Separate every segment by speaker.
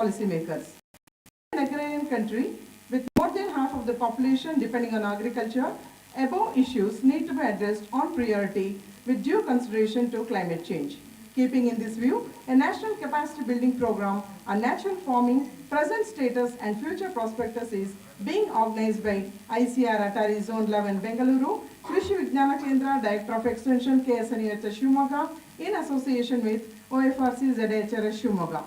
Speaker 1: policymakers. In an agrarian country with more than half of the population depending on agriculture, above issues need to be addressed on priority with due consideration to climate change. Keeping in this view, a national capacity building program on natural farming, present status and future prospectus is being organized by ICR Atari Zone 11 Bengaluru, Krishi Vijnana Kendra, Director of Extension KSNUAHS Shivamogga, in association with OFRC ZHRS Shivamogga.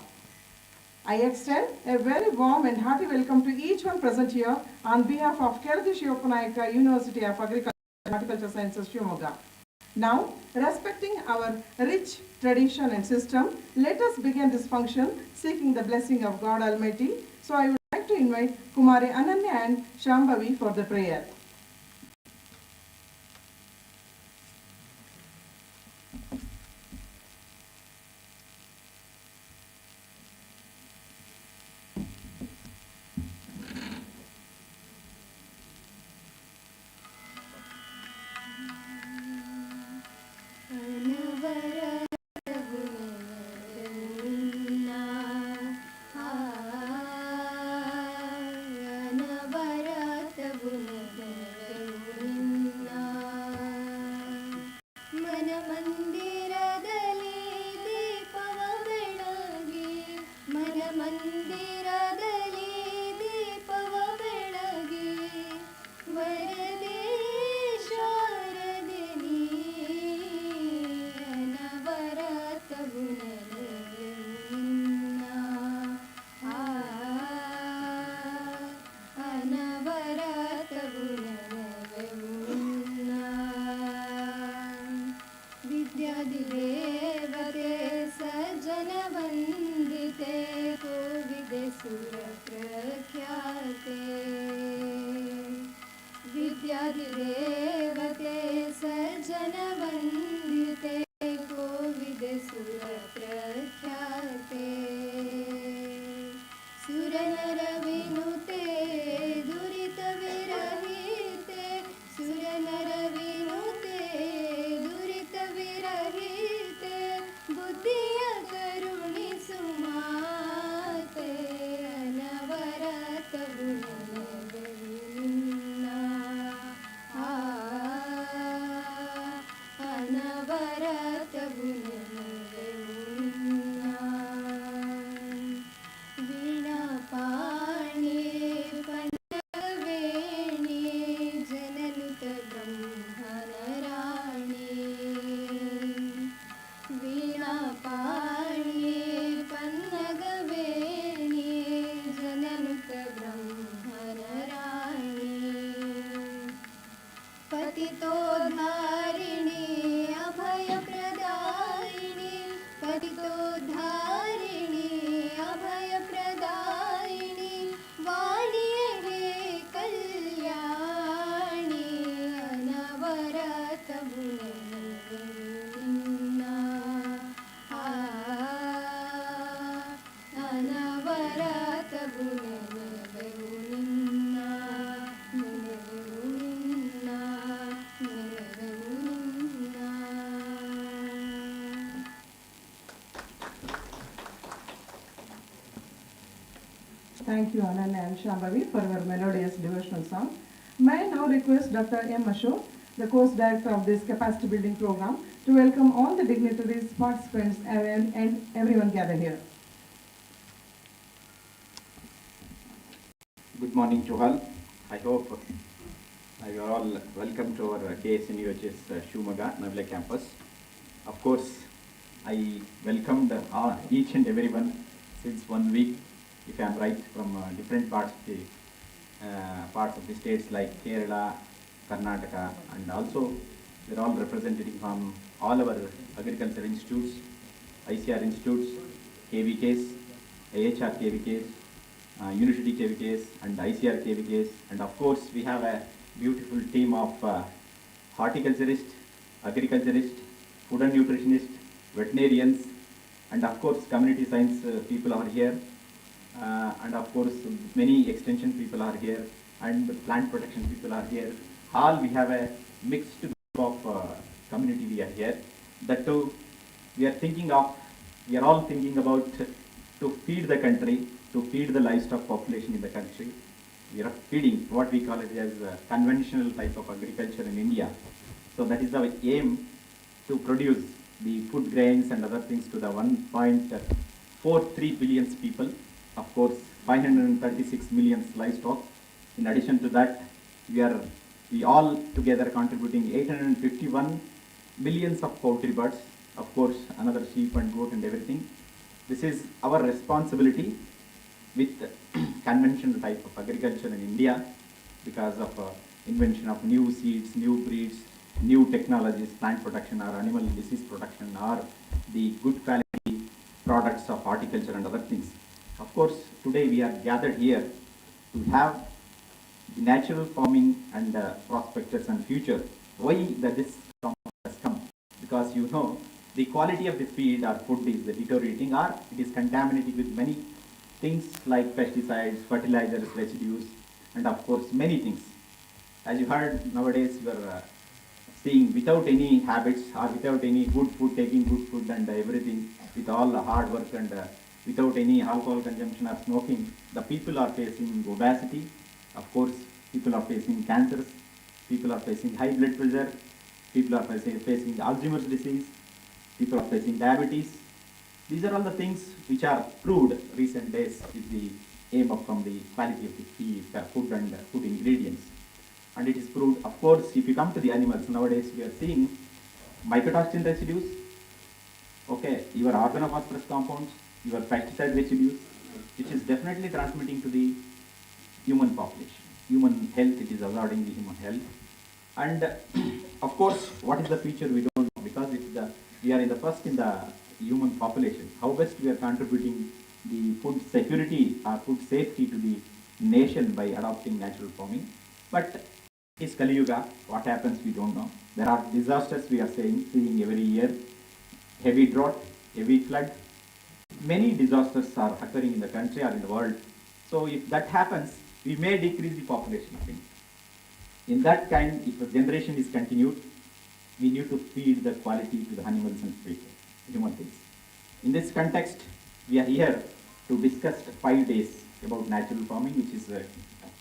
Speaker 1: I extend a very warm and hearty welcome to each one present here on behalf of Keladi Shivappa University of Agriculture and Horticulture Sciences Shivamogga. Now, respecting our rich tradition and system, let us begin this function seeking the blessing of God Almighty. So I would like to invite Kumari Ananya and Shambhavi for the prayer. Thank you, Ananya and Shambhavi, for your melodious devotional song. May I now request Dr. M. Ashok, the course director of this capacity building program, to welcome all the dignitaries, participants, and everyone gathered here.
Speaker 2: Good morning to all. I hope you are all welcome to our KSNUAHS Shivamogga Navila campus. Of course, I welcomed each and everyone since 1 week, if I am right, from different parts of the states like Kerala, Karnataka, and also they are all represented from all our agriculture institutes, ICR institutes, KVKs, AHR KVKs, University KVKs, and ICR KVKs, and of course we have a beautiful team of horticulturists, agriculturists, food and nutritionists, veterinarians, and of course community science people are here. And of course many extension people are here and plant protection people are here. All we have a mixed group of community we are here. That too we are all thinking about to feed the country to feed the livestock population in the country. We are feeding what we call it as a conventional type of agriculture in India. So that is the aim, to produce the food grains and other things to the 1.43 billion people. Of course, 536 million livestock. In addition to that, we all together contributing 851 millions of poultry birds. Of course, another sheep and goat and everything. This is our responsibility with conventional type of agriculture in India, because of invention of new seeds, new breeds, new technologies, plant protection or animal disease protection, or the good quality products of horticulture and other things. Of course, today we are gathered here to have natural farming and prospectus and future. Why this has come? Because the quality of the feed or food is deteriorating, or it is contaminated with many things like pesticides, fertilizers, residues, and of course many things. As you heard, nowadays we are seeing without any habits or without any good food, taking good food and everything, with all the hard work and without any alcohol consumption or smoking, the people are facing obesity. Of course, people are facing cancers, people are facing high blood pressure, people are facing Alzheimer's disease, people are facing diabetes. These are all the things which are proved recent days with the aim of from the quality of the food and food ingredients. And it is proved, of course, if you come to the animals, nowadays we are seeing mycotoxin residues, okay, your organophosphorus compounds, your pesticide residues, which is definitely transmitting to the human population. Human health, it is hazarding the human health. And of course, what is the future, we don't know, because we are in the first in the human population. How best we are contributing the food security or food safety to the nation by adopting natural farming. But it's Kali Yuga, what happens we don't know. There are disasters we are seeing every year, heavy drought, heavy flood. Many disasters are occurring in the country or in the world. So if that happens, we may decrease the population. In that kind, if a generation is continued, we need to feed the quality to the animals and human beings. In this context, we are here to discuss 5 days about natural farming, which is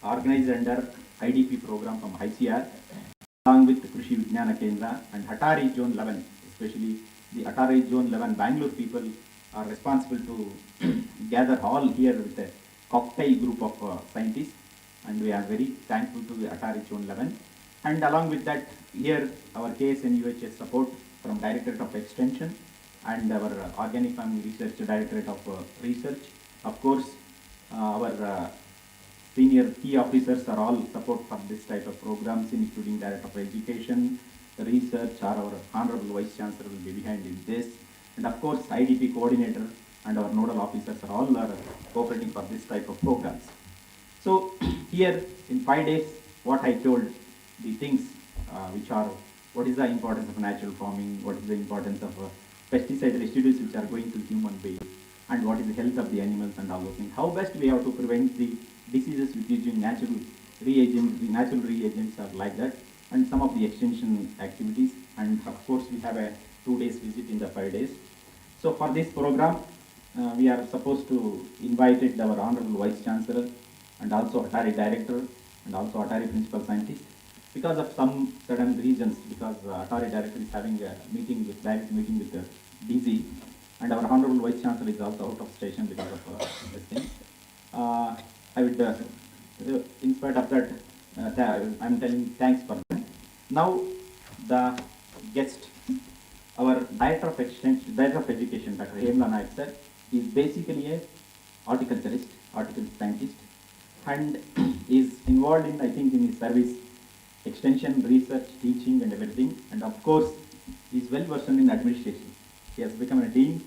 Speaker 2: organized under IDP program from ICR, along with Krishi Vijnana Kendra and Atari Zone 11, especially the Atari Zone 11 Bangalore people are responsible to gather all here with a cocktail group of scientists, and we are very thankful to the Atari Zone 11. And along with that, here our KSNUAHS support from Directorate of Extension and our Organic Farming Research Directorate of Research. Of course, our senior key officers are all support for this type of programs, including Director of Education, Research, or our Honorable Vice Chancellor will be behind in this. And of course, IDP coordinator and our nodal officers are all cooperating for this type of programs. So here in 5 days, what I told, the things which are, what is the importance of natural farming, what is the importance of pesticide residues which are going to human beings, and what is the health of the animals and all those things. How best we have to prevent the diseases with using natural reagents. The natural reagents are like that, and some of the extension activities. And of course, we have a 2 days visit in the 5 days. So for this program, we are supposed to invite our Honorable Vice Chancellor and also Atari Director and also Atari Principal Scientist. Because of some certain reasons, because Atari Director is having a direct meeting with DG, and our Honorable Vice Chancellor is also out of station because of this thing. I would, in spite of that, I'm telling thanks for them. Now, the guest, our Director of Extension, Director of Education, Dr. Hemla Naik sir, is basically a horticulturist, horticulture scientist, and is involved in, I think, in his service, extension, research, teaching, and everything. And of course, he is well versed in administration. He has become a dean,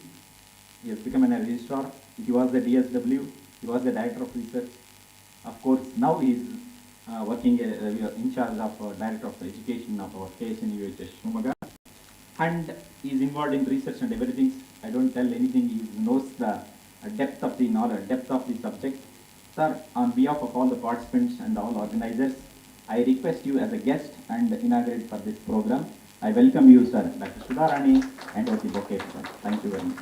Speaker 2: he has become a registrar, he was the DSW, he was the director of research. Of course, now he is working in charge of director of education of our KSNUAHS Shivamogga, and he is involved in research and everything. I don't tell anything, he knows the depth of the knowledge, depth of the subject. Sir, on behalf of all the participants and all organizers, I request you as a guest and inaugurate for this program. I welcome you, sir. Dr. Sudharani, and over the bouquet, sir. Thank you very much.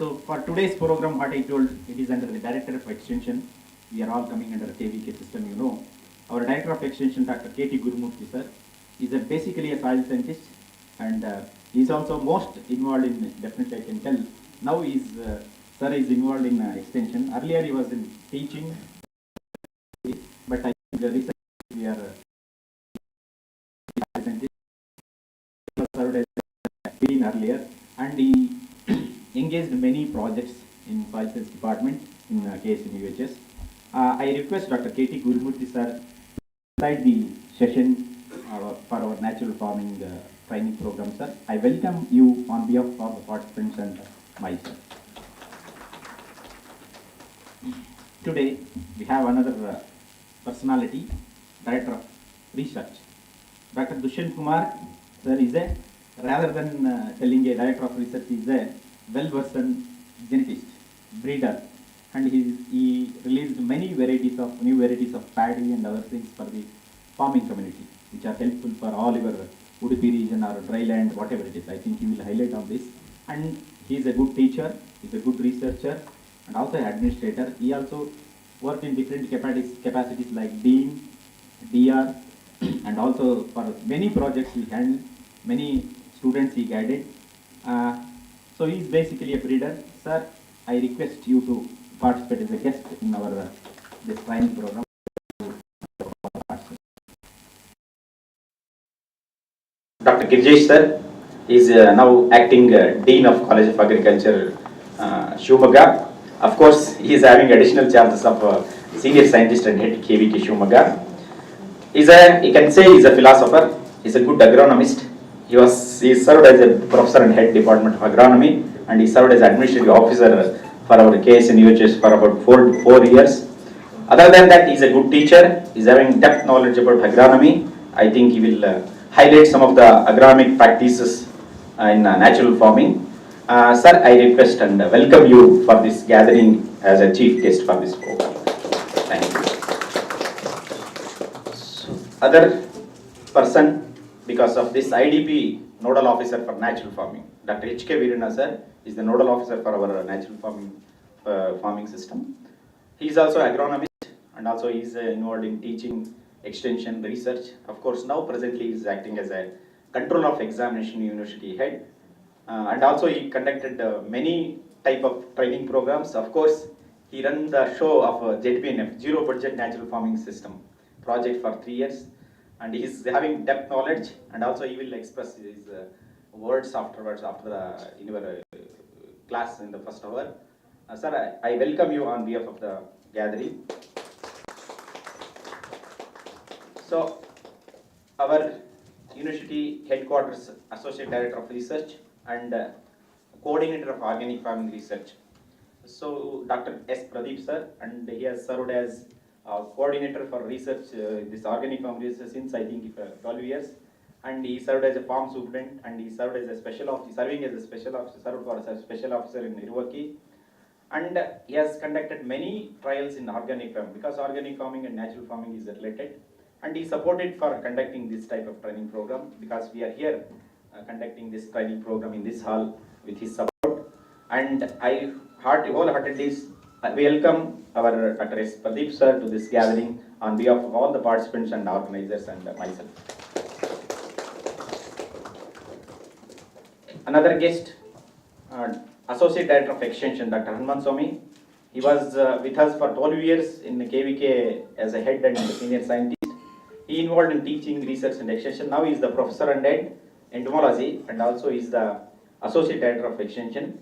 Speaker 2: So for today's program, what I told, it is under the Director of Extension. We are all coming under the KVK system, you know. Our Director of Extension, Dr. K.T. Gurumurthy sir, is basically a soil scientist, and he is also most involved in, definitely I can tell, now sir is involved in extension. Earlier he was in teaching, but I think the research we are scientist, he served as dean earlier, and he engaged many projects in soil science department in KSNUHS. I request Dr. K.T. Gurumurthy sir inside the session for our natural farming training program, sir. I welcome you on behalf of the participants and myself. Today we have another personality, Director of Research. Dr. Dushyant Kumar sir is rather than telling a Director of Research, he is a well-versed genetist, breeder, and he released many new varieties of paddy and other things for the farming community, which are helpful for all your Udupi region or dry land, whatever it is. I think he will highlight on this. And he is a good teacher, he is a good researcher, and also an administrator. He also worked in different capacities like Dean, DR, and also for many projects he handled, many students he guided. So he is basically a breeder. Sir, I request you to participate as a guest in our this training program. Dr. Girjesh sir is now acting Dean of College of Agriculture, Shivamogga. Of course, he is having additional charges of senior scientist and head KVK Shivamogga. You can say he's a philosopher, he's a good agronomist. He served as a professor and head department of agronomy, and he served as administrative officer for our KSNUAHS for about four years. Other than that, he's a good teacher, he's having depth knowledge about agronomy. I think he will highlight some of the agronomic practices in natural farming. Sir, I request and welcome you for this gathering as a chief guest for this program. Thank you. So, other person, because of this IDP nodal officer for natural farming, Dr. H.K. Virana sir is the nodal officer for our natural farming system. He is also agronomist, and also he is involved in teaching, extension, research. Of course, now presently he is acting as a control of examination university head, and also he conducted many type of training programs. Of course, he ran the show of ZBNF, Zero Budget Natural Farming System project for 3 years, and he is having depth knowledge, and also he will express his words afterwards after in your class in the first hour. Sir, I welcome you on behalf of the gathering. So, our university headquarters Associate Director of Research and Coordinator of Organic Farming Research. So, Dr. S. Pradeep sir, and he has served as Coordinator for Research this Organic Farming Research since I think 12 years. And he served as a farm superintendent, and he served as a special officer, serving as a special officer, served for a special officer in Irvaki. And he has conducted many trials in organic farming, because organic farming and natural farming is related. And he supported for conducting this type of training program, because we are here conducting this training program in this hall with his support. And I wholeheartedly welcome our Dr. S. Pradeep sir to this gathering on behalf of all the participants and organizers and myself. Another guest, Associate Director of Extension, Dr. Hanuman Swami. He was with us for 12 years in KVK as a head and senior scientist. He involved in teaching, research and extension. Now he is the professor and head entomology, and also is the Associate Director of Extension.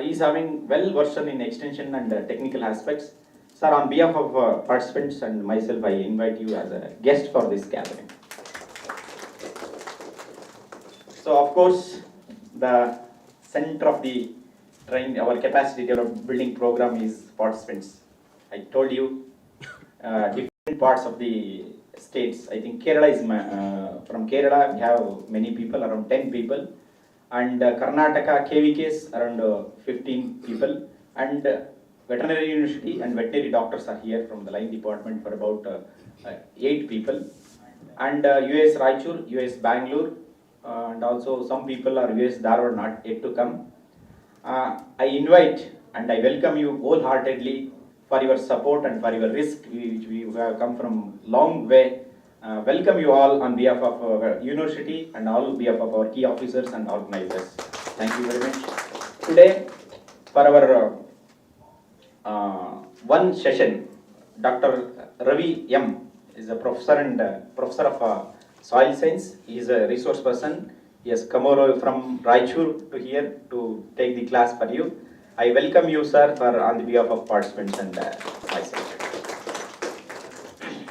Speaker 2: He is having well versed in extension and technical aspects. Sir, on behalf of participants and myself, I invite you as a guest for this gathering. So, of course, the center of the our capacity building program is participants. I told you different parts of the states. I think Kerala is from Kerala we have many people, around 10 people, and Karnataka KVKs around 15 people, and veterinary university and veterinary doctors are here from the line department for about 8 people, and US Raichur, US Bangalore, and also some people are US Dharwad not yet to come. I invite and I welcome you wholeheartedly for your support and for your risk, which we have come from long way. Welcome you all on behalf of our university and all behalf of our key officers and organizers. Thank you very much. Today, for our one session, Dr. Ravi M. is a professor and professor of soil science. He is a resource person. He has come over from Raichur to here to take the class for you. I welcome you, sir, for on the behalf of participants and myself.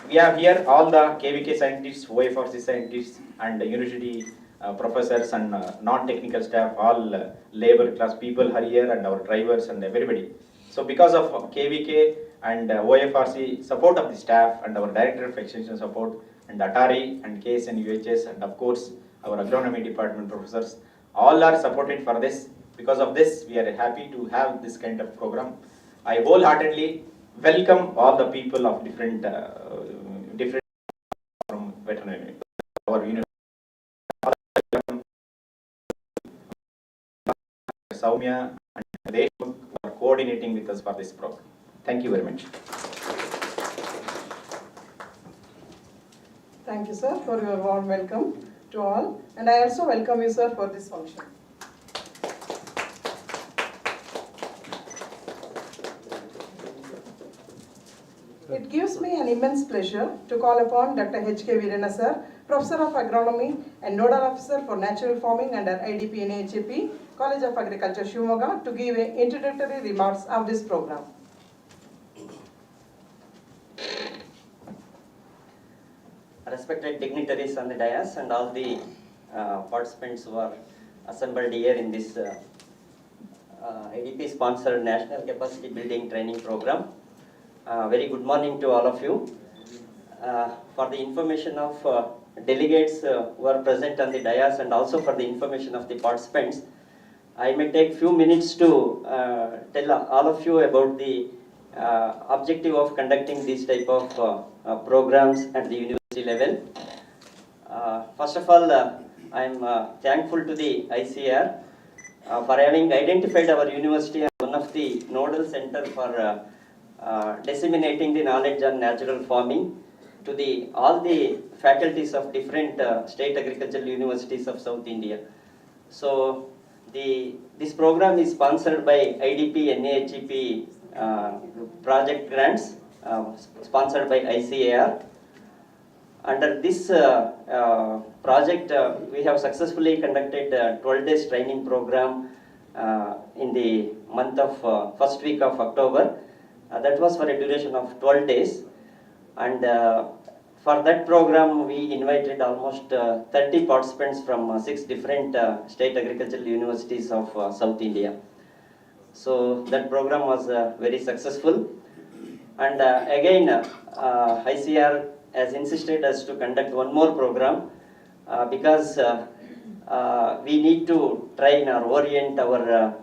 Speaker 2: We have here all the KVK scientists, OFRC scientists, and university professors and non-technical staff, all labor class people are here, and our drivers and everybody. So because of KVK and OFRC support of the staff and our Director of Extension support and Atari and KSNUAHS and of course our agronomy department professors, all are supported for this. Because of this, we are happy to have this kind of program. I wholeheartedly welcome all the people of different from veterinary, our university. Soumya and Deshmukh are coordinating with us for this program. Thank you very much.
Speaker 1: Thank you, sir, for your warm welcome to all. And I also welcome you, sir, for this function. It gives me an immense pleasure to call upon Dr. H.K. Veerana, sir, Professor of Agronomy and Nodal Officer for Natural Farming under IDP NHAP, College of Agriculture, Shivamogga, to give introductory remarks of this program.
Speaker 3: Respected dignitaries on the dais and all the participants who are assembled here in this IDP sponsored National Capacity Building Training Program. Very good morning to all of you. For the information of delegates who are present on the dais and also for the information of the participants, I may take few minutes to tell all of you about the objective of conducting this type of programs at the university level. First of all, I am thankful to the ICR for having identified our university as one of the nodal center for disseminating the knowledge on natural farming to all the faculties of different state agricultural universities of South India. So this program is sponsored by IDP NAHEP project grants sponsored by ICAR. Under this project, we have successfully conducted a 12 days training program in the month of first week of October. That was for a duration of 12 days. And for that program, we invited almost 30 participants from 6 different state agricultural universities of South India. So that program was very successful. And again, ICR has insisted us to conduct one more program because we need to train or orient our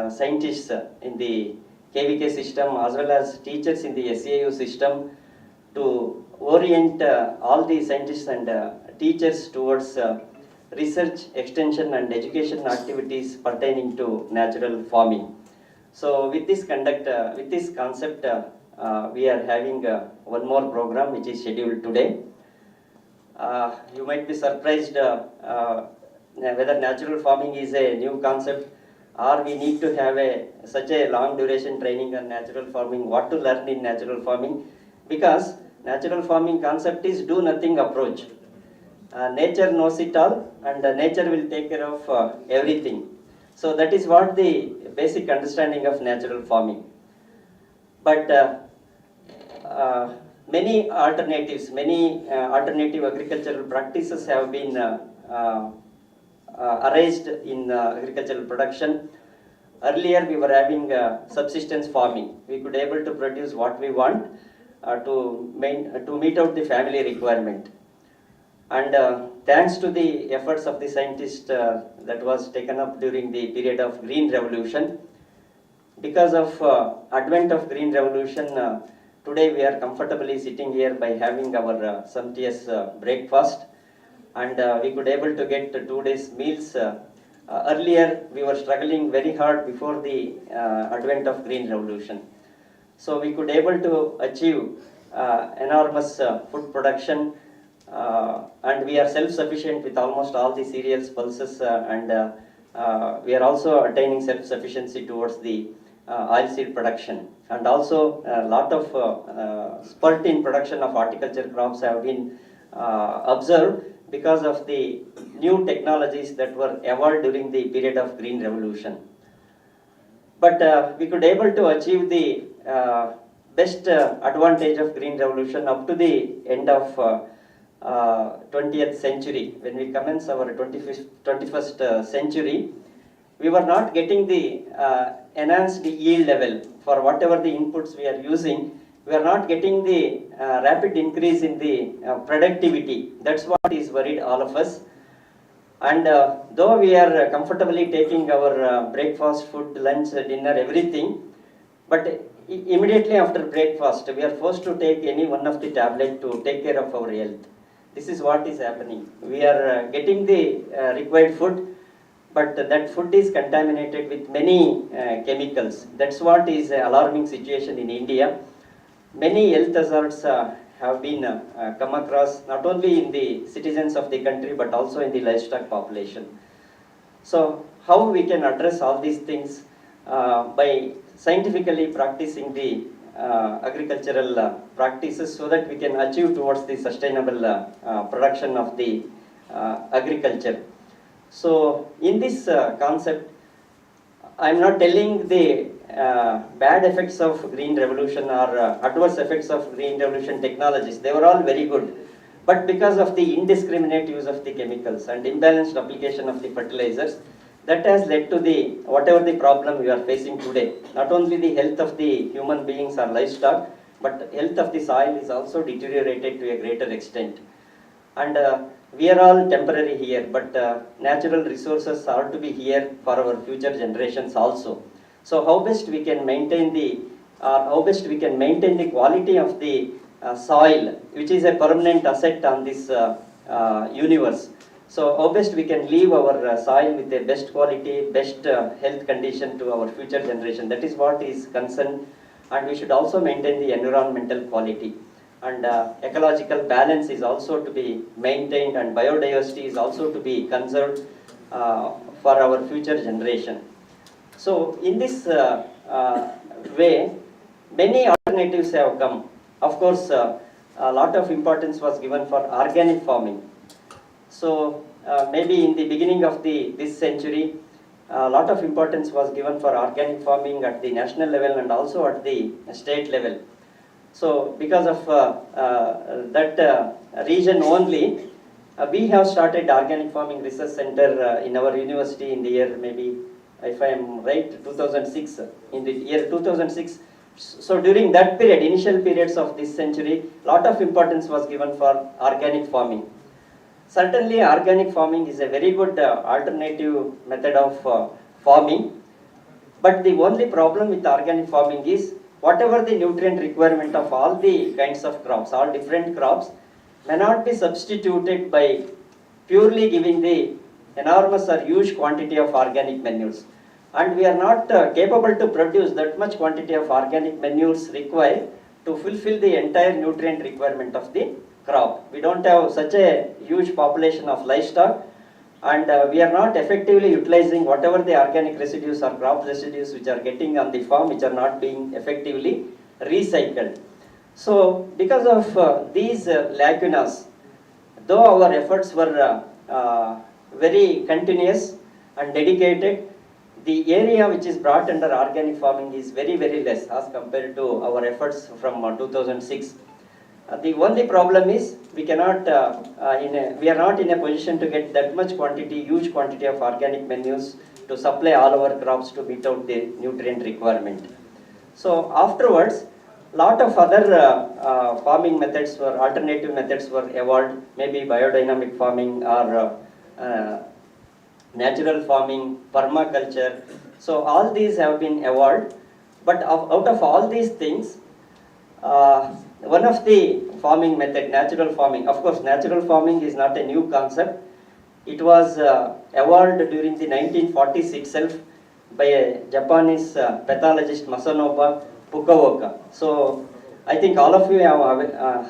Speaker 3: scientists in the KVK system as well as teachers in the SAU system to orient all the scientists and teachers towards research, extension and education activities pertaining to natural farming. So with this concept, we are having one more program which is scheduled today. You might be surprised whether natural farming is a new concept or we need to have such a long duration training on natural farming, what to learn in natural farming, because natural farming concept is do nothing approach. Nature knows it all and nature will take care of everything. So that is what the basic understanding of natural farming. But many alternative agricultural practices have been arised in agricultural production. Earlier we were having subsistence farming. We could able to produce what we want to meet out the family requirement. And thanks to the efforts of the scientists that was taken up during the period of Green Revolution, because of advent of Green Revolution, today we are comfortably sitting here by having our sumptuous breakfast, and we could able to get 2 days meals Earlier, we were struggling very hard before the advent of green revolution. So we could able to achieve enormous food production, and we are self-sufficient with almost all the cereals, pulses, and we are also attaining self-sufficiency towards the oilseed production. And also a lot of spurt in production of horticulture crops have been observed because of the new technologies that were evolved during the period of green revolution. But we could able to achieve the best advantage of green revolution up to the end of 20th century. When we commence our 21st century, we were not getting the enhanced yield level for whatever the inputs we are using. We are not getting the rapid increase in the productivity. That's what is worried all of us. And though we are comfortably taking our breakfast, food, lunch, dinner, everything, but immediately after breakfast, we are forced to take any one of the tablet to take care of our health. This is what is happening. We are getting the required food, but that food is contaminated with many chemicals. That's what is an alarming situation in India. Many health hazards have been come across not only in the citizens of the country but also in the livestock population. So how we can address all these things by scientifically practicing the agricultural practices so that we can achieve towards the sustainable production of the agriculture. So in this concept, I am not telling the bad effects of green revolution or adverse effects of green revolution technologies. They were all very good. But because of the indiscriminate use of the chemicals and imbalanced application of the fertilizers, that has led to the whatever the problem we are facing today. Not only the health of the human beings or livestock, but health of the soil is also deteriorated to a greater extent. And we are all temporary here, but natural resources are to be here for our future generations also. So how best we can maintain the quality of the soil, which is a permanent asset on this universe. So how best we can leave our soil with the best quality, best health condition to our future generation. That is what is concerned, and we should also maintain the environmental quality. And ecological balance is also to be maintained, and biodiversity is also to be conserved for our future generation. So in this way, many alternatives have come. Of course, a lot of importance was given for organic farming. So maybe in the beginning of this century, a lot of importance was given for organic farming at the national level and also at the state level. So because of that region only, we have started organic farming research center in our university in the year maybe, if I am right, 2006, in the year 2006. So during that period, initial periods of this century, lot of importance was given for organic farming. Certainly organic farming is a very good alternative method of farming, but the only problem with organic farming is whatever the nutrient requirement of all the kinds of crops, all different crops, may not be substituted by purely giving the enormous or huge quantity of organic manures. And we are not capable to produce that much quantity of organic manures required to fulfill the entire nutrient requirement of the crop. We don't have such a huge population of livestock, and we are not effectively utilizing whatever the organic residues or crop residues which are getting on the farm, which are not being effectively recycled. So because of these lacunas, though our efforts were very continuous and dedicated, the area which is brought under organic farming is very, very less as compared to our efforts from 2006. The only problem is we are not in a position to get that much quantity, huge quantity of organic manures to supply all our crops to meet out the nutrient requirement. So afterwards, lot of other farming methods were, alternative methods were evolved, maybe biodynamic farming or natural farming, permaculture. So all these have been evolved, but out of all these things, one of the farming method, natural farming, of course natural farming is not a new concept. It was evolved during the 1940s itself by a Japanese pathologist Masanobu Fukuoka. So I think all of you have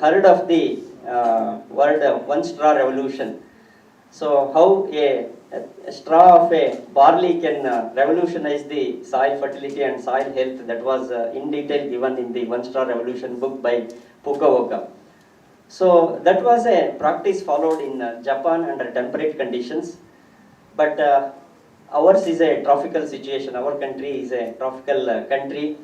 Speaker 3: heard of the word one straw revolution. So how a straw of a barley can revolutionize the soil fertility and soil health, that was in detail given in the One Straw Revolution book by Fukuoka. So that was a practice followed in Japan under temperate conditions, but ours is a tropical situation. Our country is a tropical country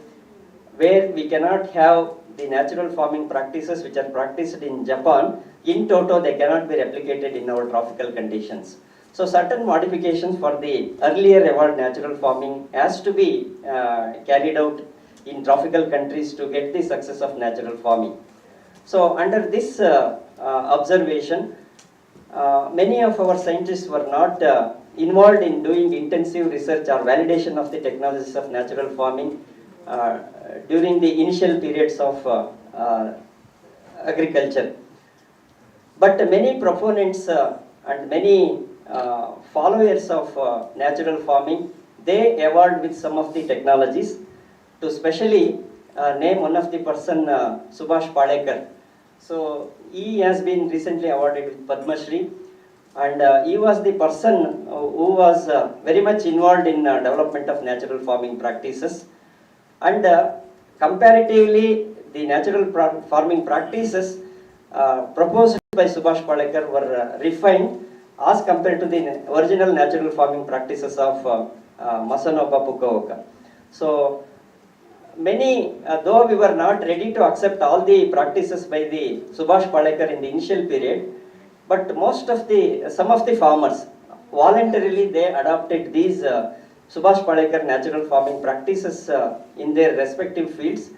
Speaker 3: where we cannot have the natural farming practices which are practiced in Japan. In toto, they cannot be replicated in our tropical conditions. So certain modifications for the earlier evolved natural farming has to be carried out in tropical countries to get the success of natural farming. So under this observation, many of our scientists were not involved in doing intensive research or validation of the technologies of natural farming during the initial periods of agriculture. But many proponents and many followers of natural farming, they evolved with some of the technologies. To specially name one of the person, Subhash Palekar. So he has been recently awarded with Padma Shri, and he was the person who was very much involved in development of natural farming practices. And comparatively, the natural farming practices proposed by Subhash Palekar were refined as compared to the original natural farming practices of Masanobu Fukuoka. So many, though we were not ready to accept all the practices by the Subhash Palekar in the initial period, but some of the farmers voluntarily they adopted these Subhash Palekar natural farming practices in their respective fields,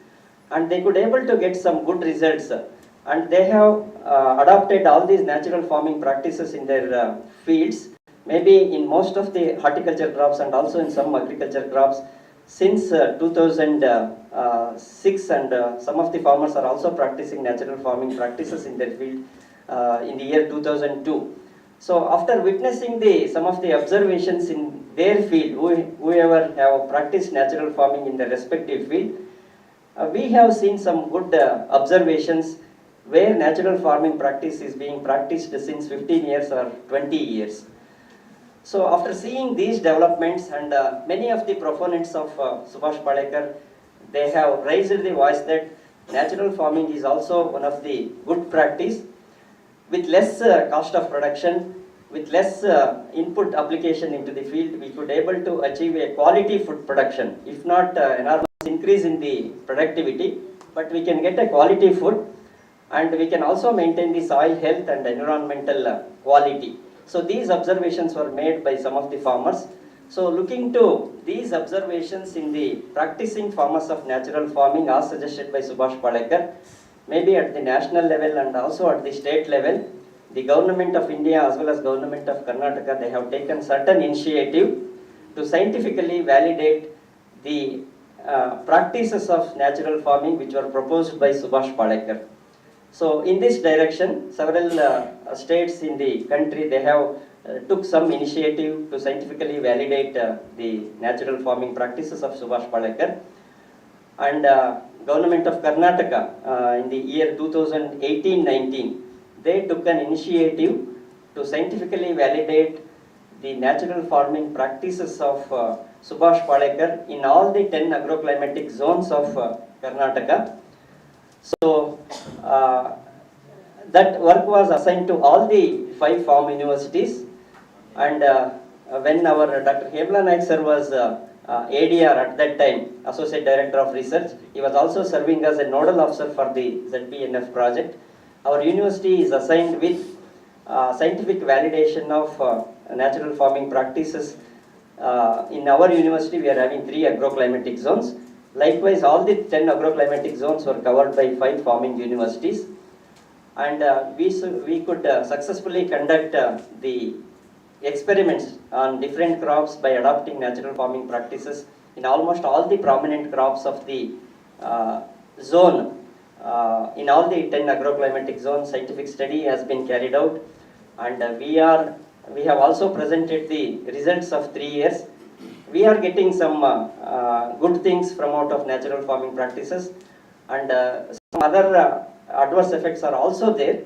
Speaker 3: and they could able to get some good results. And they have adopted all these natural farming practices in their fields, maybe in most of the horticulture crops and also in some agriculture crops since 2006, and some of the farmers are also practicing natural farming practices in their field in the year 2002. So after witnessing some of the observations in their field, whoever have practiced natural farming in their respective field, we have seen some good observations where natural farming practice is being practiced since 15 years or 20 years. So after seeing these developments, and many of the proponents of Subhash Palekar, they have raised the voice that natural farming is also one of the good practice with less cost of production, with less input application into the field. We could able to achieve a quality food production, if not enormous increase in the productivity, but we can get a quality food, and we can also maintain the soil health and environmental quality. So these observations were made by some of the farmers. So looking to these observations in the practicing farmers of natural farming as suggested by Subhash Palekar, maybe at the national level and also at the state level, the government of India as well as government of Karnataka, they have taken certain initiative to scientifically validate the practices of natural farming which were proposed by Subhash Palekar. So in this direction, several states in the country, they have took some initiative to scientifically validate the natural farming practices of Subhash Palekar. And government of Karnataka in the year 2018-19, they took an initiative to scientifically validate the natural farming practices of Subhash Palekar in all the 10 agroclimatic zones of Karnataka. So that work was assigned to all the 5 farm universities, and when our Dr. Hemla Naik sir was ADR at that time, Associate Director of Research, he was also serving as a nodal officer for the ZBNF project. Our university is assigned with scientific validation of natural farming practices. In our university, we are having 3 agroclimatic zones. Likewise, all the 10 agroclimatic zones were covered by 5 farming universities, and we could successfully conduct the experiments on different crops by adopting natural farming practices in almost all the prominent crops of the zone. In all the 10 agroclimatic zones, scientific study has been carried out, and we are we have also presented the results of 3 years. We are getting some good things from out of natural farming practices, and some other adverse effects are also there.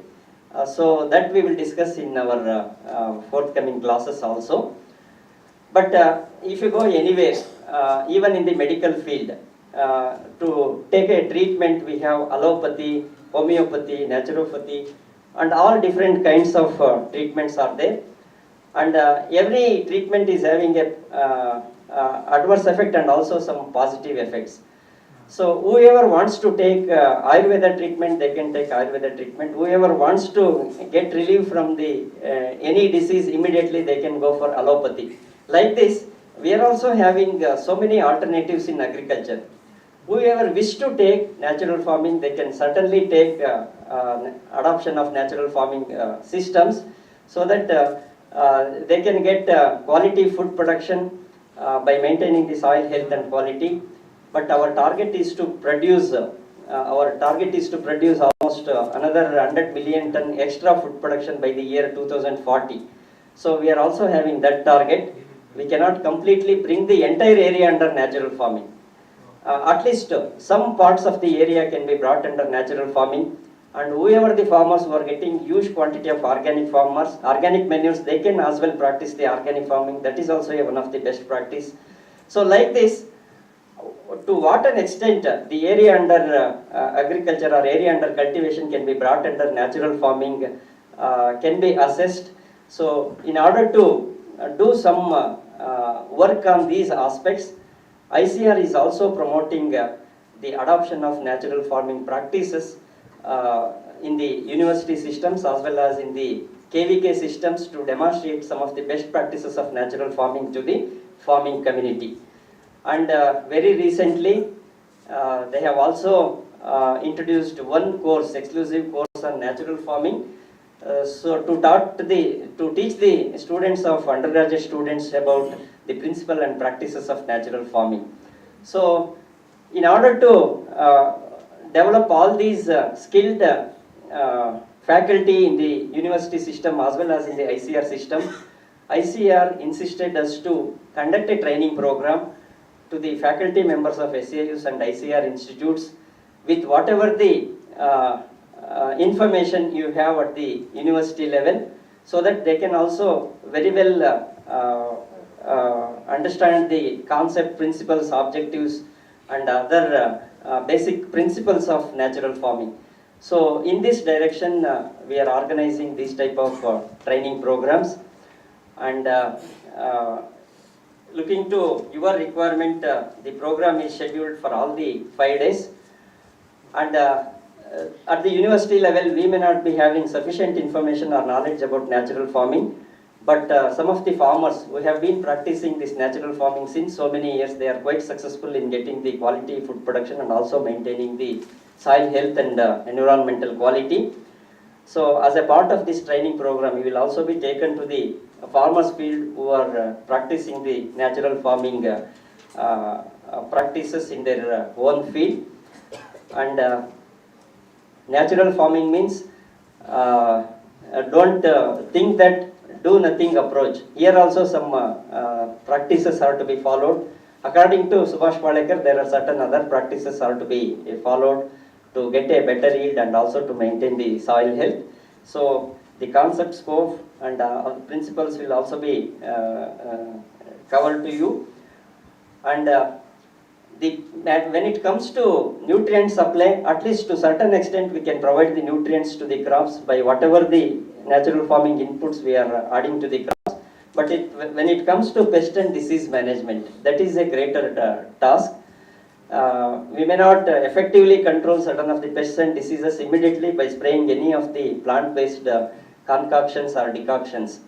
Speaker 3: So that we will discuss in our forthcoming classes also. But if you go anywhere, even in the medical field, to take a treatment, we have allopathy, homeopathy, naturopathy, and all different kinds of treatments are there. And every treatment is having a adverse effect and also some positive effects. So whoever wants to take Ayurveda treatment, they can take Ayurveda treatment. Whoever wants to get relief from the any disease, immediately they can go for allopathy. Like this, we are also having so many alternatives in agriculture. Whoever wish to take natural farming, they can certainly take adoption of natural farming systems, so that they can get quality food production by maintaining the soil health and quality. But our target is to produce almost another 100 million ton extra food production by the year 2040. So we are also having that target. We cannot completely bring the entire area under natural farming. At least some parts of the area can be brought under natural farming, and whoever the farmers who are getting huge quantity of organic manures, they can as well practice the organic farming. That is also one of the best practice. So like this, to what an extent the area under agriculture or area under cultivation can be brought under natural farming can be assessed. So in order to do some work on these aspects, ICR is also promoting the adoption of natural farming practices in the university systems as well as in the KVK systems, to demonstrate some of the best practices of natural farming to the farming community. And very recently, they have also introduced one course, exclusive course on natural farming. So to teach the students of undergraduate students about the principle and practices of natural farming. So in order to develop all these skilled faculty in the university system as well as in the ICR system, ICR insisted us to conduct a training program to the faculty members of SAUs and ICR institutes with whatever the information you have at the university level, so that they can also very well understand the concept, principles, objectives, and other basic principles of natural farming. So in this direction, we are organizing this type of training programs, and looking to your requirement, the program is scheduled for all the 5 days. And at the university level, we may not be having sufficient information or knowledge about natural farming, but some of the farmers who have been practicing this natural farming since so many years, they are quite successful in getting the quality food production and also maintaining the soil health and environmental quality. So as a part of this training program, you will also be taken to the farmers field who are practicing the natural farming practices in their own field. And natural farming means don't think that do nothing approach. Here also some practices are to be followed. According to Subhash Palekar, there are certain other practices are to be followed to get a better yield and also to maintain the soil health. So the concept, scope, and principles will also be covered to you. And when it comes to nutrient supply, at least to certain extent we can provide the nutrients to the crops by whatever the natural farming inputs we are adding to the crops. But when it comes to pest and disease management, that is a greater task. We may not effectively control certain of the pests and diseases immediately by spraying any of the plant-based concoctions or decoctions.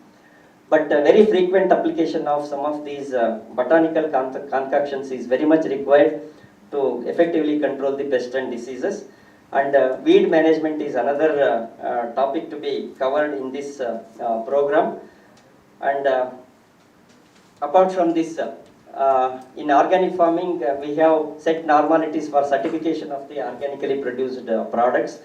Speaker 3: But very frequent application of some of these botanical concoctions is very much required to effectively control the pests and diseases. And weed management is another topic to be covered in this program. And apart from this, in organic farming, we have set normalities for certification of the organically produced products.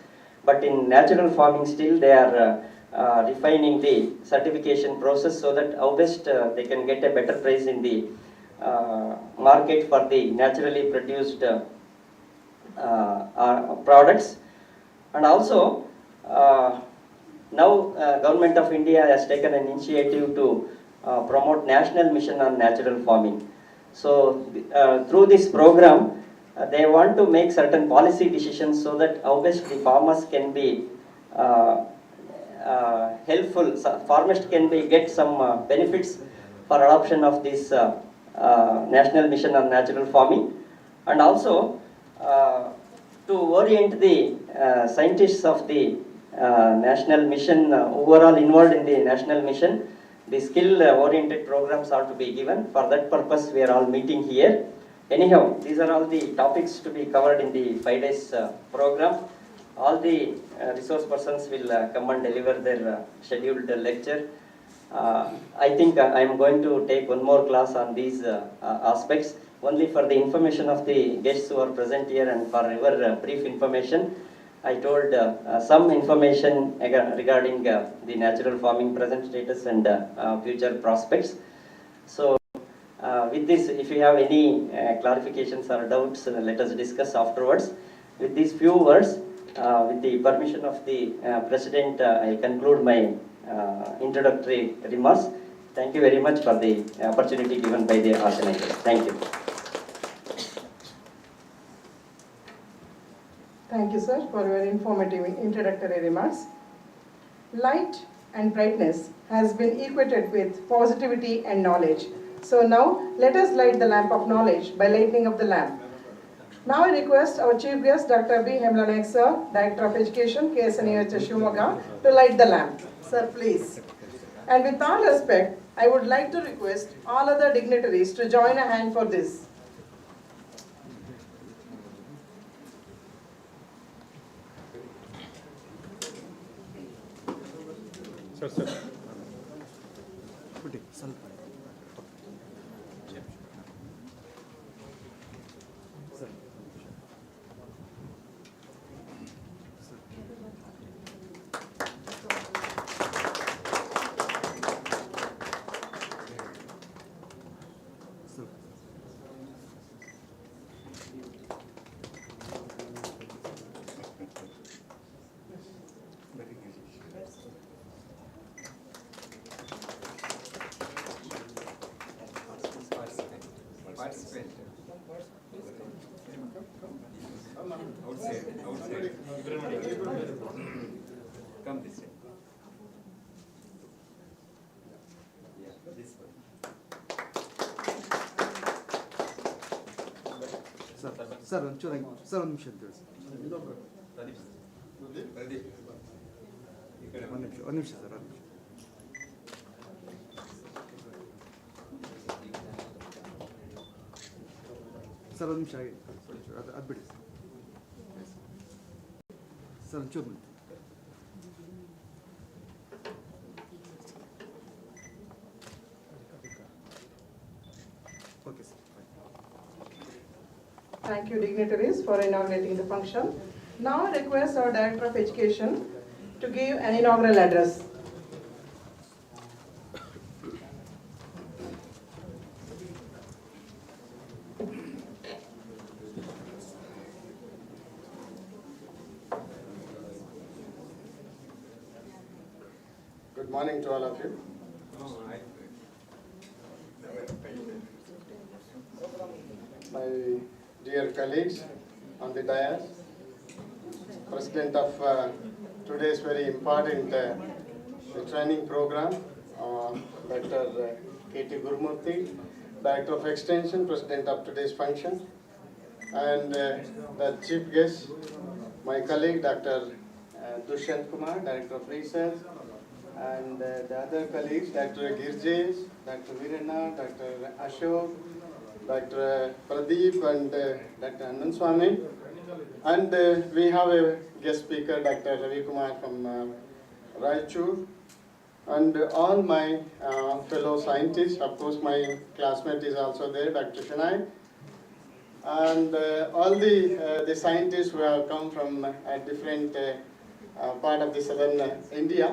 Speaker 3: But in natural farming, still they are refining the certification process so that how best they can get a better price in the market for the naturally produced products. And also now Government of India has taken an initiative to promote national mission on natural farming. So through this program they want to make certain policy decisions so that how best the farmers can be helpful, so farmers can be get some benefits for adoption of this national mission on natural farming. And also to orient the scientists of the national mission who are all involved in the national mission, the skill oriented programs are to be given. For that purpose we are all meeting here. Anyhow, these are all the topics to be covered in the 5 days program. All the resource persons will come and deliver their scheduled lecture. I think I am going to take one more class on these aspects, only for the information of the guests who are present here and for your brief information. I told some information regarding the natural farming present status and future prospects. So with this, if you have any clarifications or doubts, let us discuss afterwards. With these few words, with the permission of the President, I conclude my introductory remarks. Thank you very much for the opportunity given by the organizers. Thank you.
Speaker 1: Thank you, sir, for your informative introductory remarks. Light and brightness has been equated with positivity and knowledge. So now, let us light the lamp of knowledge by lighting up the lamp. Now I request our Chief Guest, Dr. B. Hemlanayak, sir, Director of Education, KSNUAHS Shivamogga, to light the lamp. Sir, please. And with all respect, I would like to request all other dignitaries to join a hand for this.
Speaker 4: Sir. Come this way. Yeah, this way.
Speaker 5: Sir ಒಂಚೂರು sir ಒಂದು ನಿಮಿಷ ಅಂತ ಹೇಳಿ ಒಂದು ನಿಮಿಷ sir ಒಂದು ನಿಮಿಷ sir ಒಂದು ನಿಮಿಷ ಆಗಿದೆ ಅದು ಬಿಡಿ ಸರ್ ಒಂಚೂರು ಮಾಡಿ okay sir.
Speaker 1: Thank you, dignitaries, for inaugurating the function. Now I request our Director of Education to give an inaugural address.
Speaker 6: Good morning to all of you. My dear colleagues on the dais, President of today's very important training program, Dr. K.T. Gurumurthy, Director of Extension, President of today's function, and the chief guest, my colleague Dr. Dushyant Kumar, Director of Research, and the other colleagues, Dr. Girjesh, Dr. Virana, Dr. Ashok, Dr. Pradeep and Dr. Anand Swami. And we have a guest speaker, Dr. Ravi Kumar from Raichur. And all my fellow scientists, of course my classmate is also there, Dr. Shanai. And all the scientists who have come from a different part of the southern India.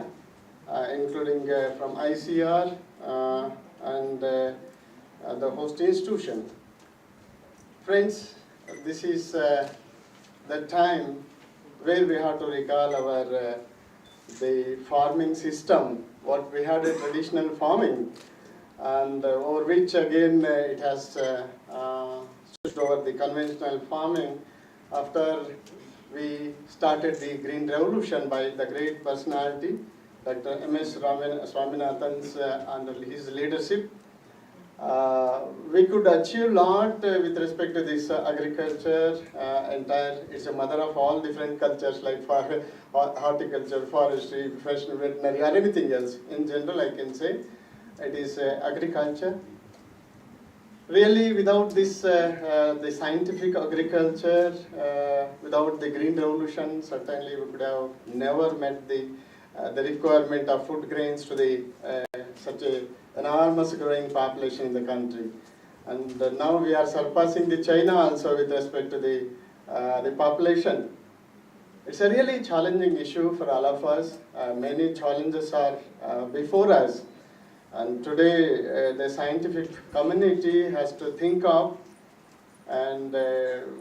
Speaker 6: including from ICR and the host institution. Friends, this is the time where we have to recall our the farming system, what we had a traditional farming, and over which again it has switched over the conventional farming after we started the Green Revolution by the great personality, Dr. M.S. Swaminathan's under his leadership. We could achieve a lot with respect to this agriculture, it's a mother of all different cultures like horticulture, forestry, professional veterinary or anything else. In general, I can say it is agriculture. Really, without this, the scientific agriculture, without the Green Revolution, certainly we could have never met the requirement of food grains to the such a enormous growing population in the country. And now we are surpassing the China also with respect to the population. It's a really challenging issue for all of us. Many challenges are before us. And today the scientific community has to think of and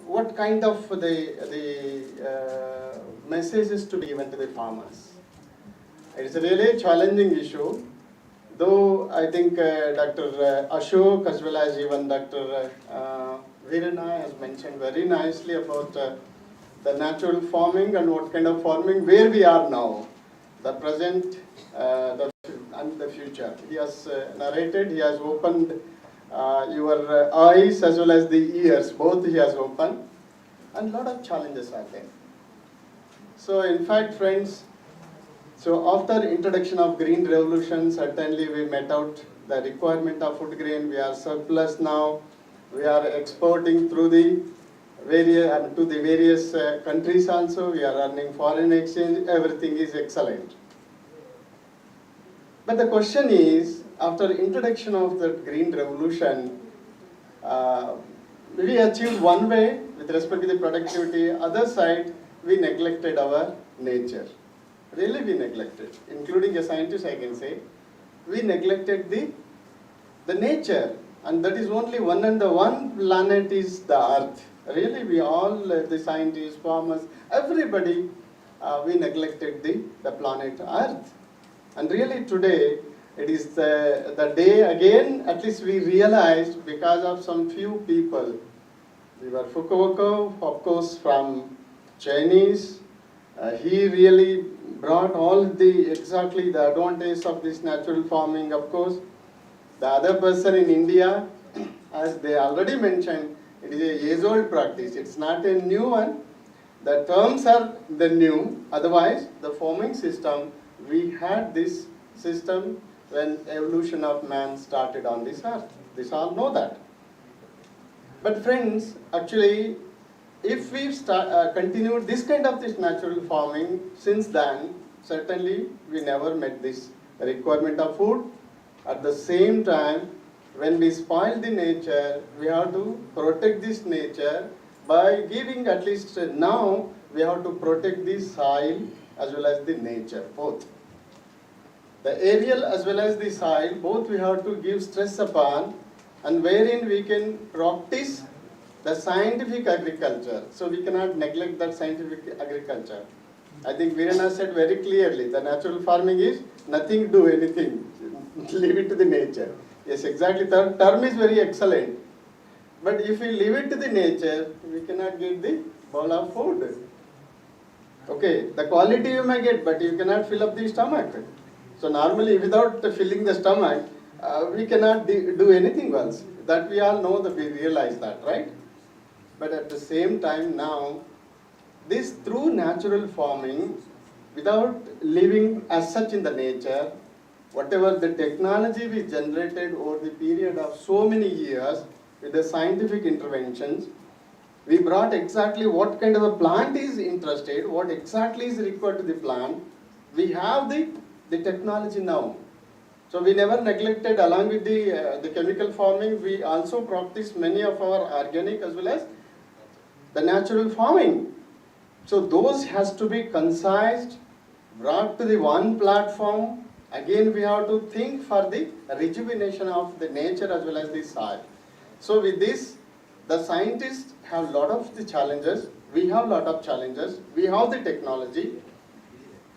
Speaker 6: what kind of the messages to be given to the farmers. It's a really challenging issue. Though I think Dr. Ashok as well as even Dr. Veerana has mentioned very nicely about the natural farming and what kind of farming, where we are now, the present and the future. He has narrated, he has opened your eyes as well as the ears, both he has opened, and a lot of challenges are there. So in fact, friends, so after introduction of Green Revolution, certainly we met out the requirement of food grain. We are surplus now. We are exporting through the various to the various countries also. We are earning foreign exchange. Everything is excellent. But the question is, after introduction of the Green Revolution, we achieved one way with respect to the productivity. Other side, we neglected our nature. Really we neglected, including a scientist I can say, we neglected the nature, and that is only one, and the one planet is the earth. Really we all, the scientists, farmers, everybody, we neglected the planet earth. And really today, it is the day again, at least we realized because of some few people. We were Fukuoka, of course from Chinese, he really brought all exactly the advantage of this natural farming, of course. The other person in India, as they already mentioned, it is a years-old practice. It's not a new one. The terms are the new. Otherwise, the farming system, we had this system when evolution of man started on this earth. These all know that. But friends, actually, if we continued this kind of this natural farming since then, certainly we never met this requirement of food. At the same time, when we spoil the nature, we have to protect this nature by giving, at least now, we have to protect the soil as well as the nature, both. The aerial as well as the soil, both we have to give stress upon, and wherein we can practice the scientific agriculture. So we cannot neglect that scientific agriculture. I think Veerana said very clearly, the natural farming is nothing do anything, leave it to the nature. Yes, exactly, the term is very excellent. But if we leave it to the nature, we cannot get the bowl of food. Okay, the quality you may get, but you cannot fill up the stomach. So normally without filling the stomach, we cannot do anything else. That we all know, that we realize that, right? But at the same time now, this through natural farming, without living as such in the nature, whatever the technology we generated over the period of so many years with the scientific interventions, we brought exactly what kind of a plant is interested, what exactly is required to the plant. We have the technology now. So we never neglected, along with the chemical farming, we also practice many of our organic as well as the natural farming. So those has to be concised, brought to the one platform, Again, we have to think for the rejuvenation of the nature as well as the soil. So with this, the scientists have lot of the challenges. We have lot of challenges. We have the technology.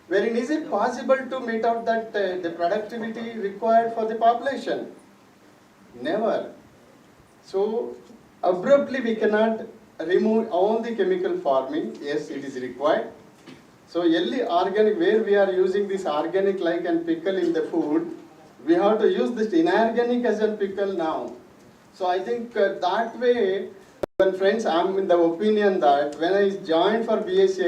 Speaker 6: Wherein is it possible to meet out that the productivity required for the population? Never. So abruptly we cannot remove all the chemical farming. Yes, it is required. So early organic, where we are using this organic like and pickle in the food, we have to use this inorganic as a pickle now. So I think that way, when friends, I'm in the opinion that when I joined for BSc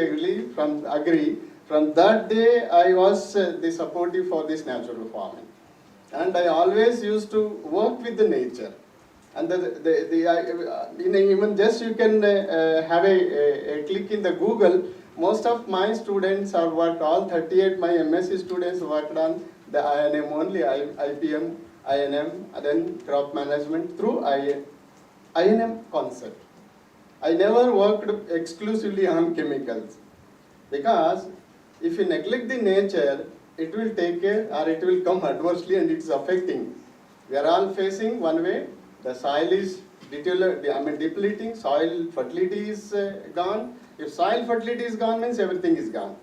Speaker 6: Agri, from that day I was the supportive for this natural farming. And I always used to work with the nature. And even just you can have a click in the Google. Most of my students have worked, all 38 my MSc students worked on the INM only, IPM, INM, and then crop management through INM concept. I never worked exclusively on chemicals, because if you neglect the nature, it will take care or it will come adversely and it's affecting. We are all facing one way, the soil is depleting, soil fertility is gone. If soil fertility is gone, means everything is gone.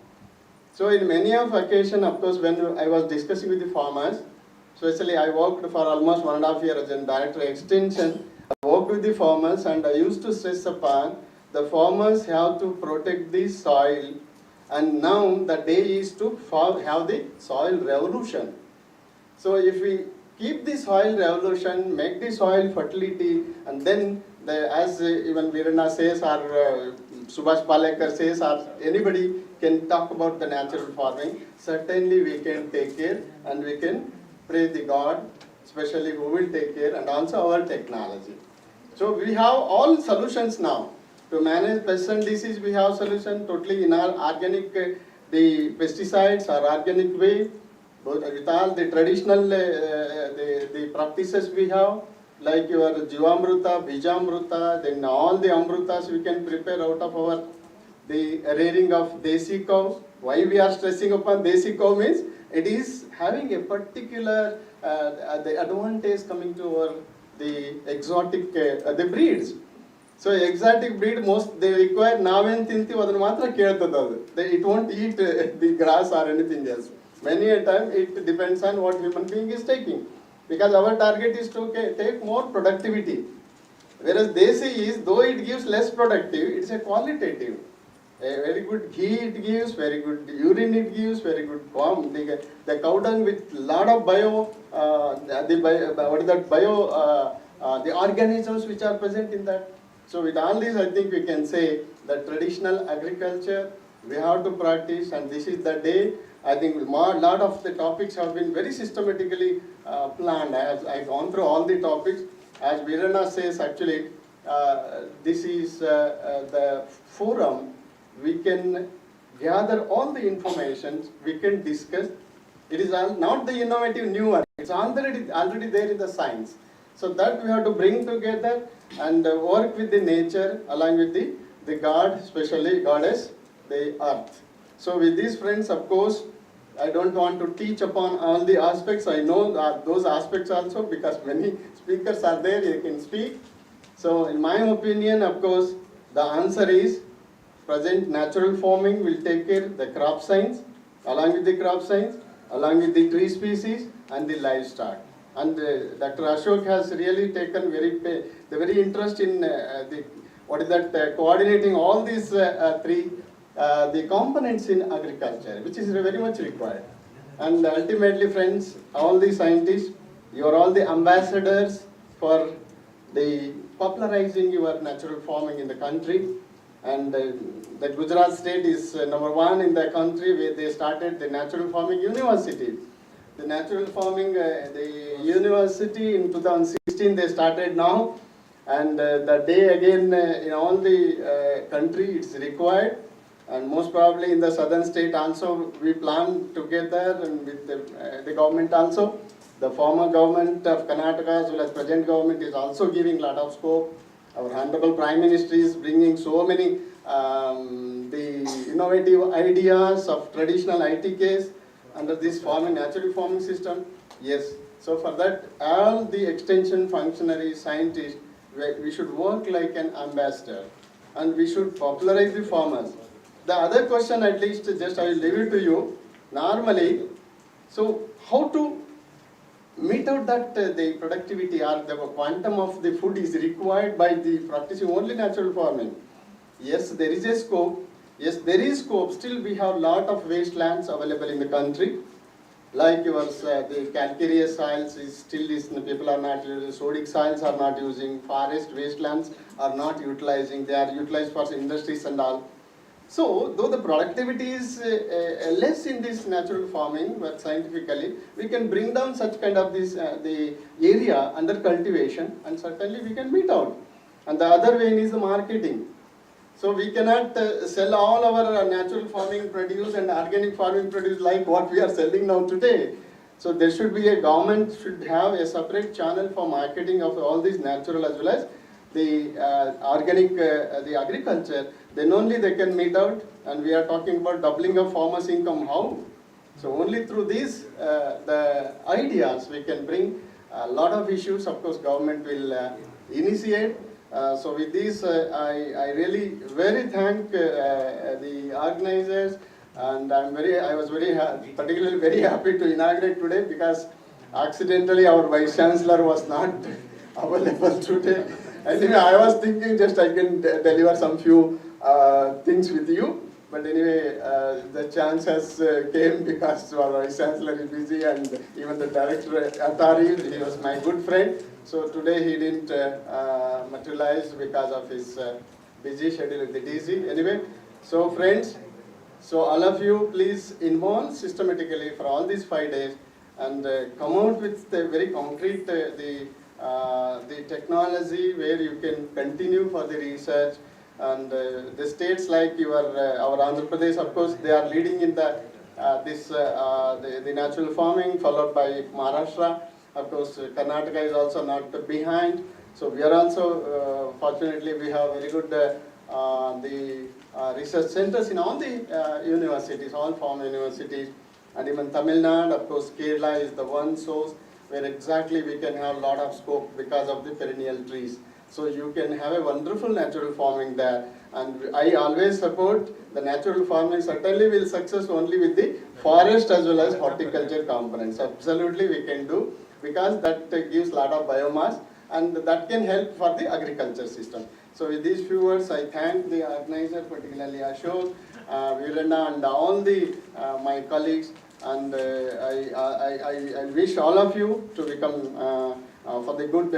Speaker 6: So in many of occasions, of course, when I was discussing with the farmers, especially I worked for almost 1.5 years as a director of extension, I worked with the farmers and I used to stress upon the farmers have to protect the soil, and now the day is to have the soil revolution. So if we keep the soil revolution, make the soil fertility, and then as even Virana says or Subhash Palekar says or anybody can talk about the natural farming, certainly we can take care and we can pray the God, especially who will take care, and also our technology. So we have all solutions now. To manage pest and disease, we have solution totally in our organic, the pesticides are organic way, with all the traditional the practices we have, like your Jivamruta, Bijamruta, then all the Amrutas we can prepare out of our, the rearing of Desi cow. Why we are stressing upon Desi cow means, it is having a particular the advantage coming to our, the exotic, the breeds. So exotic breed, most they require naven tinti vadan matra keltadadu. It won't eat the grass or anything else. Many a time it depends on what human being is taking, because our target is to take more productivity. Whereas Desi is, though it gives less productive, it's a qualitative. A very good ghee it gives, very good urine it gives, very good form. The cow dung with lot of the organisms which are present in that. So with all this, I think we can say that traditional agriculture we have to practice, and this is the day. I think a lot of the topics have been very systematically planned. I've gone through all the topics. As Virana says, actually, this is the forum. We can gather all the information, we can discuss. It is not the innovative new one, it's already there in the science. So that we have to bring together and work with the nature along with the God, especially goddess, the earth. So with these friends, of course, I don't want to teach upon all the aspects. I know that those aspects also, because many speakers are there, you can speak. So in my opinion, of course, the answer is present natural farming will take care of the crop science, along with the crop science, along with the tree species and the livestock. And Dr. Ashok has really taken very interest in coordinating all these three the components in agriculture, which is very much required. And ultimately, friends, all the scientists, you are all the ambassadors for the popularizing your natural farming in the country. And the Gujarat state is #1 in the country, where they started the natural farming university. The natural farming, the university in 2016 they started now, and the day again in all the country it's required, and most probably in the southern state also we plan together and with the government also. The former government of Karnataka as well as present government is also giving lot of scope. Our Honorable Prime Minister is bringing so many the innovative ideas of traditional ITKs, under this farming, natural farming system? Yes. So for that, all the extension functionaries, scientists, we should work like an ambassador, and we should popularize the farmers. The other question, at least, just I will leave it to you. Normally, so how to meet out that the productivity or the quantum of the food is required by the practicing only natural farming? Yes, there is a scope. Yes, there is scope. Still, we have lot of wastelands available in the country. Like yours, the calcareous soils is still people are not using, sodic soils are not using, forest wastelands are not utilizing, they are utilized for industries and all. So, though the productivity is less in this natural farming, but scientifically, we can bring down such kind of this, the area under cultivation, and certainly we can meet out. And the other way is the marketing. So we cannot sell all our natural farming produce and organic farming produce like what we are selling now today. So there should be a government should have a separate channel for marketing of all these natural as well as the organic, the agriculture. Then only they can meet out, and we are talking about doubling of farmers' income. How? So only through these the ideas we can bring a lot of issues. Of course, government will initiate. So with this, I really very thank the organizers, and I was particularly very happy to inaugurate today because accidentally our Vice Chancellor was not available today. Anyway, I was thinking just I can deliver some few things with you. But anyway, the chance has came because our Vice Chancellor is busy, and even the Director Atari, he was my good friend. So today he didn't materialize because of his busy schedule with the DC. Anyway, so friends, so all of you please involve systematically for all these 5 days and come out with the very concrete the technology where you can continue for the research. And the states like our Andhra Pradesh, of course, they are leading in the the natural farming, followed by Maharashtra. Of course, Karnataka is also not behind. So we are also fortunately we have very good research centers in all the universities, all farm universities, and even Tamil Nadu. Of course, Kerala is the one source where exactly we can have a lot of scope because of the perennial trees. So you can have a wonderful natural farming there, and I always support the natural farming. Certainly will success only with the forest as well as horticulture components. Absolutely we can do, because that gives lot of biomass and that can help for the agriculture system. So with these few words, I thank the organizer, particularly Ashok, Virana, and all the my colleagues, and I wish all of you to become for the good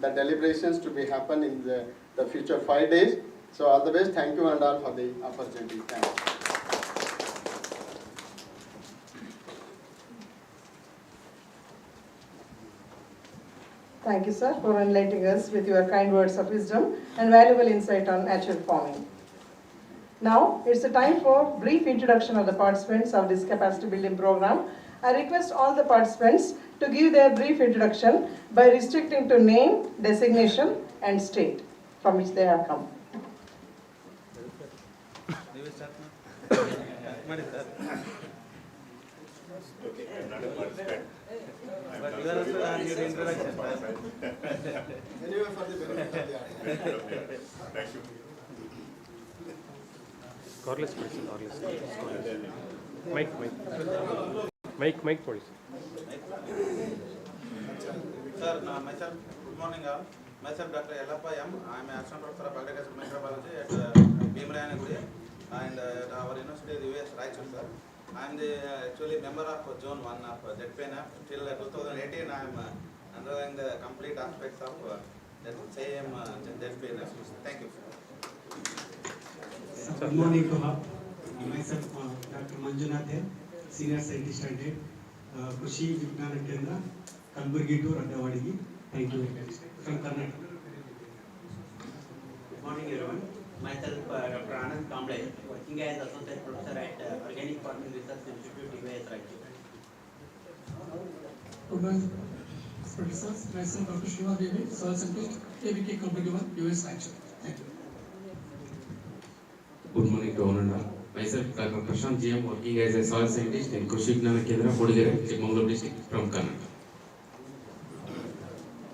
Speaker 6: the deliberations to be happen in the future 5 days. So all the best. Thank you and all for the opportunity. Thank you.
Speaker 1: Thank you, sir, for enlightening us with your kind words of wisdom and valuable insight on natural farming. Now, it's the time for brief introduction of the participants of this capacity building program. I request all the participants to give their brief introduction by restricting to name, designation, and state from which they have come.
Speaker 4: But you are also need introduction.
Speaker 6: Anyway, for the benefit of the audience.
Speaker 4: Thank you.
Speaker 7: Corless, please. Corless. Mic, please.
Speaker 8: Sir, myself, good morning all. Myself, Dr. Yellappa M. I am an assistant professor of agricultural microbiology at Bhimrayanagudi, and our university is US Raichur, sir. I am the actually member of Zone 1 of ZPNF. Till 2018, I am undergoing the complete aspects of that same ZPNF. Thank you, sir.
Speaker 9: Good morning to all. Myself, Dr. Manjunath, Senior Scientist at Krishi Vignana Kendra, Kalburgi to Radhavadigi. Thank you. From Karnataka.
Speaker 10: Good morning, everyone. Myself, Dr. Anand Kamble, working as Associate Professor at Organic Farming Research Institute, US Raichur.
Speaker 11: Good morning, professors. Myself, Dr. Shivamogga, Soil Scientist, KVK Kalburgi, US Raichur. Thank you.
Speaker 12: Good morning to all and all. Myself, Dr. Prashant GM, working as a soil scientist in Krishi Vignana Kendra, Kodigere, Shivamogga district from Karnataka.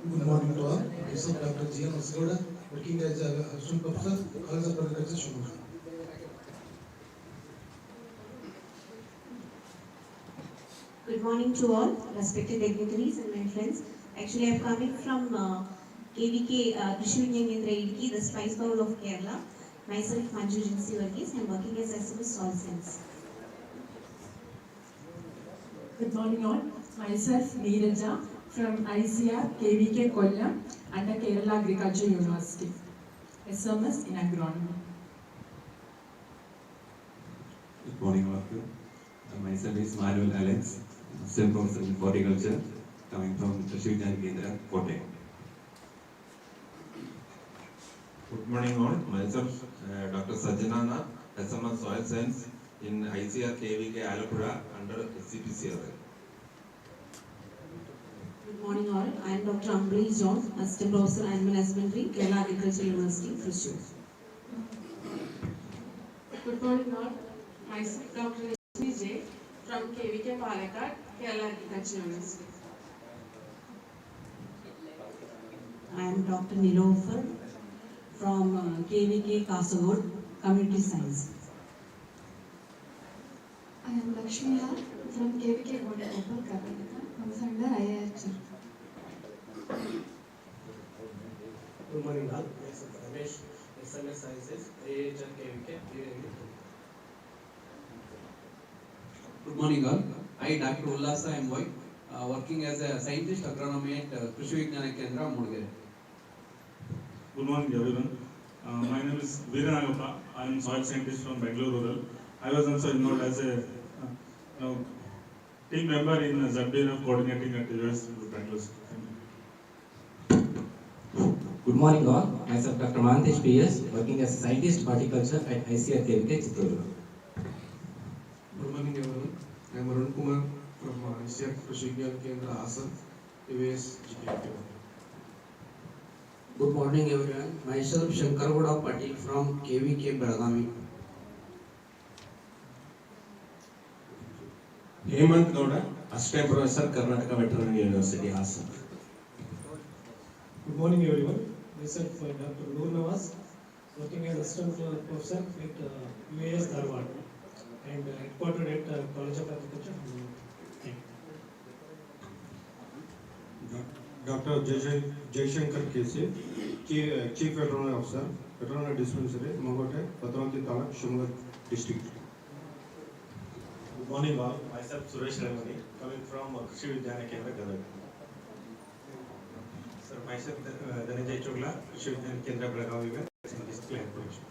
Speaker 11: Good morning to all. Myself, Dr. G. M. Asgoda, working as a assistant professor, College of Agriculture, Shivamogga.
Speaker 13: Good morning to all, respected dignitaries and my friends. Actually, I am coming from KVK Krishi Vignana Kendra Idiki, the Spice Bowl of Kerala. Myself, Manju Jinsi Varghese, I am working as SMS Soil Science.
Speaker 14: Good morning all. Myself Neeraja from ICR KVK Kollam under Kerala Agriculture University. SMS in agronomy.
Speaker 15: Good morning all of you. Myself is Manuel Alex, Assistant Professor in Horticulture, coming from Krishi Vignana Kendra, Kottayam. Good morning all. Myself, Dr. Sajjanana, SMS Soil Science in ICR KVK Alapura under SCPCR.
Speaker 13: Good morning all. I am Dr. Ambreeze John, Assistant Professor Animal Husbandry, Kerala Agriculture University, Thrissur.
Speaker 14: Good morning all. Myself Dr. Rashmi J from KVK Palakkad, Kerala Agriculture University.
Speaker 13: I am Dr. Nilofer from KVK Kasaragod, Community Science.
Speaker 16: I am Lakshmi Lal from KVK Kodakopal, Karnataka. I was under IIH.
Speaker 4: Good morning all. Myself Ramesh, SMS Sciences, IIHR KVK,
Speaker 17: Good morning all. I, Dr. Ullasa Mboy, working as a scientist agronomy at Krishi Vignana Kendra, Mudigere.
Speaker 18: Good morning everyone. My name is Veeranagappa. I am soil scientist from Bangalore Rural. I was also involved as a team member in ZBRF coordinating at US Bangalore.
Speaker 19: Good morning all. Myself Dr. Mahantesh PS, working as a scientist horticulture at ICR KVK Chittoor.
Speaker 20: Good morning everyone. I am Arun Kumar from ICR Krishi Vignana Kendra, Assam, US GPF.
Speaker 17: Good morning everyone. Myself Shankar Gowda Patil from KVK Belagavi.
Speaker 21: Hemant Gowda, Assistant Professor, Karnataka Veterinary University, Assam.
Speaker 11: Good morning everyone. Myself, Dr. Noor Nawaz, working as assistant professor at UAS Dharwad and headquartered at College of Agriculture.
Speaker 22: Dr. Jaishankar KC, Chief Veterinary Officer, Veterinary Dispensary, Mogote, Patranti Talak, Shivamogga District.
Speaker 23: Good morning all. Myself Suresh Ramani, coming from Krishi Vignana Kendra, Gadag. Sir, myself Dhananjay Chogla, Krishi Vignana Kendra, Belagavi, in display and production.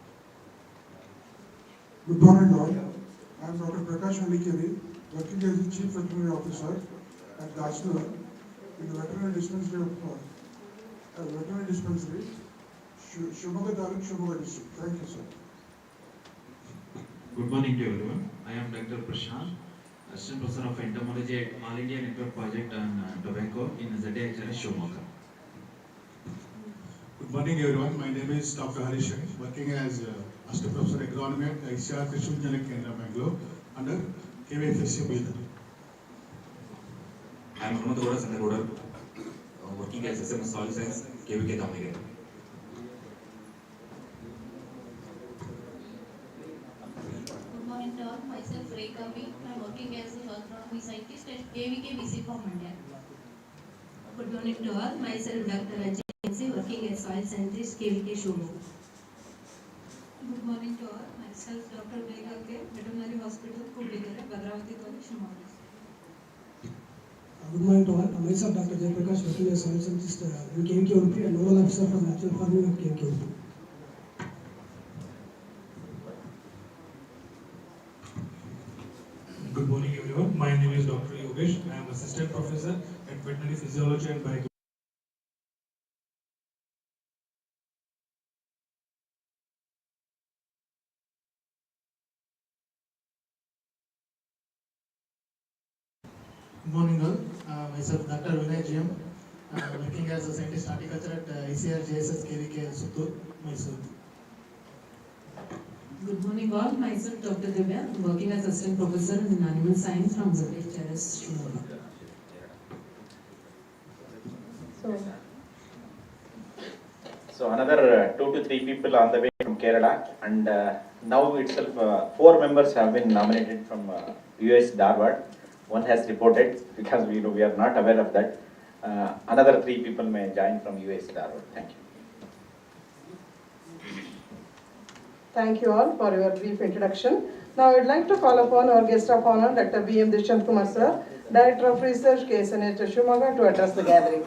Speaker 24: Good morning all. I am Dr. Prakash Malikeri, working as the Chief Veterinary Officer at Gajnur in the Veterinary Dispensary Shivamogga Taluk, Shivamogga District. Thank you, sir.
Speaker 25: Good morning to everyone. I am Dr. Prashant, Assistant Professor of Entomology at All India Network Project on Tobacco in ZHRS Shivamogga.
Speaker 26: Good morning everyone. My name is Dr. Harishan, working as Assistant Professor Agronomy at ICR Krishi Vignana Kendra, Bangalore under KVFSC Bidar.
Speaker 15: I am Hemant Gowda Sandagoda, working as SMS Soil Science, KVK Damigere.
Speaker 27: Good morning to all. Myself Rekha B. I am working as a agronomy scientist at KVK VC from India.
Speaker 13: Good morning to all. Myself Dr. Ajay, working as soil scientist, KVK Shivamogga.
Speaker 16: Good morning to all. Myself Dr. Megha K, Veterinary Hospital, Kodigere, Bhadravati College, Shivamogga.
Speaker 11: Good morning to all. Myself Dr. Jayaprakash, working as soil scientist in KVK UP and Novel Officer for Natural Farming at KVK UP.
Speaker 28: Good morning everyone. My name is Dr. Yogesh. I am Assistant Professor at Veterinary Physiology and Biology.
Speaker 11: Good morning all. Myself Dr. Vinay GM, working as a scientist horticulture at ICR JSS KVK Chittoor, Mysore.
Speaker 14: Good morning all. Myself Dr. Divya. I'm working as assistant professor in animal science from KSNUAHS, Shivamogga.
Speaker 10: So another 2 to 3 people on the way from Kerala, and now itself 4 members have been nominated from US Dharwad. One has reported because we are not aware of that. Another 3 people may join from US Dharwad. Thank you.
Speaker 1: Thank you all for your brief introduction. Now I would like to call upon our guest of honor, Dr. B.M. Dishant Kumar sir, Director of Research, KSNUAHS Shivamogga, to address the gathering.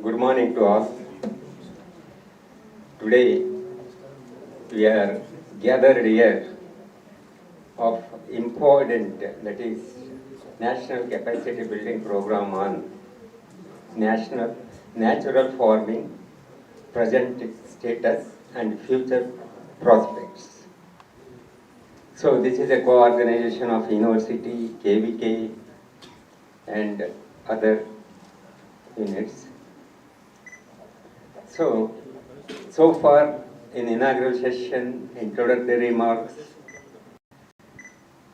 Speaker 2: Good morning to all. Today we are gathered here of important, that is, National Capacity Building Program on natural farming, present status and future prospects. So this is a co-organization of University, KVK and other units. So far in inaugural session, introductory remarks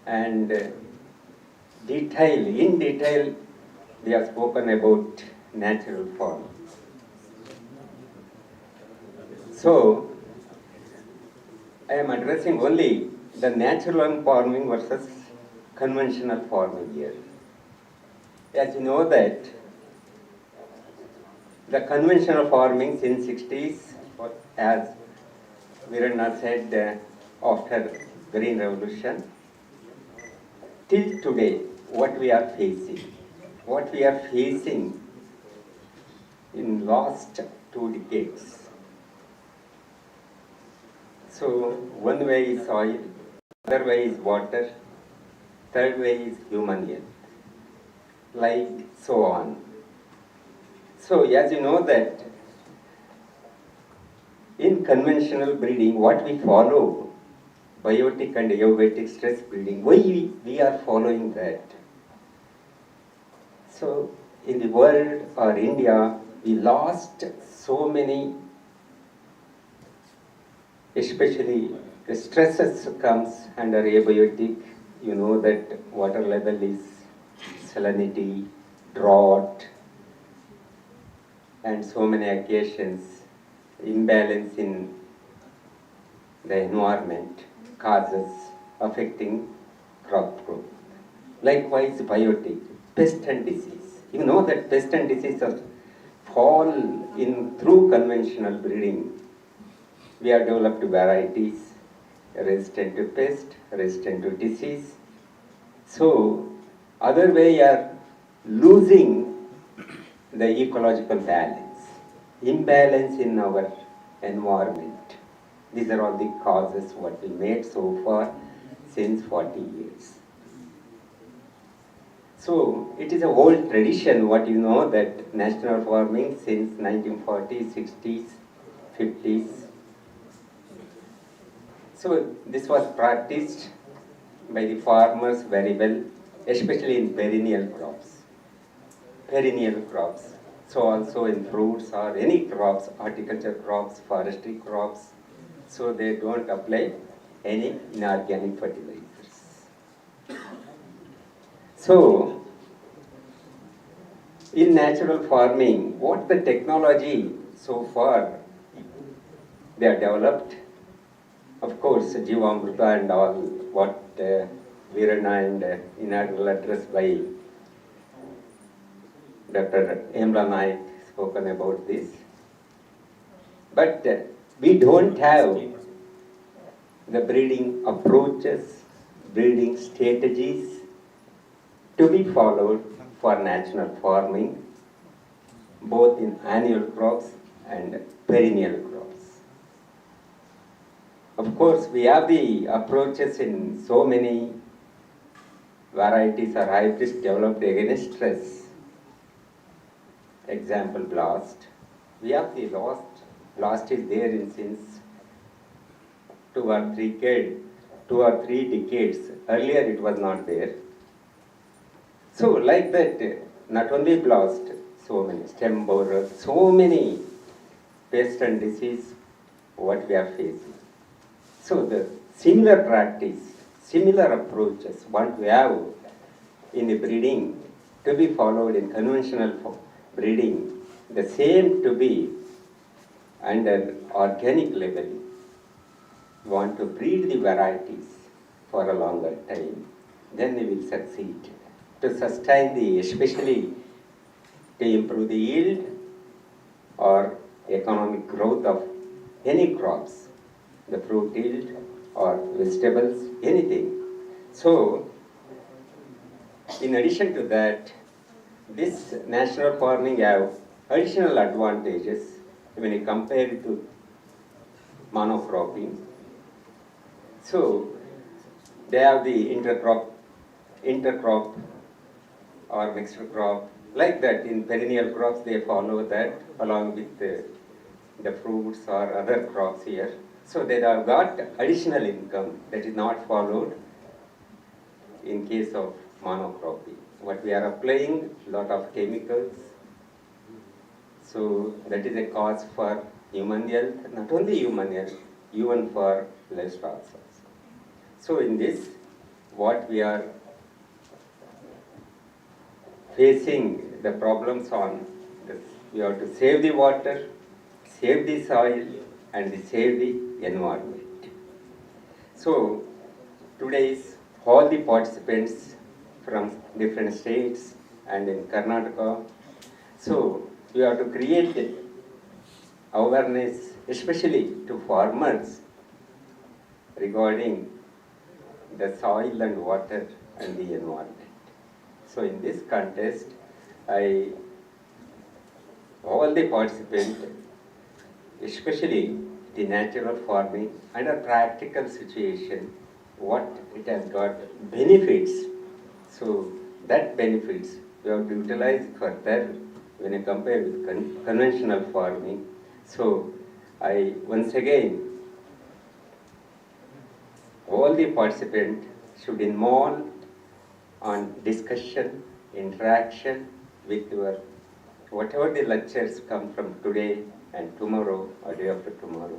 Speaker 2: and in detail, we have spoken about natural farming. So, I am addressing only the natural farming versus conventional farming here. As you know that the conventional farming since 60s, as Virana said, after Green Revolution, till today, what we are facing in last 2 decades. So one way is soil, other way is water, third way is human health, like so on. So as you know that in conventional breeding, what we follow, biotic and abiotic stress breeding, why we are following that? So in the world or India, we lost so many, especially the stresses comes under abiotic. You know that water level is salinity, drought, and so many occasions, imbalance in the environment causes affecting crop growth. Likewise, biotic, pest and disease. You know that pest and diseases fall in through conventional breeding. We have developed varieties resistant to pest, resistant to disease. So, other way are losing the ecological balance, imbalance in our environment. These are all the causes what we made so far since 40 years. So it is a old tradition, what you know, that national farming since 1940s, 60s, 50s. So this was practiced by the farmers very well, especially in perennial crops. So also in fruits or any crops, horticulture crops, forestry crops, so they don't apply any inorganic fertilizers. So, in natural farming, what the technology so far they are developed, of course, Shivamogga and all, what Virana and inaugural address by Dr. Emla Naik spoken about this. But we don't have the breeding approaches, breeding strategies to be followed for natural farming, both in annual crops and perennial crops. Of course, we have the approaches in so many varieties or hybrids developed against stress. Example, blast. We have the blast is there in since 2 or 3 decades. Earlier it was not there. So like that, not only blast, so many stem borers, so many pest and disease what we are facing. So the similar practice, similar approaches what we have in the breeding to be followed in conventional breeding, the same to be under organic level. We want to breed the varieties for a longer time, then we will succeed to sustain the, especially to improve the yield or economic growth of any crops, the fruit yield or vegetables, anything. So, in addition to that, this natural farming have additional advantages when you compare it to monocropping. So, they have the intercrop or mixed crop. Like that, in perennial crops, they follow that along with the fruits or other crops here. So they have got additional income that is not followed in case of monocropping. What we are applying, lot of chemicals. So that is a cause for human health, not only human health, even for livestock also. So in this, what we are facing the problems on this, we have to save the water, save the soil, and save the environment. So today's all the participants from different states and in Karnataka, so we have to create awareness, especially to farmers, regarding the soil and water and the environment. So in this contest, all the participants, especially the natural farming under practical situation, what it has got benefits. So that benefits we have to utilize further when you compare with conventional farming. So I once again, all the participants should involve on discussion, interaction with your, whatever the lectures come from today and tomorrow or day after tomorrow.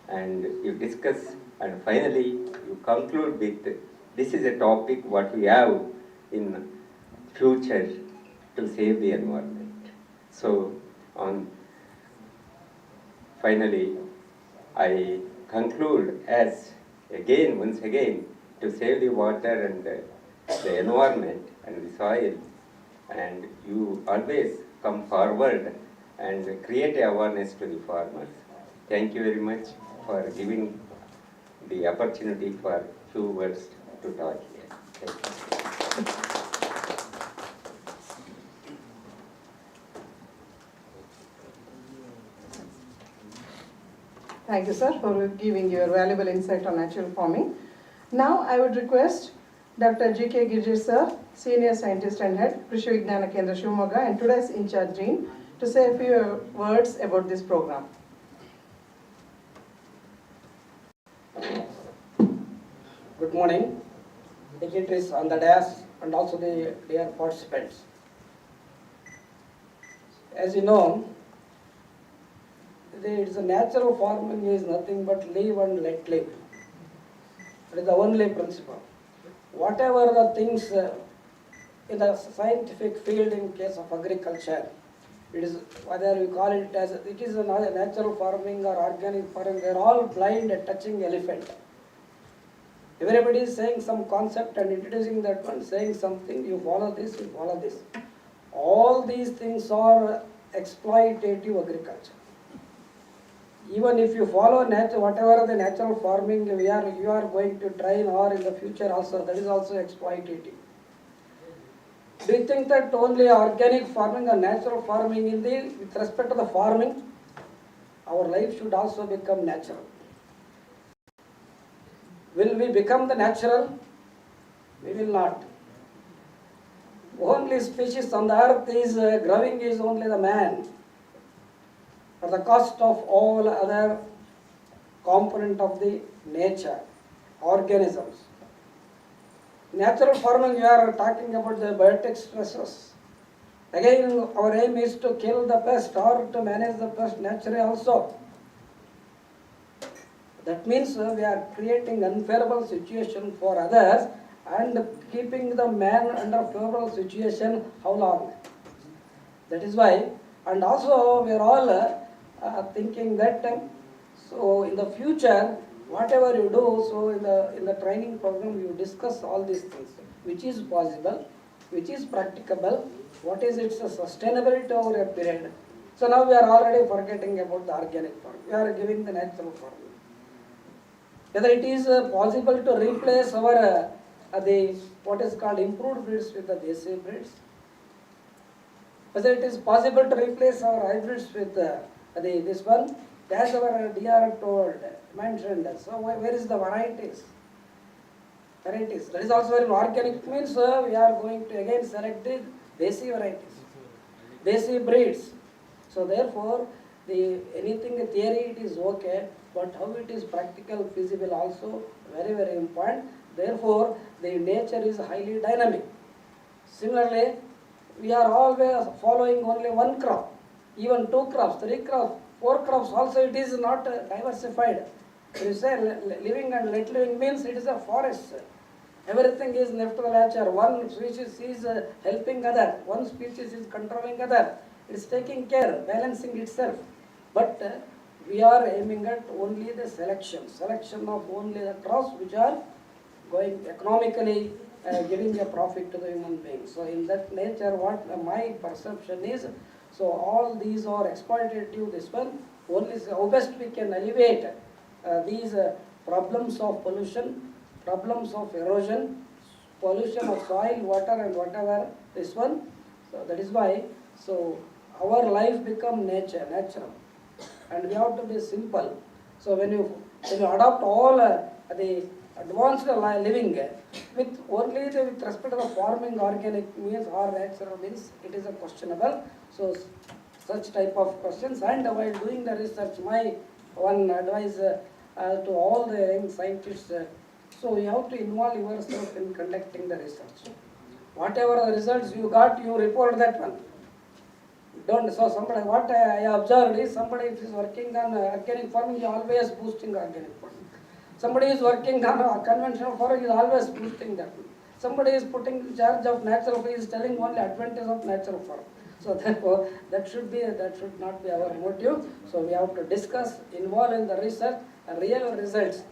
Speaker 2: And you discuss and finally you conclude with, this is a topic what we have in future to save the environment. So on finally, I conclude as again, once again, to save the water and the environment and the soil, and you always come forward and create awareness to the farmers. Thank you very much for giving the opportunity for few words to talk here. Thank you.
Speaker 1: Thank you, sir, for giving your valuable insight on natural farming. Now, I would request Dr. G.K. Girjesh, sir, Senior Scientist and Head, Krishi Vignana Kendra Shivamogga, and today's in-charge Dean, to say a few words about this program.
Speaker 3: Good morning, dignitaries on the dais and also the dear participants. As you know, it's a natural farming is nothing but live and let live. It is the only principle. Whatever the things in the scientific field in case of agriculture, it is whether we call it as it is a natural farming or organic farming, they are all blind at touching elephant. Everybody is saying some concept and introducing that one, saying something, you follow this, you follow this. All these things are exploitative agriculture. Even if you follow whatever the natural farming you are going to train or in the future also, that is also exploitative. Do you think that only organic farming or natural farming with respect to the farming, our life should also become natural? Will we become the natural? We will not. Only species on the earth is growing is only the man, at the cost of all other component of the nature, organisms. Natural farming, you are talking about the biotic stresses. Again, our aim is to kill the pest or to manage the pest naturally also. That means we are creating unfavorable situation for others and keeping the man under favorable situation how long? That is why, and also we are all thinking that so in the future, whatever you do, so in the training program you discuss all these things, which is possible, which is practicable, what is its sustainability over a period. So now we are already forgetting about the organic farm. We are giving the natural farming. Whether it is possible to replace our the what is called improved breeds with the Desi breeds. Whether it is possible to replace our hybrids with this one, as our DR told, mentioned. So where is the varieties? Varieties. That is also very organic means we are going to again select the Desi varieties, Desi breeds. So therefore, anything theory it is okay, but how it is practical, feasible also very, very important. Therefore, the nature is highly dynamic. Similarly, we are always following only one crop, even 2 crops, 3 crops, 4 crops also it is not diversified. You say living and let living means it is a forest. Everything is left to the nature. One species is helping other, one species is controlling other. It is taking care, balancing itself. But we are aiming at only the selection of only the crops which are going economically giving a profit to the human being. So in that nature, what my perception is, so all these are exploitative, this one, only how best we can alleviate these problems of pollution, problems of erosion, pollution of soil, water and whatever, this one. So that is why, so our life become natural. And we have to be simple. So when you adopt all the advanced living with only with respect to the farming organic means or natural means, it is a questionable. So such type of questions, and while doing the research, my one advice to all the young scientists, so you have to involve yourself in conducting the research. Whatever the results you got, you report that one. Don't, so somebody, what I observed is somebody if is working on organic farming, he always boosting organic farming. Somebody is working on conventional farming, is always boosting that. Somebody is putting in charge of natural farming, is telling only advantage of natural farming. So therefore, that should not be our motive. So we have to discuss, involve in the research, real results.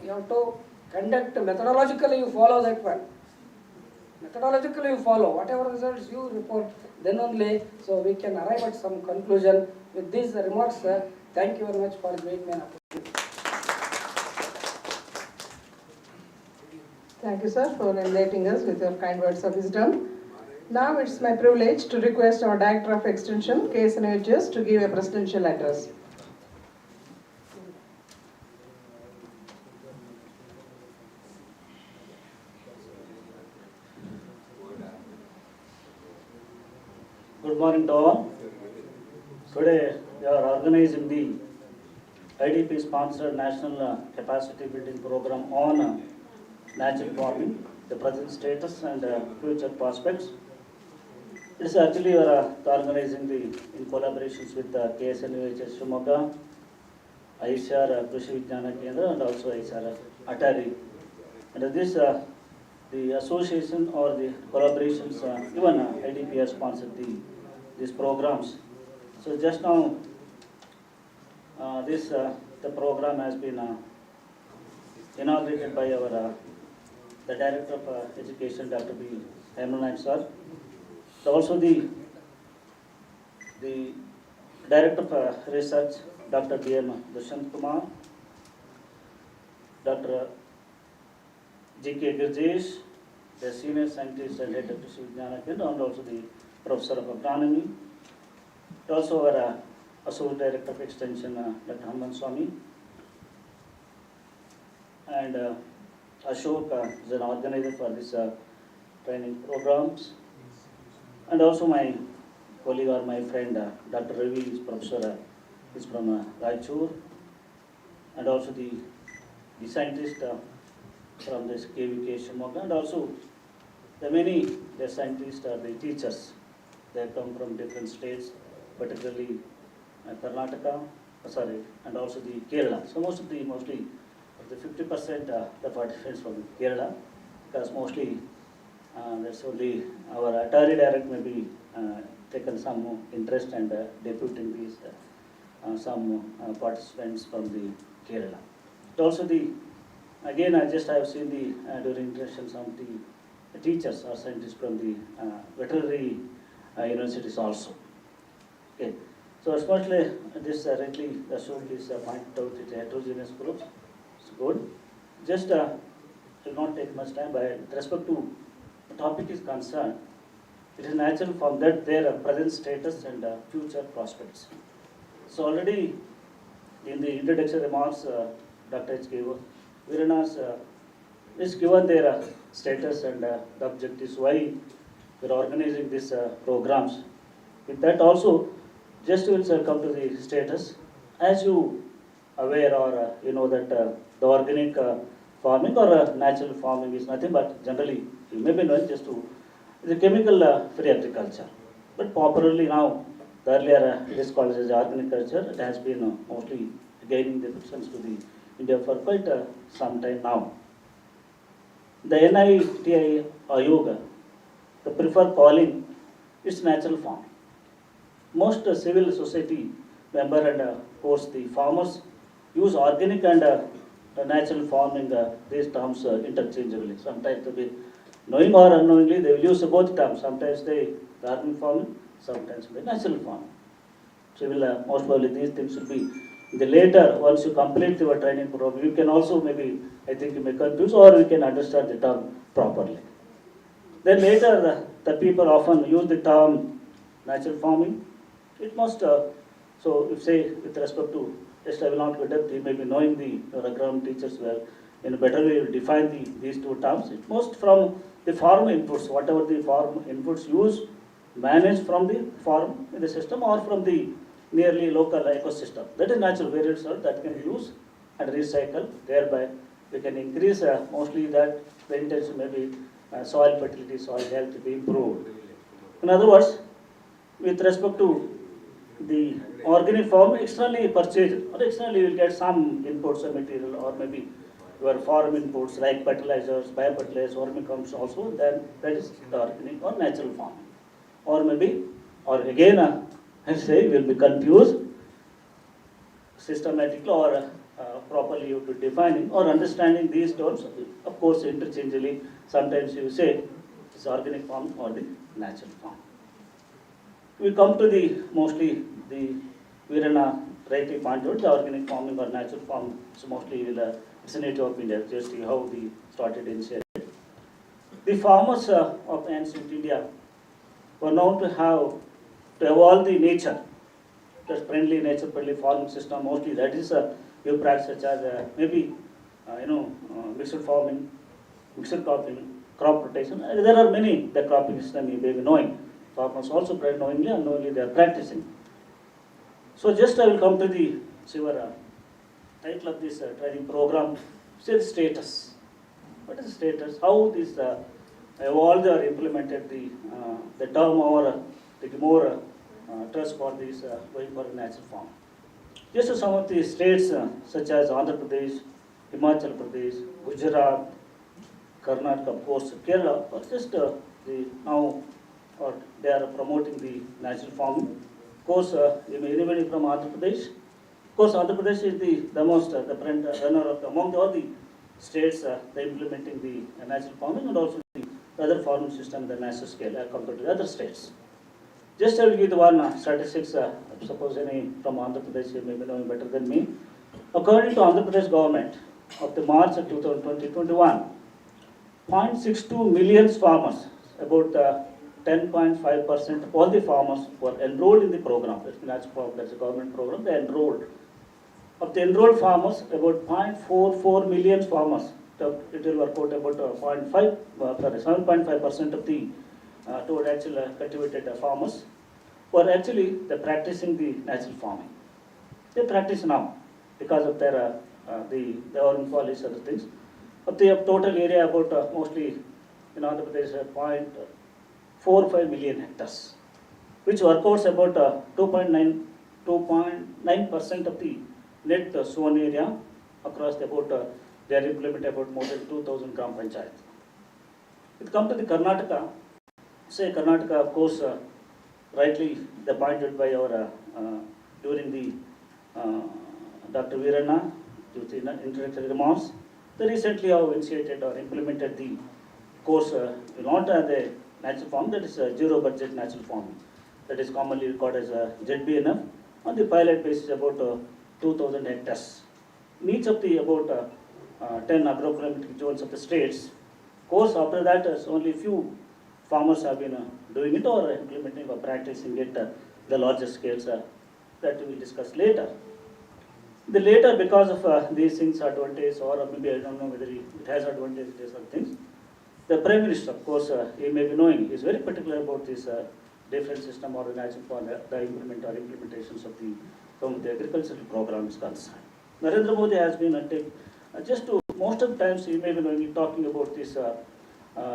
Speaker 3: You have to conduct methodologically. You follow that one. Methodologically you follow, whatever results you report, then only, so we can arrive at some conclusion. With these remarks, thank you very much for giving me an opportunity.
Speaker 1: Thank you, sir, for enlightening us with your kind words of wisdom. Now it's my privilege to request our Director of Extension, KSNUAHS, to give a presidential address.
Speaker 4: Good morning to all. Today we are organizing the IDP sponsored National Capacity Building Program on natural farming, the present status and future prospects. It is actually we are organizing in collaborations with KSNUAHS Shivamogga, ICR Krishi Vignana Kendra and also ICR Atari. And this the association or the collaborations, even IDP has sponsored these programs. So just now, the program has been inaugurated by our the Director of Education, Dr. B. Hemanath sir. So also the Director of Research, Dr. B.M. Dushant Kumar, Dr. G.K. Girjesh, the Senior Scientist and Head of Krishi Vignana Kendra, and also the Professor of Agronomy. Also our Associate Director of Extension, Dr. Hanuman Swami, and Ashok is an organizer for this training programs, and also my colleague or my friend Dr. Ravi is professor, is from Raichur, and also the scientist from this KVK Shivamogga, and also the many the scientists or the teachers. They come from different states, particularly Karnataka, and also the Kerala. So mostly the 50% the participants from Kerala, because mostly that's only our Atari direct may be taken some interest and deputing these some participants from the Kerala. But also again I have seen during interaction some of the teachers or scientists from the veterinary universities also. Okay. So especially this rightly shown this pointed out the heterogeneous groups. It's good. Just will not take much time, but with respect to the topic is concerned, it is natural from that their present status and future prospects. So already in the introductory remarks, Dr. H. K. Veeranas is given their status and the objectives, why we are organizing these programs. With that also, just will come to the status. As you aware or you know that the organic farming or natural farming is nothing but generally, you may be knowing just to, the chemical free agriculture. But popularly now, the earlier it is called as organic culture. It has been mostly gaining the preference to the India for quite some time now. The NITI Ayog, the prefer calling it's natural farming. Most civil society member and of course the farmers use organic and natural farming these terms interchangeably. Sometimes they be knowing or unknowingly they will use both terms. Sometimes they organic farming, sometimes the natural farming. So will most probably these things will be the later once you complete your training program. You can also maybe I think you may confuse or you can understand the term properly. Then later the people often use the term natural farming. It must, so if say with respect to, just I will not go depth, you may be knowing your agronom teachers well, in a better way you define these two terms. It must from the farm inputs, whatever the farm inputs use, managed from the farm in the system or from the nearly local ecosystem. That is natural variants that can use and recycle, thereby we can increase mostly that the intention may be soil fertility, soil health to be improved. In other words, with respect to the organic farm externally purchased or externally you will get some inputs or material or maybe your farm inputs like fertilizers, biofertilizers, vermicompost also, then that is the organic or natural farming. Or maybe, or again I say will be confused systematically or properly you to defining or understanding these terms, of course interchangeably, sometimes you say it's organic farm or the natural farm. We come to the mostly the Veerana rightly pointed out the organic farming or natural farming. So mostly it's a native of India, just how they started initially. The farmers of ancient India were known to evolve the nature, the friendly nature friendly farming system. Mostly that is new practices such as maybe mixed farming, mixed cropping, crop rotation. There are many the cropping system you may be knowing. Farmers also knowingly and unknowingly they are practicing. So just I will come to the title of this training program. Say the status. What is the status? How this evolved or implemented the term or the more trust for this going for a natural farm. Just some of the states such as Andhra Pradesh, Himachal Pradesh, Gujarat, Karnataka, of course, Kerala, but just now or they are promoting the natural farming. Of course, anybody from Andhra Pradesh. Of course, Andhra Pradesh is the most the front runner of among all the states they implementing the natural farming and also the other farming system at the national scale compared to the other states. Just I will give the one statistics. Suppose any from Andhra Pradesh you may be knowing better than me. According to Andhra Pradesh government, of the March 2020-21, 0.62 million farmers, about 10.5% of all the farmers were enrolled in the program. That's a government program. They enrolled. Of the enrolled farmers, about 0.44 million farmers. It will work out about 7.5% of the total actual cultivated farmers were actually practicing the natural farming. They practice now because of their the government policies, other things. of the total area about mostly in Andhra Pradesh 0.45 million hectares, which works about 2.9% of the net sown area across the about they are implementing about more than 2,000 gram panchayats. It comes to the Karnataka. Say Karnataka, of course, rightly the pointed by our during the Dr. Veeranna, with the introductory remarks. They recently have initiated or implemented the course not the natural farm, that is zero budget natural farming, that is commonly recorded as ZBNF, on the pilot basis about 2,000 hectares. In each of the about 10 agroclimatic zones of the states. Course after that, only few farmers have been doing it or implementing or practicing it the larger scales that we will discuss later. The later, because of these things advantage, or maybe I don't know whether it has advantages or things, the Prime Minister, of course, he may be knowing, is very particular about this different system or the natural for the implementations of the from the agricultural program is concerned. Narendra Modi has been just to most of the times he may be knowing, talking about this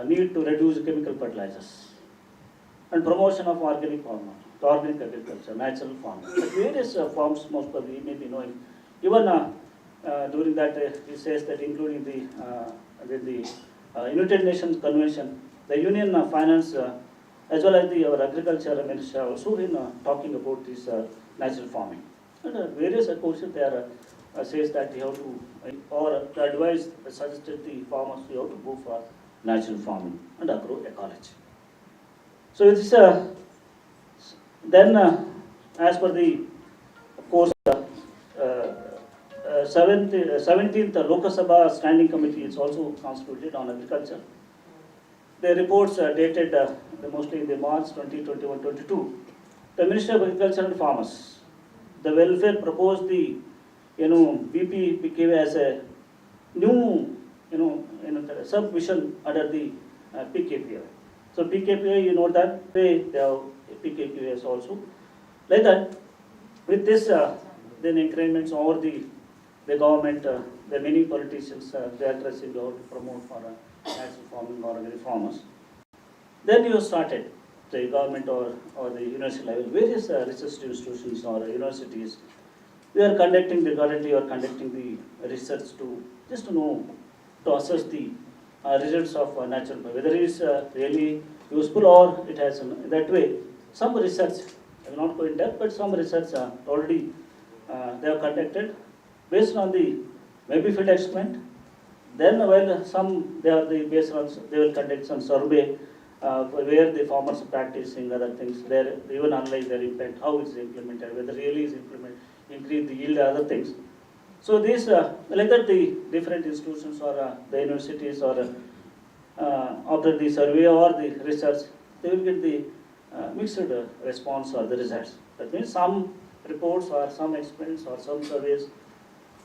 Speaker 4: need to reduce chemical fertilizers and promotion of organic farming, organic agriculture, natural farming. Various forms, most probably you may be knowing. Even during that, he says that including the United Nations Convention, the Union Finance, as well as our agriculture minister, also been talking about this natural farming. And various courses there says that you have to, or the advice suggested the farmers you have to go for natural farming and agroecology. So it is then as per the of course 17th Lok Sabha Standing Committee is also constituted on agriculture. The reports dated mostly in the March 2021-22. The Minister of Agriculture and Farmers, the welfare proposed the BPPKV as a new sub-vision under the PKPI. So PKPI, you know that they have PKPIs also. Like that, with this, then increments over the government, the many politicians they are addressing how to promote for natural farming or agri farmers. Then you started the government or the university level, various research institutions or universities. We are conducting the currently or conducting the research to just to know, to assess the results of natural, whether it is really useful or it has in that way. Some research, I will not go in depth, but some research already they have conducted based on the maybe field experiment. Then while some they are the based on, they will conduct some survey where the farmers are practicing other things. There even analyze their impact, how it is implemented, whether really is implemented, increase the yield, other things. So these like that the different institutions or the universities or after the survey or the research, they will get the mixed response or the results. That means some reports or some experiments or some surveys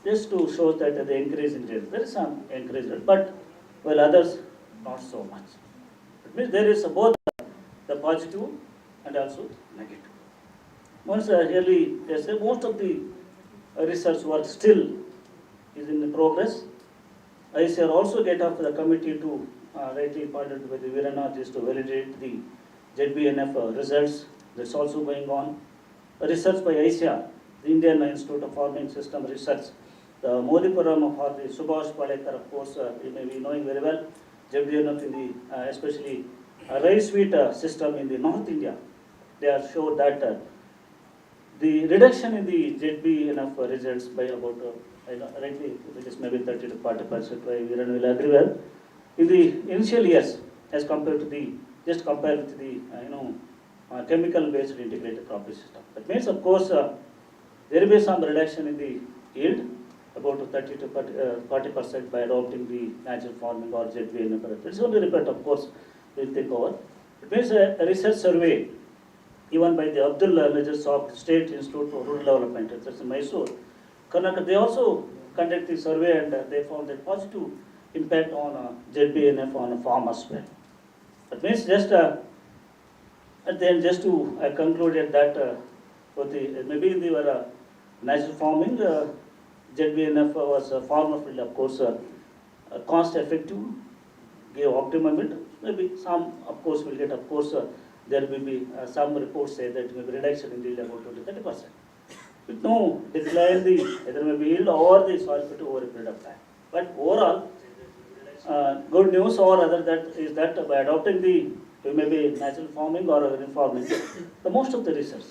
Speaker 4: just to show that the increase in yield. There is some increase, but while others not so much. It means there is both the positive and also negative. Once really, they say most of the research work still is in progress. ICR also get off the committee to rightly pointed by the Veeranna just to validate the ZBNF results. That's also going on. Research by ICR, the Indian Institute of Farming System Research. The Modipuram for the Subhash Palekar, of course, you may be knowing very well. ZBNF in the especially rice wheat system in the North India, they have showed that the reduction in the ZBNF results by about rightly it is maybe 30 to 40%. Veeran will agree well. In the initial years, as compared to the just compared with the chemical-based integrated crop system. That means, of course, there will be some reduction in the yield, about 30 to 40% by adopting the natural farming or ZBNF. It's only report, of course, we'll take over. It means a research survey, even by the Abdul Najjar Saab State Institute for Rural Development, that's in Mysore, Karnataka, they also conduct the survey and they found a positive impact on ZBNF on farm as well. That means just at the end, just to conclude that maybe they were natural farming, ZBNF was farmer field, of course, cost effective, give optimum it. Maybe some, of course, will get, of course, there will be some reports say that maybe reduction in yield about 20-30%. With no decline the either maybe yield or the soil fertility over a period of time. But overall, good news or other that is that by adopting the maybe natural farming or organic farming, the most of the research,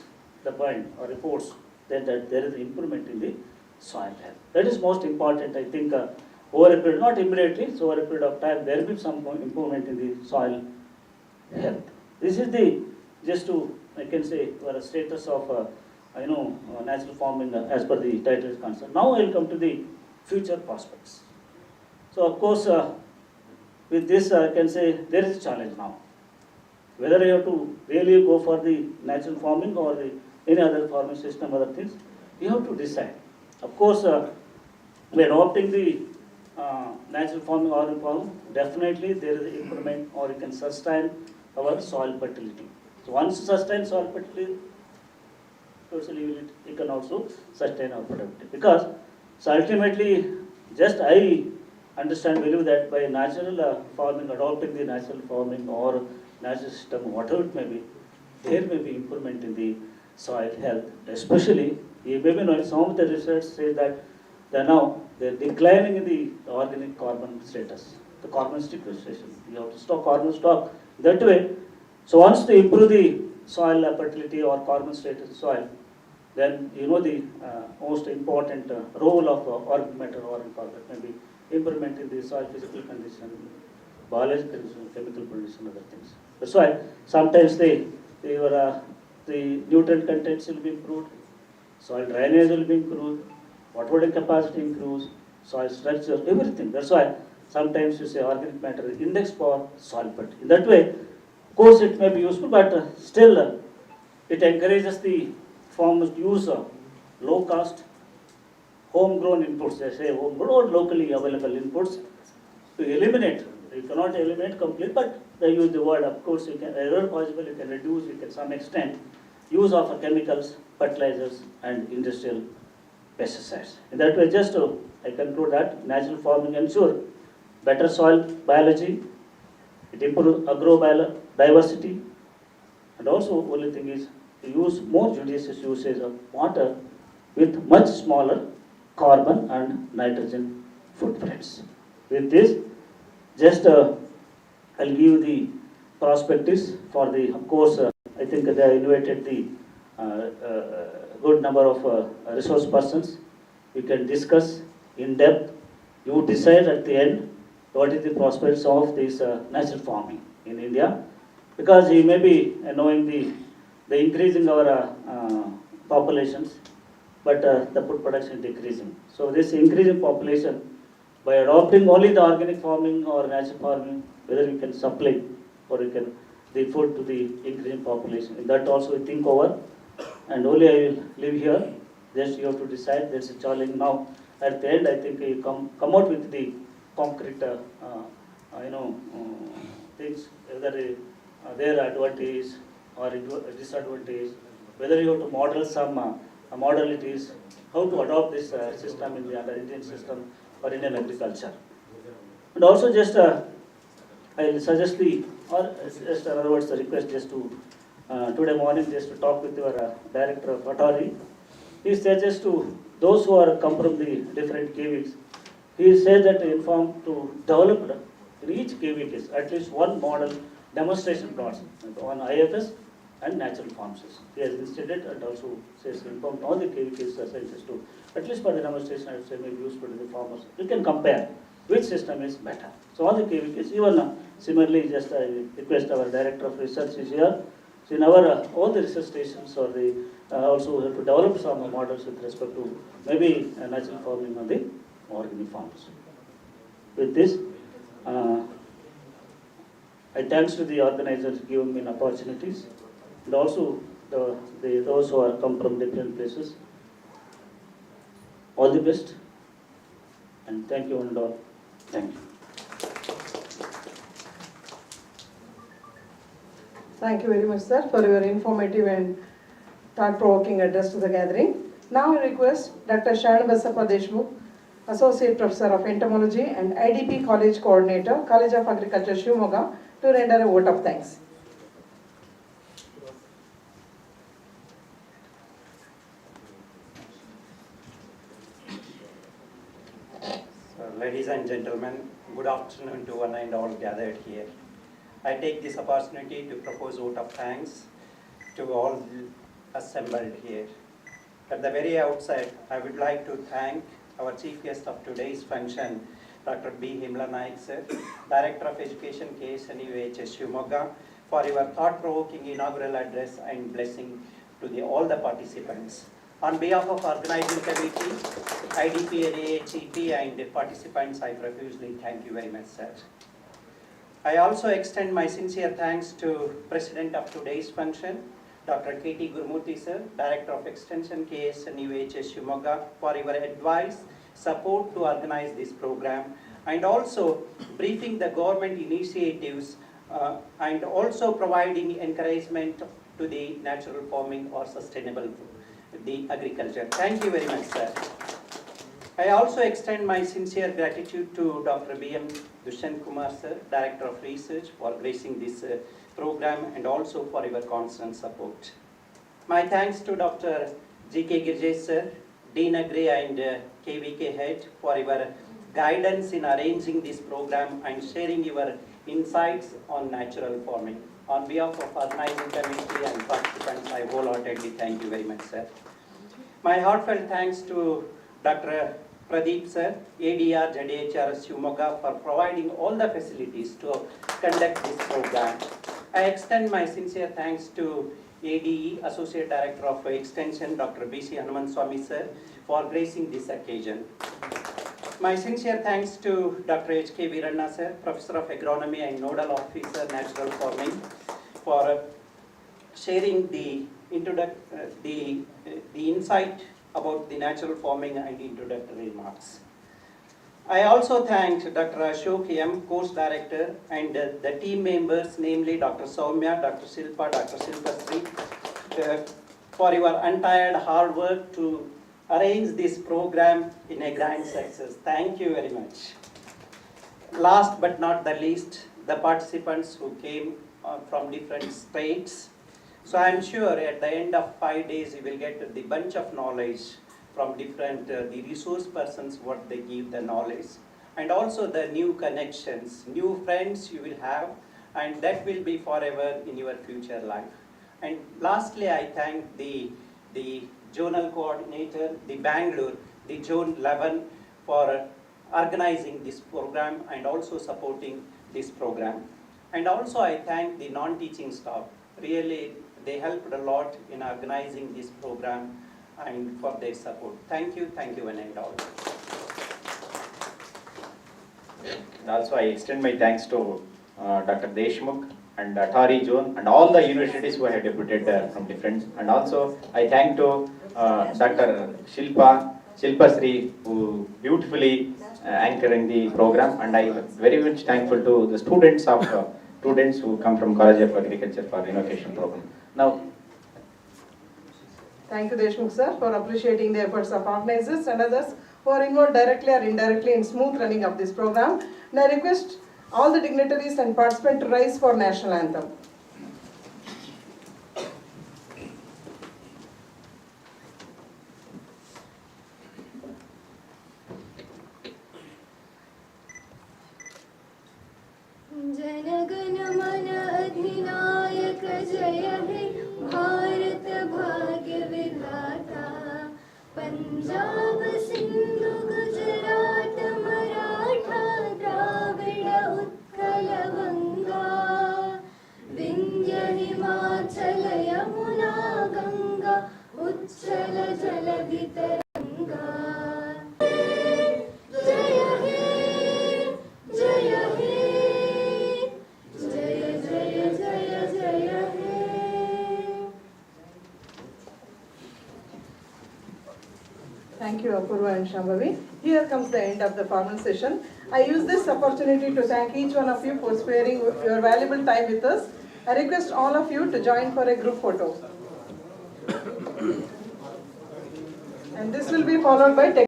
Speaker 4: the point or reports that there is improvement in the soil health. That is most important. I think over a period, not immediately, so over a period of time, there will be some improvement in the soil health. This is the just to I can say a status of natural farming as per the title is concerned. Now I will come to the future prospects. So of course, with this I can say there is a challenge now. Whether you have to really go for the natural farming or any other farming system, other things, you have to decide. Of course, by adopting the natural farming or farming, definitely there is improvement or you can sustain our soil fertility. So once you sustain soil fertility, you can also sustain our productivity. Because so ultimately, just I understand, believe that by natural farming, adopting the natural farming or natural system, whatever it may be, there may be improvement in the soil health. Especially, you may be knowing some of the research says that they're declining in the organic carbon status, the carbon sequestration. You have to stop carbon stock that way. So once they improve the soil fertility or carbon status soil, then the most important role of organic matter or carbon may be improvement in the soil physical condition, biological condition, chemical condition, other things. That's why sometimes the nutrient contents will be improved, soil drainage will be improved, water holding capacity improves, soil structure, everything. That's why sometimes you say organic matter index for soil fertility. In that way, of course, it may be useful, but still it encourages the farmers to use low cost, homegrown inputs, they say homegrown or locally available inputs to eliminate. You cannot eliminate complete, but they use the word, of course, you can, wherever possible, you can reduce, you can some extent, use of chemicals, fertilizers, and industrial pesticides. In that way, just I conclude that natural farming ensure better soil biology, it improves agro-diversity, and also only thing is to use more judicious usage of water with much smaller carbon and nitrogen footprints. With this, just I'll give the prospectus for the, of course, I think they invited the good number of resource persons. We can discuss in depth. You decide at the end what is the prospects of this natural farming in India, because you may be knowing the increasing our populations, but the food production is decreasing. So this increasing population, by adopting only the organic farming or natural farming, whether you can supply or you can the food to the increasing population. In that also we think over, and only I will leave here. Just you have to decide. There's a challenge now. At the end, I think you come out with the concrete, things, whether their advantage or disadvantage, whether you have to model some modalities, how to adopt this system in the other Indian system or Indian agriculture. And also just I will suggest or just in other words, the request just to today morning just to talk with your director of Atari. He suggests to those who are come from the different KVs, he says that to inform to develop in each KV at least one model demonstration plots on IFS and natural farms. He has instituted and also says informed all the KVKs scientists to at least for the demonstration, I would say maybe useful to the farmers. You can compare which system is better. So all the KVKs, even similarly, just I request our director of research is here. So in our all the research stations or the also have to develop some models with respect to maybe natural farming on the organic farms. With this, I thanks to the organizers giving me opportunities, and also those who are come from different places. All the best, and thank you and all. Thank you.
Speaker 1: Thank you very much, sir, for your informative and thought-provoking address to the gathering. Now I request Dr. Shivamogga Deshmukh Associate Professor of Entomology and IDP College Coordinator, College of Agriculture, Shivamogga, to render a vote of thanks.
Speaker 5: Ladies and gentlemen, good afternoon to one and all gathered here. I take this opportunity to propose vote of thanks to all assembled here. At the very outset, I would like to thank our chief guest of today's function, Dr. B. Himla Naik sir, Director of Education, KSNUAHS Shivamogga, for your thought-provoking inaugural address and blessing to all the participants. On behalf of organizing committee, IDP and AHEP and the participants, I profusely thank you very much, sir. I also extend my sincere thanks to President of today's function, Dr. K.T. Gurmurthy, sir, Director of Extension, KSNUAHS Shivamogga, for your advice, support to organize this program, and also briefing the government initiatives and also providing encouragement to the natural farming or sustainable the agriculture. Thank you very much, sir. I also extend my sincere gratitude to Dr. B.M. Dushyant Kumar, sir, Director of Research, for gracing this program and also for your constant support. My thanks to Dr. G.K. Girjesh, sir, Dean Agri and KVK Head, for your guidance in arranging this program and sharing your insights on natural farming. On behalf of organizing committee and participants, I wholeheartedly thank you very much, sir. My heartfelt thanks to Dr. Pradeep, sir, ADR, ZHRS Shivamogga, for providing all the facilities to conduct this program. I extend my sincere thanks to ADE, Associate Director of Extension, Dr. B.C. Hanuman Swami, sir, for gracing this occasion. My sincere thanks to Dr. H.K. Viranna, sir, Professor of Agronomy and Nodal Officer, Natural Farming, for sharing the insight about the natural farming and introductory remarks. I also thank Dr. Ashok M., Course Director, and the team members, namely Dr. Soumya, Dr. Silpa, Dr. Silpasri, for your untired hard work to arrange this program in a grand success. Thank you very much. Last but not the least, the participants who came from different states. So I am sure at the end of 5 days you will get the bunch of knowledge from different the resource persons, what they give the knowledge, and also the new connections, new friends you will have, and that will be forever in your future life. And lastly, I thank the zonal coordinator, the Bangalore, the Zone 11, for organizing this program and also supporting this program. And also I thank the non-teaching staff. Really, they helped a lot in organizing this program and for their support. Thank you one and all.
Speaker 10: And also I extend my thanks to Dr. Deshmukh and Atari Zone and all the universities who have deputed from different. And also I thank to Dr. Shilpasri, who beautifully anchoring the program, and I am very much thankful to the students who come from College of Agriculture for innovation program. Now,
Speaker 1: thank you, Deshmukh sir, for appreciating the efforts of organizers and others who are involved directly or indirectly in smooth running of this program. And I request all the dignitaries and participants to rise for national anthem.
Speaker 6: जनगण मन अधिनायक जय हे भारत भाग्य विधाता पंजाब सिंधु गुजरात मराठा द्राविड़ उत्कल गंगा विंध्य हिमाचल यमुना गंगा उच्चल जलधि तरंगा जय हे जय हे
Speaker 1: Thank you, Apurva and Shambhavi. Here comes the end of the formal session. I use this opportunity to thank each one of you for sparing your valuable time with us. I request all of you to join for a group photo. And this will be followed by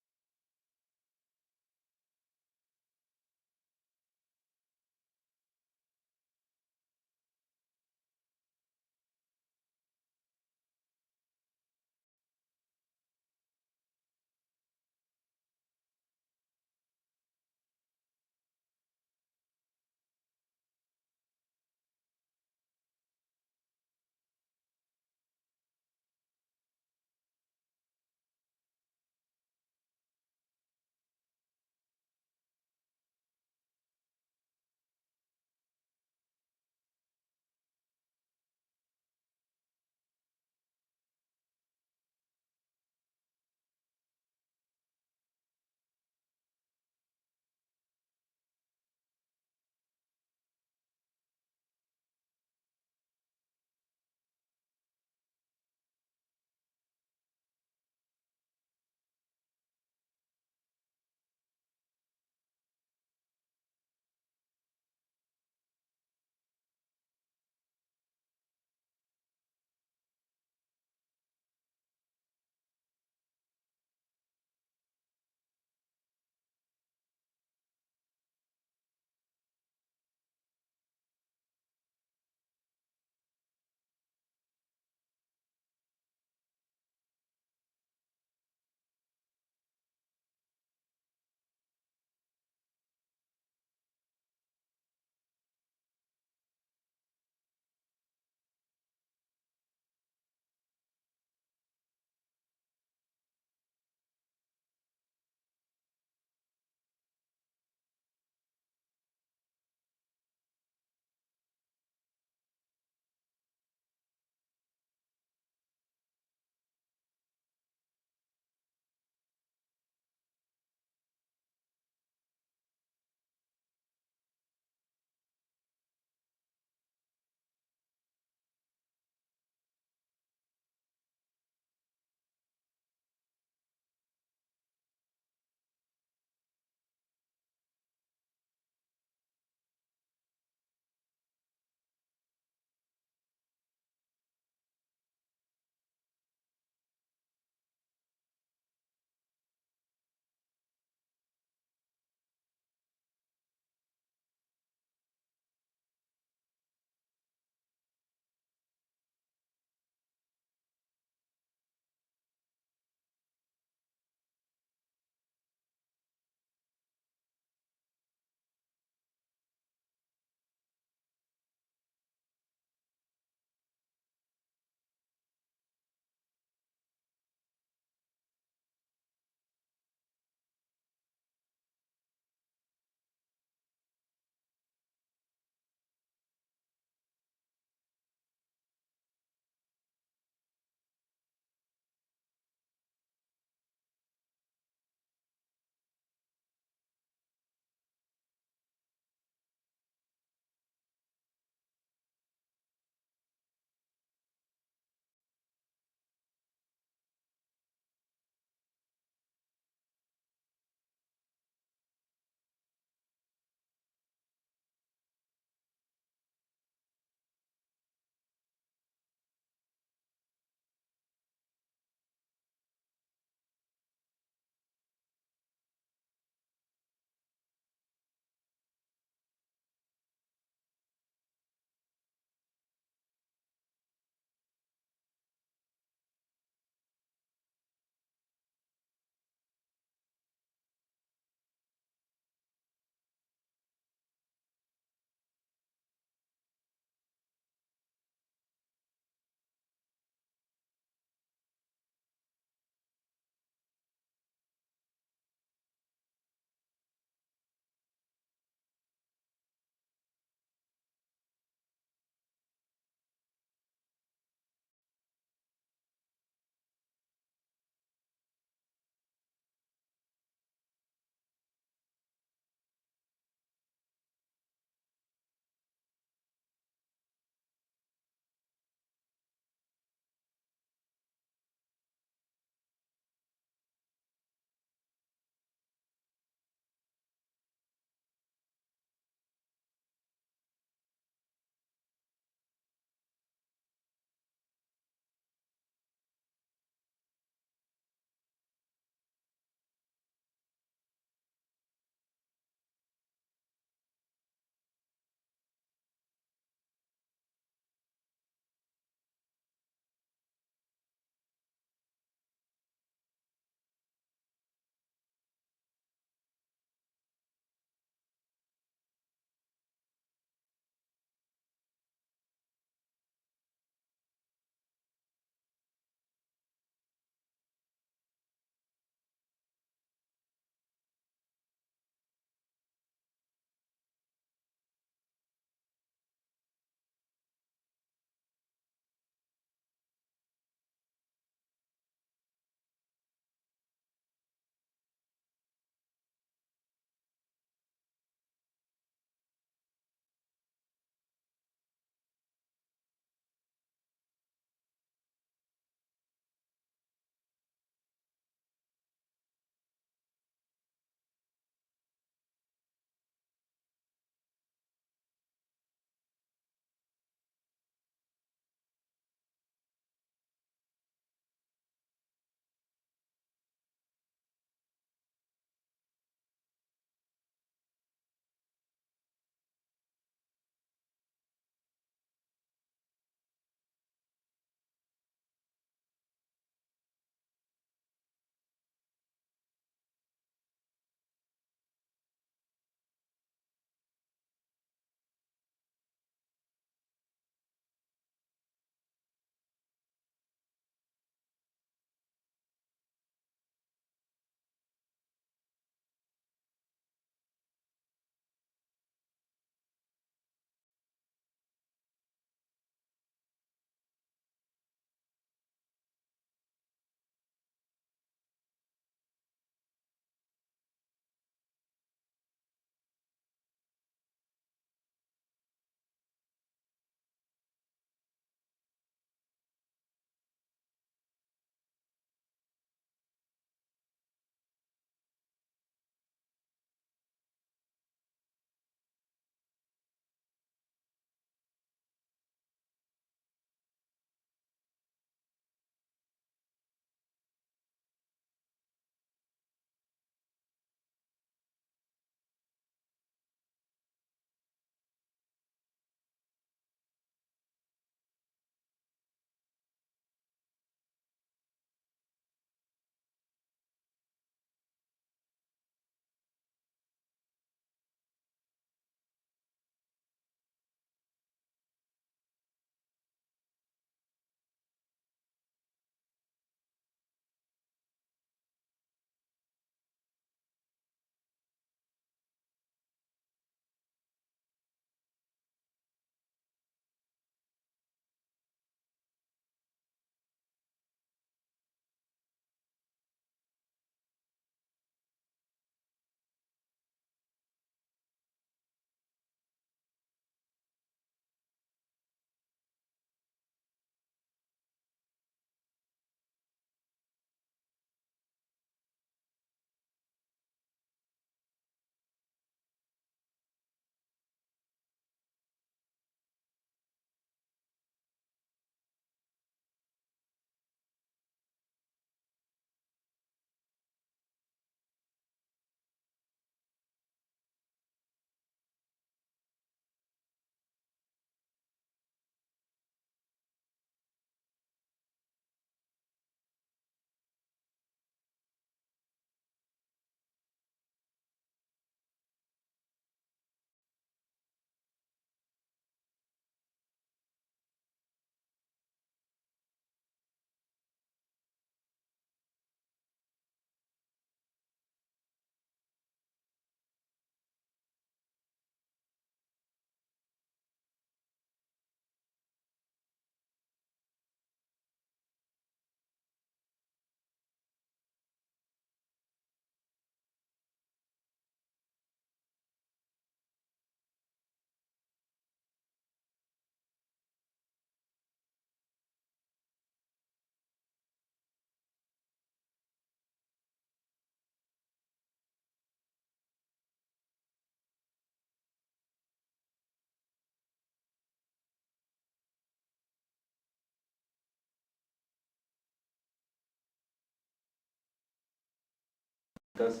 Speaker 10: because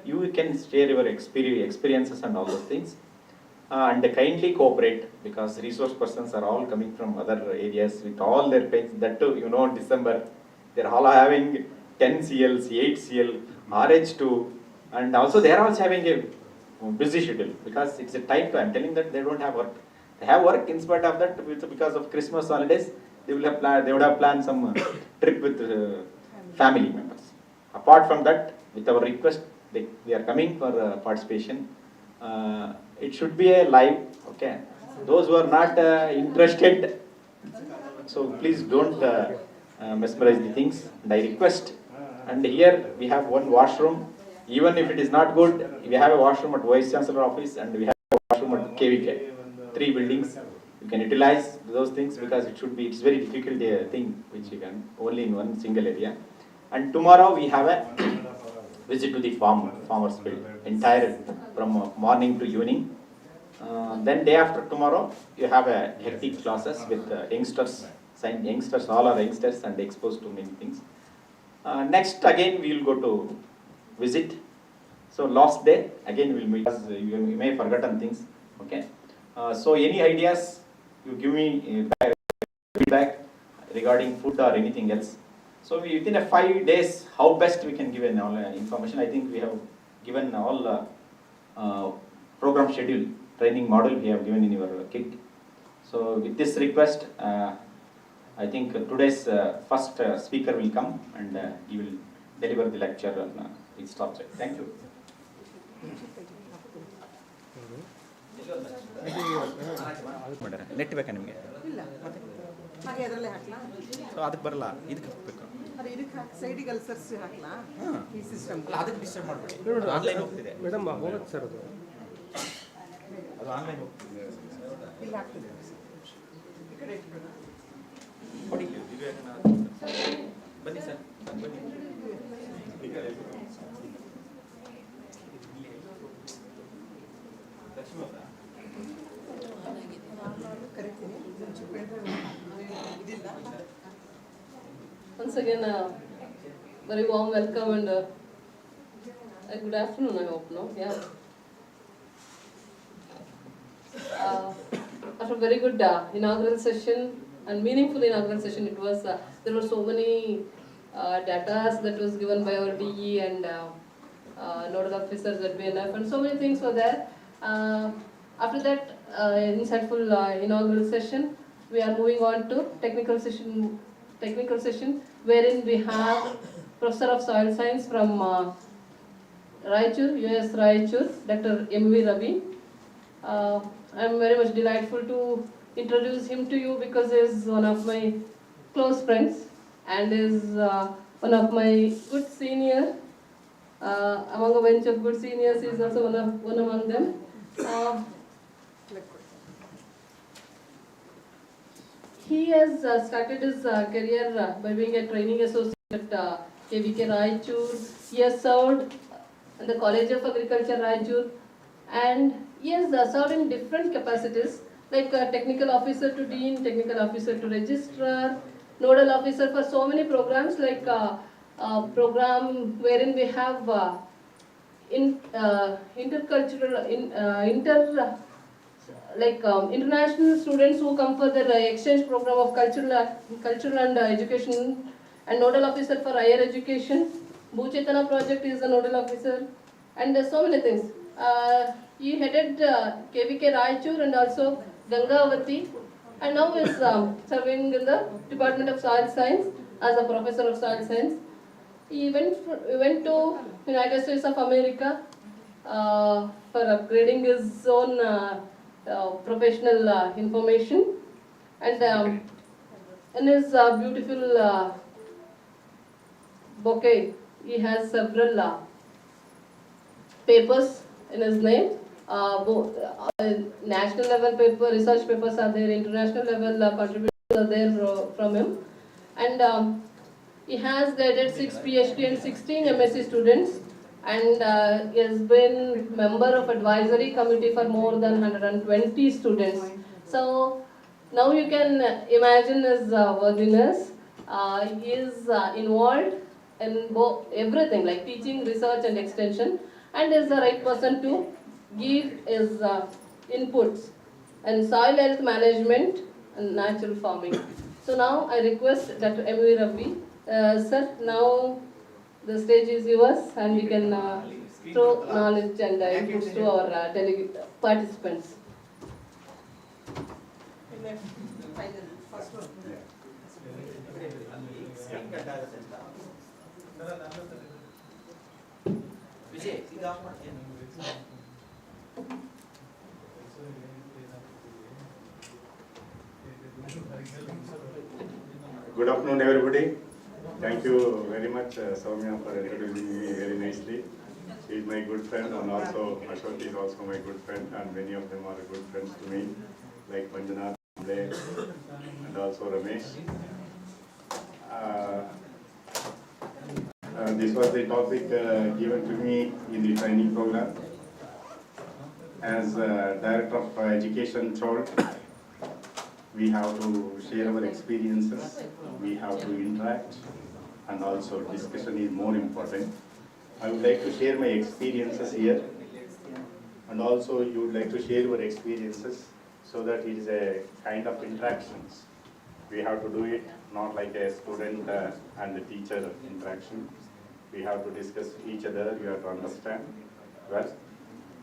Speaker 10: you can share your experiences and all those things. And kindly cooperate, because resource persons are all coming from other areas with all their pains. That too, December, they're all having 10 CLs, 8 CL, RH2, and also they are also having a busy schedule, because it's a tight time. I'm telling that they don't have work. They have work in spite of that, because of Christmas holidays. They would have planned some trip with family members. Apart from that, with our request, we are coming for participation. It should be a live, okay? Those who are not interested, so please don't mesmerize the things. And I request, and here we have one washroom. Even if it is not good, we have a washroom at Vice Chancellor office, and we have a washroom at KVK. 3 buildings. You can utilize those things, because it's very difficult thing which you can only in one single area. And tomorrow we have a visit to the farmers field, entire from morning to evening. Then day after tomorrow, you have a hectic classes with youngsters. Youngsters, all are youngsters and exposed to many things. Next again we will go to visit. So last day again we will meet. You may forgotten things. Okay. So any ideas, you give me feedback regarding food or anything else. So within a 5 days, how best we can give an all information. I think we have given all program schedule, training model we have given in your kit. So with this request, I think today's first speaker will come, and he will deliver the lecture on its subject. Thank you.
Speaker 7: Net ಬೇಕಾ ನಿಮಗೆ?
Speaker 1: ಇಲ್ಲ ಹಾಗೆ ಅದರಲ್ಲೇ ಹಾಕ್ಲಾ?
Speaker 7: So ಅದಕ್ಕೆ ಬರಲ್ಲ, ಇದಕ್ಕೆ ಹಾಕಬೇಕು.
Speaker 1: ಅರೆ ಇದಕ್ಕೆ ಹಾಕಿ ಸೈಡಿಗೆ ಅಲ್ಲಿ ಸರ್ಸಿ ಹಾಕ್ಲಾ? ಈ ಸಿಸ್ಟಮ್
Speaker 7: ಅಲ್ಲ, ಅದಕ್ಕೆ ಡಿಸ್ಟರ್ಬ್ ಮಾಡಬೇಡಿ. ಆನ್ಲೈನ್ ಹೋಗ್ತಿದೆ ಮೇಡಮ್, ಹೋಗುತ್ತೆ ಸರ್ ಅದು ಆನ್ಲೈನ್ ಹೋಗ್ತಿದೆ.
Speaker 1: ಇಲ್ಲಿ ಹಾಕ್ತಿದೆ ಈ ಕಡೆ ಇಟ್ಕೊಳ್ಳೋಣ.
Speaker 7: ಕೊಡಿ ಬನ್ನಿ ಸರ್, ಬನ್ನಿ.
Speaker 8: Once again, very warm welcome and good afternoon, I hope, no? Yeah. After a very good inaugural session and meaningful inaugural session, it was, there were so many data that was given by our DE and nodal officers at BNF, and so many things were there. After that insightful inaugural session, we are moving on to technical session wherein we have Professor of Soil Science from Raichur, US Raichur, Dr. M.V. Ravi. I am very much delightful to introduce him to you, because he is one of my close friends and is one of my good seniors. Among a bunch of good seniors, he is also one among them. He has started his career by being a training associate at KVK Raichur. He has served in the College of Agriculture Raichur, and he has served in different capacities, like technical officer to dean, technical officer to registrar, nodal officer for so many programs, like program wherein we have international students who come for the exchange program of cultural and education, and nodal officer for higher education. Bhuchetana project is the nodal officer, and so many things. He headed KVK Raichur and also Gangavati, and now is serving in the Department of Soil Science as a professor of soil science. He went to United States of America for upgrading his own professional information, and in his beautiful bouquet, he has several papers in his name. National level paper, research papers are there, international level contributions are there from him, and he has guided 6 PhD and 16 MSc students, and he has been member of advisory committee for more than 120 students. So now you can imagine his worthiness. He is involved in everything like teaching, research and extension, and is the right person to give his inputs and soil health management and natural farming. So now I request Dr. M.V. Ravi, sir, now the stage is yours and we can throw knowledge and inputs to our participants.
Speaker 9: Good afternoon, everybody. Thank you very much, Soumya, for introducing me very nicely. She is my good friend, and also Ashok is also my good friend, and many of them are good friends to me, like Manjunath, and also Ramesh. This was the topic given to me in the training program. As Director of Education told, we have to share our experiences, we have to interact, and also discussion is more important. I would like to share my experiences here, and also you would like to share your experiences, so that it is a kind of interactions. We have to do it not like a student and the teacher interaction. We have to discuss each other, you have to understand. Well,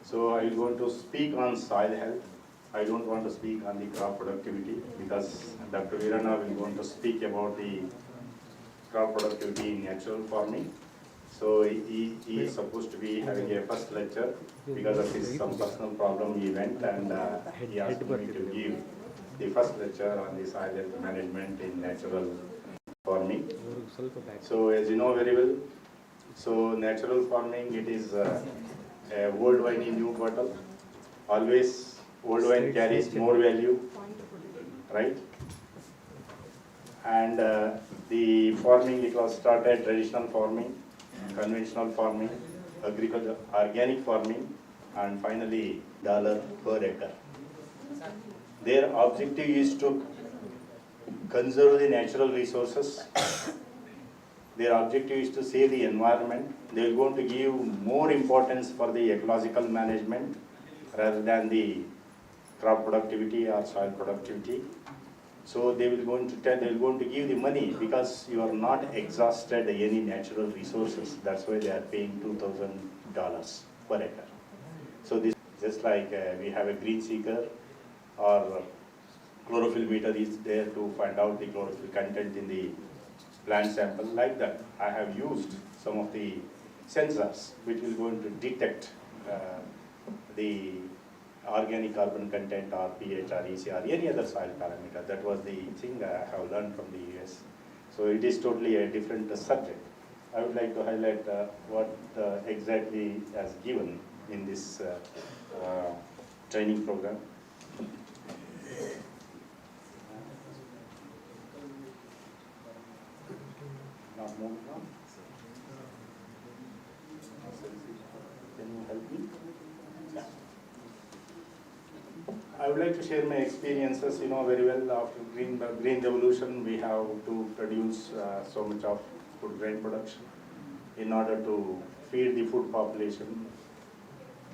Speaker 9: so I will going to speak on soil health. I don't want to speak on the crop productivity, because Dr. Virana will going to speak about the crop productivity in natural farming. So he is supposed to be having a first lecture. Because of his some personal problem he went, and he asked me to give the first lecture on the soil health management in natural farming. So as you know very well, so natural farming, it is a old wine in new bottle. Always old wine carries more value, right? And the farming, it was started traditional farming, conventional farming, agriculture, organic farming, and finally $1 per acre. Their objective is to conserve the natural resources. Their objective is to save the environment. They are going to give more importance for the ecological management rather than the crop productivity or soil productivity. So they will going to tell, they will going to give the money, because you are not exhausted any natural resources. That's why they are paying $2,000 per acre. So this just like we have a green seeker, or chlorophyll meter is there to find out the chlorophyll content in the plant sample. Like that, I have used some of the sensors which will going to detect the organic carbon content or pH or EC or any other soil parameter. That was the thing I have learned from the US. So it is totally a different subject. I would like to highlight what exactly as given in this training program. Not moving on. Can you help me? Yeah. I would like to share my experiences. You know very well, after green revolution, we have to produce so much of food grain production in order to feed the food population.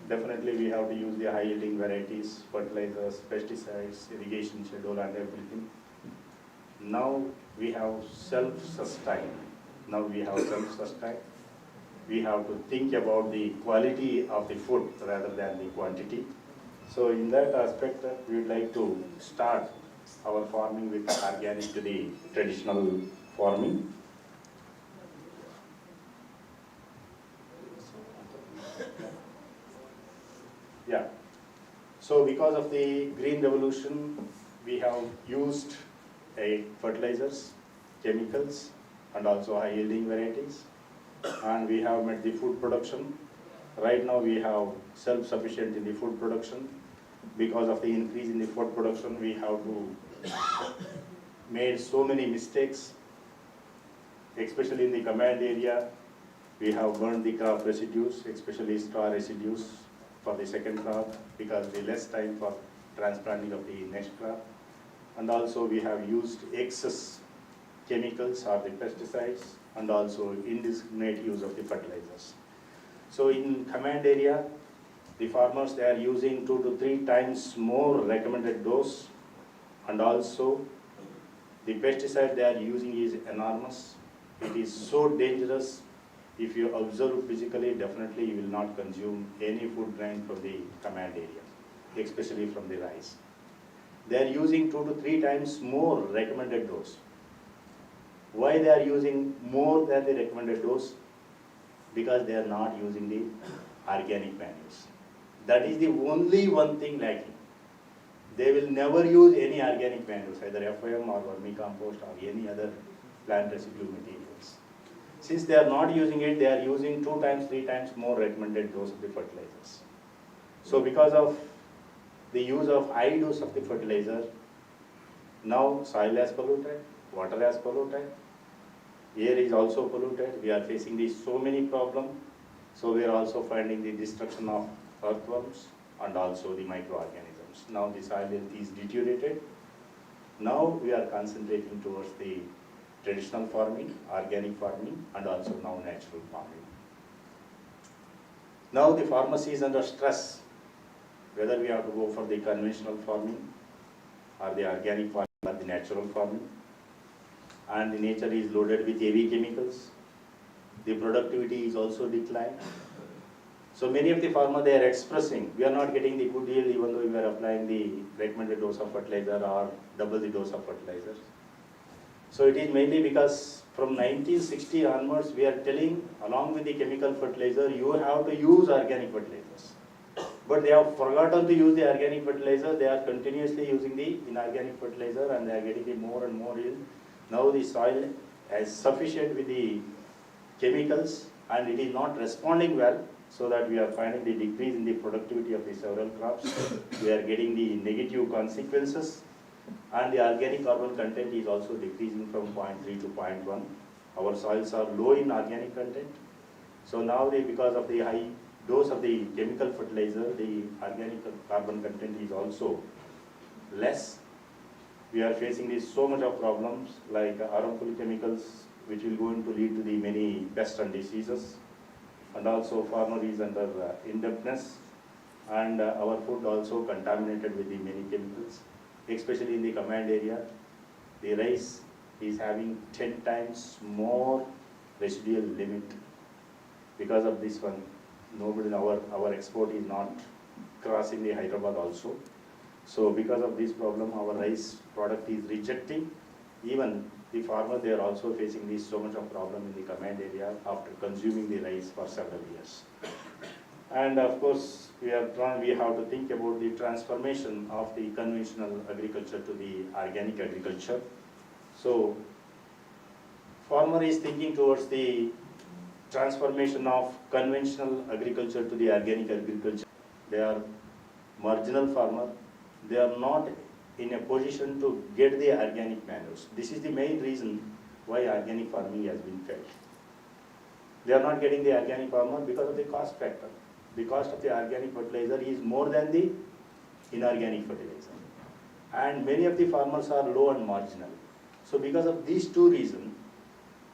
Speaker 9: Definitely we have to use the high yielding varieties, fertilizers, pesticides, irrigation schedule and everything. Now we have self-sustain. Now we have self-sustain. We have to think about the quality of the food rather than the quantity. So in that aspect, we would like to start our farming with organic to the traditional farming. Yeah. So because of the green revolution, we have used fertilizers, chemicals, and also high yielding varieties. And we have made the food production. Right now we have self-sufficient in the food production. Because of the increase in the food production, we have to made so many mistakes, especially in the command area. We have burned the crop residues, especially straw residues for the second crop, because the less time for transplanting of the next crop. And also we have used excess chemicals or the pesticides and also indiscriminate use of the fertilizers. So in command area, the farmers, they are using 2 to 3 times more recommended dose, and also the pesticide they are using is enormous. It is so dangerous. If you observe physically, definitely you will not consume any food grain from the command area, especially from the rice. They are using 2 to 3 times more recommended dose. Why they are using more than the recommended dose? Because they are not using the organic manures. That is the only one thing lacking. They will never use any organic manures, either FIM or vermicompost or any other plant residue materials. Since they are not using it, they are using 2 times, 3 times more recommended dose of the fertilizers. So because of the use of high dose of the fertilizer, now soil has polluted, water has polluted, air is also polluted. We are facing these so many problems. So we are also finding the destruction of earthworms and also the microorganisms. Now the soil health is deteriorated. Now we are concentrating towards the traditional farming, organic farming, and also now natural farming. Now the pharmacy is under stress, whether we have to go for the conventional farming or the organic farming or the natural farming. And the nature is loaded with heavy chemicals. The productivity is also declined. So many of the farmers, they are expressing, we are not getting the good yield even though we are applying the recommended dose of fertilizer or double the dose of fertilizer. So it is mainly because from 1960 onwards, we are telling along with the chemical fertilizer, you have to use organic fertilizers. But they have forgotten to use the organic fertilizer. They are continuously using the inorganic fertilizer and they are getting the more and more yield. Now the soil is sufficient with the chemicals and it is not responding well, so that we are finding the decrease in the productivity of the several crops. We are getting the negative consequences, and the organic carbon content is also decreasing from 0.3 to 0.1. Our soils are low in organic content. So now because of the high dose of the chemical fertilizer, the organic carbon content is also less. We are facing this so much of problems like harmful chemicals, which will going to lead to the many pests and diseases. And also farmer is under indebtedness, and our food also contaminated with the many chemicals, especially in the command area. The rice is having 10 times more residual limit. Because of this one, nobody, our export is not crossing the Hyderabad also. So because of this problem, our rice product is rejecting. Even the farmer, they are also facing this so much of problem in the command area after consuming the rice for several years. And of course, we have to think about the transformation of the conventional agriculture to the organic agriculture. So farmer is thinking towards the transformation of conventional agriculture to the organic agriculture. They are marginal farmer. They are not in a position to get the organic manures. This is the main reason why organic farming has been failed. They are not getting the organic farmer because of the cost factor. The cost of the organic fertilizer is more than the inorganic fertilizer. And many of the farmers are low and marginal. So because of these two reasons,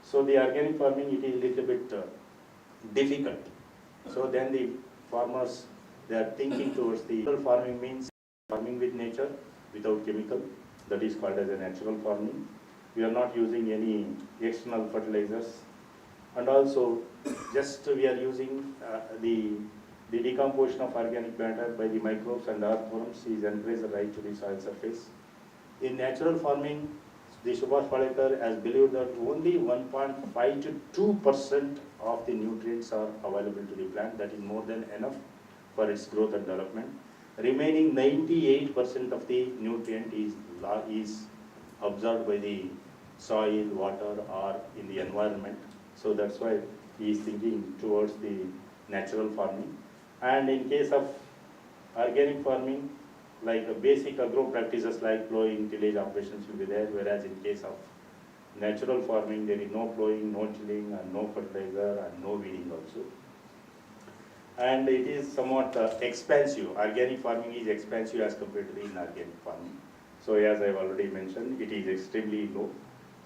Speaker 9: so the organic farming, it is a little bit difficult. So then the farmers, they are thinking towards the farming means farming with nature, without chemical, that is called as a natural farming. We are not using any external fertilizers, and also just we are using the decomposition of organic matter by the microbes and earthworms is encouraged right to the soil surface. In natural farming, the Subhash Palekar has believed that only 1.5 to 2% of the nutrients are available to the plant. That is more than enough for its growth and development. Remaining 98% of the nutrient is absorbed by the soil, water, or in the environment. So that's why he is thinking towards the natural farming. And in case of organic farming, like basic agro practices like plowing, tillage operations will be there, whereas in case of natural farming, there is no plowing, no tilling, and no fertilizer, and no weeding also. And it is somewhat expensive. Organic farming is expensive as compared to the inorganic farming. So as I have already mentioned, it is extremely low.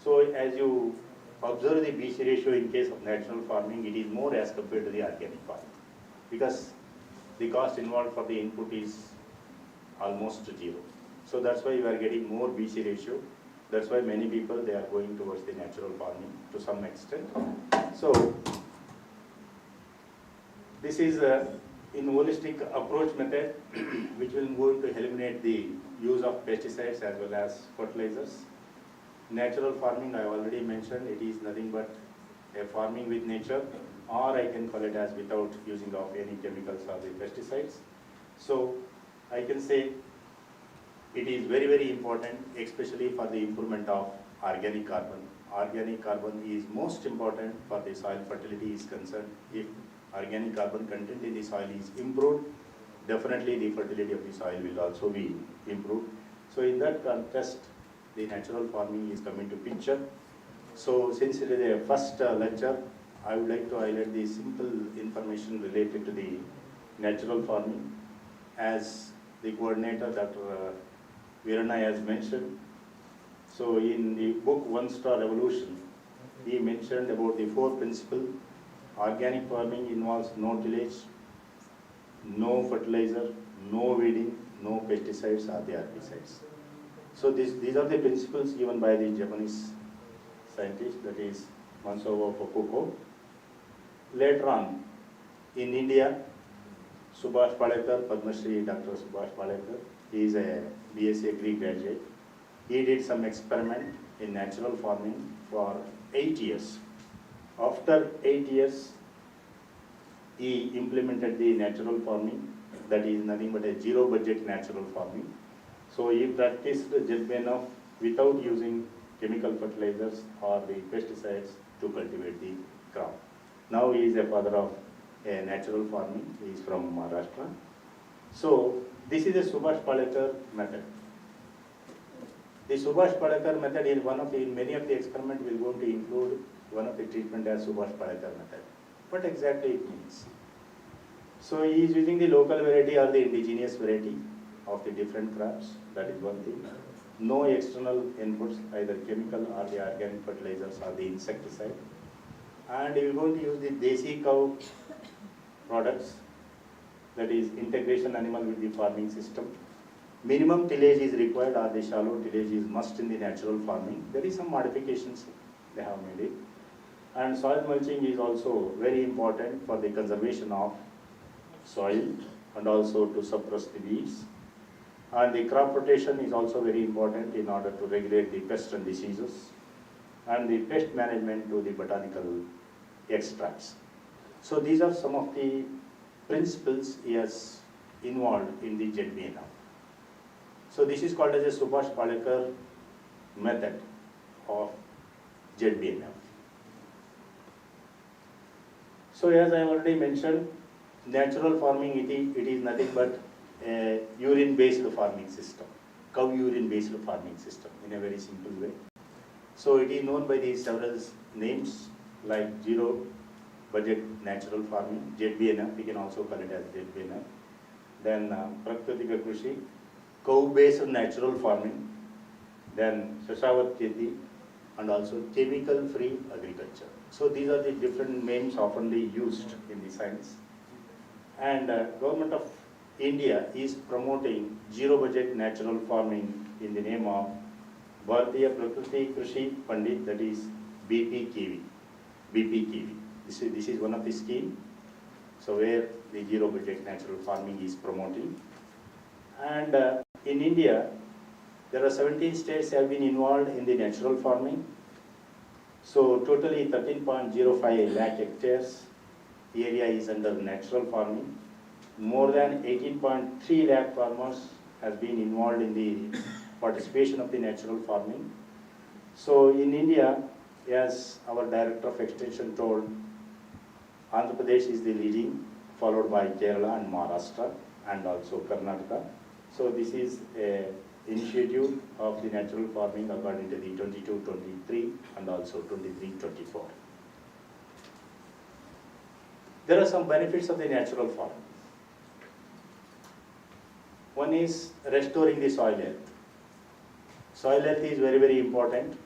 Speaker 9: So as you observe the BC ratio in case of natural farming, it is more as compared to the organic farming, because the cost involved for the input is almost zero. So that's why we are getting more BC ratio. That's why many people, they are going towards the natural farming to some extent. So this is in holistic approach method which will going to eliminate the use of pesticides as well as fertilizers. Natural farming, I already mentioned, it is nothing but a farming with nature, or I can call it as without using of any chemicals or the pesticides. So I can say it is very, very important, especially for the improvement of organic carbon. Organic carbon is most important for the soil fertility is concerned. If organic carbon content in the soil is improved, definitely the fertility of the soil will also be improved. So in that context, the natural farming is coming to picture. So since it is a first lecture, I would like to highlight the simple information related to the natural farming. As the coordinator, Dr. Virana has mentioned, so in the book One Star Revolution, he mentioned about the 4 principles. Organic farming involves no tillage, no fertilizer, no weeding, no pesticides or the herbicides. So these are the principles given by the Japanese scientist, that is Mansowo Fukuko. Later on, in India, Subhash Palekar, Padma Shri Dr. Subhash Palekar, he is a BSc Agri graduate. He did some experiment in natural farming for 8 years. After 8 years, he implemented the natural farming, that is nothing but a zero budget natural farming. So he practiced ZBNF without using chemical fertilizers or the pesticides to cultivate the crop. Now he is a father of a natural farming. He is from Maharashtra. So this is a Subhash Palekar method. The Subhash Palekar method is in many of the experiments we are going to include one of the treatment as Subhash Palekar method. What exactly it means? So he is using the local variety or the indigenous variety of the different crops. That is one thing. No external inputs, either chemical or the organic fertilizers or the insecticide. And we are going to use the desi cow products, that is integration animal with the farming system. Minimum tillage is required, or the shallow tillage is must in the natural farming. There is some modifications they have made it. And soil mulching is also very important for the conservation of soil and also to suppress the weeds. And the crop rotation is also very important in order to regulate the pests and diseases and the pest management to the botanical extracts. So these are some of the principles he has involved in the ZBNF. So this is called as a Subhash Palekar method of ZBNF. So as I already mentioned, natural farming, it is nothing but a urine-based farming system, cow urine-based farming system in a very simple way. So it is known by these several names like zero budget natural farming, ZBNF, we can also call it as ZBNF. Then Prakritika Krishi, cow-based natural farming, then Shashavat Kheti, and also chemical-free agriculture. So these are the different names oftenly used in the science. And Government of India is promoting zero budget natural farming in the name of Bharatiya Prakriti Krishi Pandit, that is BPKV. This is one of the scheme. So where the zero budget natural farming is promoting. And in India, there are 17 states have been involved in the natural farming. So totally 13.05 lakh hectares area is under natural farming. More than 18.3 lakh farmers has been involved in the participation of the natural farming. So in India, as our Director of Extension told, Andhra Pradesh is the leading, followed by Kerala and Maharashtra and also Karnataka. So this is a initiative of the natural farming according to the 22-23 and also 23-24. There are some benefits of the natural farming. One is restoring the soil health. Soil health is very, very important.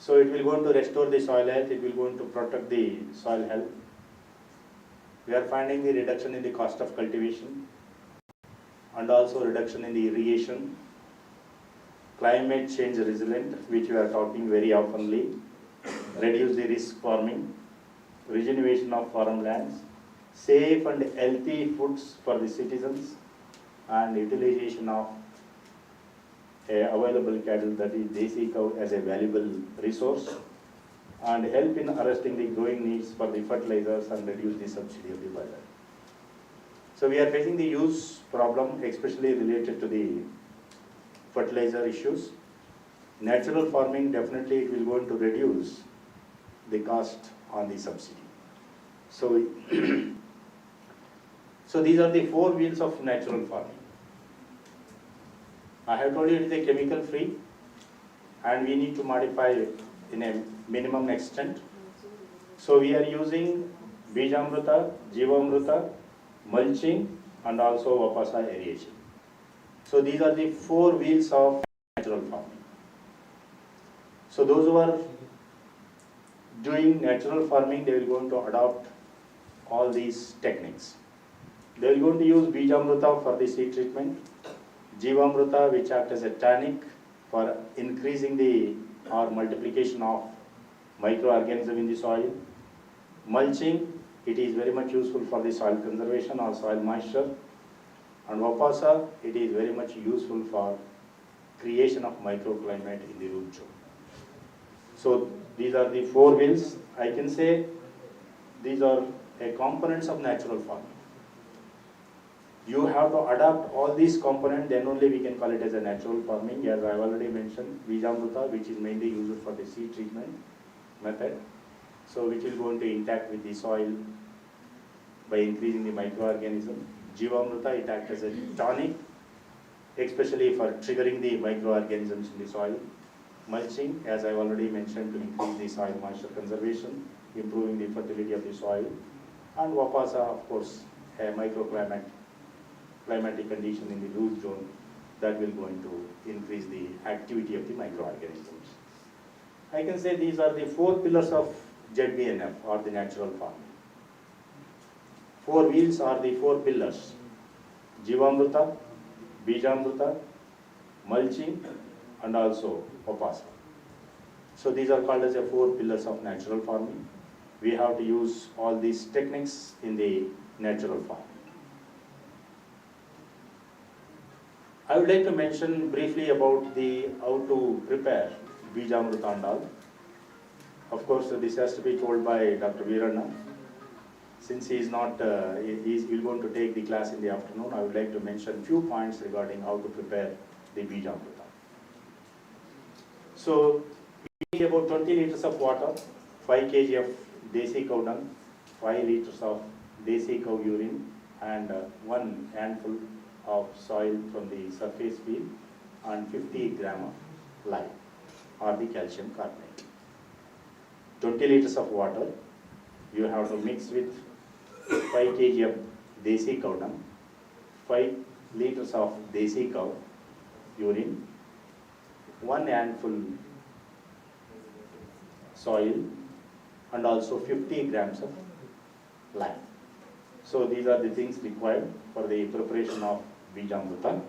Speaker 9: So it will going to restore the soil health, it will going to protect the soil health. We are finding the reduction in the cost of cultivation and also reduction in the irrigation, climate change resilient, which we are talking very oftenly, reduce the risk farming, regeneration of farmlands, safe and healthy foods for the citizens, and utilization of available cattle, that is desi cow, as a valuable resource, and help in arresting the growing needs for the fertilizers and reduce the subsidy of the boiler. So we are facing the use problem, especially related to the fertilizer issues. Natural farming, definitely it will going to reduce the cost on the subsidy. So, so these are the four wheels of natural farming. I have told you it is a chemical free, and we need to modify it in a minimum extent. So we are using Bijamruta, Jivamruta, mulching, and also Vapasa aeration. So these are the four wheels of natural farming. So those who are doing natural farming, they will going to adopt all these techniques. They will going to use Bijamruta for the seed treatment, Jivamruta, which acts as a tonic for increasing the or multiplication of microorganisms in the soil. Mulching, it is very much useful for the soil conservation or soil moisture. And Vapasa, it is very much useful for creation of microclimate in the root zone. So these are the four wheels. I can say these are components of natural farming. You have to adapt all these components, then only we can call it as a natural farming. As I have already mentioned, Bijamruta, which is mainly used for the seed treatment method, so which will going to interact with the soil by increasing the microorganism. Jivamruta, it acts as a tonic, especially for triggering the microorganisms in the soil. Mulching, as I have already mentioned, to increase the soil moisture conservation, improving the fertility of the soil. And Vapasa, of course, a climatic condition in the root zone that will going to increase the activity of the microorganisms. I can say these are the four pillars of ZBNF, or the natural farming. Four wheels are the four pillars: Jivamruta, Bijamruta, mulching, and also Vapasa. So these are called as the four pillars of natural farming. We have to use all these techniques in the natural farming. I would like to mention briefly about the how to prepare Bijamruta and all. Of course, this has to be told by Dr. Veeranna. Since he is not, he is going to take the class in the afternoon, I would like to mention few points regarding how to prepare the Bijamruta. So, we need about 20 liters of water, 5 kg of desi cow dung, 5 liters of desi cow urine, and 1 handful of soil from the surface field, and 50 gram of lime or the calcium carbonate. 20 liters of water, you have to mix with 5 kg of desi cow dung, 5 liters of desi cow urine, 1 handful soil, and also 50 grams of lime. So these are the things required for the preparation of Bijamruta.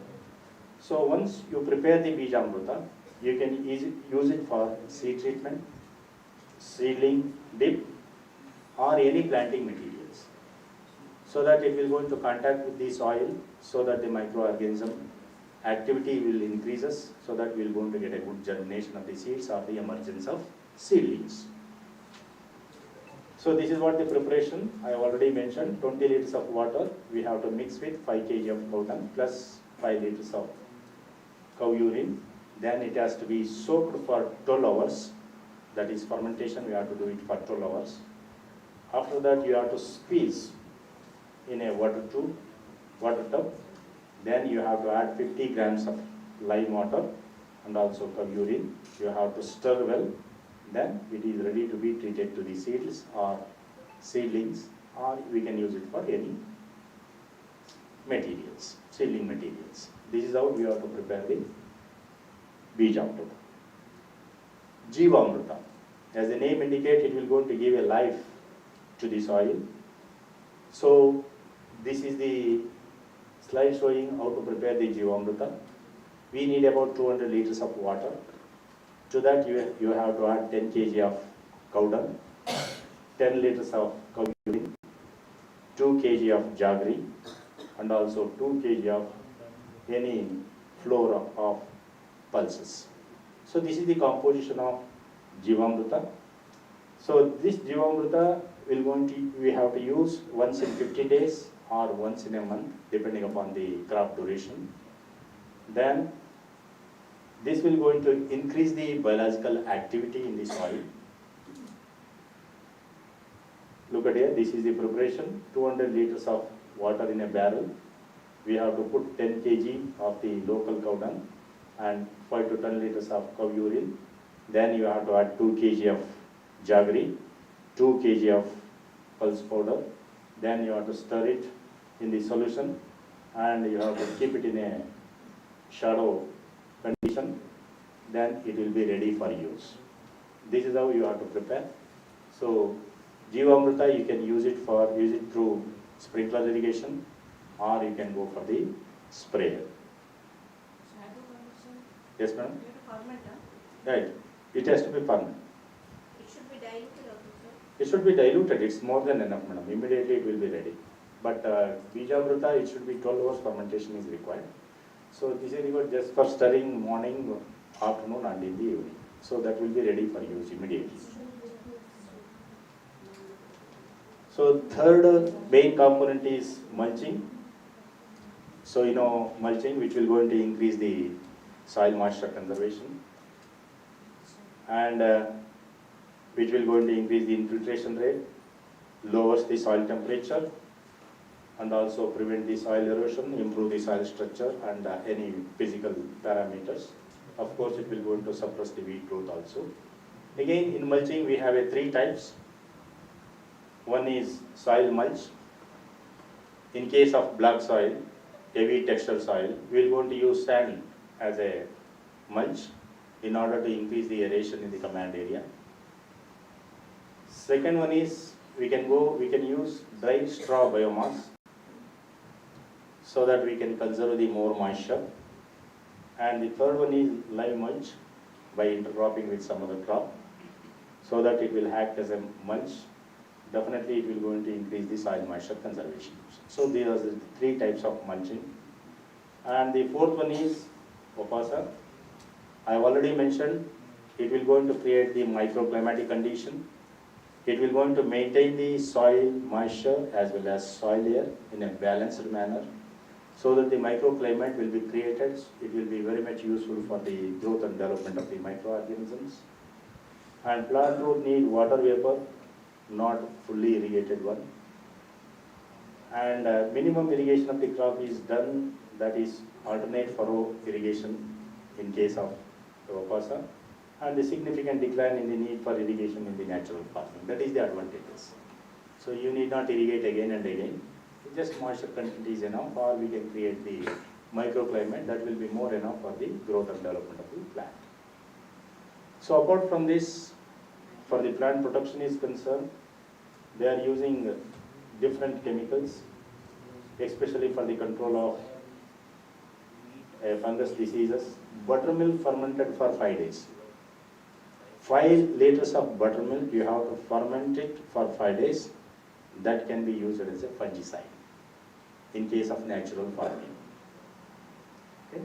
Speaker 9: So once you prepare the Bijamruta, you can use it for seed treatment, seedling, dip, or any planting materials, so that it will go into contact with the soil, so that the microorganism activity will increases, so that we will going to get a good germination of the seeds or the emergence of seedlings. So this is what the preparation I have already mentioned. 20 liters of water we have to mix with 5 kg of cow dung plus 5 liters of cow urine. Then it has to be soaked for 12 hours. That is fermentation, we have to do it for 12 hours. After that you have to squeeze in a water tub. Then you have to add 50 grams of lime water and also cow urine. You have to stir well. Then it is ready to be treated to the seeds or seedlings, or we can use it for any materials, seedling materials. This is how we have to prepare the Bijamruta. Jivamrita. As the name indicates, it will going to give a life to the soil. So this is the slide showing how to prepare the Jivamrita. We need about 200 liters of water. To that you have to add 10 kg of cow dung, 10 liters of cow urine, 2 kg of jaggery, and also 2 kg of any flour of pulses. So this is the composition of Jivamrita. So this Jivamrita we have to use once in 15 days or once in a month, depending upon the crop duration. Then this will going to increase the biological activity in the soil. Look at here, this is the preparation, 200 liters of water in a barrel. We have to put 10 kg of the local cow dung and 5 to 10 liters of cow urine. Then you have to add 2 kg of jaggery, 2 kg of pulse powder. Then you have to stir it in the solution and you have to keep it in a shadow condition. Then it will be ready for use. This is how you have to prepare. So Jivamrita, you can use it through sprinkler irrigation, or you can go for the sprayer. Yes, madam? Right. It has to be fermented.
Speaker 6: It should be diluted also.
Speaker 9: It should be diluted. It's more than enough, madam. Immediately it will be ready. But Bijamrita, it should be 12 hours fermentation is required. So this is required just for stirring morning, afternoon, and in the evening. So that will be ready for use immediately. So third main component is mulching. So mulching, which will going to increase the soil moisture conservation, and which will going to increase the infiltration rate, lowers the soil temperature, and also prevent the soil erosion, improve the soil structure and any physical parameters. Of course, it will going to suppress the weed growth also. Again, in mulching, we have 3 types. One is soil mulch. In case of black soil, heavy texture soil, we are going to use sand as a mulch in order to increase the aeration in the command area. Second one is we can use dry straw biomass so that we can conserve the more moisture. And the third one is live mulch by intercropping with some other crop so that it will act as a mulch. Definitely it will going to increase the soil moisture conservation. So these are the 3 types of mulching. And the fourth one is Opasa. I have already mentioned it will going to create the microclimatic condition. It will going to maintain the soil moisture as well as soil air in a balanced manner so that the microclimate will be created. It will be very much useful for the growth and development of the microorganisms. And plant root need water vapor, not fully irrigated one. And minimum irrigation of the crop is done, that is alternate furrow irrigation in case of Opasa, and the significant decline in the need for irrigation in the natural farming. That is the advantages. So you need not irrigate again and again. Just moisture content is enough, or we can create the microclimate that will be more enough for the growth and development of the plant. So apart from this, for the plant protection is concerned, they are using different chemicals, especially for the control of fungus diseases. Buttermilk fermented for 5 days. 5 liters of buttermilk, you have to ferment it for 5 days. That can be used as a fungicide in case of natural farming. Okay.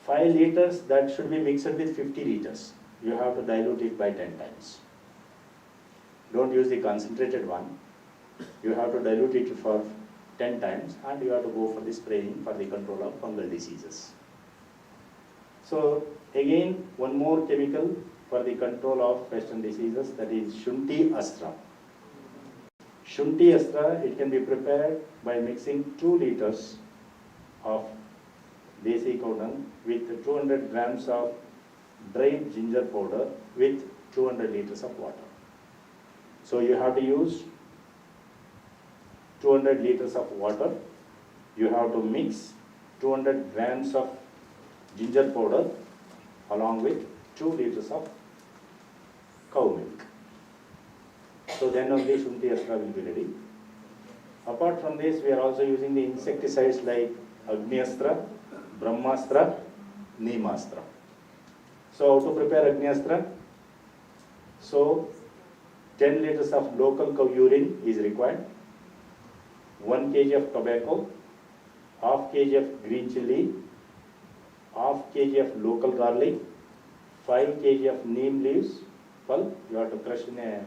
Speaker 9: 5 liters, that should be mixed with 50 liters. You have to dilute it by 10 times. Don't use the concentrated one. You have to dilute it for 10 times and you have to go for the spraying for the control of fungal diseases. So again, one more chemical for the control of pest and diseases, that is Shunti Astra. Shunti Astra, it can be prepared by mixing 2 liters of desi cow dung with 200 grams of dried ginger powder with 200 liters of water. So you have to use 200 liters of water. You have to mix 200 grams of ginger powder along with 2 liters of cow milk. So then only Shunti Astra will be ready. Apart from this, we are also using the insecticides like Agniastra, Brahmastra, Neemastra. So how to prepare Agniastra? So 10 liters of local cow urine is required, 1 kg of tobacco, half kg of green chili, half kg of local garlic, 5 kg of neem leaves pulp you have to crush in a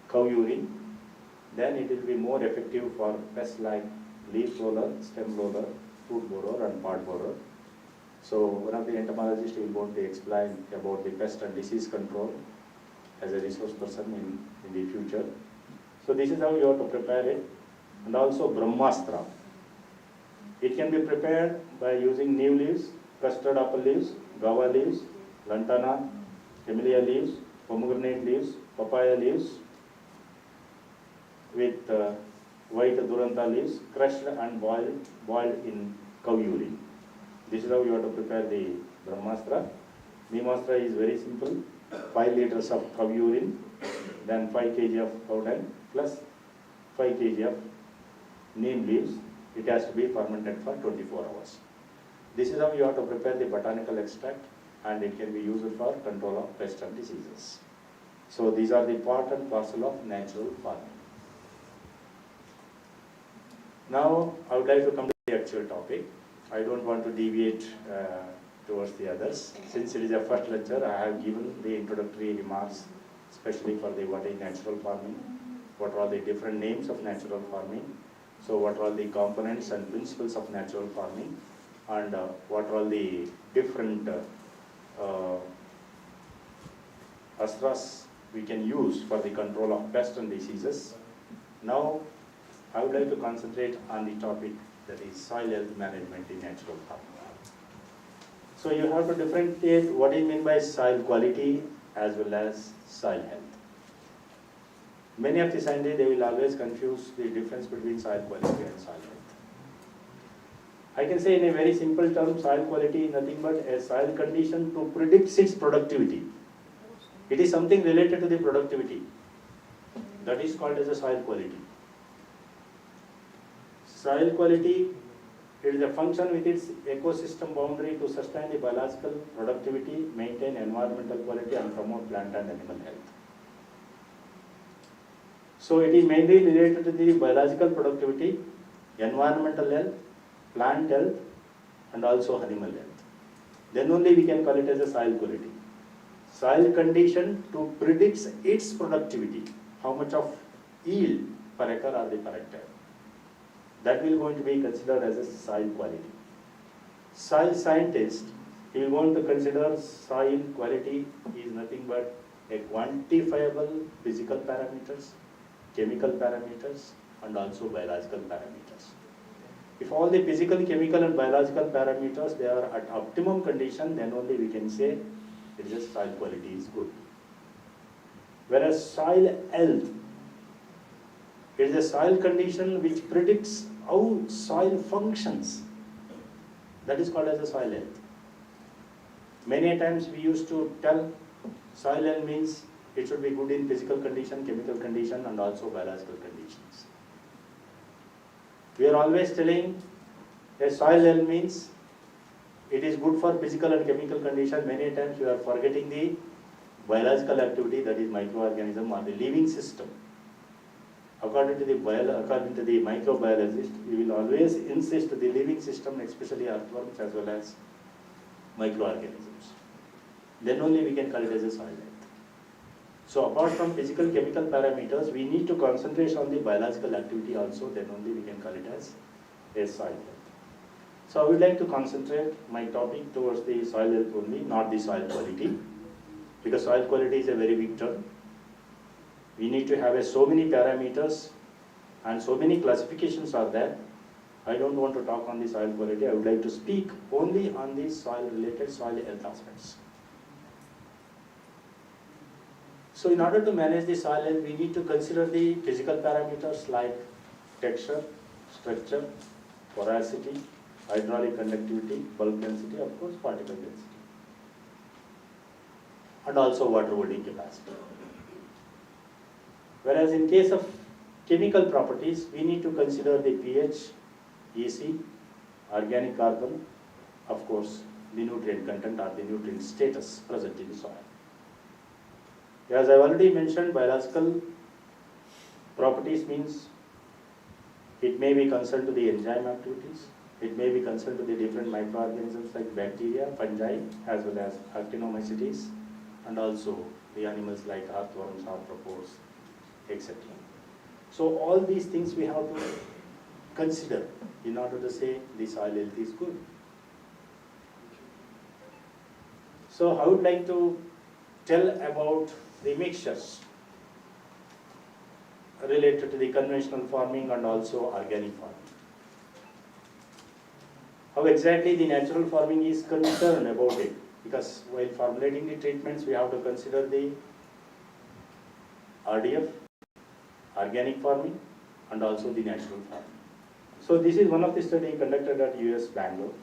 Speaker 9: cow urine. Then it will be more effective for pests like leaf roller, stem roller, fruit borer and pod borer. So one of the entomologists will want to explain about the pest and disease control as a resource person in the future. So this is how you have to prepare it. And also Brahmastra. It can be prepared by using neem leaves, custard apple leaves, guava leaves, lantana, camellia leaves, pomegranate leaves, papaya leaves with white duranta leaves, crushed and boiled in cow urine. This is how you have to prepare the Brahmastra. Neemastra is very simple. 5 liters of cow urine, then 5 kg of cow dung plus 5 kg of neem leaves. It has to be fermented for 24 hours. This is how you have to prepare the botanical extract, and it can be used for control of pests and diseases. So these are the part and parcel of natural farming. Now I would like to come to the actual topic. I don't want to deviate towards the others. Since it is a first lecture, I have given the introductory remarks, especially for the what is natural farming, what are the different names of natural farming, so what are the components and principles of natural farming, and what are the different astras we can use for the control of pests and diseases. Now I would like to concentrate on the topic that is soil health management in natural farming. So you have to differentiate what is meant by soil quality as well as soil health. Many of the scientists, they will always confuse the difference between soil quality and soil health. I can say in a very simple term, soil quality is nothing but a soil condition to predict its productivity. It is something related to the productivity. That is called as a soil quality. Soil quality, it is a function with its ecosystem boundary to sustain the biological productivity, maintain environmental quality and promote plant and animal health. So it is mainly related to the biological productivity, environmental health, plant health and also animal health. Then only we can call it as a soil quality. Soil condition to predict its productivity, how much of yield per acre or the per hectare. That will going to be considered as a soil quality. Soil scientist, he will going to consider soil quality is nothing but a quantifiable physical parameters, chemical parameters and also biological parameters. If all the physical, chemical and biological parameters they are at optimum condition, then only we can say it is soil quality is good. Whereas soil health, it is a soil condition which predicts how soil functions. That is called as a soil health. Many times we used to tell soil health means it should be good in physical condition, chemical condition and also biological conditions. We are always telling a soil health means it is good for physical and chemical condition. Many times we are forgetting the biological activity, that is microorganism or the living system. According to the microbiologist, we will always insist the living system, especially earthworms as well as microorganisms. Then only we can call it as a soil health. So apart from physical, chemical parameters, we need to concentrate on the biological activity also, then only we can call it as a soil health. So I would like to concentrate my topic towards the soil health only, not the soil quality, because soil quality is a very big term. We need to have so many parameters and so many classifications are there. I don't want to talk on the soil quality. I would like to speak only on the soil related soil health aspects. So in order to manage the soil health, we need to consider the physical parameters like texture, structure, porosity, hydraulic conductivity, bulk density, of course particle density.
Speaker 4: and also water holding capacity. Whereas in case of chemical properties, we need to consider the pH, EC, organic carbon, of course, the nutrient content or the nutrient status present in the soil. As I already mentioned, biological properties means it may be concerned to the enzyme activities, it may be concerned to the different microorganisms like bacteria, fungi, as well as actinomycetes, and also the animals like earthworms, arthropods, etc. So all these things we have to consider in order to say the soil health is good. So I would like to tell about the mixtures related to the conventional farming and also organic farming. How exactly the natural farming is concerned about it, because while formulating the treatments we have to consider the RDF, organic farming, and also the natural farming. So this is one of the study conducted at US Bangalore.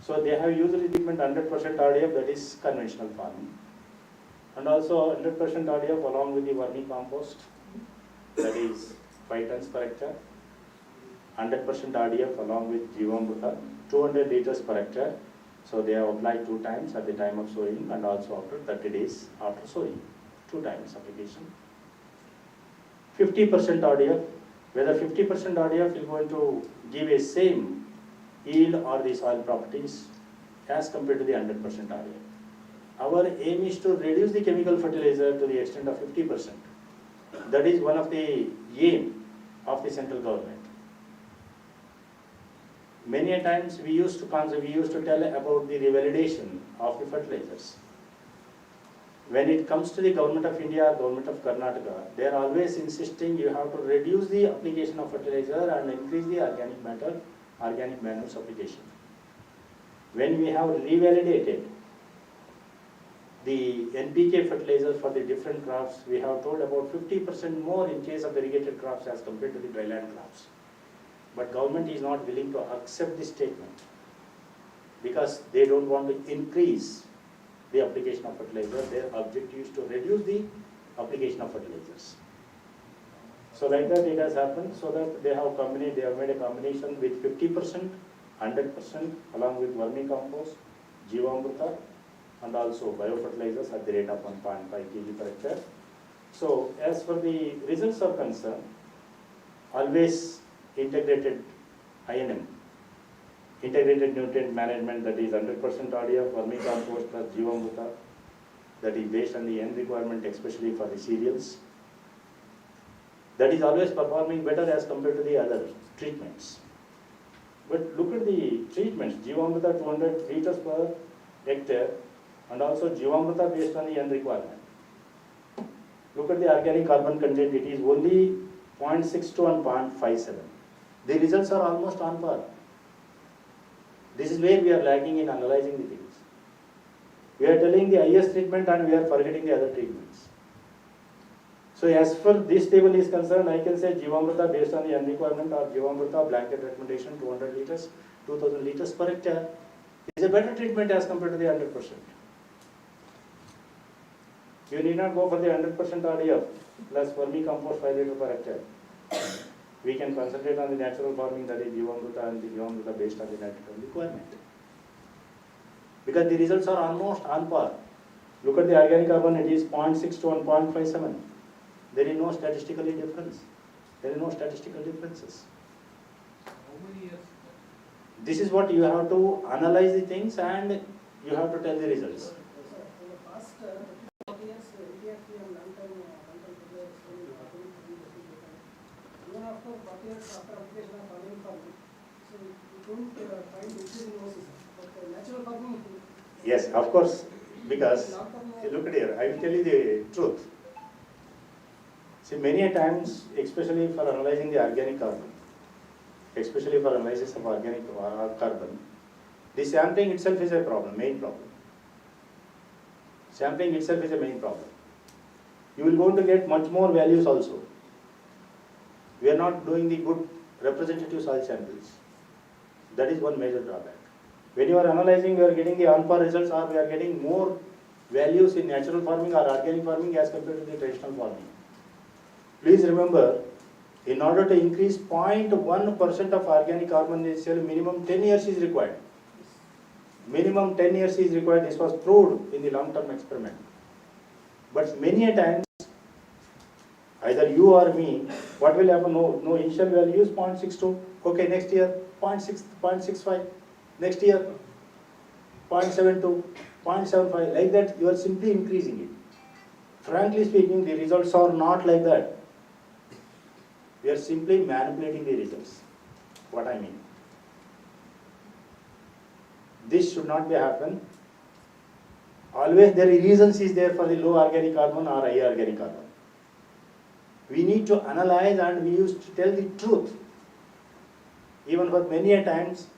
Speaker 4: So they have used the treatment 100% RDF, that is conventional farming, and also 100% RDF along with the vermicompost, that is 5 tons per hectare, 100% RDF along with Shivamogga, 200 liters per hectare. So they have applied 2 times at the time of sowing and also after 30 days after sowing, 2 times application. 50% RDF, whether 50% RDF is going to give a same yield or the soil properties as compared to the 100% RDF. Our aim is to reduce the chemical fertilizer to the extent of 50%. That is one of the aim of the central government. Many a times we used to tell about the revalidation of the fertilizers. When it comes to the government of India, government of Karnataka, they are always insisting you have to reduce the application of fertilizer and increase the organic matter, organic manures application. When we have revalidated the NPK fertilizers for the different crops, we have told about 50% more in case of irrigated crops as compared to the dryland crops. But government is not willing to accept this statement because they don't want to increase the application of fertilizer. Their objective is to reduce the application of fertilizers. So like that it has happened, so that they have made a combination with 50%, 100% along with vermicompost, Shivamogga, and also biofertilizers at the rate of 1.5 kg per hectare. So as for the results are concerned, always integrated INM, integrated nutrient management, that is 100% RDF, vermicompost plus Shivamogga, that is based on the end requirement, especially for the cereals. That is always performing better as compared to the other treatments. But look at the treatments, Shivamogga 200 liters per hectare and also Shivamogga based on the end requirement. Look at the organic carbon content, it is only 0.62 and 0.57. The results are almost on par. This is where we are lagging in analyzing the things. We are telling the highest treatment and we are forgetting the other treatments. So as far this table is concerned, I can say Shivamogga based on the end requirement or Shivamogga blanket recommendation 200 liters, 2000 liters per hectare is a better treatment as compared to the 100%. You need not go for the 100% RDF plus vermicompost 5 liters per hectare. We can concentrate on the natural farming, that is Shivamogga and the Shivamogga based on the natural requirement. Because the results are almost on par. Look at the organic carbon, it is 0.62 and 0.57. There is no statistical difference. There is no statistical differences.
Speaker 7: How many years?
Speaker 4: This is what you have to analyze the things and you have to tell the results.
Speaker 3: In the past 40 years, ATFP and long-term even after 40 years after application of organic farming, so we couldn't find increasing losses. But natural farming.
Speaker 4: Yes, of course, because look at here, I will tell you the truth. See, many a times, especially for analyzing the organic carbon, especially for analysis of organic carbon, the sampling itself is a problem, main problem. Sampling itself is a main problem. You will going to get much more values also. We are not doing the good representative soil samples. That is one major drawback. When you are analyzing, we are getting the on-par results or we are getting more
Speaker 9: values in natural farming or organic farming as compared to the traditional farming. Please remember, in order to increase 0.1% of organic carbon initially, minimum 10 years is required. Minimum 10 years is required. This was proved in the long-term experiment. But many a times, either you or me, what will happen? No initial value is 0.62. Okay, next year 0.65. Next year 0.72, 0.75. Like that, you are simply increasing it. Frankly speaking, the results are not like that. We are simply manipulating the results. What I mean. This should not be happen. Always there are reasons is there for the low organic carbon or high organic carbon. We need to analyze and we used to tell the truth. Even for many a times,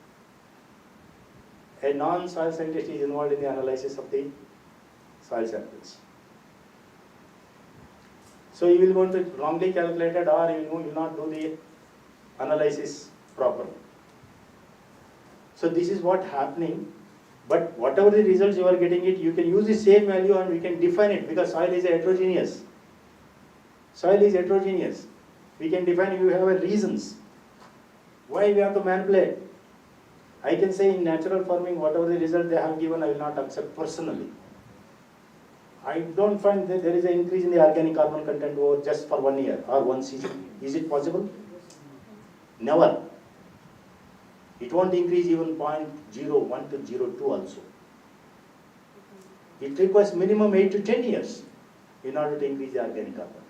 Speaker 9: a non-soil scientist is involved in the analysis of the soil samples. So you will going to wrongly calculate it, or you will not do the analysis properly. So this is what happening. But whatever the results you are getting it, you can use the same value and we can define it, because soil is heterogeneous. Soil is heterogeneous. We can define it. You have a reasons why we have to manipulate. I can say in natural farming, whatever the result they have given, I will not accept personally. I don't find that there is an increase in the organic carbon content over just for 1 year or 1 season. Is it possible? Never. It won't increase even 0.01 to 0.2 also. It requires minimum 8 to 10 years in order to increase the organic carbon.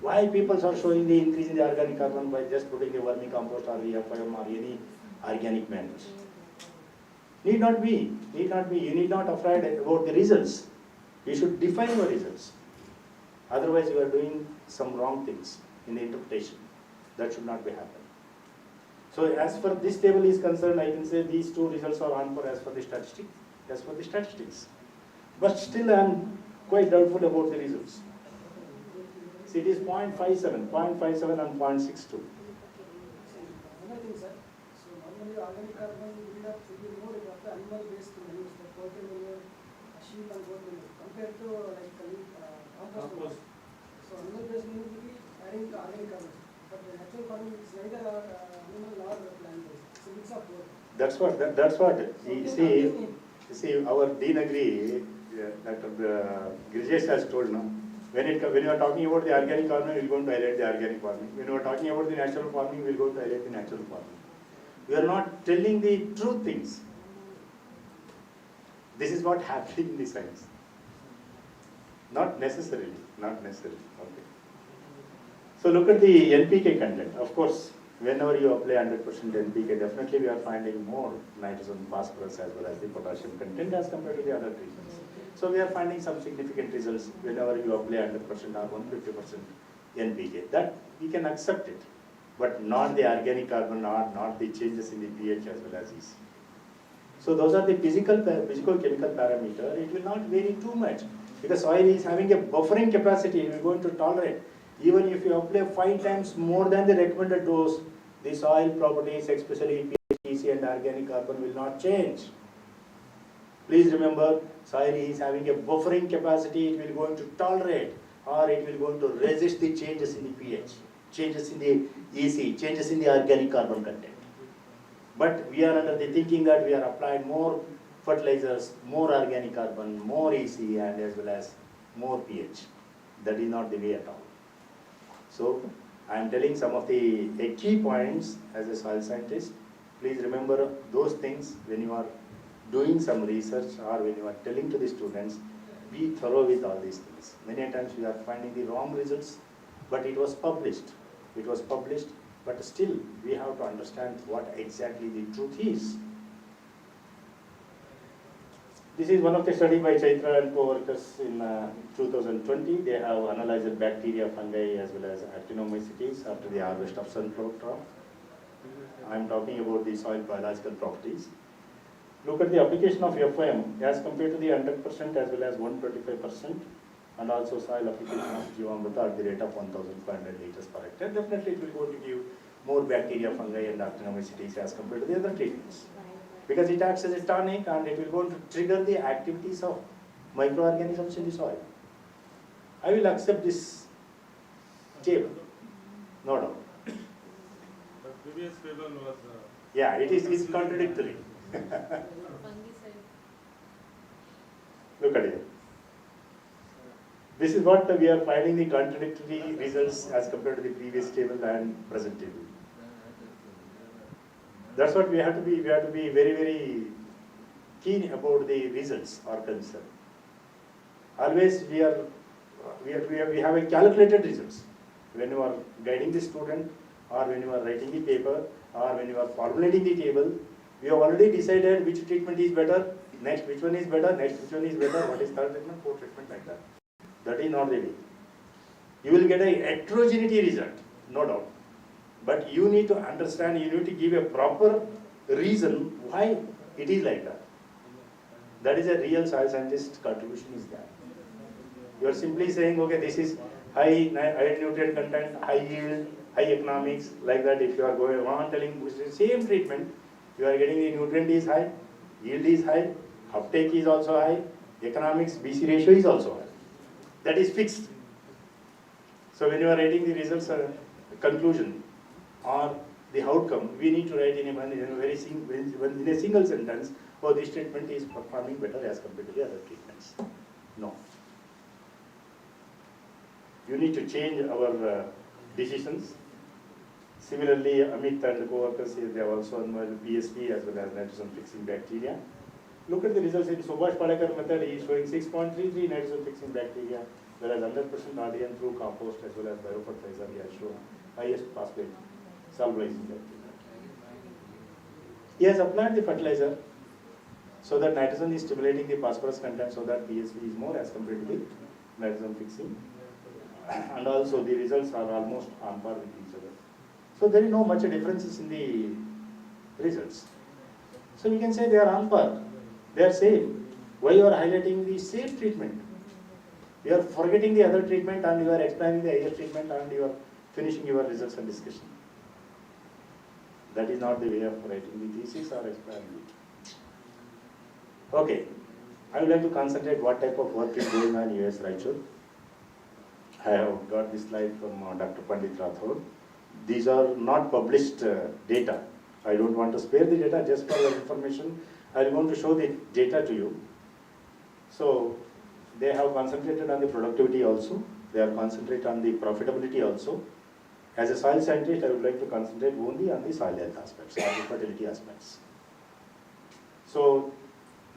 Speaker 9: Why people are showing the increase in the organic carbon by just putting the vermicompost or the FIM or any organic matters? Need not be. Need not be. You need not afraid about the results. You should define your results. Otherwise, you are doing some wrong things in the interpretation. That should not be happening. So, as far this table is concerned, I can say these two results are on for as for the statistics. As for the statistics, but still, I am quite doubtful about the results. See, it is 0.57 and 0.62.
Speaker 3: Another thing, sir. So normally organic carbon build-up should be more of the animal-based manure, like poultry manure, sheep and goat manure, compared to like compost manure. So animal-based manure will be adding to organic carbon, but the natural farming is neither animal nor plant-based. It's a mix of both.
Speaker 9: That's what. You see, our Dean Agri, Dr. Grijesh has told now. When you are talking about the organic farming, we are going to highlight the organic farming. When you are talking about the natural farming, we are going to highlight the natural farming. We are not telling the true things. This is what happening in the science. Not necessarily. Okay. So look at the NPK content. Of course, whenever you apply 100% NPK, definitely we are finding more nitrogen, phosphorus as well as the potassium content as compared to the other treatments. So we are finding some significant results whenever you apply 100% or 150% NPK. That we can accept it, but not the organic carbon, not the changes in the pH as well as EC. So those are the physical-chemical parameter. It will not vary too much because soil is having a buffering capacity. We are going to tolerate. Even if you apply 5 times more than the recommended dose, the soil properties, especially pH, EC and organic carbon, will not change. Please remember, soil is having a buffering capacity. It will going to tolerate, or it will going to resist the changes in the pH, changes in the EC, changes in the organic carbon content. But we are under the thinking that we are applying more fertilizers, more organic carbon, more EC, and as well as more pH. That is not the way at all. So, I am telling some of the key points as a soil scientist. Please remember those things when you are doing some research or when you are telling to the students. Be thorough with all these things. Many times we are finding the wrong results, but it was published. But still we have to understand what exactly the truth is. This is one of the study by Chaitra and co-workers in 2020. They have analyzed bacteria, fungi as well as actinomycetes after the harvest of sunflower crop. I am talking about the soil biological properties. Look at the application of FIM as compared to the 100% as well as 125%, and also soil application of Shivamogga at the rate of 1,500 liters per hectare. Definitely it will go to give more bacteria, fungi and actinomycetes as compared to the other treatments. Because it acts as a tonic and it will go to trigger the activities of microorganisms in the soil. I will accept this table, no doubt.
Speaker 28: The previous table was.
Speaker 9: Yeah, it's contradictory. Look at it. This is what we are finding the contradictory results as compared to the previous table and present table. That's what we have to be. We have to be very, very keen about the results are concerned. Always we have a calculated results when you are guiding the student, or when you are writing the paper, or when you are formulating the table. We have already decided which treatment is better. Next, which one is better. Next, which one is better. What is third treatment, fourth treatment, like that. That is not the way. You will get a heterogeneity result, no doubt. But you need to understand, you need to give a proper reason why it is like that. That is a real soil scientist contribution is that. You are simply saying, okay, this is high nutrient content, high yield, high economics, like that. If you are going on telling the same treatment, you are getting the nutrient is high, yield is high, uptake is also high, economics, BC ratio is also high. That is fixed. So when you are writing the results, conclusion or the outcome, we need to write in a single sentence, oh, this treatment is performing better as compared to the other treatments. No. You need to change our decisions. Similarly, Amit and the co-workers here, they have also unveiled PSP as well as nitrogen fixing bacteria. Look at the results in Subhash Palekar method. He is showing 6.33 nitrogen fixing bacteria, whereas 100% RDN through compost as well as biofertilizer, he has shown highest phosphate solubilizing bacteria. He has applied the fertilizer so that nitrogen is stimulating the phosphorus content, so that PSP is more as compared to the nitrogen fixing. And also the results are almost on par with each other. So there is no much differences in the results. So we can say they are on par. They are same. Why you are highlighting the same treatment? You are forgetting the other treatment and you are explaining the higher treatment and you are finishing your results and discussion. That is not the way of writing the thesis or explaining it. Okay. I would like to concentrate what type of work is going on in US Raichur. I have got this slide from Dr. Pandit Rathod. These are not published data. I don't want to spare the data just for your information. I am going to show the data to you. So they have concentrated on the productivity also. They are concentrated on the profitability also. As a soil scientist, I would like to concentrate only on the soil health aspects or the fertility aspects. So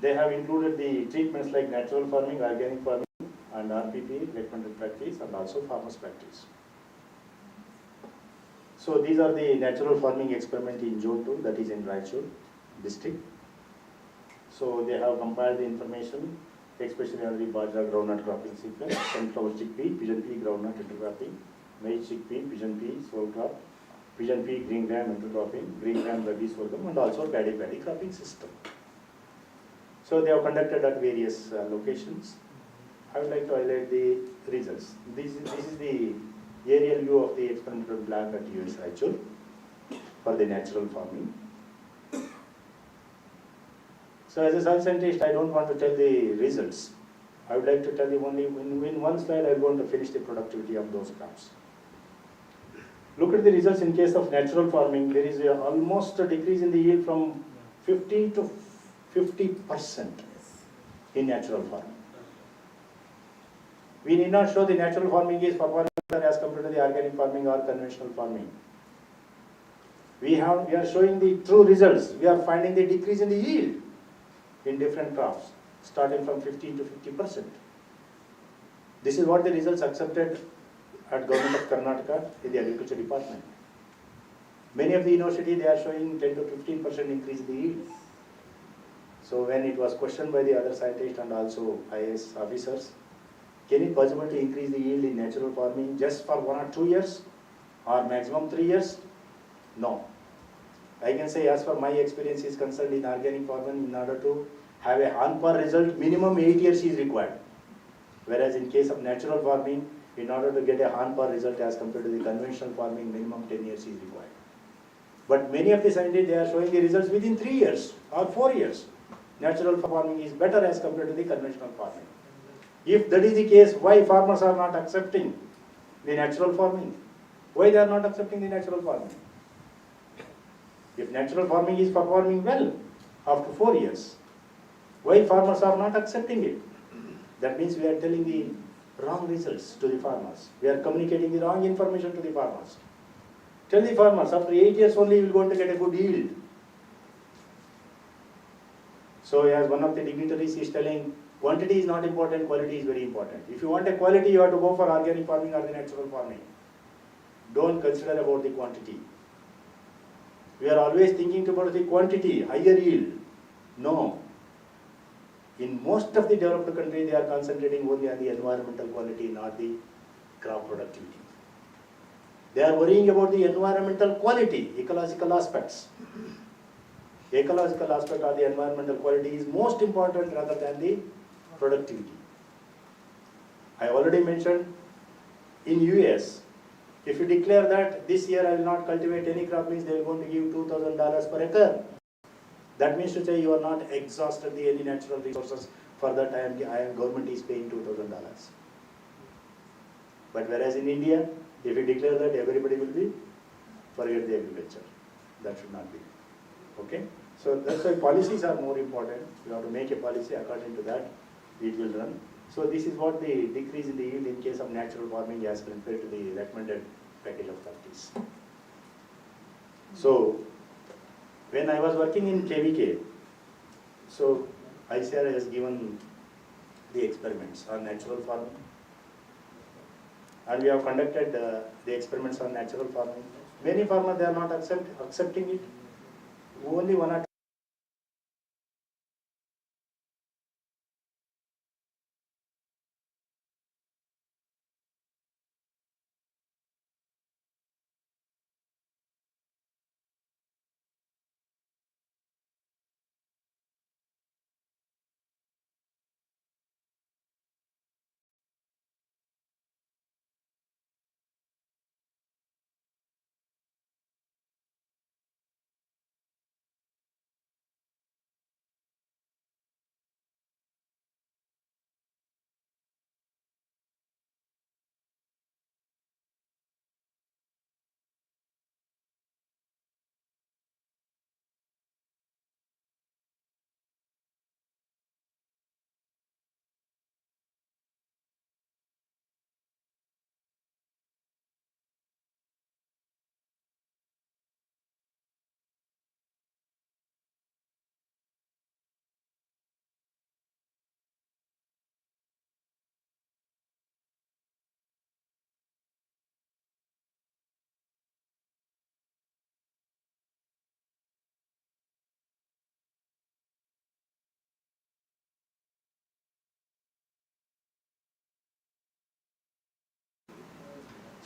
Speaker 9: they have included the treatments like natural farming, organic farming, and RPP, recommended practice, and also farmers practice. So these are the natural farming experiment in Zone 2, that is in Raichur district. So they have compiled the information, especially on the bajra groundnut cropping sequence, sunflower chickpea, pigeon pea groundnut intercropping, maize chickpea, pigeon pea, swirl crop, pigeon pea green gram intercropping, green gram rabi sorghum, and also paddy cropping system. So they have conducted at various locations. I would like to highlight the results. This is the aerial view of the experimental block at US Raichur for the natural farming. So as a soil scientist, I don't want to tell the results. I would like to tell you only in one slide. I'm going to finish the productivity of those crops. Look at the results in case of natural farming. There is almost a decrease in the yield from 15 to 50% in natural farming. We need not show the natural farming is performing better as compared to the organic farming or conventional farming. We are showing the true results. We are finding the decrease in the yield in different crops, starting from 15 to 50%. This is what the results accepted at Government of Karnataka in the Agriculture Department. Many of the universities, they are showing 10 to 15% increase in the yield. So when it was questioned by the other scientists and also IAS officers, can it possible to increase the yield in natural farming just for 1 or 2 years or maximum 3 years? No. I can say as far my experience is concerned in organic farming, in order to have a on-par result, minimum 8 years is required. Whereas in case of natural farming, in order to get a on-par result as compared to the conventional farming, minimum 10 years is required. But many of the scientists, they are showing the results within 3 years or 4 years. Natural farming is better as compared to the conventional farming. If that is the case, why farmers are not accepting the natural farming? Why they are not accepting the natural farming? If natural farming is performing well after 4 years, why farmers are not accepting it? That means we are telling the wrong results to the farmers. We are communicating the wrong information to the farmers. Tell the farmers, after 8 years only you are going to get a good yield. So as one of the dignitaries is telling, quantity is not important, quality is very important. If you want a quality, you have to go for organic farming or the natural farming. Don't consider about the quantity. We are always thinking about the quantity, higher yield. No. In most of the developed countries, they are concentrating only on the environmental quality, not the crop productivity. They are worrying about the environmental quality, ecological aspects. Ecological aspect or the environmental quality is most important rather than the productivity. I already mentioned in US, if you declare that this year I will not cultivate any crop, means they are going to give $2,000 per acre. That means to say you are not exhausted the any natural resources. For that government is paying $2,000. But whereas in India, if you declare that, everybody will be forget the agriculture. That should not be. Okay? So that's why policies are more important. You have to make a policy according to that, it will run. So this is what the decrease in the yield in case of natural farming as compared to the recommended package of practice. So when I was working in KVK, so ICR has given the experiments on natural farming, and we have conducted the experiments on natural farming. Many farmers, they are not accepting it. Only one or two.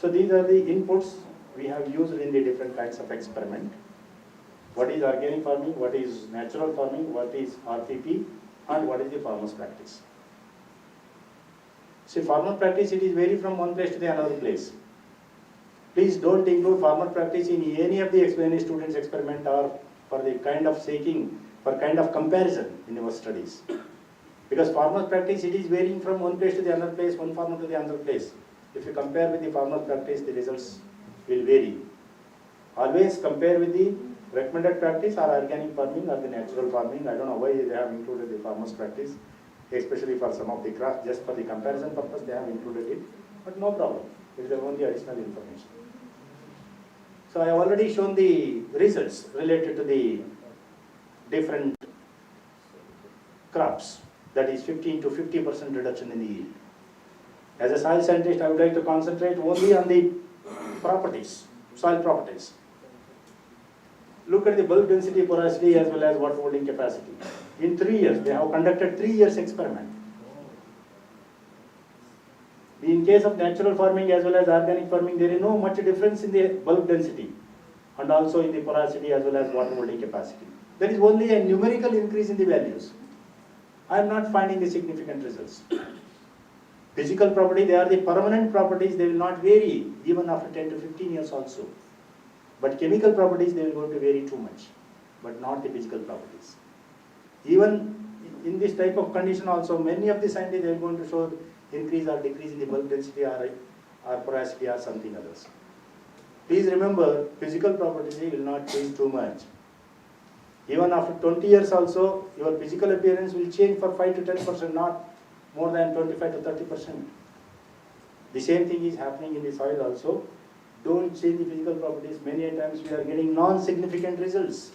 Speaker 9: So these are the inputs we have used in the different kinds of experiment. What is organic farming, what is natural farming, what is RPP, and what is the farmer's practice. See, farmer practice, it is vary from one place to the another place. Please don't include farmer practice in any of the students' experiment or for the kind of seeking, for kind of comparison in your studies. Because farmer practice, it is varying from one place to the another place, one farmer to the another place. If you compare with the farmer practice, the results will vary. Always compare with the recommended practice or organic farming or the natural farming. I don't know why they have included the farmer's practice, especially for some of the crops, just for the comparison purpose they have included it, but no problem. It is only additional information. So I have already shown the results related to the different crops, that is 15 to 50% reduction in the yield. As a soil scientist, I would like to concentrate only on the properties, soil properties. Look at the bulk density, porosity, as well as water holding capacity. In 3 years, they have conducted 3 years experiment. In case of natural farming as well as organic farming, there is no much difference in the bulk density and also in the porosity as well as water holding capacity. There is only a numerical increase in the values. I am not finding the significant results. Physical property, they are the permanent properties, they will not vary even after 10 to 15 years also. But chemical properties, they will going to vary too much, but not the physical properties. Even in this type of condition also, many of the scientists are going to show increase or decrease in the bulk density or porosity or something others. Please remember, physical properties will not change too much. Even after 20 years also, your physical appearance will change for 5 to 10%, not more than 25 to 30%. The same thing is happening in the soil also. Don't change the physical properties. Many times we are getting non-significant results.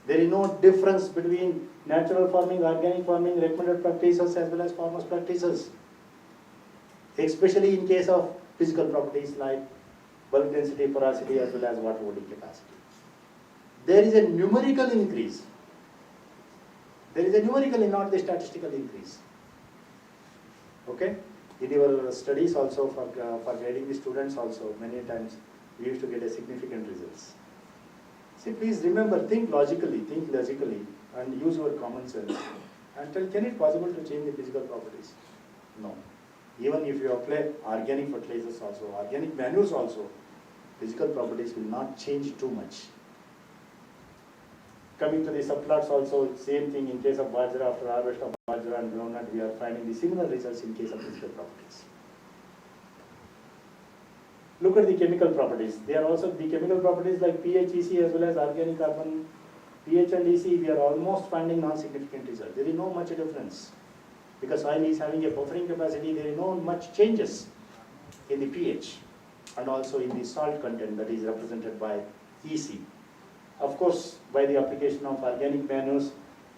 Speaker 9: There is no difference between natural farming, organic farming, recommended practices as well as farmers' practices. Especially in case of physical properties like bulk density, porosity as well as water holding capacity. There is a numerical increase. There is a numerical and not the statistical increase. Okay? In your studies also for guiding the students also, many times we used to get a significant results. See, please remember, think logically, and use your common sense. And tell, can it possible to change the physical properties? No. Even if you apply organic fertilizers also, organic manures also, physical properties will not change too much. Coming to the subplots also, same thing in case of bajra, after harvest of bajra and groundnut, we are finding the similar results in case of physical properties. Look at the chemical properties. They are also the chemical properties like pH, EC as well as organic carbon. pH and EC, we are almost finding non-significant results. There is no much difference. Because soil is having a buffering capacity, there is no much changes in the pH and also in the salt content that is represented by EC. Of course, by the application of organic manures,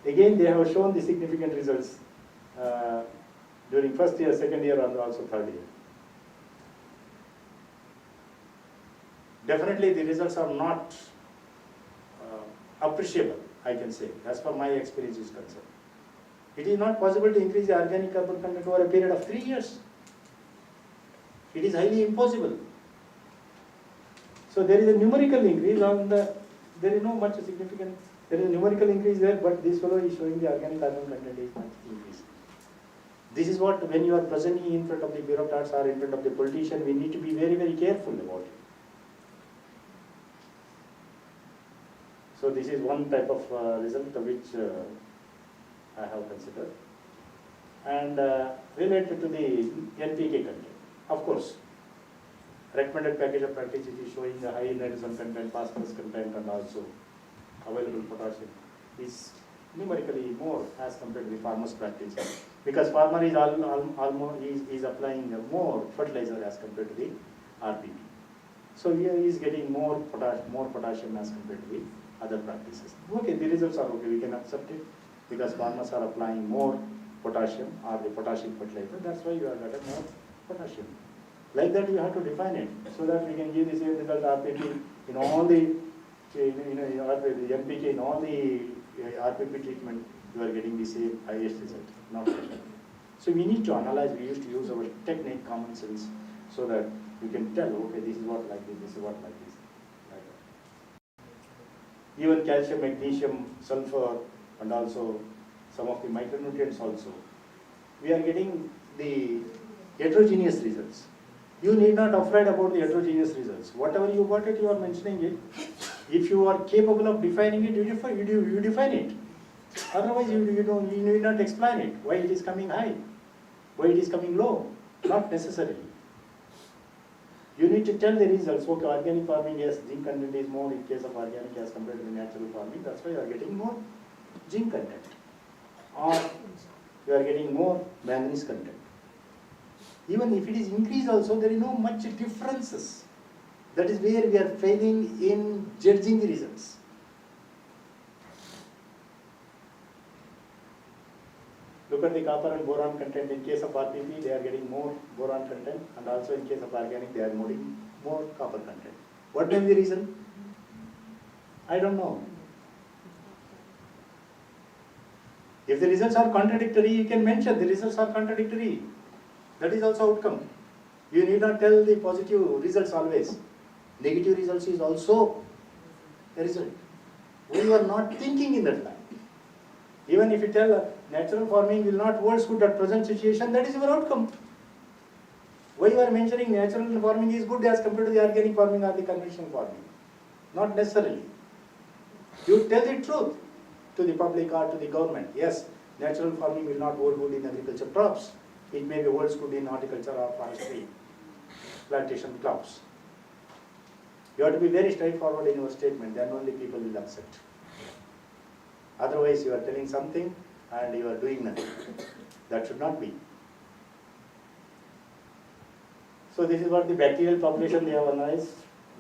Speaker 9: again they have shown the significant results during first year, second year and also third year. Definitely the results are not appreciable, I can say, as far my experience is concerned. It is not possible to increase the organic carbon content over a period of 3 years. It is highly impossible. So there is a numerical increase on the, there is no much significant, there is a numerical increase there, but this fellow is showing the organic carbon content is much increased. This is what, when you are presenting in front of the bureaucrats or in front of the politician, we need to be very, very careful about it. So this is one type of result which I have considered. And related to the NPK content, of course, recommended package of practice is showing the high nitrogen content, phosphorus content and also available potassium is numerically more as compared to the farmer's practice. Because farmer is almost is applying more fertilizer as compared to the RPP. So here he is getting more potassium as compared to the other practices. Okay, the results are okay, we can accept it because farmers are applying more potassium or the potassium fertilizer, that's why you are getting more potassium. Like that you have to define it so that we can give the same result RPP in all the, the NPK in all the RPP treatment, you are getting the same highest result, not like that. So we need to analyze, we used to use our technique, common sense, so that we can tell, okay, this is what like this is what like this. Even calcium, magnesium, sulfur, and also some of the micronutrients also. We are getting the heterogeneous results. You need not afraid about the heterogeneous results. Whatever you got it, you are mentioning it. If you are capable of defining it, you define it. Otherwise, you need not explain it. Why it is coming high? Why it is coming low? Not necessarily. You need to tell the results. Okay, organic farming, yes, zinc content is more in case of organic as compared to the natural farming. That's why you are getting more zinc content. Or you are getting more manganese content. Even if it is increased also, there is no much differences. That is where we are failing in judging the results. Look at the copper and boron content. In case of RPP, they are getting more boron content, and also in case of organic, they are getting more copper content. What may be the reason? I don't know. If the results are contradictory, you can mention the results are contradictory. That is also outcome. You need not tell the positive results always. Negative results is also a result. When you are not thinking in that line. Even if you tell natural farming will not hold good at present situation, that is your outcome. Why you are mentioning natural farming is good as compared to the organic farming or the conventional farming? Not necessarily. You tell the truth to the public or to the government. Yes,
Speaker 12: Natural farming will not hold good in agriculture crops. It may be holds good in horticulture or forestry, plantation crops. You have to be very straightforward in your statement, then only people will accept. Otherwise, you are telling something and you are doing nothing. That should not be. So this is what the bacterial population they have analyzed.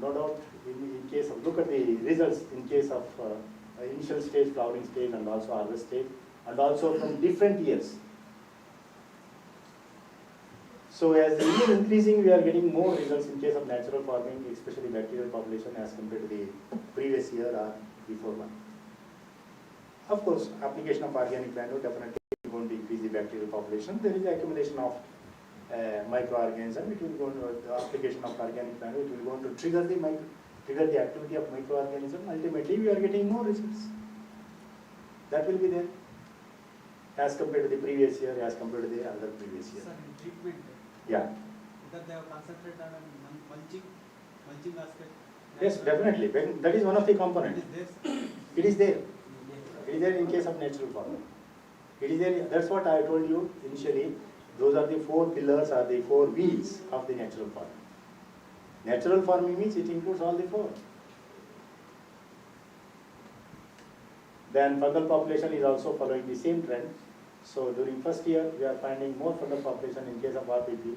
Speaker 12: No doubt, in case of, look at the results in case of initial stage, flowering stage, and also harvest stage, and also from different years. So as the yield is increasing, we are getting more results in case of natural farming, especially bacterial population, as compared to the previous year or before one. Of course, application of organic manure definitely going to increase the bacterial population. There is accumulation of microorganism. It will go to the application of organic manure. It will go to trigger the activity of microorganism. Ultimately, we are getting more results. That will be there as compared to the previous year, as compared to the other previous year.
Speaker 17: Sir, in treatment,
Speaker 12: yeah.
Speaker 17: that they have concentrated on mulching aspect.
Speaker 12: Yes, definitely. That is one of the components. It is there. It is there in case of natural farming. It is there. That's what I told you initially. Those are the 4 pillars or the 4 wheels of the natural farming. Natural farming means it includes all the 4. Then fungal population is also following the same trend. So during first year, we are finding more fungal population in case of RPP.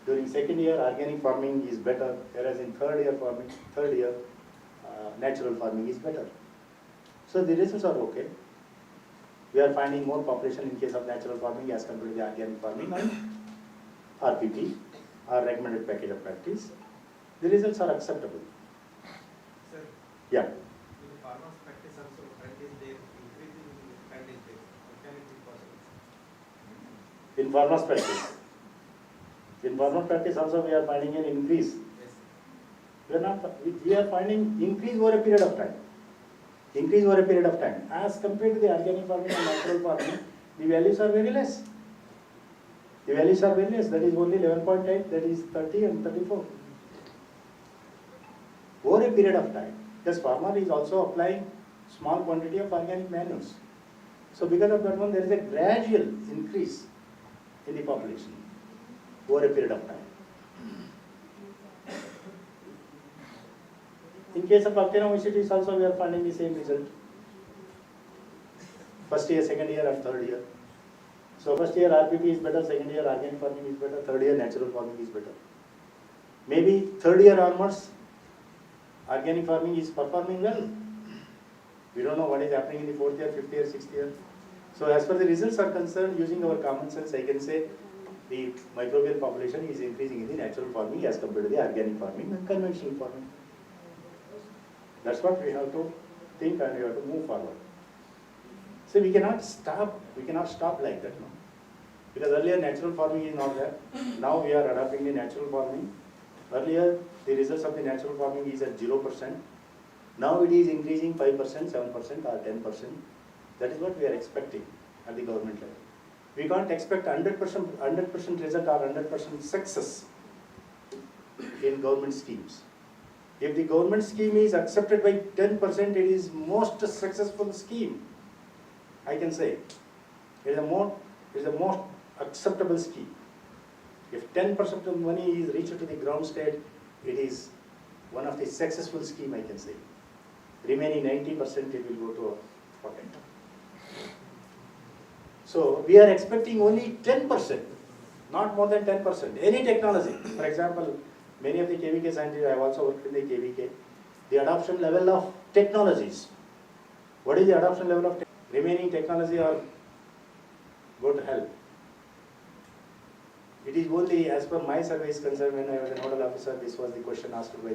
Speaker 12: During second year, organic farming is better, whereas in third year, natural farming is better. So the results are okay. We are finding more population in case of natural farming as compared to the organic farming and RPP, or recommended package of practice. The results are acceptable.
Speaker 17: Sir,
Speaker 12: yeah.
Speaker 17: in the farmers' practice also, trend is there, increasing trend is there. Can it be possible?
Speaker 12: In farmers' practice. In farmers' practice also we are finding an increase. Yes. We are finding increase over a period of time. Increase over a period of time. As compared to the organic farming and natural farming, the values are very less. The values are very less. That is only 11.8, that is 30 and 34. Over a period of time. Because farmer is also applying small quantity of organic manures. So because of that one, there is a gradual increase in the population over a period of time. In case of actinomycetes also we are finding the same result. First year, second year and third year. So first year RPP is better, second year organic farming is better, third year natural farming is better. Maybe third year onwards, organic farming is performing well. We don't know what is happening in the fourth year, fifth year, sixth year. So as far as the results are concerned, using our common sense, I can say the microbial population is increasing in the natural farming as compared to the organic farming and conventional farming. That's what we have to think and we have to move forward. So we cannot stop like that now. Because earlier natural farming is not there. Now we are adopting the natural farming. Earlier the results of the natural farming is at 0%. Now it is increasing 5%, 7% or 10%. That is what we are expecting at the government level. We can't expect 100% result or 100% success in government schemes. If the government scheme is accepted by 10%, it is most successful scheme. I can say it is the most acceptable scheme. If 10% of money is reached to the ground state, it is one of the successful scheme, I can say. Remaining 90% it will go to a pocket. So we are expecting only 10%, not more than 10%. Any technology, for example, many of the KVK scientists, I have also worked in the KVK, the adoption level of technologies. What is the adoption level of remaining technology or go to hell? It is only, as per my survey is concerned, when I was a nodal officer, this was the question asked by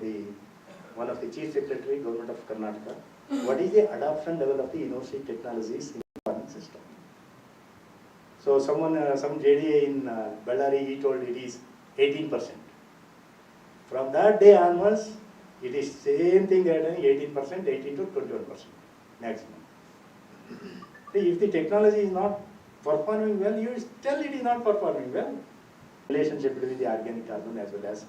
Speaker 12: one of the chief secretary, government of Karnataka. What is the adoption level of the innovative technologies in the farming system? So some JDA in Bellary, he told it is 18%. From that day onwards, it is same thing they are doing 18%, 18 to 21% maximum. See, if the technology is not performing well, you tell it is not performing well. Relationship between the organic carbon as well as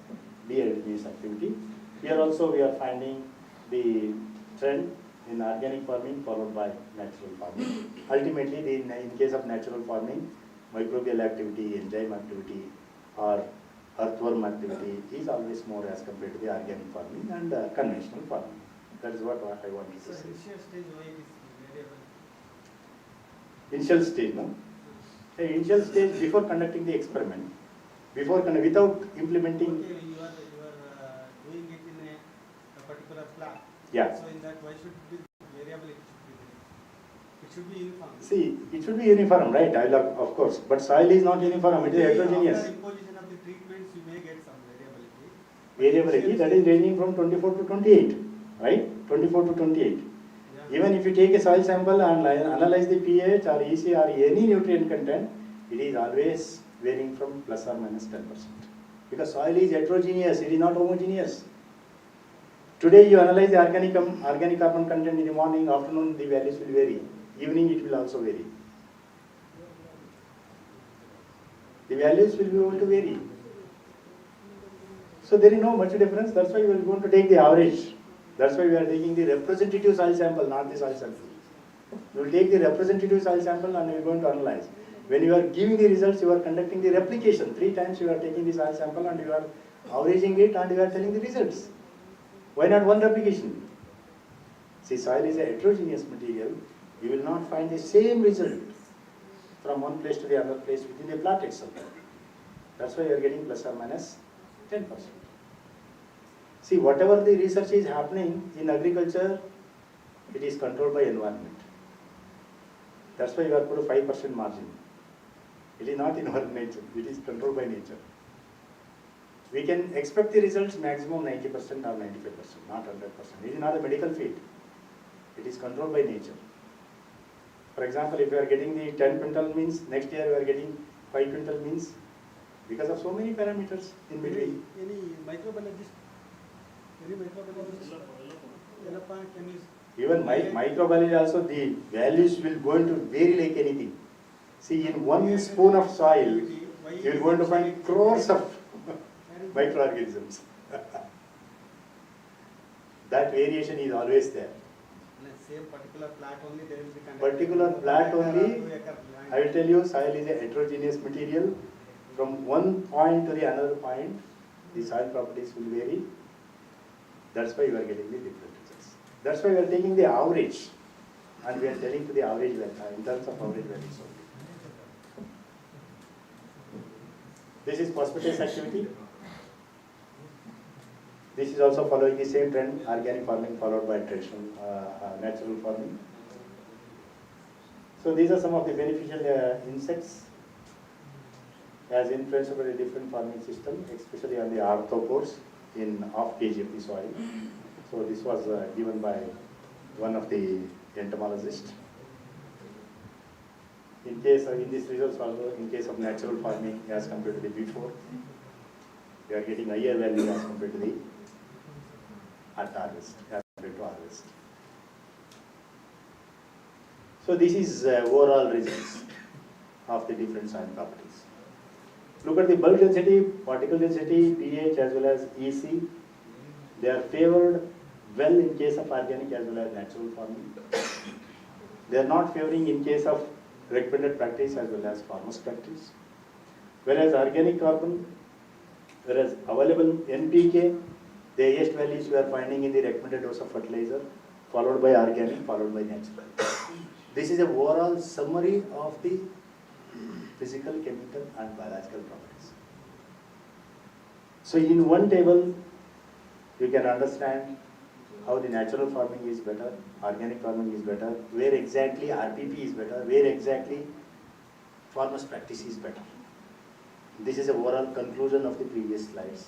Speaker 12: DLD's activity. Here also we are finding the trend in organic farming followed by natural farming. Ultimately, in case of natural farming, microbial activity, enzyme activity, or earthworm activity is always more as compared to the organic farming and conventional farming. That is what I wanted to say.
Speaker 17: Initial stage, why it is variable?
Speaker 12: Initial stage, no? The initial stage before conducting the experiment, without implementing.
Speaker 17: Okay, you are doing it in a particular lab.
Speaker 12: Yeah.
Speaker 17: So in that, why should it be variable? It should be uniform.
Speaker 12: See, it should be uniform, right? Of course, but soil is not uniform; it is heterogeneous.
Speaker 17: After imposition of the treatments, you may get some variability.
Speaker 12: Variability that is ranging from 24 to 28, right? 24 to 28. Yeah. Even if you take a soil sample and analyze the pH or EC or any nutrient content, it is always varying from plus or minus 10%. Because soil is heterogeneous; it is not homogeneous. Today you analyze the organic carbon content in the morning, afternoon the values will vary. Evening it will also vary. The values will be able to vary. So there is no much difference. That's why we are going to take the average. That's why we are taking the representative soil sample, not the soil sample. We will take the representative soil sample and we are going to analyze. When you are giving the results, you are conducting the replication. 3 times you are taking the soil sample and you are averaging it and you are telling the results. Why not one replication? See, soil is a heterogeneous material. You will not find the same result from one place to the other place within the plot itself. That's why you are getting plus or minus 10%. See, whatever the research is happening in agriculture, it is controlled by environment. That's why you are put a 5% margin. It is not in our nature, it is controlled by nature. We can expect the results maximum 90% or 95%, not 100%. It is not a medical field. It is controlled by nature. For example, if you are getting the 10 quintal means, next year you are getting 5 quintal means, because of so many parameters in between.
Speaker 17: Any microbiologist? Can you?
Speaker 12: Even microbiology also, the values will going to vary like anything. See, in 1 spoon of soil, you are going to find crores of microorganisms. That variation is always there.
Speaker 17: Let's say particular plat only there will be
Speaker 12: Particular plat only, I will tell you, soil is a heterogeneous material. From one point to the another point, the soil properties will vary. That's why you are getting the different results. That's why we are taking the average and we are telling to the average value, in terms of average values only. This is phosphatase activity. This is also following the same trend, organic farming followed by traditional natural farming. So these are some of the beneficial insects as influence over a different farming system, especially on the arthropods in half kg of the soil. So this was given by one of the entomologists. In case in this results also, in case of natural farming as compared to the before, we are getting higher value as compared to the at harvest, as compared to harvest. So this is overall results of the different soil properties. Look at the bulk density, particle density, pH as well as EC. They are favored well in case of organic as well as natural farming. They are not favoring in case of recommended practice as well as farmers practice. Whereas organic carbon, whereas available NPK, the highest values we are finding in the recommended dose of fertilizer, followed by organic, followed by natural. This is a overall summary of the physical, chemical and biological properties. So in one table, you can understand how the natural farming is better, organic farming is better, where exactly RPP is better, where exactly farmers practice is better. This is a overall conclusion of the previous slides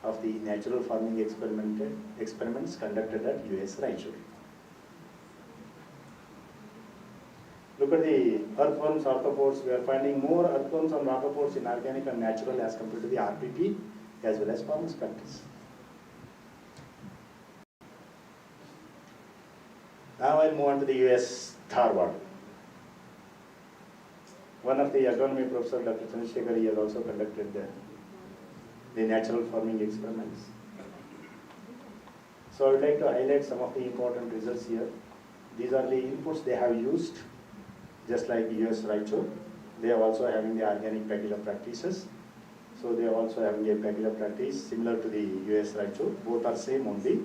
Speaker 12: of the natural farming experiments conducted at US Raichur. Look at the earthworms, arthropods. We are finding more earthworms and arthropods in organic and natural as compared to the RPP as well as farmers practice. Now I'll move on to the US Dharwad. One of the agronomy professor, Dr. Chandrasekhar, he has also conducted the natural farming experiments. So I would like to highlight some of the important results here. These are the inputs they have used, just like US Raichur. They are also having the organic packula practices. So they are also having a packula practice similar to the US Raichur. Both are same only.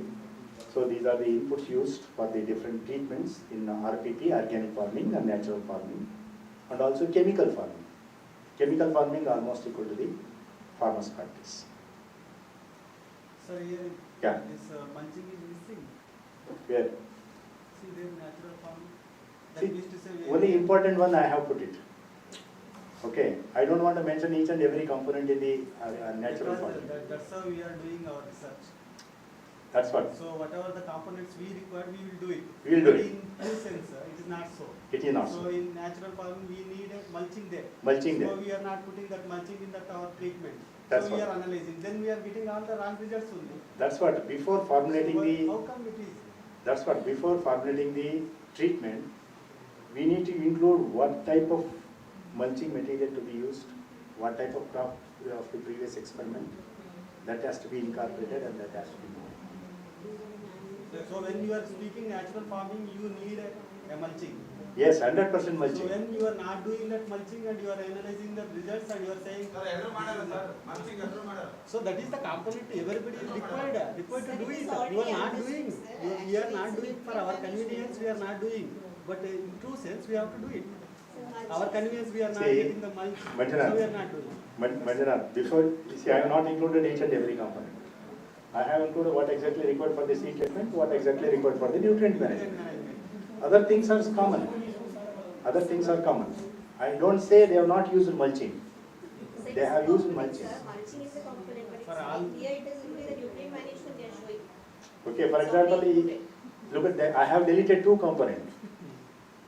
Speaker 12: So these are the inputs used for the different treatments in RPP, organic farming and natural farming, and also chemical farming. Chemical farming almost equal to the farmer's practice.
Speaker 17: Sir, here
Speaker 12: Yeah.
Speaker 17: this mulching is missing.
Speaker 12: Where?
Speaker 17: See, there natural farming. That
Speaker 12: See,
Speaker 17: means to say
Speaker 12: only important one I have put it. Okay, I don't want to mention each and every component in the natural farming.
Speaker 17: That's how we are doing our research.
Speaker 12: That's what.
Speaker 17: So whatever the components we require, we will do it.
Speaker 12: We will do
Speaker 17: But
Speaker 12: it.
Speaker 17: in true sense, it is not so.
Speaker 12: It is not
Speaker 17: so.
Speaker 12: so.
Speaker 17: In natural farming, we need a mulching there.
Speaker 12: Mulching
Speaker 17: so
Speaker 12: there.
Speaker 17: we are not putting that mulching in that our treatment.
Speaker 12: That's
Speaker 17: so we
Speaker 12: what.
Speaker 17: are analyzing. Then we are getting all the wrong results only.
Speaker 12: That's what. Before formulating
Speaker 17: So
Speaker 12: the.
Speaker 17: how come it is?
Speaker 12: That's what. Before formulating the treatment, we need to include what type of mulching material to be used, what type of crop of the previous experiment. That has to be incorporated and that has to be known.
Speaker 17: So when you are speaking natural farming, you need a mulching.
Speaker 12: Yes, 100% mulching.
Speaker 17: So when you are not doing that mulching and you are analyzing the results and you are saying, so that is the component everybody is required to do it. You are not doing. We are not doing for our convenience. We are not doing. But in true sense, we have to do it. Our convenience, we are not getting the mulch. So we are not doing.
Speaker 12: Manjanath, before, you see, I have not included each and every component. I have included what exactly required for the seed treatment, what exactly required for the nutrient management. Other things are common. Other things are common. I don't say they have not used mulching. They have used mulching.
Speaker 6: Mulching is a component, but it's here it is only the nutrient management they are showing.
Speaker 12: Okay, for example, look at that. I have deleted two components.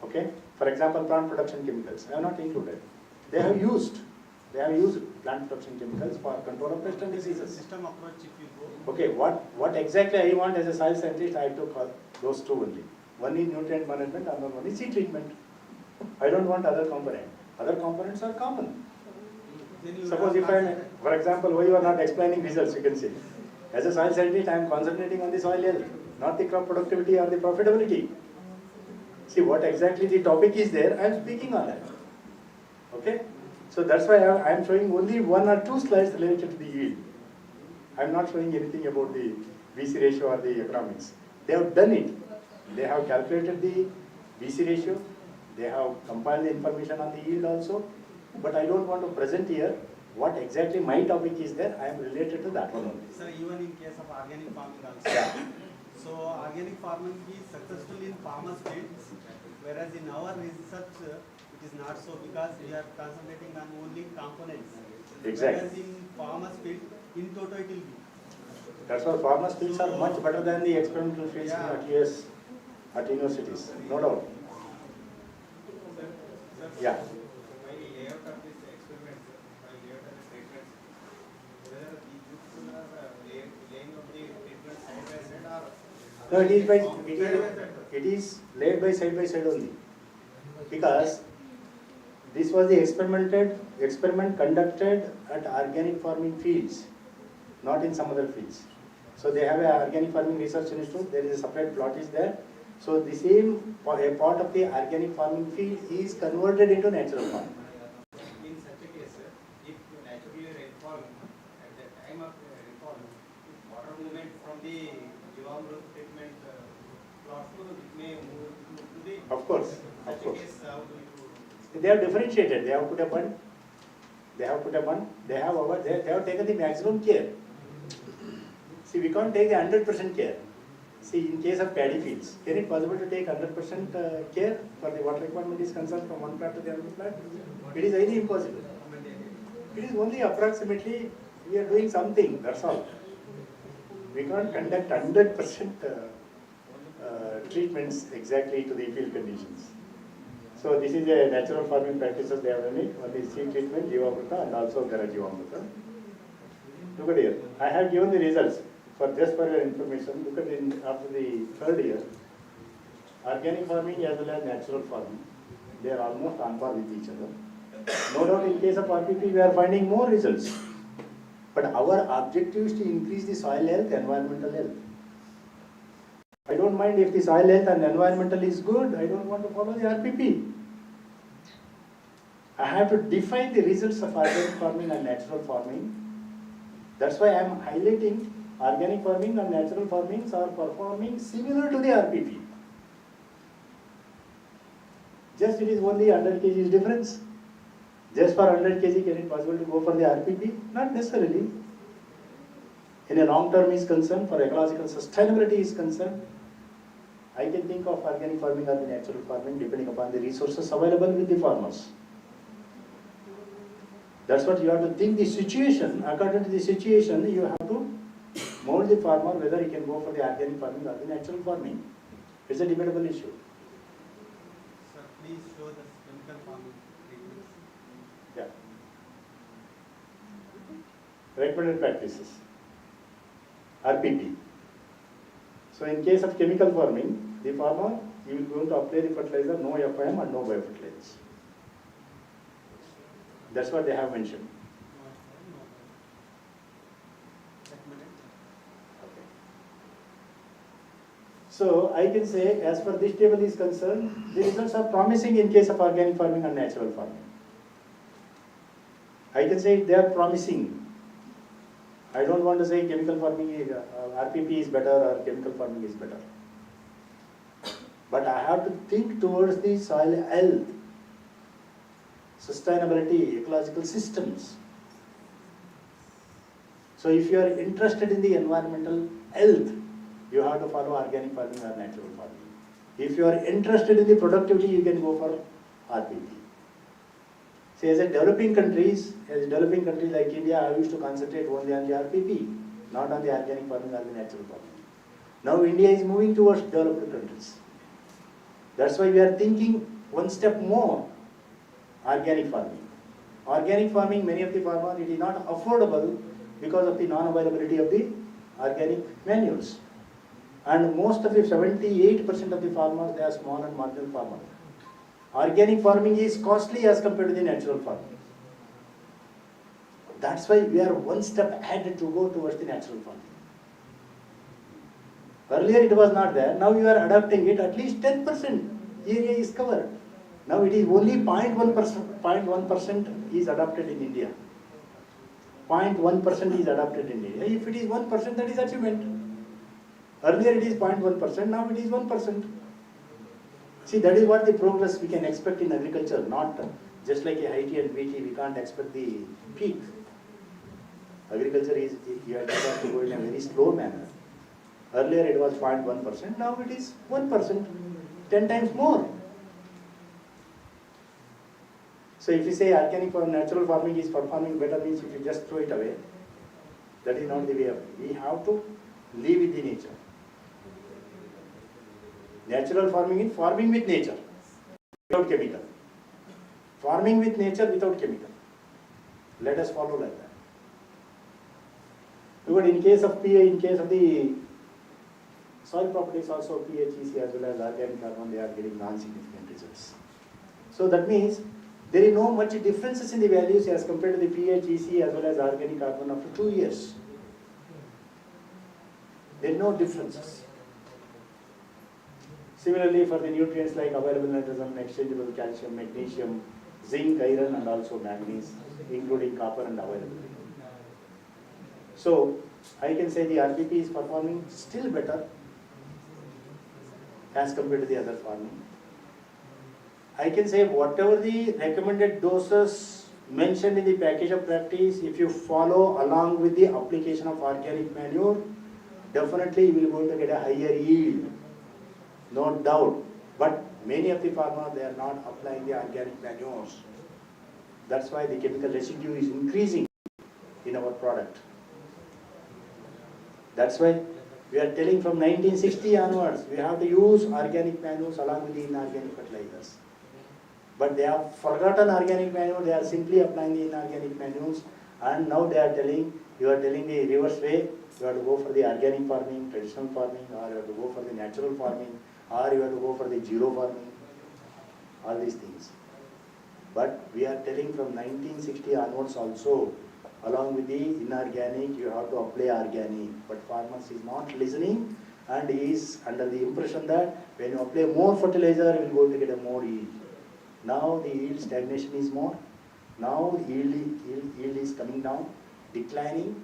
Speaker 12: Okay, for example, plant production chemicals. I have not included. They have used plant production chemicals for control of pest and diseases.
Speaker 17: System approach if you go.
Speaker 12: Okay, what exactly I want as a soil scientist, I took those two only. One is nutrient management, another one is seed treatment. I don't want other component. Other components are common. Suppose if I, for example, why you are not explaining results, you can say. As a soil scientist, I am concentrating on the soil health, not the crop productivity or the profitability. See what exactly the topic is there, I am speaking on it. Okay? So that's why I am showing only one or two slides related to the yield. I am not showing anything about the VC ratio or the economics. They have done it. They have calculated the VC ratio. They have compiled the information on the yield also. But I don't want to present here what exactly my topic is there. I am related to that one only.
Speaker 17: Sir, even in case of organic farming also. Yeah. So organic farming is successful in farmers' fields, whereas in our research it is not so because we are concentrating on only components.
Speaker 12: Exactly.
Speaker 17: Whereas in farmers' field, in toto it will be.
Speaker 12: That's why farmers' fields are much better than the experimental fields at US, at universities, no doubt. Yeah. No, it is laid by side only. Because this was the experiment conducted at organic farming fields, not in some other fields. So they have an organic farming research institute, there is a separate plot is there. So the same, a part of the organic farming field is converted into natural farming.
Speaker 17: In such a case, if naturally rainfall, at the time of rainfall, if water movement from the Shivamogga treatment plot, it may move to the...
Speaker 12: Of course, of
Speaker 17: such
Speaker 12: course.
Speaker 17: a case, how do you...
Speaker 12: They have differentiated, they have put a bund, they have taken the maximum care. See, we can't take the 100% care. See, in case of paddy fields, can it possible to take 100% care for the water requirement is concerned from one plant to the other plant? It is highly impossible. It is only approximately, we are doing something, that's all. We can't conduct 100% treatments exactly to the field conditions. So this is a natural farming practices they have done it. One is seed treatment, Jivamogga, and also Gara Jivamogga. Look at here. I have given the results for just for your information. Look at it after the third year. Organic farming as well as natural farming, they are almost on par with each other. No doubt in case of RPP we are finding more results. But our objective is to increase the soil health, environmental health. I don't mind if the soil health and environmental is good, I don't want to follow the RPP. I have to define the results of organic farming and natural farming. That's why I am highlighting organic farming and natural farming are performing similar to the RPP. Just it is only 100 kg difference. Just for 100 kg, can it possible to go for the RPP? Not necessarily. In a long term is concerned, for ecological sustainability is concerned, I can think of organic farming or the natural farming depending upon the resources available with the farmers. That's what you have to think the situation. According to the situation, you have to mold the farmer whether he can go for the organic farming or the natural farming. It's a debatable issue.
Speaker 17: Sir, please show the chemical farming treatments.
Speaker 12: Yeah. Recommended practices. RPP. So in case of chemical farming, the farmer, he will going to apply the fertilizer, no FIM and no biofertilizers. That's what they have mentioned. Okay. So I can say, as far this table is concerned, the results are promising in case of organic farming and natural farming. I can say they are promising. I don't want to say chemical farming is, RPP is better or chemical farming is better. But I have to think towards the soil health, sustainability, ecological systems. So if you are interested in the environmental health, you have to follow organic farming or natural farming. If you are interested in the productivity, you can go for RPP. See, as a developing country like India, I used to concentrate only on the RPP, not on the organic farming or the natural farming. Now India is moving towards developed countries. That's why we are thinking one step more, organic farming. Organic farming, many of the farmers, it is not affordable because of the non-availability of the organic manures. And most of the 78% of the farmers, they are small and marginal farmers. Organic farming is costly as compared to the natural farming. That's why we are one step ahead to go towards the natural farming. Earlier it was not there, now you are adopting it, at least 10% area is covered. Now it is only 0.1% is adopted in India. 0.1% is adopted in India. If it is 1%, that is achievement. Earlier it is 0.1%, now it is 1%. See, that is what the progress we can expect in agriculture, not just like a IT and BT, we can't expect the peak. Agriculture is, you have to go in a very slow manner. Earlier it was 0.1%, now it is 1%, 10 times more. So if you say organic or natural farming is performing better, means if you just throw it away, that is not the way of it. We have to live with the nature. Natural farming is farming with nature, without chemical. Farming with nature without chemical. Let us follow like that. But in case of PA, in case of the soil properties also, pH, EC as well as organic carbon, they are getting non-significant results. So that means there is no much differences in the values as compared to the pH, EC as well as organic carbon after 2 years. There are no differences. Similarly, for the nutrients like available nitrogen, exchangeable calcium, magnesium, zinc, iron and also manganese, including copper and availability. So, I can say the RPP is performing still better as compared to the other farming. I can say whatever the recommended doses mentioned in the package of practice, if you follow along with the application of organic manure, definitely you will going to get a higher yield. No doubt. But many of the farmers, they are not applying the organic manures. That's why the chemical residue is increasing in our product. That's why we are telling from 1960 onwards, we have to use organic manures along with the inorganic fertilizers. But they have forgotten organic manure, they are simply applying the inorganic manures, and now they are telling, you are telling the reverse way, you have to go for the organic farming, traditional farming, or you have to go for the natural farming, or you have to go for the zero farming, all these things. But we are telling from 1960 onwards also, along with the inorganic, you have to apply organic. But farmers is not listening, and he is under the impression that when you apply more fertilizer, you will go to get a more yield. Now the yield stagnation is more. Now the yield is coming down, declining.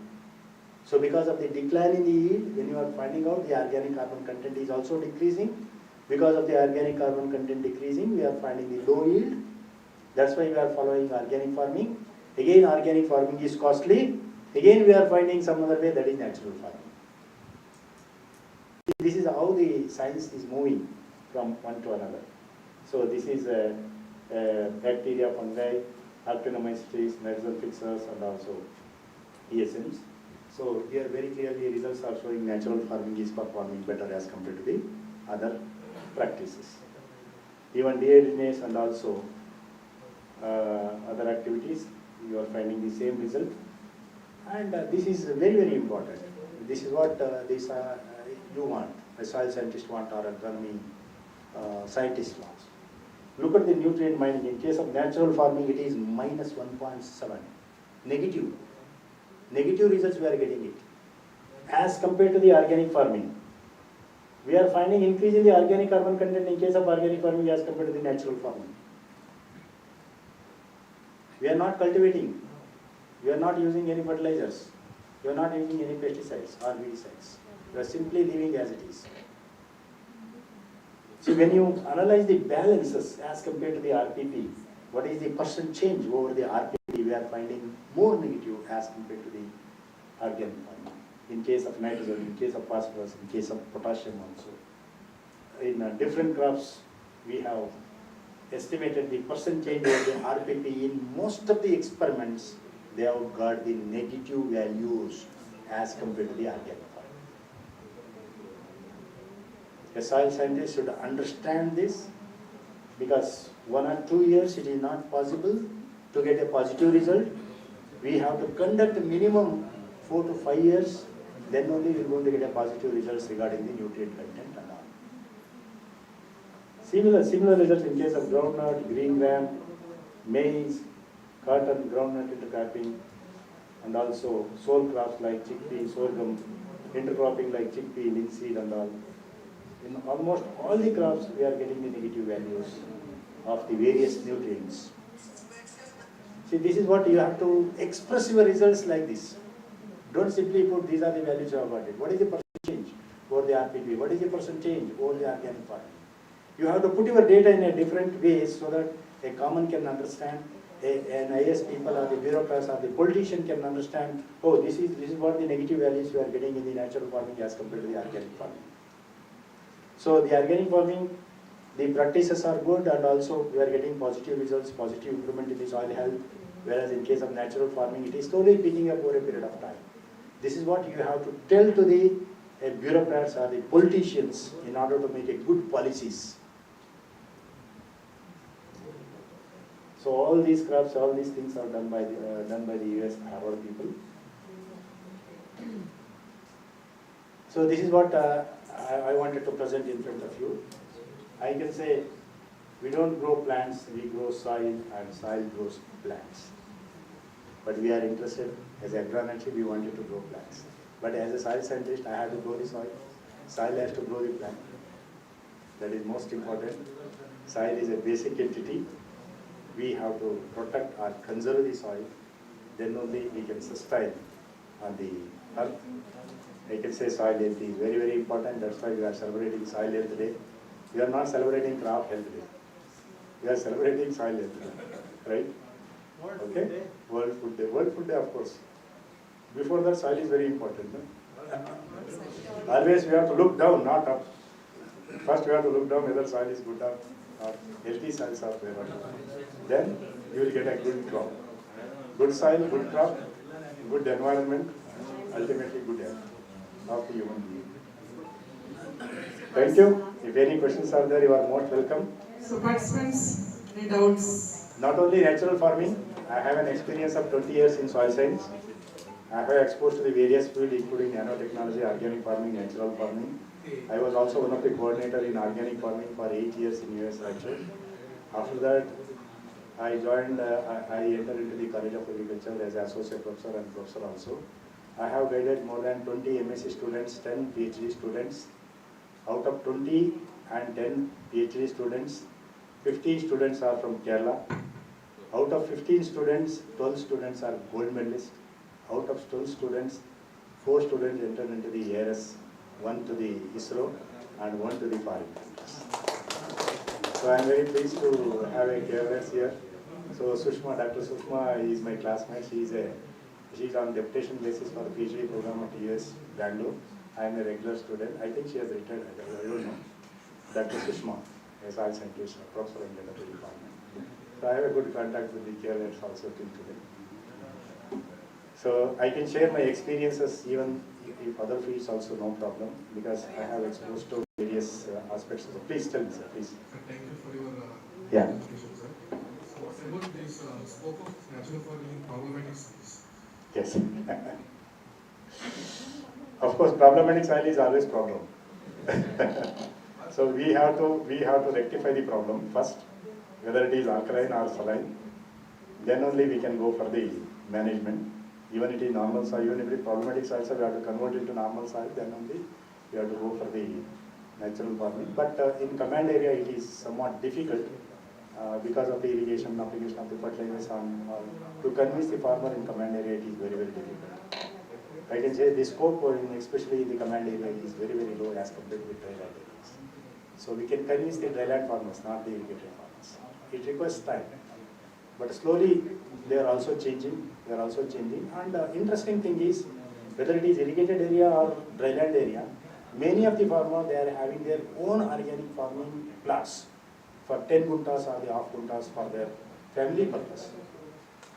Speaker 12: So because of the decline in the yield, when you are finding out the organic carbon content is also decreasing, because of the organic carbon content decreasing, we are finding the low yield. That's why we are following organic farming. Again, organic farming is costly. Again, we are finding some other way, that is natural farming. This is how the science is moving from one to another. So this is bacteria, fungi, actinomycetes, nitrogen fixers, and also ESMs. So here very clearly results are showing natural farming is performing better as compared to the other practices. Even deadeness and also other activities, you are finding the same result. And this is very, very important. This is what you want, a soil scientist want, or agronomy scientist wants. Look at the nutrient mining. In case of natural farming, it is minus 1.7. Negative. Negative results we are getting it. As compared to the organic farming, we are finding increase in the organic carbon content in case of organic farming as compared to the natural farming. We are not cultivating. We are not using any fertilizers. We are not using any pesticides or weedicides. We are simply leaving as it is. So when you analyze the balances as compared to the RPP, what is the percent change over the RPP? We are finding more negative as compared to the organic farming. In case of nitrogen, in case of phosphorus, in case of potassium also. In different crops, we have estimated the percent change over the RPP. In most of the experiments, they have got the negative values as compared to the organic farming. A soil scientist should understand this, because 1 or 2 years it is not possible to get a positive result. We have to conduct minimum 4 to 5 years, then only we are going to get a positive results regarding the nutrient content and all. Similar results in case of groundnut, green gram, maize, cotton, groundnut intercropping, and also sole crops like chickpea, sorghum, intercropping like chickpea, linseed and all. In almost all the crops, we are getting the negative values of the various nutrients. See, this is what you have to express your results like this. Don't simply put these are the values you have got it. What is the percent change over the RPP? What is the percent change over the organic farming? You have to put your data in a different way so that a common can understand, an IS people or the bureaucrats or the politician can understand, oh, this is what the negative values you are getting in the natural farming as compared to the organic farming. So the organic farming, the practices are good, and also we are getting positive results, positive improvement in the soil health, whereas in case of natural farming, it is slowly picking up over a period of time. This is what you have to tell to the bureaucrats or the politicians in order to make a good policies. So all these crops, all these things are done by the US Harvard people. So this is what I wanted to present in front of you. I can say we don't grow plants, we grow soil, and soil grows plants. But we are interested, as agronomy, we wanted to grow plants. But as a soil scientist, I have to grow the soil. Soil has to grow the plant. That is most important. Soil is a basic entity. We have to protect or conserve the soil. Then only we can sustain on the earth. I can say soil health is very, very important. That's why we are celebrating Soil Health Day. We are not celebrating Crop Health Day. We are celebrating Soil Health Day, right? Okay? World Food Day. World Food Day, of course. Before that, soil is very important. No? Always we have to look down, not up. First we have to look down whether soil is good or healthy soils are there or not. Then you will get a good crop. Good soil, good crop, good environment, ultimately good health of the human being. Thank you. If any questions are there, you are most welcome.
Speaker 14: So participants, any doubts?
Speaker 12: Not only natural farming, I have an experience of 20 years in soil science. I have exposed to the various fields including nanotechnology, organic farming, natural farming. I was also one of the coordinator in organic farming for 8 years in US actually. After that, I joined, I entered into the College of Agriculture as associate professor and professor also. I have guided more than 20 MSc students, 10 PhD students, Out of 20 and 10 PhD students, 50 students are from Kerala. Out of 15 students, 12 students are gold medalists. Out of 12 students, 4 students entered into the ARS, 1 to the ISRO and 1 to the foreign countries. So I am very pleased to have a KRS here. So Sushma, Dr. Sushma is my classmate. She's on deputation basis for the PhD program at US Bangalore. I am a regular student. I think she has retired. I don't know. Dr. Sushma, a soil scientist, professor in the department. So I have a good contact with the KRS also till today. So I can share my experiences even if other fields also, no problem, because I have exposed to various aspects. So please tell me, sir, please.
Speaker 26: Thank you for your
Speaker 12: Yeah.
Speaker 26: presentation, sir. So about this scope of natural farming in problematic soils.
Speaker 12: Yes. Of course, problematic soil is always problem. So we have to rectify the problem first, whether it is alkaline or saline. Then only we can go for the management. Even it is normal soil, even if it is problematic soil, so we have to convert it to normal soil. Then only we have to go for the natural farming. But in command area, it is somewhat difficult because of the irrigation application of the fertilizers to convince the farmer in command area. It is very, very difficult. I can say the scope, especially in the command area, is very, very low as compared with dryland areas. So we can convince the dryland farmers, not the irrigated farmers. It requires time, but slowly they are also changing. They are also changing. And interesting thing is, whether it is irrigated area or dryland area, many of the farmers, they are having their own organic farming plots for 10 guntas or the half guntas for their family purpose.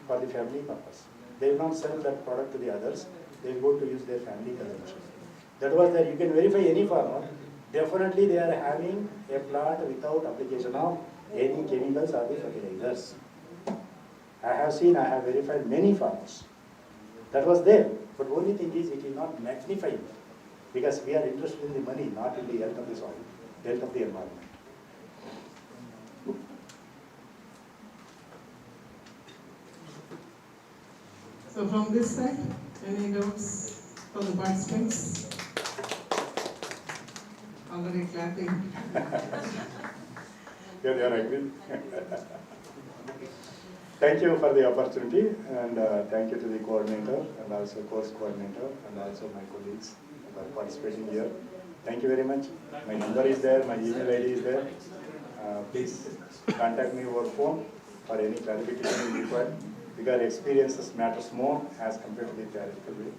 Speaker 12: For the family purpose, they will not sell that product to the others. They will go to use their family consumption. That was that you can verify any farmer. Definitely they are having a plot without application of any chemicals or the fertilizers. I have verified many farmers. That was there. But only thing is, it is not magnified because we are interested in the money, not in the health of the soil, health of the environment.
Speaker 18: So from this side, any doubts for the participants? Already clapping.
Speaker 12: Yeah, they are agree. Thank you for the opportunity, and thank you to the coordinator and also course coordinator and also my colleagues for participating here. Thank you very much. My number is there, my email ID is there. Please contact me over phone for any clarification required, because experiences matters more as compared to the theoretical way.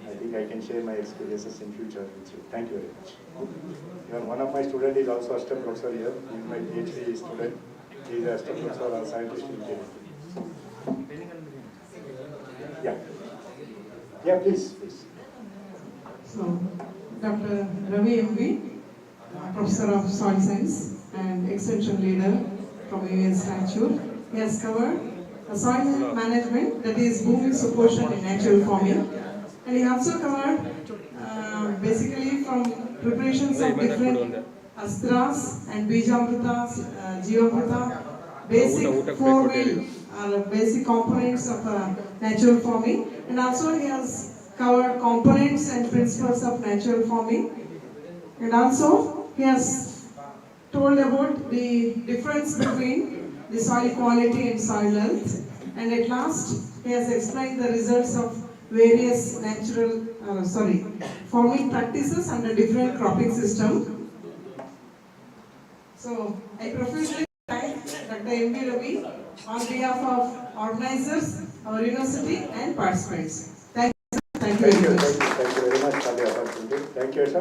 Speaker 12: I think I can share my experiences in future with you. Thank you very much. Even one of my students is also assistant professor here. He is my PhD student. He is assistant professor or scientist in KSNUAHS. Yeah. Yeah, please.
Speaker 18: So, Dr. Ravi MV, Professor of Soil Science and Extension Leader from US Ranchur. He has covered soil management, that is booming supportion in natural farming. And he also covered basically from preparations of different astras and bijamrita, jivamrita, basic four-wheel basic components of natural farming. And also he has covered components and principles of natural farming. And also he has told about the difference between the soil quality and soil health. And at last, he has explained the results of various farming practices under different cropping system. So I profusely thank Dr. M.V. Ravi on behalf of organizers, our university and participants. Thank you. Thank you very much.
Speaker 12: Thank you very much for the opportunity. Thank you, sir.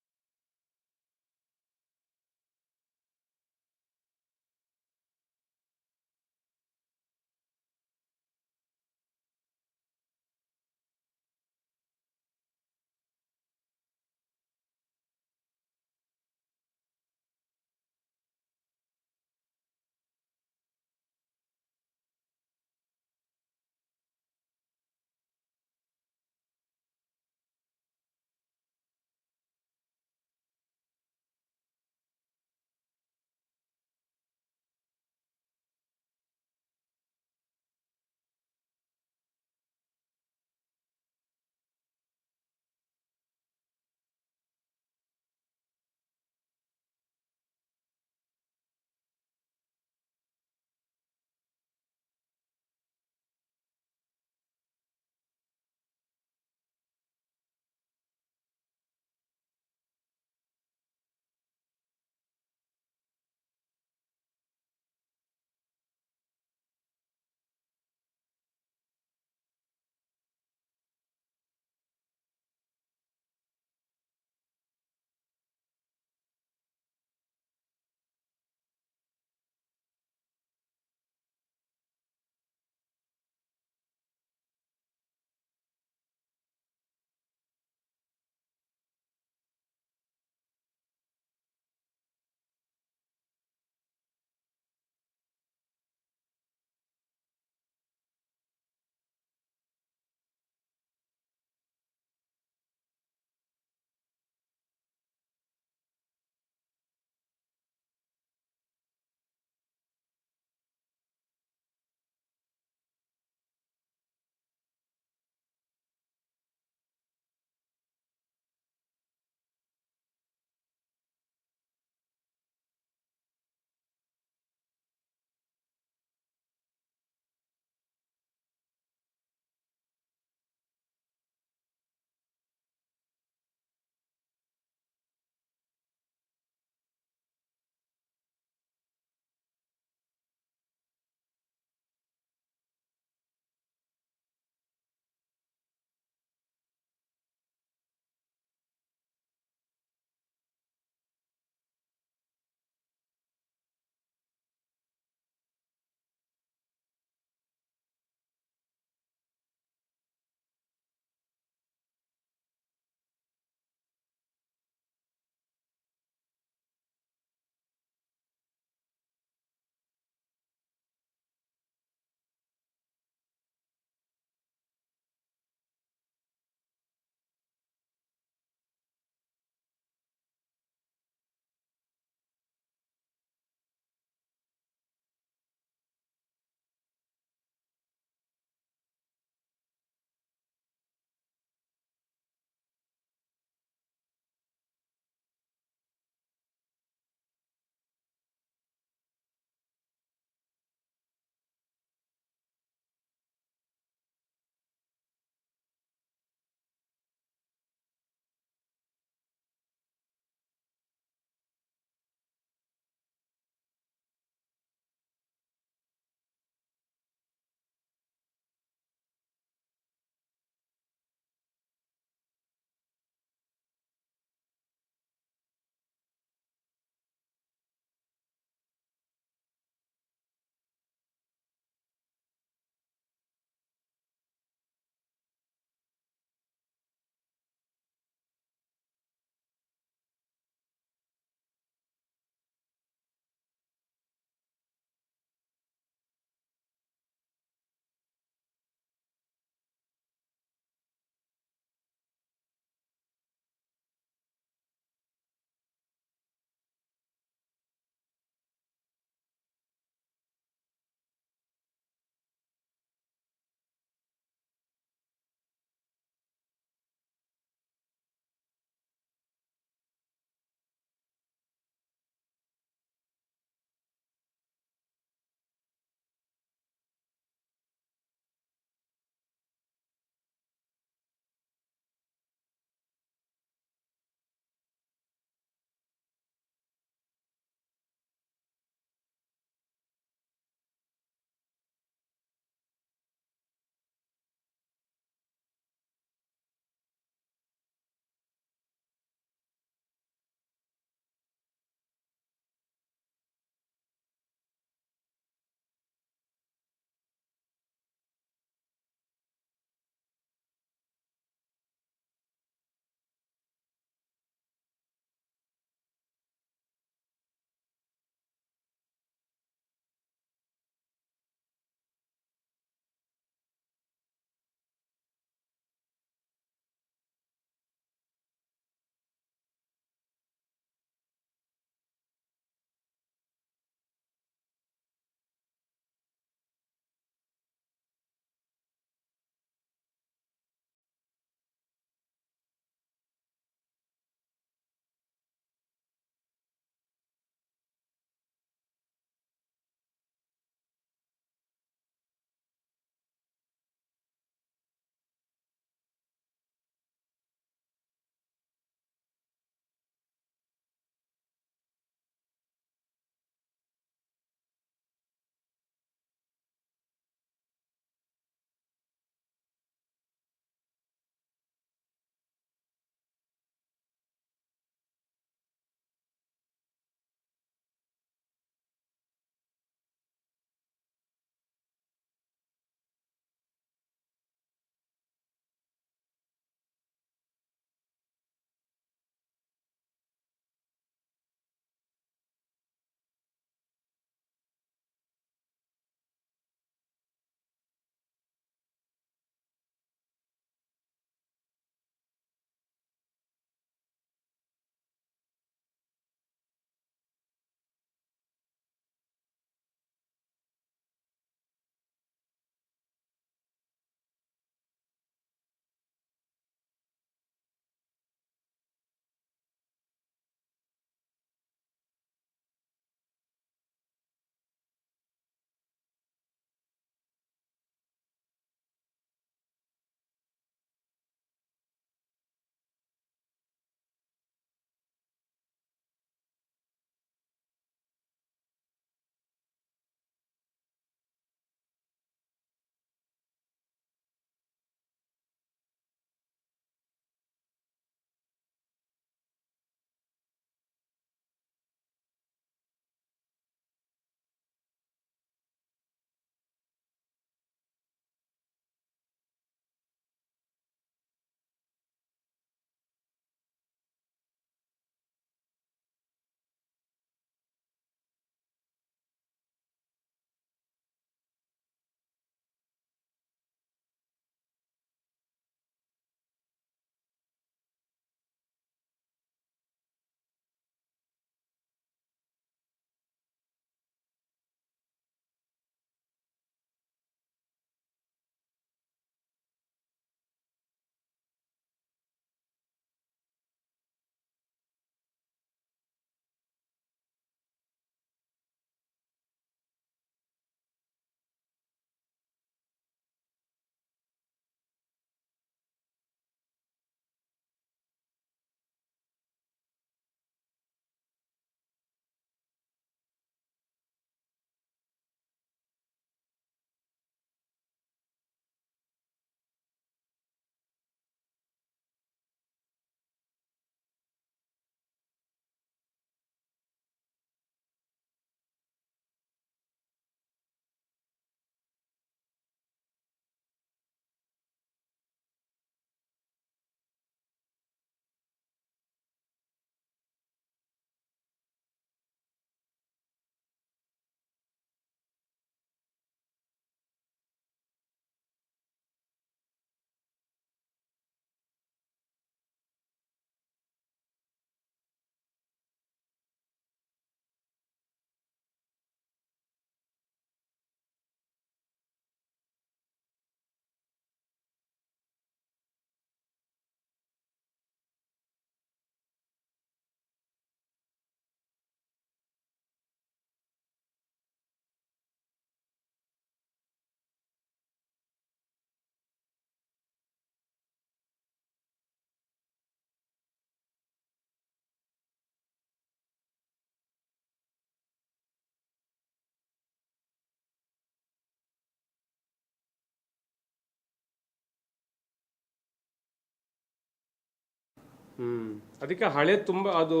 Speaker 7: ಅದಕ್ಕೆ ಹಳೆ ತುಂಬ ಅದು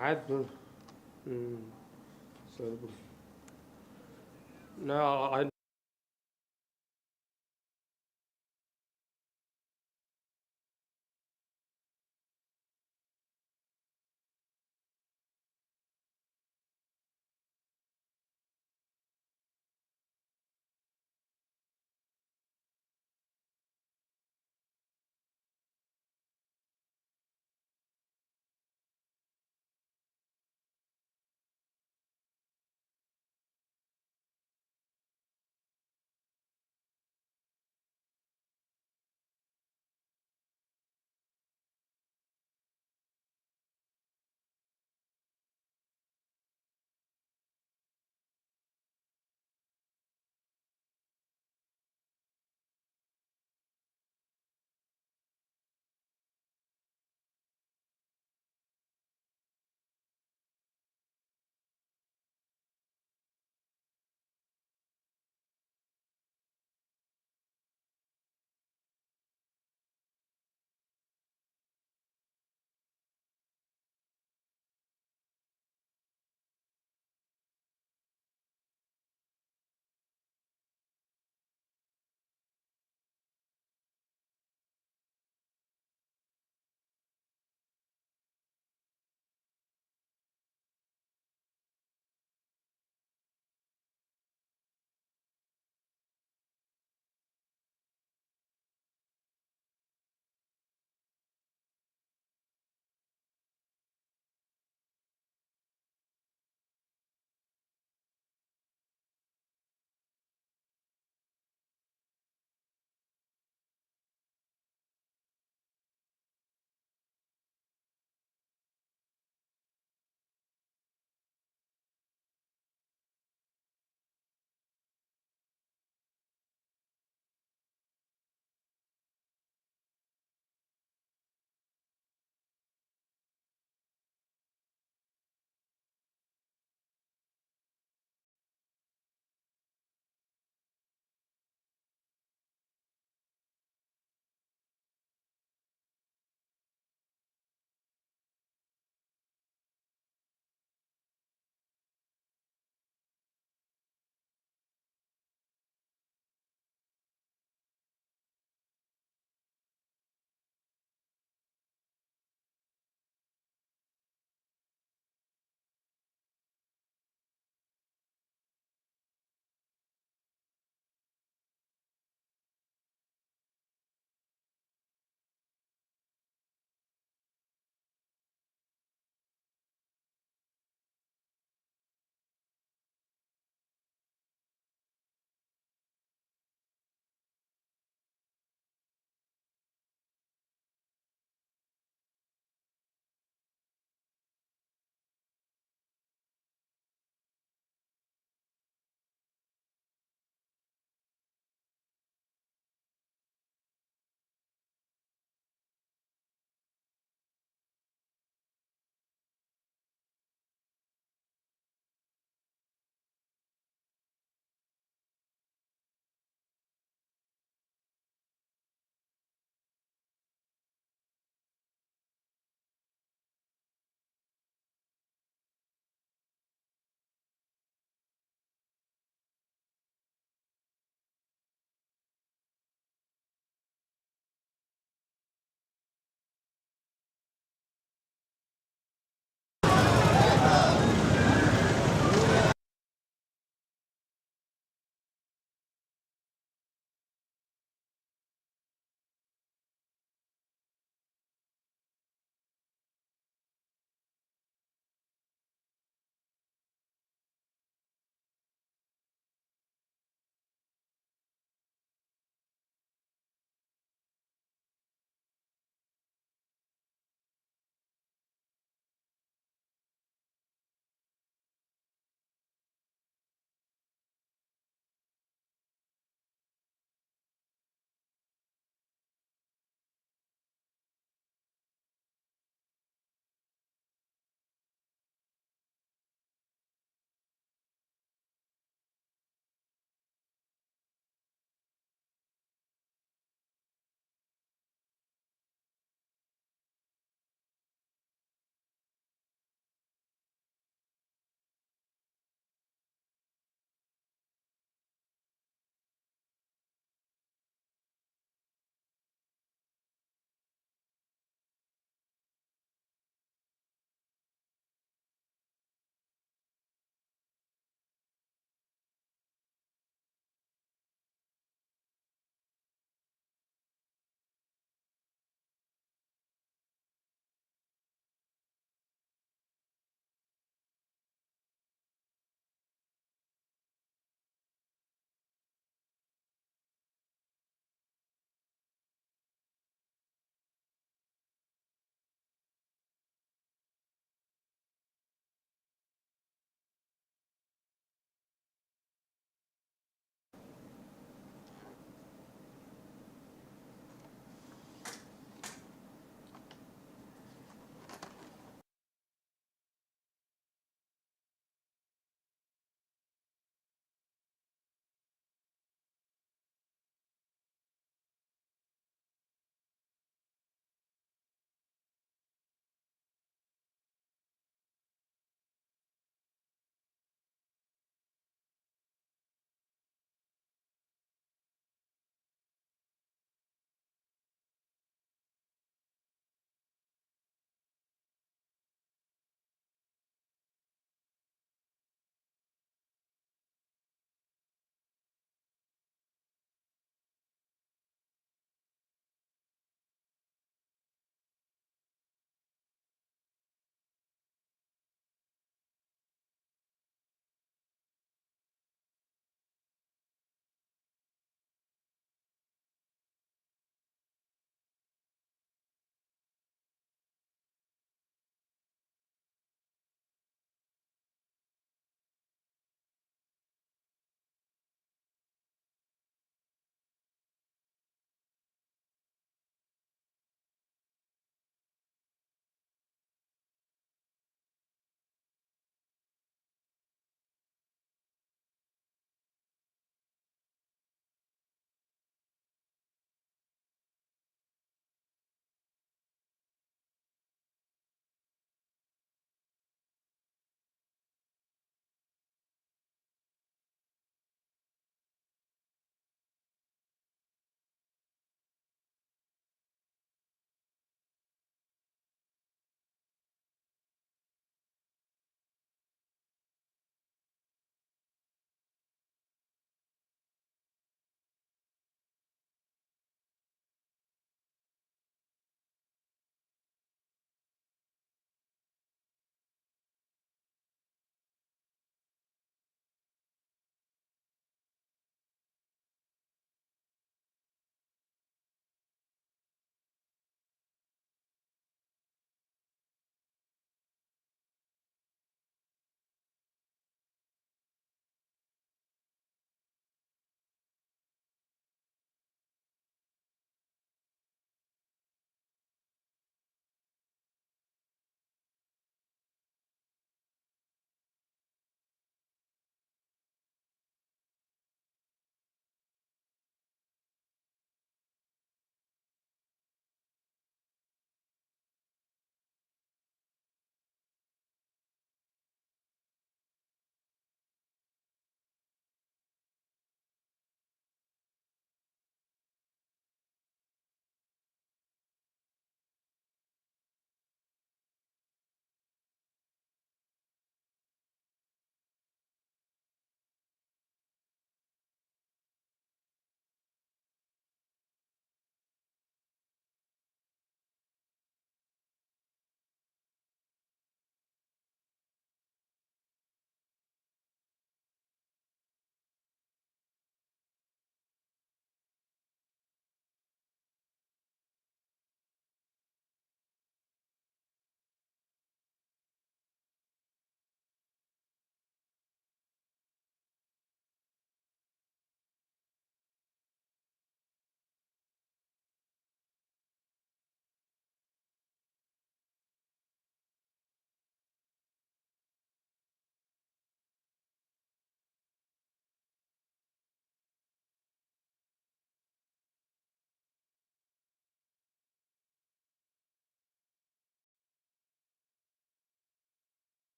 Speaker 7: ಆಯ್ತು. ಸರಿ ಬಿಡಿ. ನಾ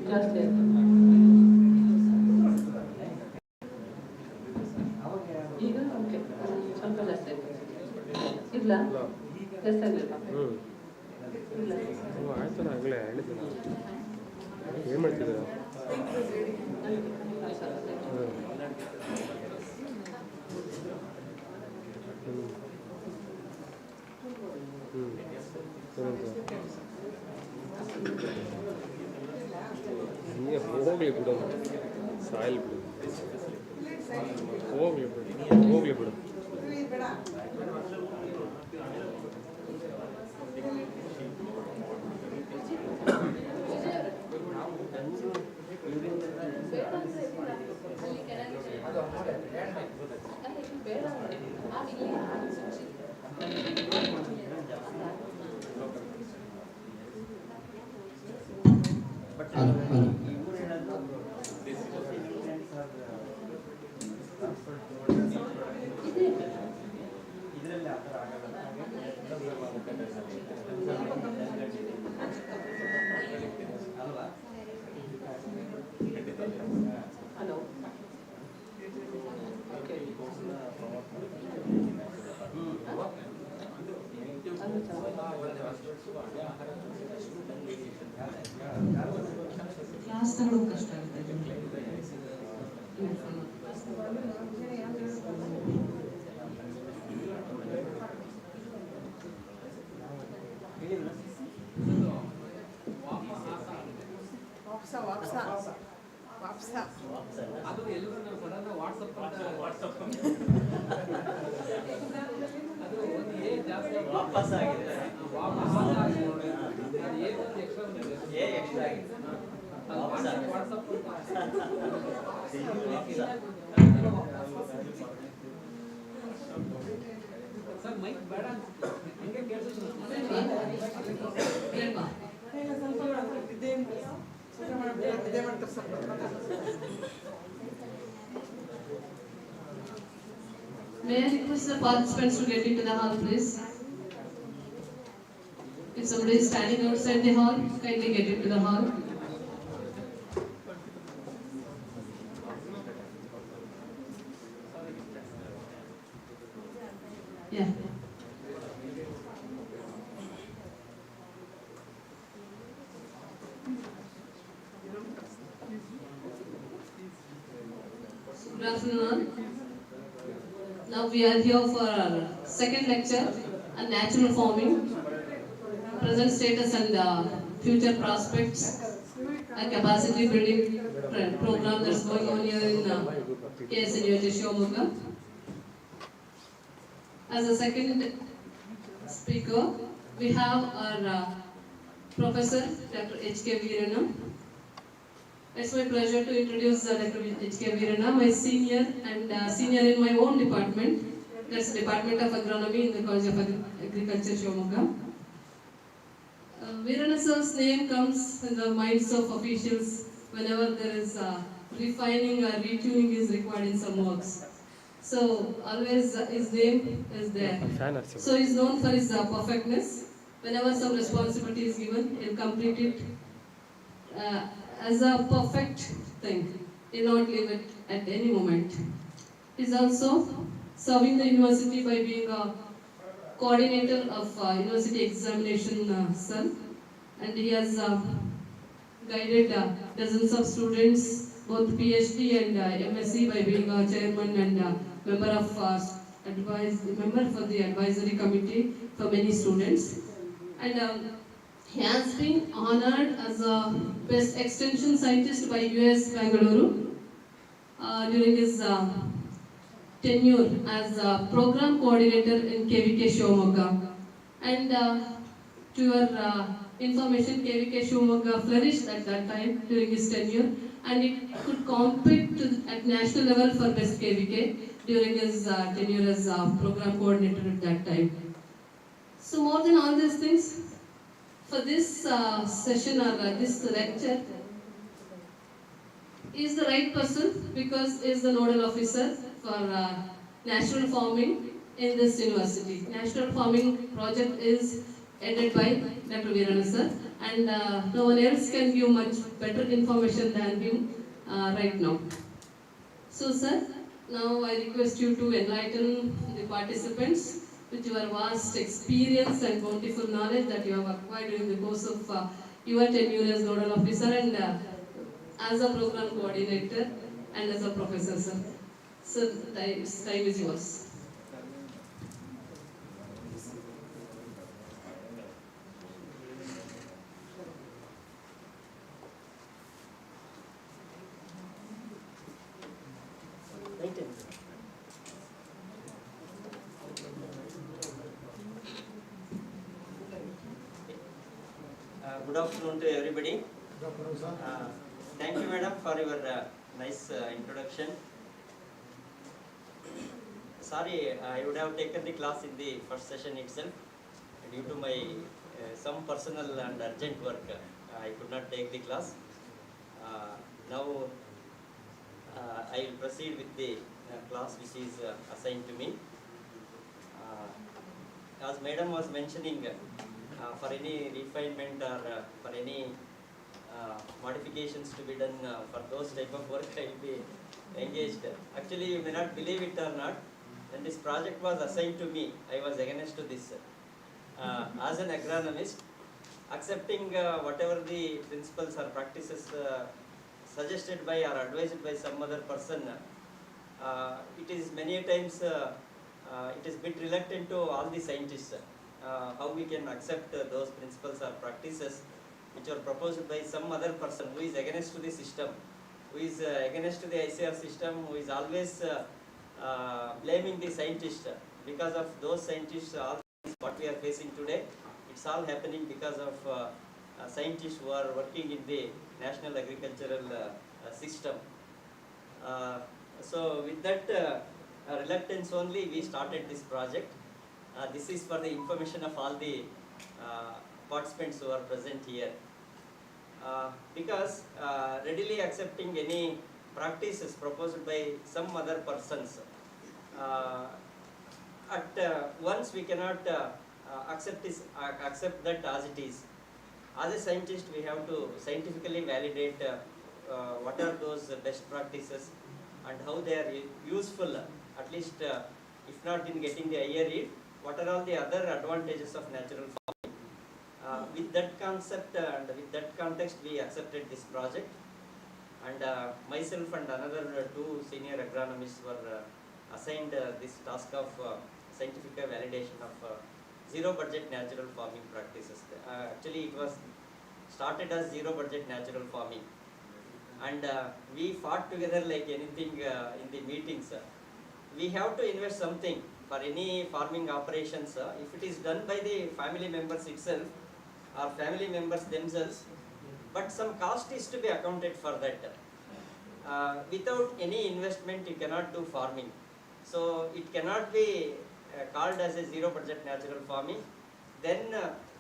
Speaker 8: ಜಾಸ್ತಿ ಆಯ್ತು. ಈಗ ಓಕೆ ಸ್ವಲ್ಪ ಜಾಸ್ತಿ ಆಯ್ತು. ಇಲ್ಲ ಜಾಸ್ತಿ ಆಗಲಿಲ್ಲ. ಇಲ್ಲ
Speaker 7: ಆಯ್ತು ನಾ ಆಗಲೇ ಹೇಳಿದ್ದೆ. ಏನು ಮಾಡ್ತಿದ್ದೀರಾ? ಹಿಂಗೆ ಹೋಗ್ಲಿ ಬಿಡು, ಸಾಯಿಲ್ ಬಿಡು, ಹೋಗ್ಲಿ ಬಿಡು, ಹೋಗ್ಲಿ ಬಿಡು.
Speaker 8: ಹಲೋ
Speaker 18: ಕ್ಲಾಸ್ ತಗೊಳ್ಳೋದು ಕಷ್ಟ ಆಗುತ್ತೆ.
Speaker 7: ಅದು ಎಲ್ಲರೂ ನಾವು ಸಡನ್ ವಾಟ್ಸಪ್ ಅದು ಒಂದು ಏ ಜಾಸ್ತಿ ವಾಪಸ್ ಆಗಿದೆ. ವಾಟ್ಸಪ್ ಸರ್ ಮೈಕ್ ಬೇಡ ಹಿಂಗೆ ಕೇಳಿದ್ರು.
Speaker 8: May I request the participants to get into the hall, please? If somebody is standing outside the hall, kindly get into the hall. Yeah. Good afternoon. Now we are here for our second lecture on natural farming, present status and future prospects, a capacity building program that's going on here in KSNUAHS Shivamogga. As a second speaker, we have our Professor Dr. H.K. Veerana. It's my pleasure to introduce Dr. H.K. Veerana, my senior and senior in my own department. That's the Department of Agronomy in the College of Agriculture, Shivamogga. Veerana sir's name comes in the minds of officials whenever there is refining or retuning is required in some works. So always his name is there. So he's known for his perfectness. Whenever some responsibility is given, he'll complete it as a perfect thing. He'll not leave it at any moment. He's also serving the university by being a coordinator of university examination cell, and he has guided dozens of students, both PhD and MSc, by being a chairman and member of member for the advisory committee for many students. And he has been honored as a best extension scientist by US Bangalore during his tenure as a program coordinator in KVK Shivamogga. And to your information, KVK Shivamogga flourished at that time during his tenure, and it could compete at national level for best KVK during his tenure as program coordinator at that time. So more than all these things, for this session or this lecture, he is the right person because he is the nodal officer for natural farming in this university. Natural farming project is headed by Dr. Veerana sir, and no one else can give much better information than him right now. So sir, now I request you to enlighten the participants with your vast experience and bountiful knowledge that you have acquired during the course of your tenure as nodal officer and as a program coordinator and as a professor, sir. So, time is yours.
Speaker 15: Good afternoon to everybody. Thank you, madam, for your nice introduction. Sorry, I would have taken the class in the first session itself. Due to my some personal and urgent work, I could not take the class. Now, I will proceed with the class which is assigned to me. As madam was mentioning, for any refinement or for any modifications to be done for those type of work, I will be engaged. Actually, you may not believe it or not, when this project was assigned to me, I was against to this. As an agronomist, accepting whatever the principles or practices suggested by or advised by some other person, it is many times it is bit reluctant to all the scientists. How we can accept those principles or practices which are proposed by some other person who is against to the system, who is against to the ICR system, who is always blaming the scientists. Because of those scientists, all what we are facing today, it's all happening because of scientists who are working in the national agricultural system. So with that reluctance only, we started this project. This is for the information of all the participants who are present here. Because readily accepting any practices proposed by some other persons, at once we cannot accept that as it is. As a scientist, we have to scientifically validate what are those best practices and how they are useful, at least if not in getting the higher yield, what are all the other advantages of natural farming. With that concept and with that context, we accepted this project, and myself and another two senior agronomists were assigned this task of scientific validation of zero budget natural farming practices. Actually, it was started as zero budget natural farming, and we fought together like anything in the meetings. We have to invest something for any farming operations. If it is done by the family members itself or family members themselves, but some cost is to be accounted for that. Without any investment, you cannot do farming. So it cannot be called as a zero budget natural farming. Then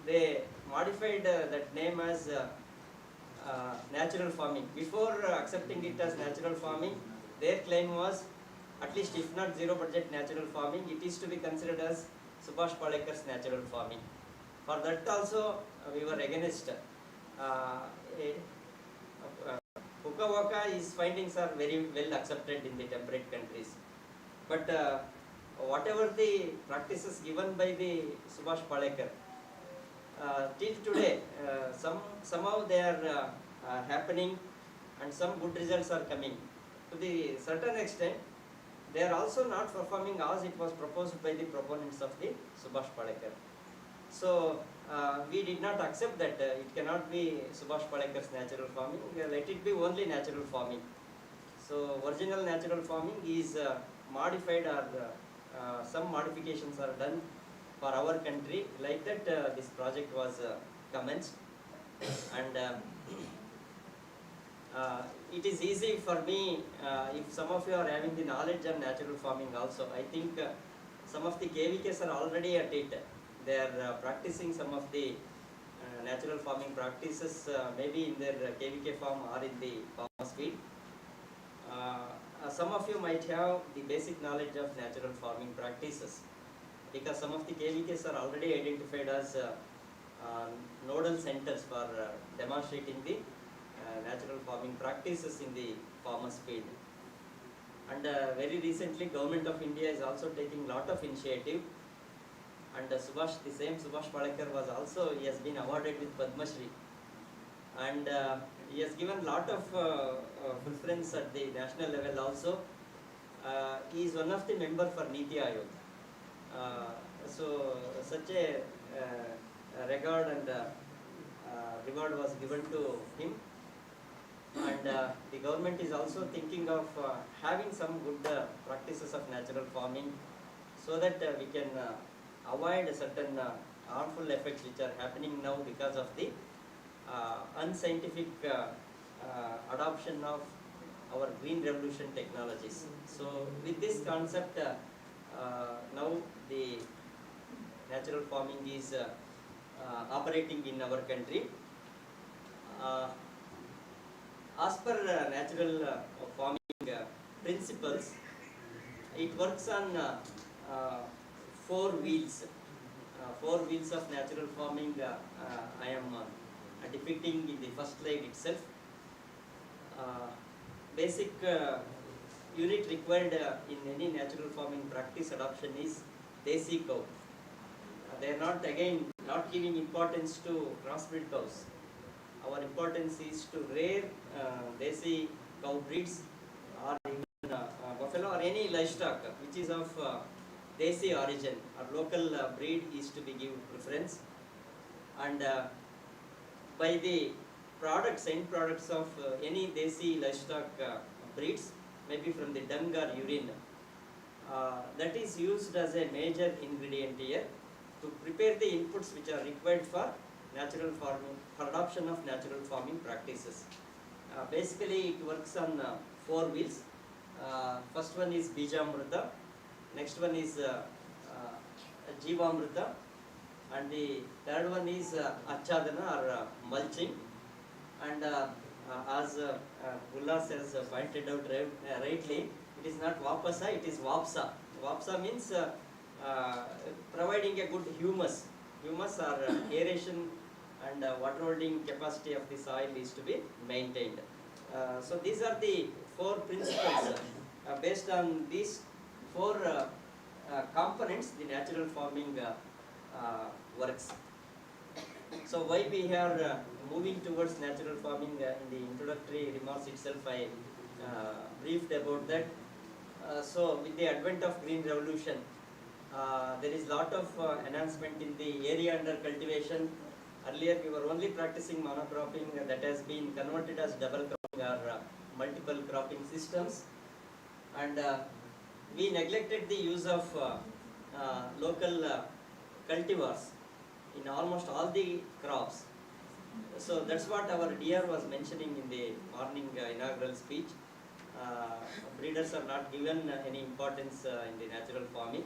Speaker 15: they modified that name as natural farming. Before accepting it as natural farming, their claim was, at least if not zero budget natural farming, it is to be considered as Subhash Palekkar's natural farming. For that also we were against. Huka his findings are very well accepted in the temperate countries. But whatever the practices given by the Subhash Palekkar, till today, somehow they are happening and some good results are coming. To the certain extent, they are also not performing as it was proposed by the proponents of the Subhash Palekar. So we did not accept that it cannot be Subhash Palekar's natural farming, let it be only natural farming. So original natural farming is modified, or some modifications are done for our country, like that this project was commenced. And it is easy for me, if some of you are having the knowledge on natural farming also, I think some of the KVKs are already at it. They are practicing some of the natural farming practices, maybe in their KVK farm or in the farmer's field. Some of you might have the basic knowledge of natural farming practices, because some of the KVKs are already identified as nodal centers for demonstrating the natural farming practices in the farmer's field. And very recently, Government of India is also taking lot of initiative. And the same Subhash Palekar was also, he has been awarded with Padma Shri. And he has given lot of preference at the national level also. He is one of the member for Niti Aayog. So such a regard and reward was given to him. And the government is also thinking of having some good practices of natural farming, so that we can avoid certain harmful effects which are happening now because of the unscientific adoption of our green revolution technologies. So with this concept, now the natural farming is operating in our country. As per natural farming principles, it works on 4 wheels. 4 wheels of natural farming I am depicting in the first slide itself. Basic unit required in any natural farming practice adoption is desi cow. They are not, again, not giving importance to crossbred cows. Our importance is to rear desi cow breeds, or even buffalo, or any livestock which is of desi origin or local breed is to be given preference. And by the products, end products of any desi livestock breeds, maybe from the dung or urine, that is used as a major ingredient here to prepare the inputs which are required for natural farming, for adoption of natural farming practices. Basically, it works on 4 wheels. First one is Bijamrita, next one is Jivamrita, and the third one is Achadana, or mulching. And as Ullas has pointed out rightly, it is not Vapasa, it is Vapsa. Vapsa means providing a good humus. Humus or aeration and water holding capacity of the soil is to be maintained. So these are the 4 principles. Based on these 4 components, the natural farming works. So why we are moving towards natural farming, in the introductory remarks itself I briefed about that. So with the advent of green revolution, there is lot of enhancement in the area under cultivation. Earlier we were only practicing monocropping, that has been converted as double cropping or multiple cropping systems. And we neglected the use of local cultivars in almost all the crops. So that's what our DR was mentioning in the morning inaugural speech. Breeders are not given any importance in the natural farming.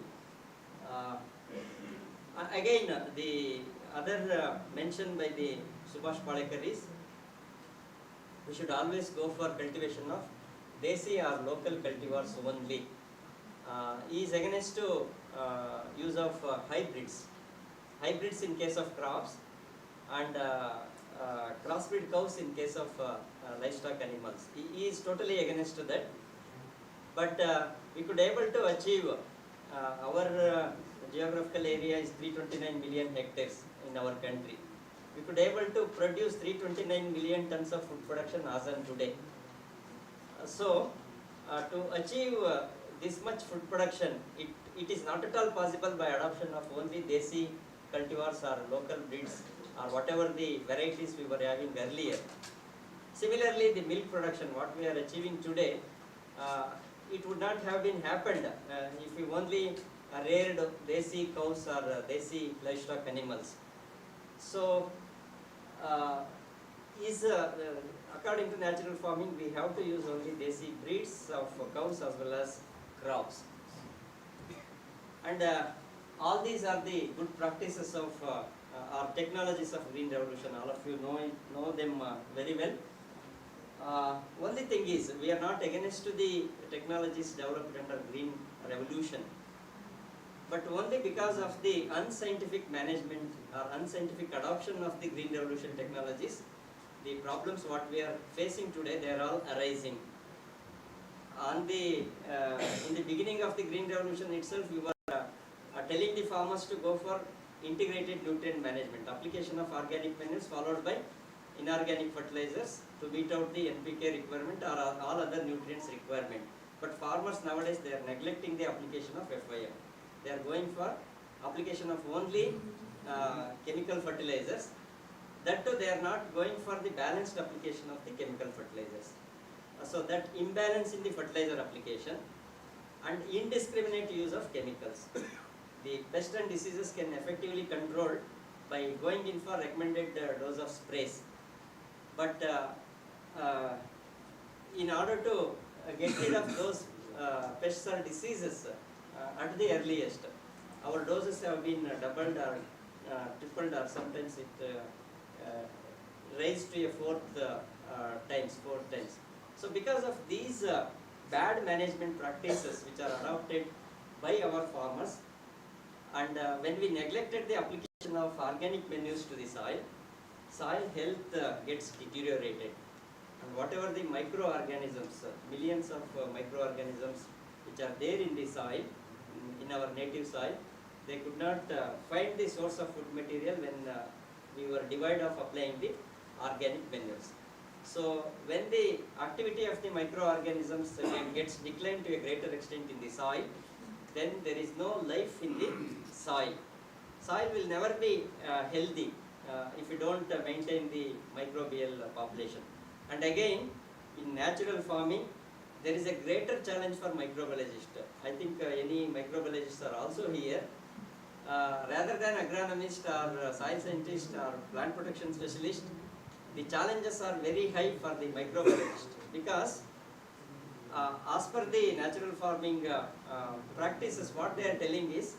Speaker 15: Again, the other mention by the Subhash Palekar is we should always go for cultivation of desi or local cultivars only. He is against to use of hybrids. Hybrids in case of crops, and crossbreed cows in case of livestock animals. He is totally against to that. But we could able to achieve, our geographical area is 329 million hectares in our country. We could able to produce 329 million tons of food production as on today. So to achieve this much food production, it is not at all possible by adoption of only desi cultivars or local breeds or whatever the varieties we were having earlier. Similarly, the milk production, what we are achieving today, it would not have been happened if we only reared desi cows or desi livestock animals. So, according to natural farming, we have to use only desi breeds of cows as well as crops. And all these are the good practices of or technologies of green revolution. All of you know them very well. Only thing is, we are not against the technologies developed under green revolution, but only because of the unscientific management or unscientific adoption of the green revolution technologies, the problems what we are facing today, they are all arising. In the beginning of the green revolution itself, we were telling the farmers to go for integrated nutrient management, application of organic manures followed by inorganic fertilizers to meet out the NPK requirement or all other nutrients requirement. But farmers nowadays, they are neglecting the application of FIM. They are going for application of only chemical fertilizers. That too, they are not going for the balanced application of the chemical fertilizers. So that imbalance in the fertilizer application and indiscriminate use of chemicals. The pests and diseases can effectively controlled by going in for recommended dose of sprays. But in order to get rid of those pests or diseases at the earliest, our doses have been doubled or tripled, or sometimes it raised to a four times. So because of these bad management practices which are adopted by our farmers, and when we neglected the application of organic manures to the soil health gets deteriorated. And whatever the microorganisms, millions of microorganisms which are there in the soil, in our native soil, they could not find the source of food material when we were devoid of applying the organic manures. So when the activity of the microorganisms gets declined to a greater extent in the soil, then there is no life in the soil. Soil will never be healthy if you don't maintain the microbial population. And again, in natural farming, there is a greater challenge for microbiologists. I think any microbiologists are also here. Rather than agronomist or soil scientist or plant protection specialist, the challenges are very high for the microbiologist, because as per the natural farming practices, what they are telling is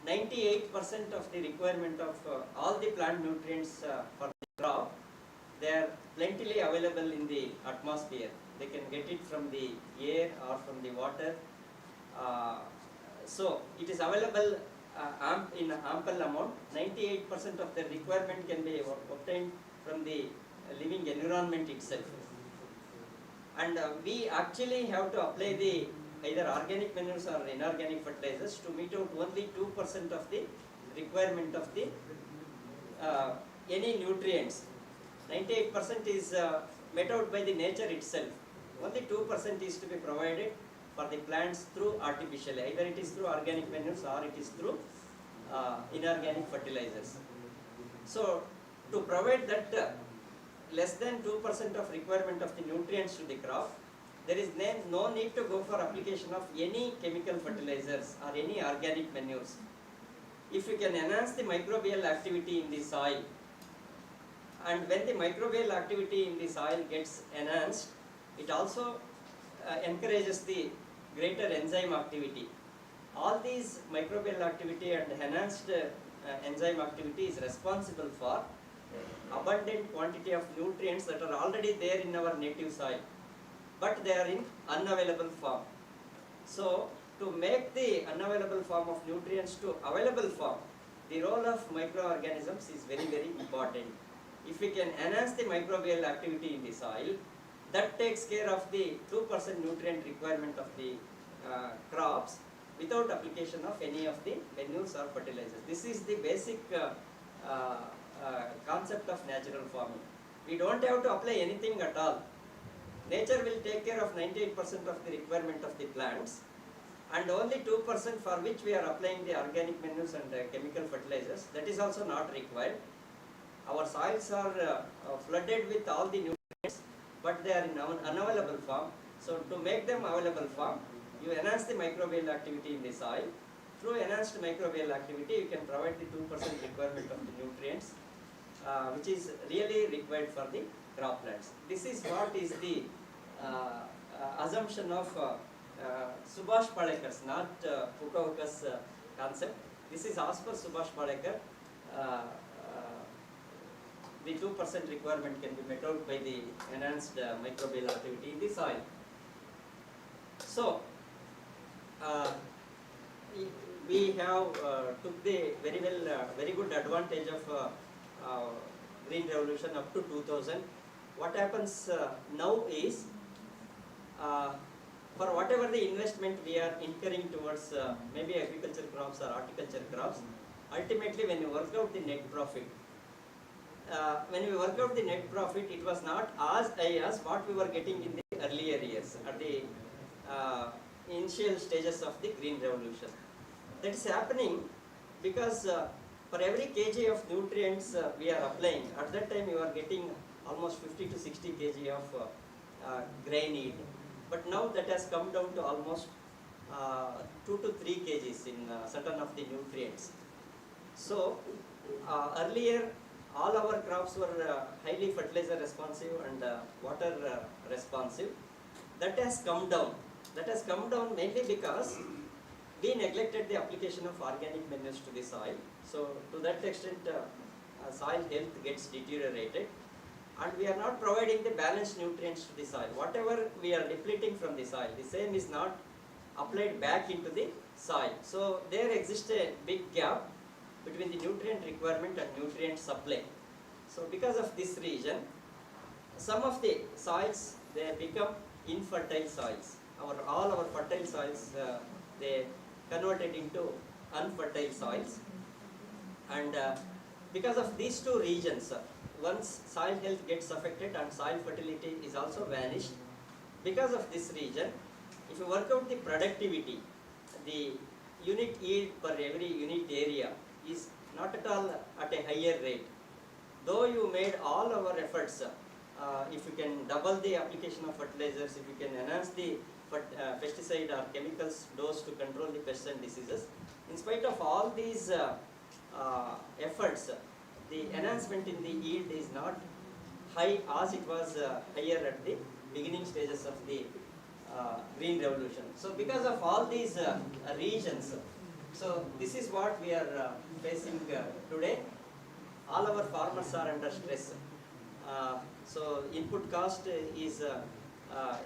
Speaker 15: 98% of the requirement of all the plant nutrients for the crop, they are plentifully available in the atmosphere. They can get it from the air or from the water. So it is available in ample amount. 98% of the requirement can be obtained from the living environment itself. And we actually have to apply the either organic manures or inorganic fertilizers to meet out only 2% of the requirement of the any nutrients. 98% is met out by the nature itself. Only 2% is to be provided for the plants through artificially. Either it is through organic manures or it is through inorganic fertilizers. So to provide that less than 2% of requirement of the nutrients to the crop, there is no need to go for application of any chemical fertilizers or any organic manures. If you can enhance the microbial activity in the soil, and when the microbial activity in the soil gets enhanced, it also encourages the greater enzyme activity. All these microbial activity and enhanced enzyme activity is responsible for abundant quantity of nutrients that are already there in our native soil, but they are in unavailable form. So to make the unavailable form of nutrients to available form, the role of microorganisms is very, very important. If we can enhance the microbial activity in the soil, that takes care of the 2% nutrient requirement of the crops without application of any of the manures or fertilizers. This is the basic concept of natural farming. We don't have to apply anything at all. nature will take care of 98% of the requirement of the plants, and only 2% for which we are applying the organic manures and chemical fertilizers, that is also not required. Our soils are flooded with all the nutrients, but they are in unavailable form. So to make them available form, you enhance the microbial activity in the soil. Through enhanced microbial activity, you can provide the 2% requirement of the nutrients, which is really required for the crop plants. This is what is the assumption of Subhash Palekar, not Pukavaka's concept. This is as per Subhash Palekar. The 2% requirement can be met out by the enhanced microbial activity in the soil. So, we have took the very good advantage of green revolution up to 2000. What happens now is, for whatever the investment we are incurring towards maybe agriculture crops or horticulture crops, ultimately when you work out the net profit, it was not as high as what we were getting in the earlier years at the initial stages of the green revolution. That is happening because for every kg of nutrients we are applying, at that time you are getting almost 50 to 60 kg of grain yield. But now that has come down to almost 2 to 3 kgs in certain of the nutrients. So earlier all our crops were highly fertilizer responsive and water responsive. That has come down. That has come down mainly because we neglected the application of organic manures to the soil. So to that extent, soil health gets deteriorated, and we are not providing the balanced nutrients to the soil. Whatever we are depleting from the soil, the same is not applied back into the soil. So there exists a big gap between the nutrient requirement and nutrient supply. So because of this reason, some of the soils, they become infertile soils. All our fertile soils, they converted into unfertile soils. And because of these two regions, once soil health gets affected and soil fertility is also vanished. Because of this region, if you work out the productivity, the unit yield per every unit area is not at all at a higher rate. Though you made all our efforts, if you can double the application of fertilizers, if you can enhance the pesticide or chemicals dose to control the pests and diseases, in spite of all these efforts, the enhancement in the yield is not high as it was higher at the beginning stages of the green revolution. So because of all these regions, so this is what we are facing today. All our farmers are under stress. So input cost is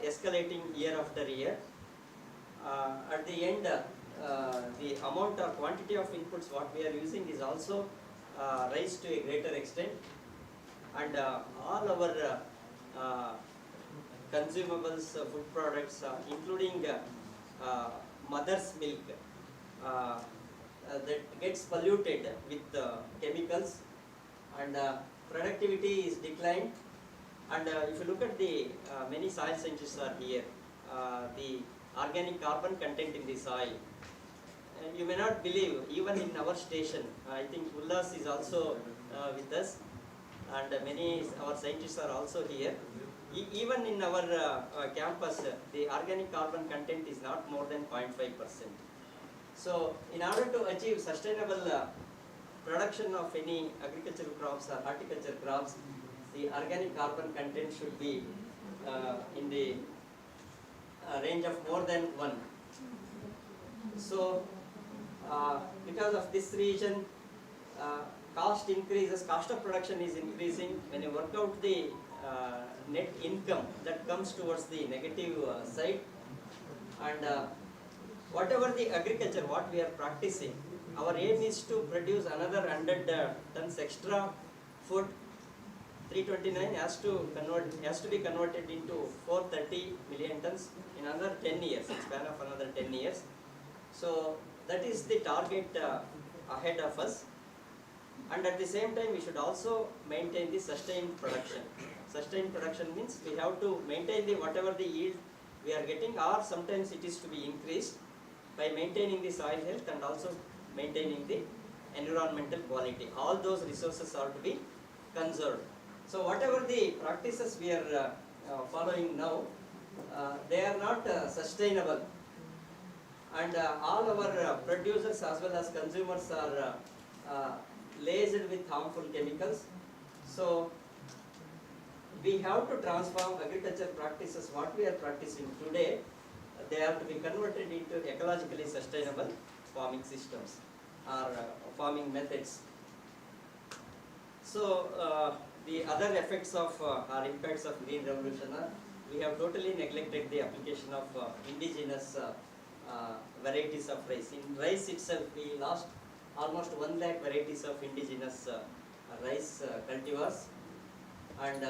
Speaker 15: escalating year after year. At the end, the amount or quantity of inputs what we are using is also raised to a greater extent, and all our consumables, food products, including mother's milk, that gets polluted with chemicals, and productivity is declined. And if you look at the many soil scientists are here, the organic carbon content in the soil, you may not believe, even in our station, I think Ullas is also with us, and many our scientists are also here. Even in our campus, the organic carbon content is not more than 0.5%. So in order to achieve sustainable production of any agricultural crops or horticulture crops, the organic carbon content should be in the range of more than 1. So because of this reason, cost increases, cost of production is increasing. When you work out the net income, that comes towards the negative side. And whatever the agriculture, what we are practicing, our aim is to produce another 100 tons extra food. 329 has to be converted into 430 million tons in another 10 years, in span of another 10 years. So that is the target ahead of us. And at the same time, we should also maintain the sustained production. sustained production means we have to maintain the whatever the yield we are getting, or sometimes it is to be increased by maintaining the soil health and also maintaining the environmental quality. All those resources are to be conserved. So whatever the practices we are following now, they are not sustainable, and all our producers as well as consumers are laced with harmful chemicals. So we have to transform agriculture practices, what we are practicing today, they have to be converted into ecologically sustainable farming systems or farming methods. So the other effects of or impacts of green revolution are, we have totally neglected the application of indigenous varieties of rice. In rice itself, we lost almost 1 lakh varieties of indigenous rice cultivars, and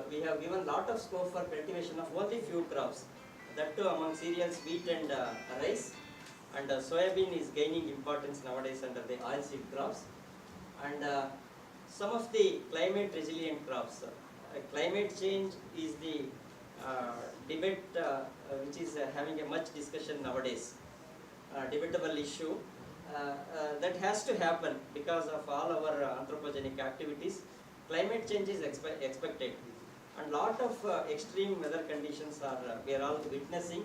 Speaker 15: we have given lot of scope for cultivation of only few crops, that too among cereals, wheat and rice, and soybean is gaining importance nowadays under the oilseed crops, and some of the climate resilient crops. Climate change is the debate which is having a much discussion nowadays, debatable issue. That has to happen because of all our anthropogenic activities. Climate change is expected, and lot of extreme weather conditions are we are all witnessing.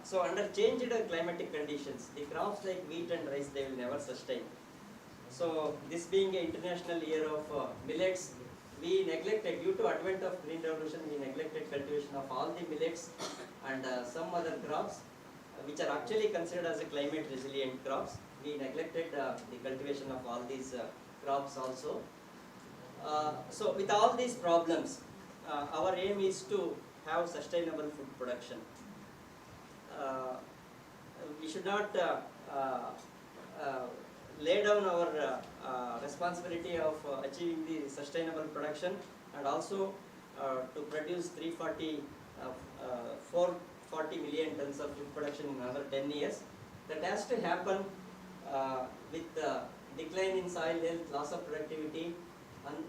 Speaker 15: So under changed climatic conditions, the crops like wheat and rice, they will never sustain. So this being an international year of millets, we neglected, due to advent of green revolution, we neglected cultivation of all the millets and some other crops which are actually considered as a climate resilient crops. We neglected the cultivation of all these crops also. So with all these problems, our aim is to have sustainable food production. We should not lay down our responsibility of achieving the sustainable production, and also to produce 440 million tons of food production in another 10 years. That has to happen with decline in soil health, loss of productivity,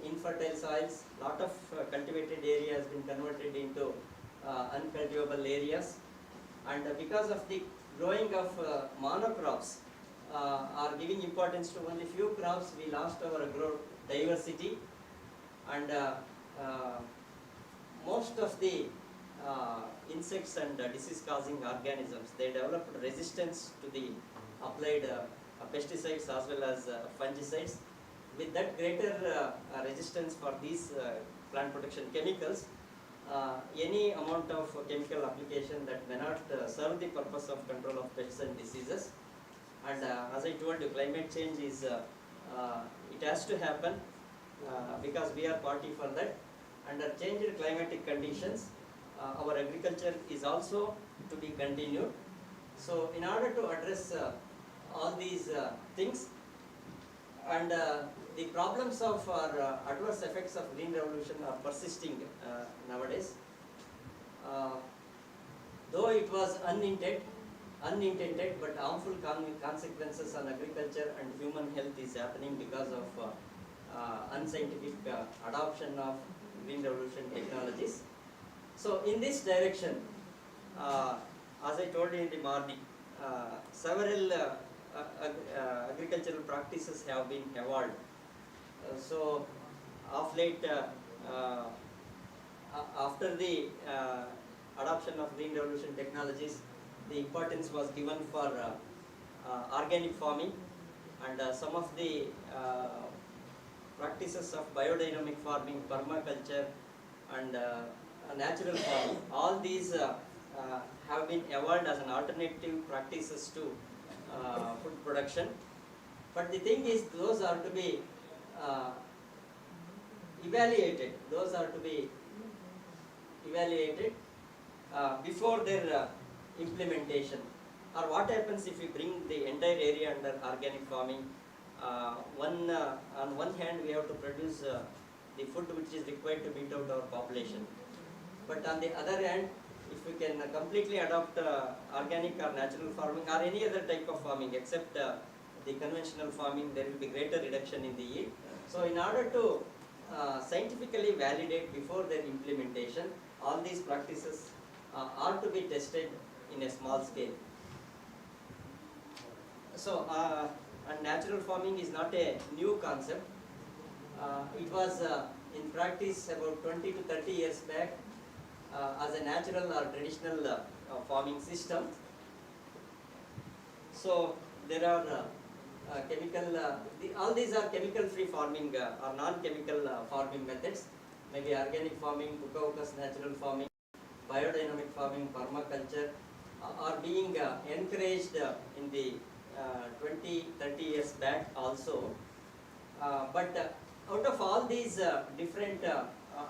Speaker 15: infertile soils, lot of cultivated area has been converted into uncultivable areas, and because of the growing of monocrops are giving importance to only few crops, we lost our agro diversity, and most of the insects and disease causing organisms, they developed resistance to the applied pesticides as well as fungicides. With that greater resistance for these plant protection chemicals, any amount of chemical application that may not serve the purpose of control of pests and diseases. And as I told you, climate change is, it has to happen because we are party for that. Under changed climatic conditions, our agriculture is also to be continued. So in order to address all these things, and the problems of adverse effects of green revolution are persisting nowadays. Though it was unintended, but harmful consequences on agriculture and human health is happening because of unscientific adoption of green revolution technologies. So in this direction, as I told you in the morning, several agricultural practices have been evolved. So of late, after the adoption of green revolution technologies, the importance was given for organic farming, and some of the practices of biodynamic farming, permaculture, and natural farming. All these have been evolved as an alternative practices to food production. But the thing is, those are to be evaluated. Those are to be evaluated before their implementation. Or what happens if we bring the entire area under organic farming? On one hand, we have to produce the food which is required to meet out our population. But on the other hand, if we can completely adopt organic or natural farming or any other type of farming except the conventional farming, there will be greater reduction in the yield. So in order to scientifically validate before their implementation. All these practices are to be tested in a small scale. So, and natural farming is not a new concept. It was in practice about 20 to 30 years back as a natural or traditional farming system. So there are all these are chemical-free farming or non-chemical farming methods. Maybe organic farming, Kuka-Ukas natural farming, biodynamic farming, permaculture are being encouraged in the 20-30 years back also. But out of all these different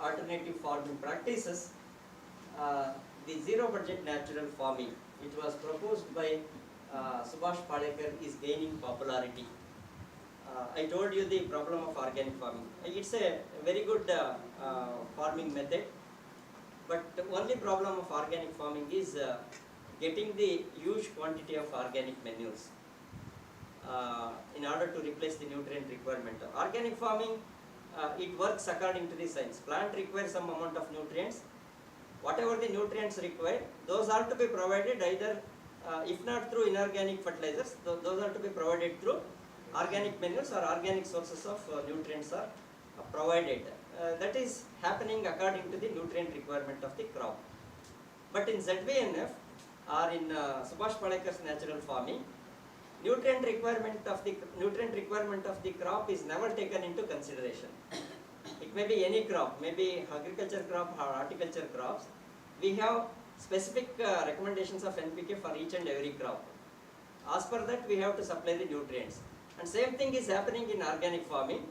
Speaker 15: alternative farming practices, the zero-budget natural farming, which was proposed by Subhash Palekar, is gaining popularity. I told you the problem of organic farming. It's a very good farming method, but the only problem of organic farming is getting the huge quantity of organic manures in order to replace the nutrient requirement. Organic farming, it works according to the science. Plant requires some amount of nutrients. Whatever the nutrients required, those are to be provided either, if not through inorganic fertilizers, those are to be provided through organic manures or organic sources of nutrients are provided. That is happening according to the nutrient requirement of the crop. But in ZBNF or in Subhash Palekar's natural farming, nutrient requirement of the crop is never taken into consideration. It may be any crop, maybe agriculture crop or horticulture crops. We have specific recommendations of NPK for each and every crop. As per that, we have to supply the nutrients. And same thing is happening in organic farming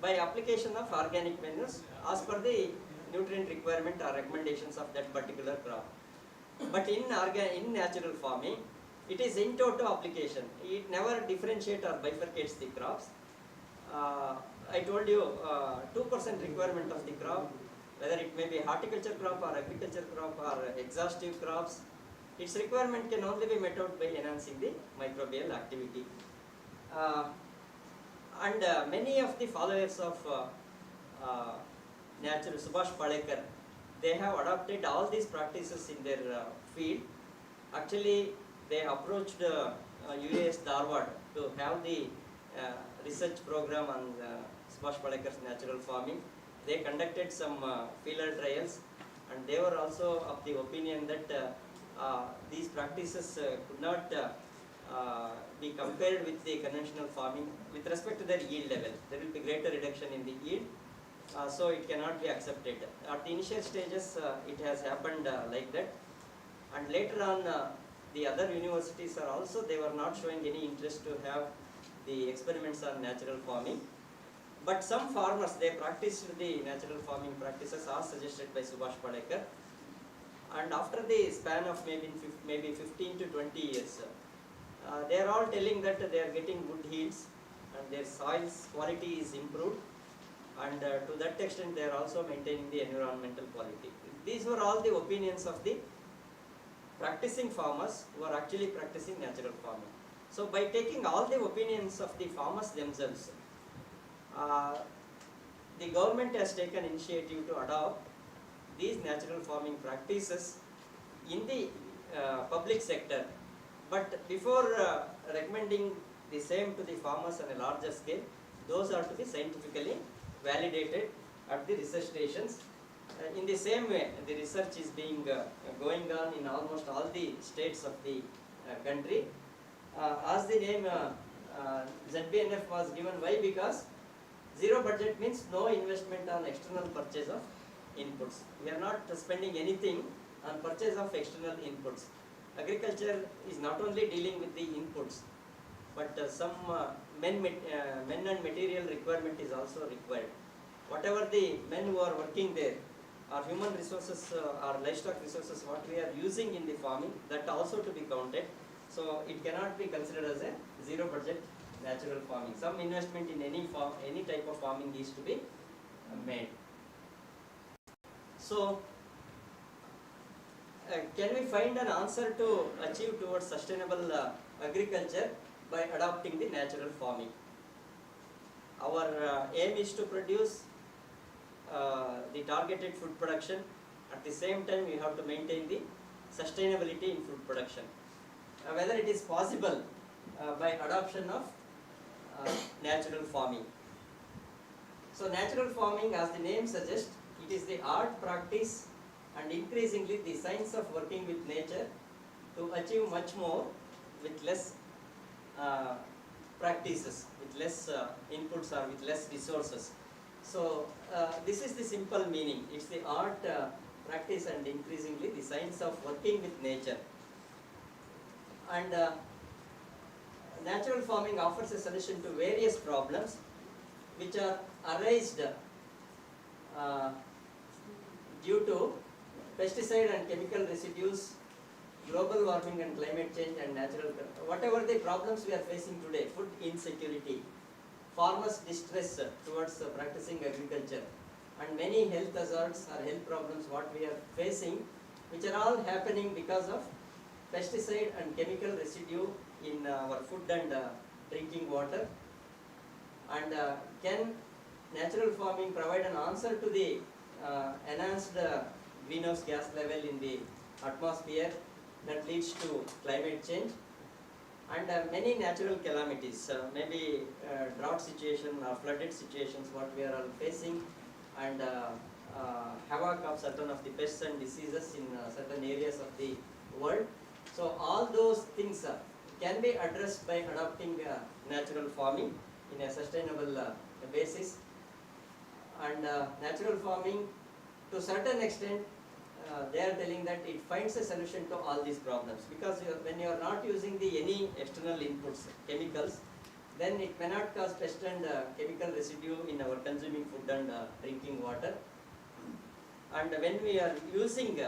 Speaker 15: by application of organic manures as per the nutrient requirement or recommendations of that particular crop. But in natural farming, it is in toto application. It never differentiates or bifurcates the crops. I told you 2% requirement of the crop, whether it may be horticulture crop or agriculture crop or exhaustive crops, its requirement can only be met out by enhancing the microbial activity. And many of the followers of natural Subhash Palekar, they have adopted all these practices in their field. Actually, they approached UAS Dharwad to have the research program on Subhash Palekar's natural farming. They conducted some field trials, and they were also of the opinion that these practices could not be compared with the conventional farming with respect to their yield level. There will be greater reduction in the yield, so it cannot be accepted. At the initial stages, it has happened like that, and later on, the other universities are also, they were not showing any interest to have the experiments on natural farming. But some farmers, they practiced the natural farming practices as suggested by Subhash Palekar. And after the span of maybe 15 to 20 years, they are all telling that they are getting good yields and their soil's quality is improved. And to that extent, they are also maintaining the environmental quality. These were all the opinions of the practicing farmers who are actually practicing natural farming. So by taking all the opinions of the farmers themselves, the government has taken initiative to adopt these natural farming practices in the public sector. But before recommending the same to the farmers on a larger scale, those are to be scientifically validated at the research stations. In the same way, the research is being going on in almost all the states of the country. As the name ZBNF was given, why? Because zero budget means no investment on external purchase of inputs. We are not spending anything on purchase of external inputs. Agriculture is not only dealing with the inputs, but some men and material requirement is also required. Whatever the men who are working there, or human resources or livestock resources, what we are using in the farming, that also to be counted. So it cannot be considered as a zero budget natural farming. Some investment in any type of farming is to be made. So can we find an answer to achieve towards sustainable agriculture by adopting the natural farming? Our aim is to produce the targeted food production. At the same time, we have to maintain the sustainability in food production. Whether it is possible by adoption of natural farming. So natural farming, as the name suggests, it is the art, practice and increasingly the science of working with nature to achieve much more with less practices, with less inputs or with less resources. So this is the simple meaning. It's the art, practice and increasingly the science of working with nature. And natural farming offers a solution to various problems which are arised due to pesticide and chemical residues, global warming and climate change and natural, whatever the problems we are facing today, food insecurity, farmers' distress towards practicing agriculture, and many health hazards or health problems what we are facing, which are all happening because of pesticide and chemical residue in our food and drinking water. And can natural farming provide an answer to the enhanced greenhouse gas level in the atmosphere that leads to climate change and many natural calamities, maybe drought situation or flooded situations what we are all facing, and havoc of certain of the pests and diseases in certain areas of the world. So all those things can be addressed by adopting natural farming in a sustainable basis. And natural farming, to certain extent, they are telling that it finds a solution to all these problems, because when you are not using any external inputs, chemicals, then it may not cause pest and chemical residue in our consuming food and drinking water. And when we are using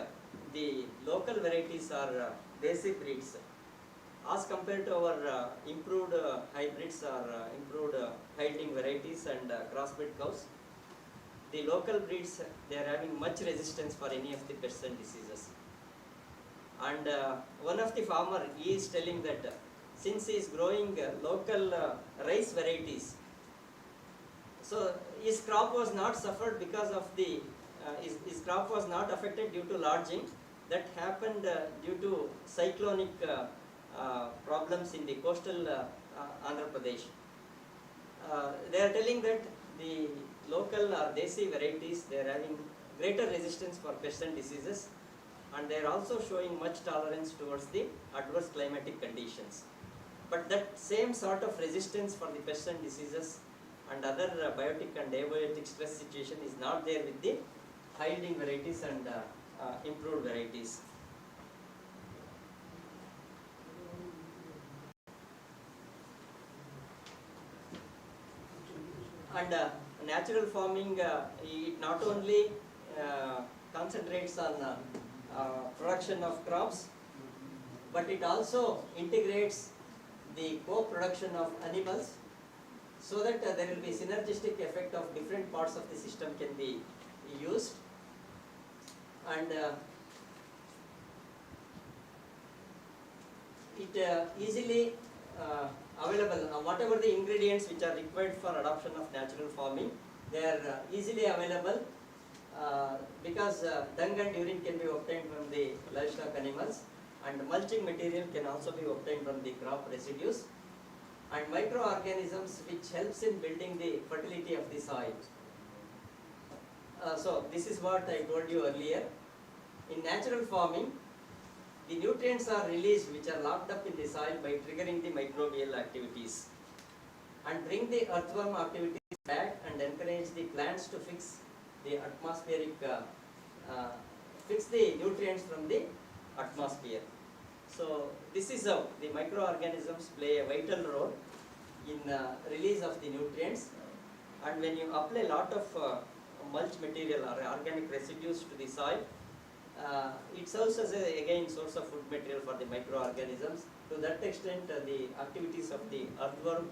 Speaker 15: the local varieties or basic breeds, as compared to our improved hybrids or improved hiding varieties and crossbred cows, the local breeds, they are having much resistance for any of the pests and diseases. And one of the farmer, he is telling that since he is growing local rice varieties, so his crop was not suffered because of the, his crop was not affected due to lodging. That happened due to cyclonic problems in the coastal Andhra Pradesh. They are telling that the local or desi varieties, they are having greater resistance for pests and diseases, and they are also showing much tolerance towards the adverse climatic conditions. But that same sort of resistance for the pests and diseases and other biotic and abiotic stress situation is not there with the high-yielding varieties and improved varieties. And natural farming, it not only concentrates on production of crops, but it also integrates the co-production of animals, so that there will be synergistic effect of different parts of the system can be used. And it easily available, whatever the ingredients which are required for adoption of natural farming, they are easily available because dung and urine can be obtained from the livestock animals, and mulching material can also be obtained from the crop residues, and microorganisms which helps in building the fertility of the soil. So this is what I told you earlier. In natural farming, the nutrients are released which are locked up in the soil by triggering the microbial activities, and bring the earthworm activities back and encourage the plants to fix the atmospheric, fix the nutrients from the atmosphere. So this is how the microorganisms play a vital role in release of the nutrients. And when you apply a lot of mulch material or organic residues to the soil, it serves as a, again, source of food material for the microorganisms. To that extent, the activities of the earthworm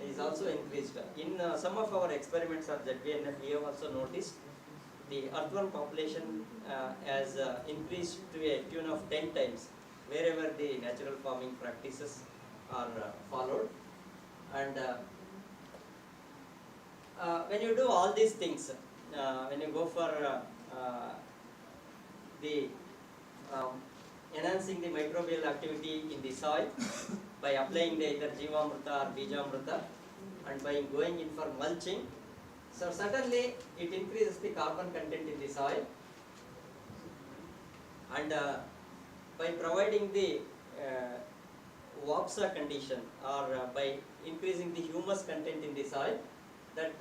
Speaker 15: is also increased. In some of our experiments at ZBNF, we have also noticed the earthworm population has increased to a tune of 10 times wherever the natural farming practices are followed. And when you do all these things, when you go for the enhancing the microbial activity in the soil by applying the either Jivamrita or Bijamrita, and by going in for mulching. So certainly it increases the carbon content in the soil, and by providing the Wapsa condition, or by increasing the humus content in the soil, that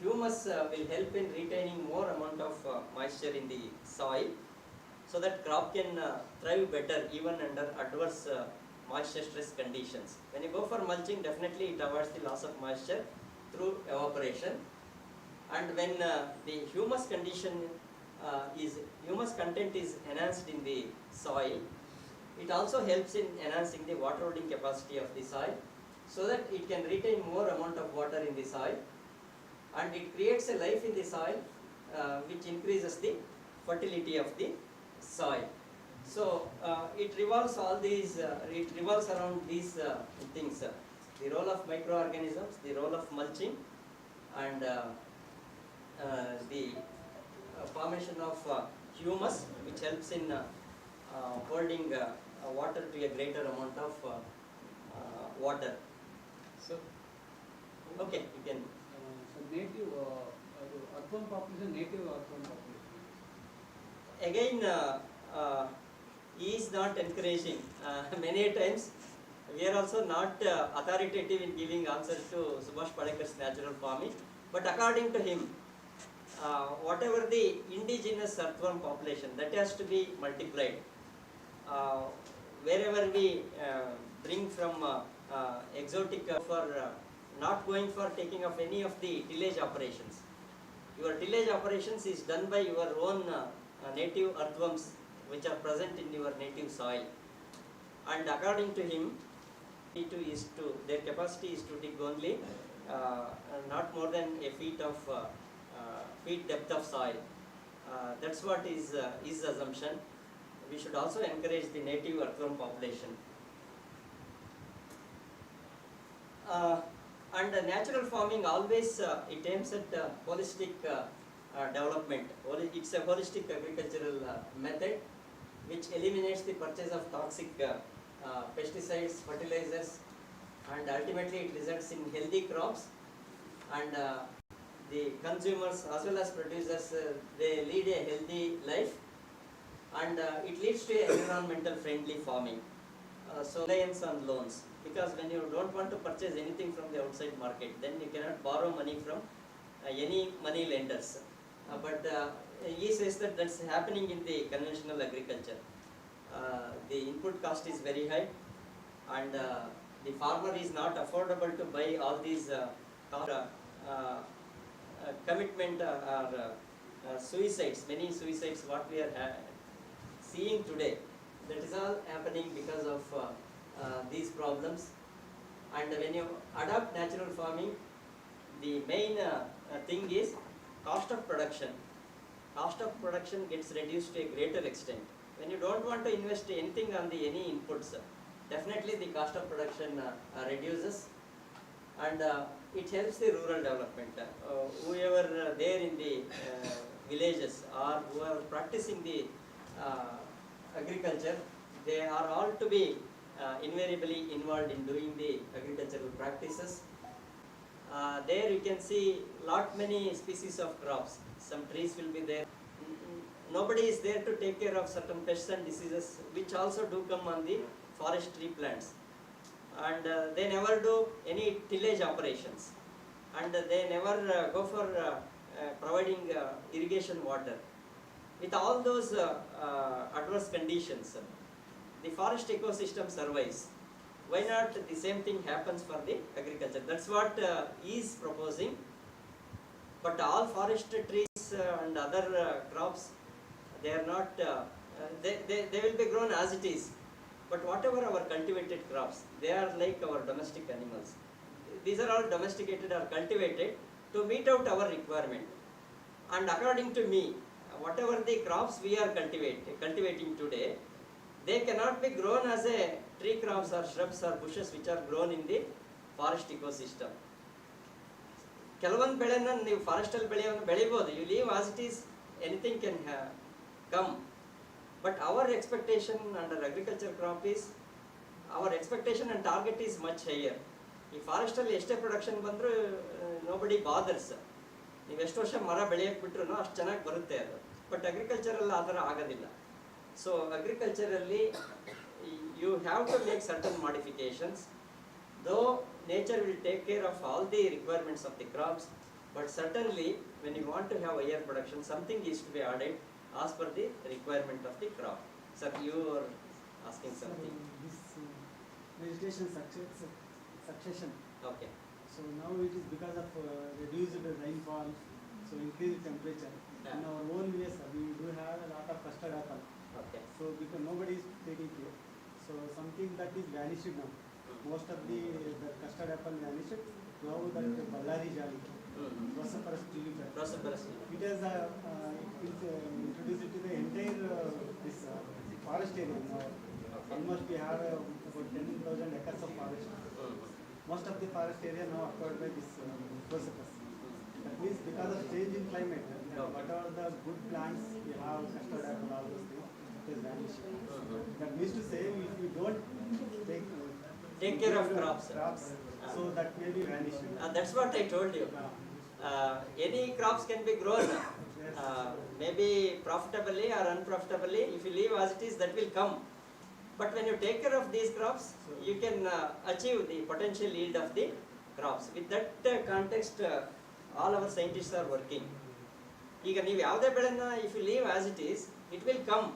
Speaker 15: humus will help in retaining more amount of moisture in the soil, so that crop can thrive better even under adverse moisture stress conditions. When you go for mulching, definitely it avoids the loss of moisture through evaporation. And when the humus content is enhanced in the soil, it also helps in enhancing the water holding capacity of the soil, so that it can retain more amount of water in the soil, and it creates a life in the soil which increases the fertility of the soil. So it revolves around these things: the role of microorganisms, the role of mulching, and the formation of humus, which helps in holding water to a greater amount of water.
Speaker 19: So,
Speaker 15: okay, you can.
Speaker 19: So native earthworm population, native earthworm population.
Speaker 15: Again, he is not encouraging. Many times, we are also not authoritative in giving answers to Subhash Padekar's natural farming, but according to him, whatever the indigenous earthworm population, that has to be multiplied. Wherever we bring from exotic for not going for taking of any of the tillage operations. Your tillage operations is done by your own native earthworms which are present in your native soil. And according to him, their capacity is to dig only not more than a feet depth of soil. That's what is his assumption. We should also encourage the native earthworm population. And natural farming always it aims at holistic development. It's a holistic agricultural method which eliminates the purchase of toxic pesticides, fertilizers, and ultimately it results in healthy crops, and the consumers as well as producers they lead a healthy life, and it leads to environmental friendly farming. So reliance on loans, because when you don't want to purchase anything from the outside market, then you cannot borrow money from any money lenders. But he says that that's happening in the conventional agriculture. The input cost is very high, and the farmer is not affordable to buy all these commitment or suicides. Many suicides what we are seeing today, that is all happening because of these problems. And when you adopt natural farming, the main thing is cost of production. Cost of production gets reduced to a greater extent. When you don't want to invest anything on the any inputs, definitely the cost of production reduces, and it helps the rural development. Whoever there in the villages or who are practicing the agriculture, they are all to be invariably involved in doing the agricultural practices. There you can see many species of crops. Some trees will be there. Nobody is there to take care of certain pests and diseases which also do come on the forestry plants. And they never do any tillage operations. And they never go for providing irrigation water. With all those adverse conditions, the forest ecosystem survives. Why not the same thing happens for the agriculture? That's what he is proposing. But all forest trees and other crops, they are not, they will be grown as it is. But whatever our cultivated crops, they are like our domestic animals. These are all domesticated or cultivated to meet out our requirement. And according to me, whatever the crops we are cultivating today, they cannot be grown as a tree crops or shrubs or bushes which are grown in the forest ecosystem. ಕೆಲವೊಂದು ಬೆಳೆನ ನೀವು ಫಾರೆಸ್ಟಲ್ಲಿ ಬೆಳಿಬೋದು, you leave as it is, anything can come. But our expectation under agriculture crop is, our expectation and target is much higher. ಈ ಫಾರೆಸ್ಟಲ್ಲಿ ಎಷ್ಟೇ production ಬಂದರೂ nobody bothers. ನೀವು ಎಷ್ಟು ವರ್ಷ ಮರ ಬೆಳೆಯಕ್ಕೆ ಬಿಟ್ರು ಅಷ್ಟು ಚೆನ್ನಾಗಿ ಬರುತ್ತೆ ಅದು. ಬಟ್ ಅಗ್ರಿಕಲ್ಚರಲ್ಲಿ ಆ ಥರ ಆಗೋದಿಲ್ಲ. ಸೊ ಅಗ್ರಿಕಲ್ಚರಲ್ಲಿ you have to make certain modifications, though nature will take care of all the requirements of the crops, but certainly when you want to have higher production, something is to be added as per the requirement of the crop. Sir, you are asking something.
Speaker 17: This vegetation succession.
Speaker 15: Okay.
Speaker 17: So now it is because of reduced rainfall, so increased temperature.
Speaker 15: Yeah.
Speaker 17: In our own ways, we do have a lot of custard apple.
Speaker 15: Okay.
Speaker 17: So because nobody is taking care. So something that is vanished now. Most of the custard apple vanished. Now that Ballari Jali, Prosperous tulipa. It has introduced it to the entire this forest area. Now almost we have about 10,000 acres of forest. Most of the forest area now acquired by this Prosperous. That means because of change in climate, whatever the good plants we have, custard apple, all those things, it is vanishing. That means to say, if you don't
Speaker 15: take care of crops,
Speaker 17: so that may be vanishing.
Speaker 15: That's what I told you. Any crops can be grown, maybe profitably or unprofitably. If you leave as it is, that will come. But when you take care of these crops, you can achieve the potential yield of the crops. With that context, all our scientists are working. ಈಗ ನೀವು ಯಾವುದೇ ಬೆಳೆನ if you leave as it is, it will come.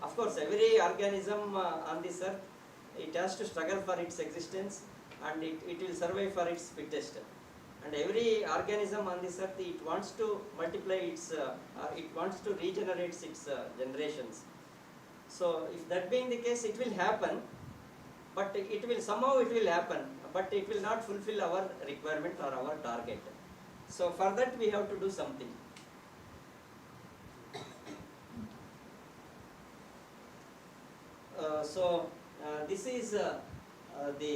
Speaker 15: Of course, every organism on this earth, it has to struggle for its existence, and it will survive for its fittest. And every organism on this earth, it wants to multiply its, it wants to regenerate its generations. So if that being the case, it will happen, but it will somehow it will happen, but it will not fulfill our requirement or our target. So for that we have to do something. This is the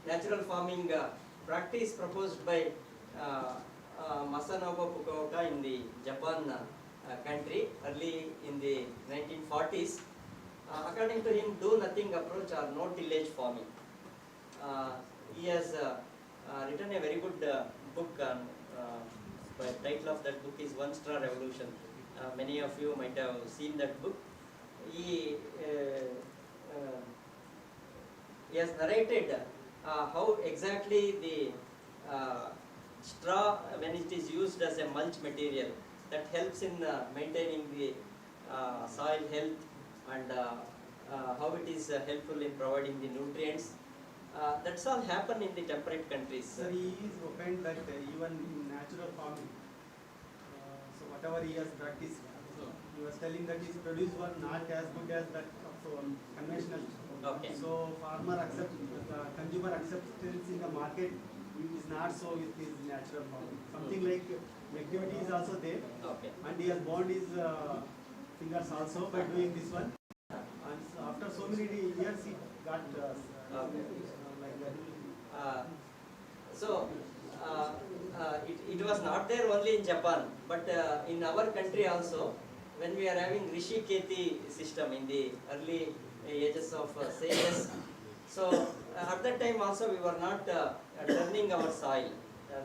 Speaker 15: natural farming practice proposed by Masanobu Fukuoka in the Japan country early in the 1940s. According to him, do nothing approach or no tillage farming. He has written a very good book on, the title of that book is One Straw Revolution. Many of you might have seen that book. He has narrated how exactly the straw, when it is used as a mulch material, that helps in maintaining the soil health, and how it is helpful in providing the nutrients. That's all happen in the temperate countries.
Speaker 17: Sir, he is opined that even in natural farming, so whatever he has practiced, he was telling that his produce was not as good as that of conventional.
Speaker 15: Okay.
Speaker 17: So farmer consumer acceptance in the market is not so with his natural farming. Something like activity is also there.
Speaker 15: Okay.
Speaker 17: And he has burned his fingers also by doing this one. And so after so many years he got like that.
Speaker 15: It was not there only in Japan, but in our country also, when we are having Rishi Keti system in the early ages of sages. So at that time also we were not turning our soil.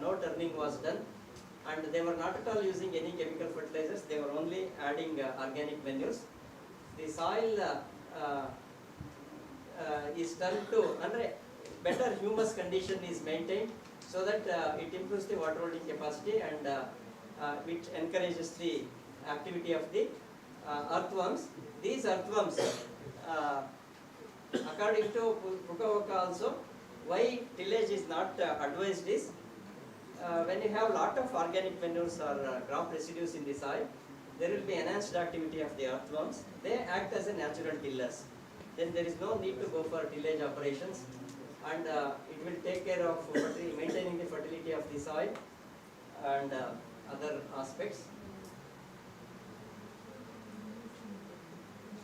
Speaker 15: No turning was done, and they were not at all using any chemical fertilizers. They were only adding organic manures. The soil is turned to, under better humus condition is maintained, so that it improves the water holding capacity, and it encourages the activity of the earthworms. These earthworms, according to Fukuoka also, why tillage is not advised is, when you have lot of organic manures or crop residues in the soil, there will be enhanced activity of the earthworms. They act as a natural tillers. Then there is no need to go for tillage operations, and it will take care of maintaining the fertility of the soil and other aspects.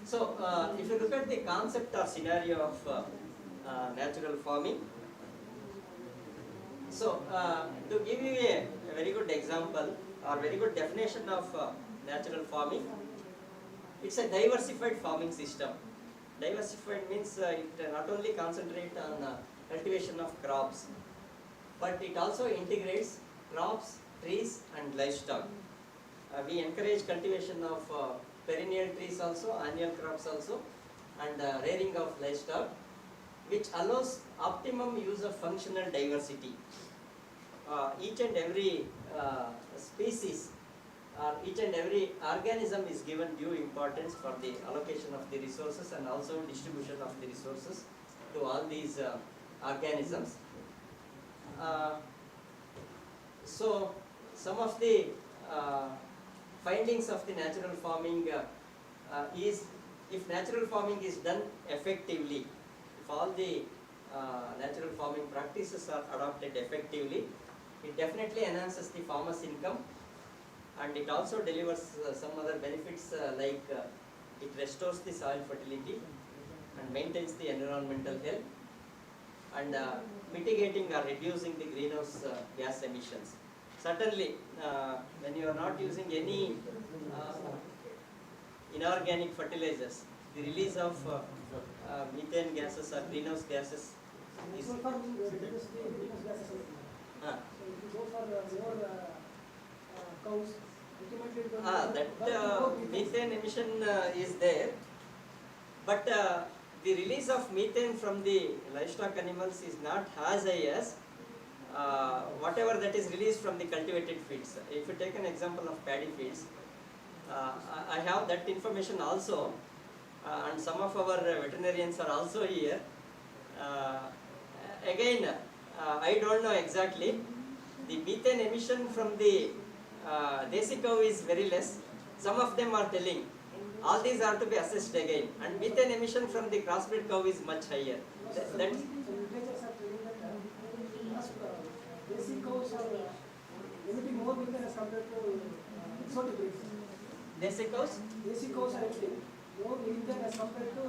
Speaker 15: So if you look at the concept or scenario of natural farming, So, to give you a very good example or very good definition of natural farming, it's a diversified farming system. Diversified means it not only concentrates on cultivation of crops, but it also integrates crops, trees and livestock. We encourage cultivation of perennial trees also, annual crops also, and rearing of livestock, which allows optimum use of functional diversity. Each and every species or each and every organism is given due importance for the allocation of the resources and also distribution of the resources to all these organisms. So some of the findings of the natural farming is, if natural farming is done effectively, if all the natural farming practices are adopted effectively, it definitely enhances the farmer's income, and it also delivers some other benefits like it restores the soil fertility and maintains the environmental health, and mitigating or reducing the greenhouse gas emissions. Certainly, when you are not using any inorganic fertilizers, the release of methane gases or greenhouse gases is that methane emission is there, but the release of methane from the livestock animals is not as high as whatever that is released from the cultivated fields. If you take an example of paddy fields, I have that information also, and some of our veterinarians are also here. Again, I don't know exactly. The methane emission from the desi cow is very less. Some of them are telling all these are to be assessed again, and methane emission from the crossbred cow is much higher. That's
Speaker 3: Desi cows are emitting more methane as compared to exotic breeds.
Speaker 15: Desi cows?
Speaker 3: Desi cows are emitting more methane as compared to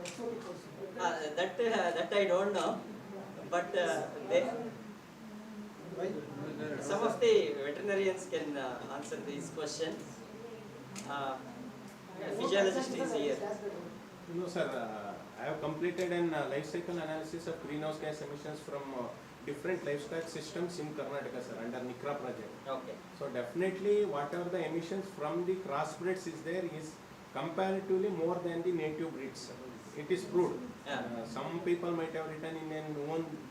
Speaker 3: exotic cows.
Speaker 15: That I don't know, but some of the veterinarians can answer this question. Physiologist is here.
Speaker 7: No, sir. I have completed an life cycle analysis of greenhouse gas emissions from different livestock systems in Karnataka, sir, under NICRA project.
Speaker 15: Okay.
Speaker 7: So definitely, whatever the emissions from the crossbreds is there is comparatively more than the native breeds. It is proved. Some people might have written in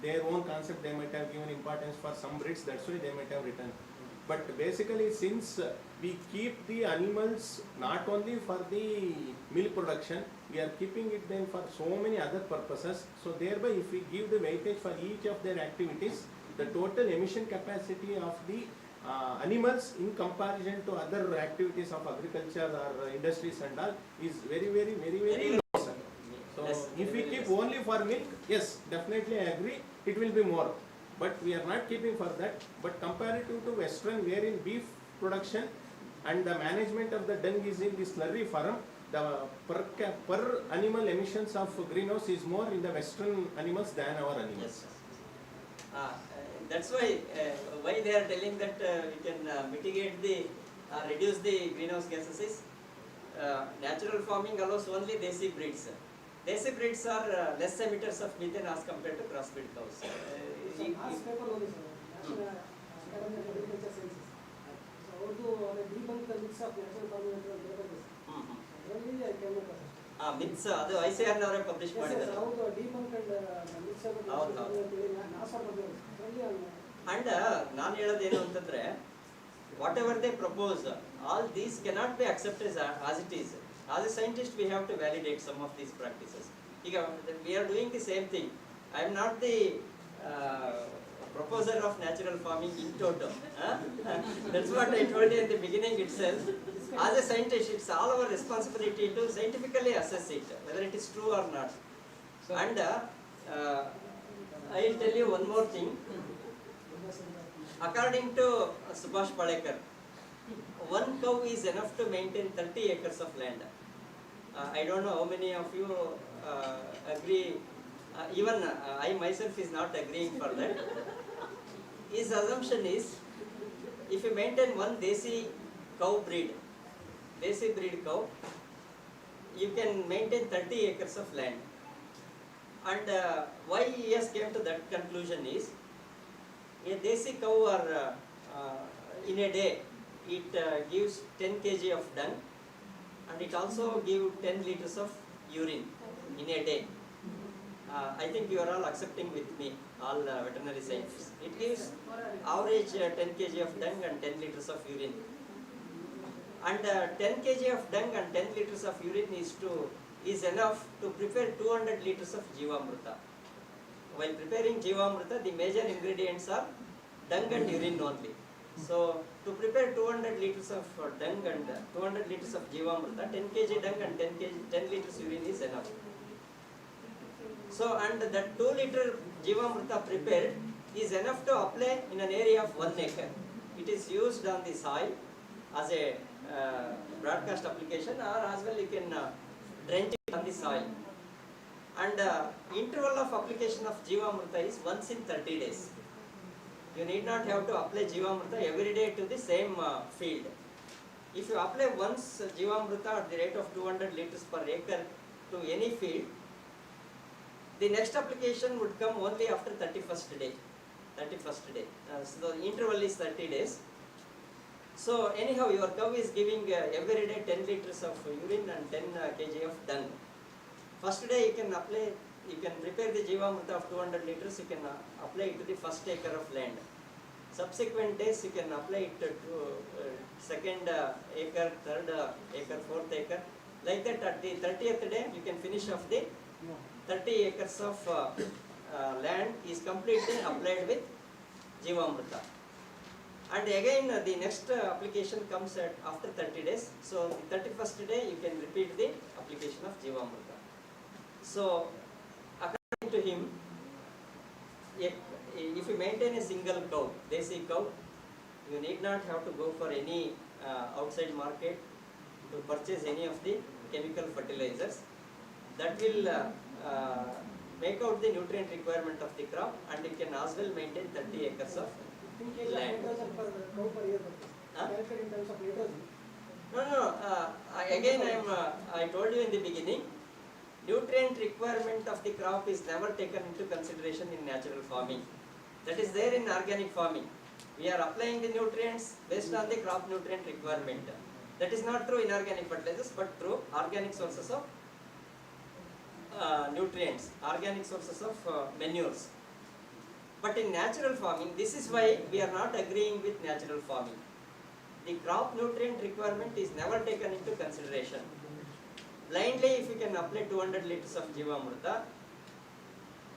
Speaker 7: their own concept, they might have given importance for some breeds, that's why they might have written. But basically, since we keep the animals not only for the milk production, we are keeping it then for so many other purposes. So thereby, if we give the weightage for each of their activities, the total emission capacity of the animals in comparison to other activities of agriculture or industries and all is very low. So if we keep only for milk, yes, definitely I agree, it will be more. But we are not keeping for that. But comparative to Western, wherein beef production and the management of the dung is in the slurry farm, the per animal emissions of greenhouse is more in the Western animals than our animals.
Speaker 15: Yes. That's why they are telling that we can mitigate the reduce the greenhouse gases is natural farming allows only desi breeds. Desi breeds are less emitters of methane as compared to crossbred cows.
Speaker 3: Last paper only, sir. National Academy of Agriculture Sciences. So, to debunk the myths of natural farming and database. Really, I came across.
Speaker 15: Myths, ಅದು ICAR ನವರೇ publish ಮಾಡಿದ್ದಾರೆ.
Speaker 3: ಹೌದು, ಡಿಬಂಕ್ and myths of natural farming ಅಂತ ಹೇಳಿ NASA ಮಾಡಿದ್ದಾರೆ.
Speaker 15: And ನಾನು ಹೇಳೋದೇನು ಅಂತಂದ್ರೆ, whatever they propose, all these cannot be accepted as it is. As a scientist, we have to validate some of these practices. We are doing the same thing. I am not the proposer of natural farming in toto. That's what I told you in the beginning itself. As a scientist, it's all our responsibility to scientifically assess it, whether it is true or not. And I will tell you one more thing. According to Subhash Palekar, one cow is enough to maintain 30 acres of land. I don't know how many of you agree. Even I myself is not agreeing for that. his assumption is, if you maintain one desi cow breed, desi breed cow, you can maintain 30 acres of land. And why he has came to that conclusion is, a desi cow or in a day, it gives 10 kg of dung, and it also gives 10 liters of urine in a day. I think you are all accepting with me, all veterinary scientists. It gives average 10 kg of dung and 10 liters of urine. And 10 kg of dung and 10 liters of urine is enough to prepare 200 liters of Jivamrita. While preparing Jivamrita, the major ingredients are dung and urine only. So, to prepare 200 liters of dung and 200 liters of Jivamrita, 10 kg dung and 10 liters urine is enough. So, and that 2 liter Jivamrita prepared is enough to apply in an area of 1 acre. It is used on the soil as a broadcast application, or as well you can drench it on the soil. And interval of application of Jivamrita is once in 30 days. You need not have to apply Jivamrita every day to the same field. If you apply once Jivamrita at the rate of 200 liters per acre to any field, the next application would come only after 31st day. 31st day. So the interval is 30 days. So anyhow, your cow is giving every day 10 liters of urine and 10 kg of dung. First day you can apply, you can prepare the Jivamrita of 200 liters, you can apply it to the first acre of land. Subsequent days you can apply it to second acre, third acre, fourth acre. Like that, at the 30th day you can finish off the 30 acres of land is completely applied with Jivamrita. And again the next application comes after 30 days. So the 31st day you can repeat the application of Jivamrita. So according to him, if you maintain a single cow, desi cow, you need not have to go for any outside market to purchase any of the chemical fertilizers. That will make out the nutrient requirement of the crop, and you can as well maintain 30 acres of land. Huh? No. Again, I told you in the beginning, nutrient requirement of the crop is never taken into consideration in natural farming. That is there in organic farming. We are applying the nutrients based on the crop nutrient requirement. That is not true in organic fertilizers, but through organic sources of nutrients, organic sources of manures. But in natural farming, this is why we are not agreeing with natural farming. The crop nutrient requirement is never taken into consideration. Blindly, if you can apply 200 liters of Jivamrita,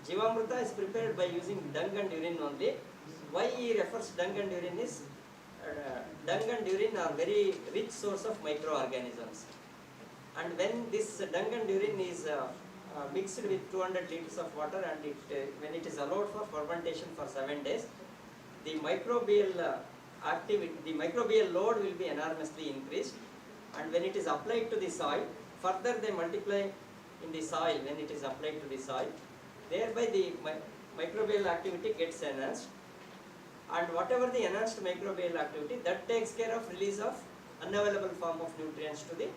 Speaker 15: Jivamrita is prepared by using dung and urine only. Why he refers dung and urine is, dung and urine are very rich source of microorganisms. And when this dung and urine is mixed with 200 liters of water, and when it is allowed for fermentation for 7 days, the microbial activity, the microbial load will be enormously increased, and when it is applied to the soil, further they multiply in the soil when it is applied to the soil, thereby the microbial activity gets enhanced, and whatever the enhanced microbial activity, that takes care of release of unavailable form of nutrients to the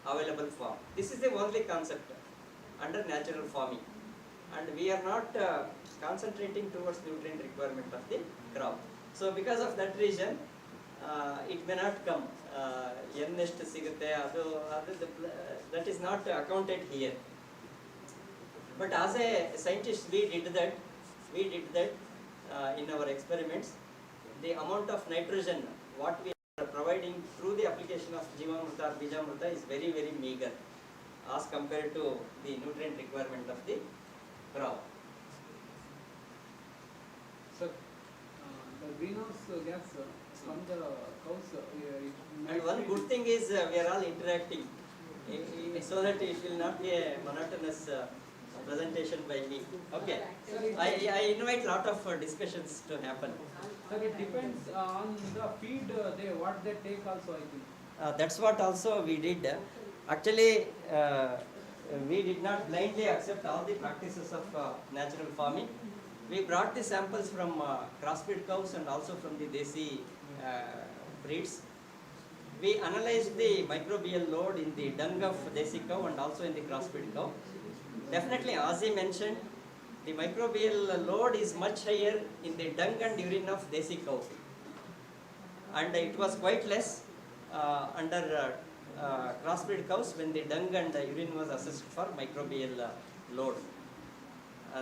Speaker 15: available form. This is the only concept under natural farming, and we are not concentrating towards nutrient requirement of the crop. So because of that reason, it may not come. That is not accounted here. But as a scientist, we did that in our experiments. The amount of nitrogen what we are providing through the application of Jivamrita or Bijamrita is very, very meager as compared to the nutrient requirement of the crop.
Speaker 19: Sir, the greenhouse gas from the cows.
Speaker 15: And one good thing is we are all interacting, so that it will not be a monotonous presentation by me. Okay, I invite lot of discussions to happen.
Speaker 19: Sir, it depends on the feed what they take also, I think.
Speaker 15: That's what also we did. Actually, we did not blindly accept all the practices of natural farming. We brought the samples from crossbred cows and also from the Desi breeds. We analyzed the microbial load in the dung of Desi cow and also in the crossbred cow. Definitely, as he mentioned, the microbial load is much higher in the dung and urine of Desi cow. And it was quite less under crossbred cows when the dung and urine was assessed for microbial load.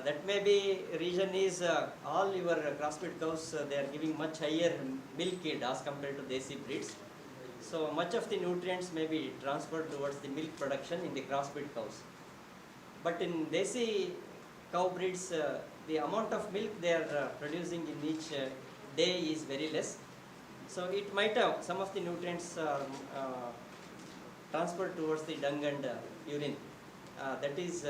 Speaker 15: That may be reason is all your crossbred cows they are giving much higher milk yield as compared to Desi breeds. So much of the nutrients may be transferred towards the milk production in the crossbred cows. But in Desi cow breeds, the amount of milk they are producing in each day is very less. So it might have some of the nutrients transferred towards the dung and urine. That is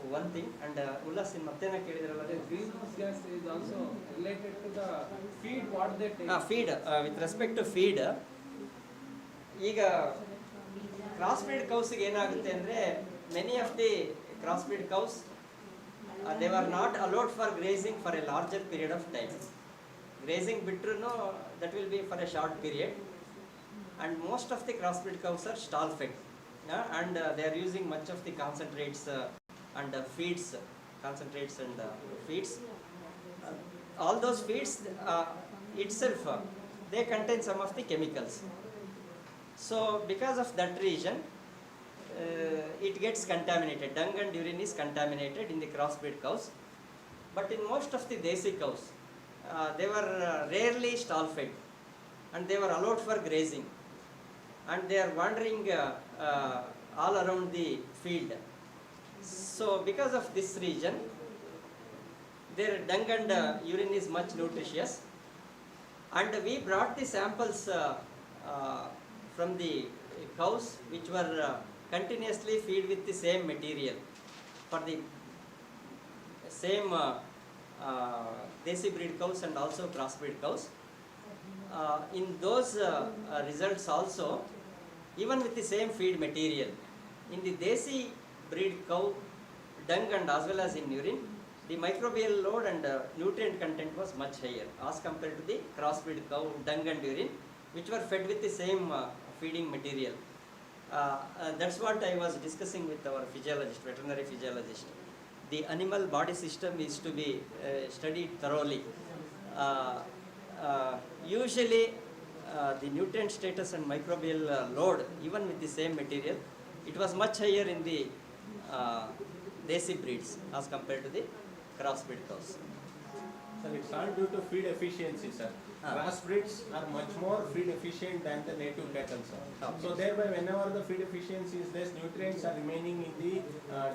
Speaker 15: one thing. And Ullas in Matena Kedidrala.
Speaker 19: The greenhouse gas is also related to the feed what they take.
Speaker 15: Feed. With respect to feed, ಈಗ crossbred cows ಏನಾಗುತ್ತೆ ಅಂದರೆ many of the crossbred cows they were not allowed for grazing for a larger period of time. Grazing ಬಿಟ್ರೂ that will be for a short period, and most of the crossbred cows are stall fed, and they are using much of the concentrates and feeds, concentrates and feeds. All those feeds itself they contain some of the chemicals. So because of that reason it gets contaminated. Dung and urine is contaminated in the crossbred cows. But in most of the Desi cows, they were rarely stall fed, and they were allowed for grazing, and they are wandering all around the field. So because of this reason, their dung and urine is much nutritious, and we brought the samples from the cows which were continuously feed with the same material for the same Desi breed cows and also crossbred cows. In those results also, even with the same feed material, in the Desi breed cow dung and as well as in urine, the microbial load and nutrient content was much higher as compared to the crossbred cow dung and urine, which were fed with the same feeding material. That's what I was discussing with our physiologist, veterinary physiologist. The animal body system is to be studied thoroughly. Usually the nutrient status and microbial load, even with the same material, it was much higher in the Desi breeds as compared to the crossbred cows.
Speaker 7: Sir, it's all due to feed efficiency, sir. Crossbreds are much more feed efficient than the native cattle, sir. So thereby, whenever the feed efficiency is less, nutrients are remaining in the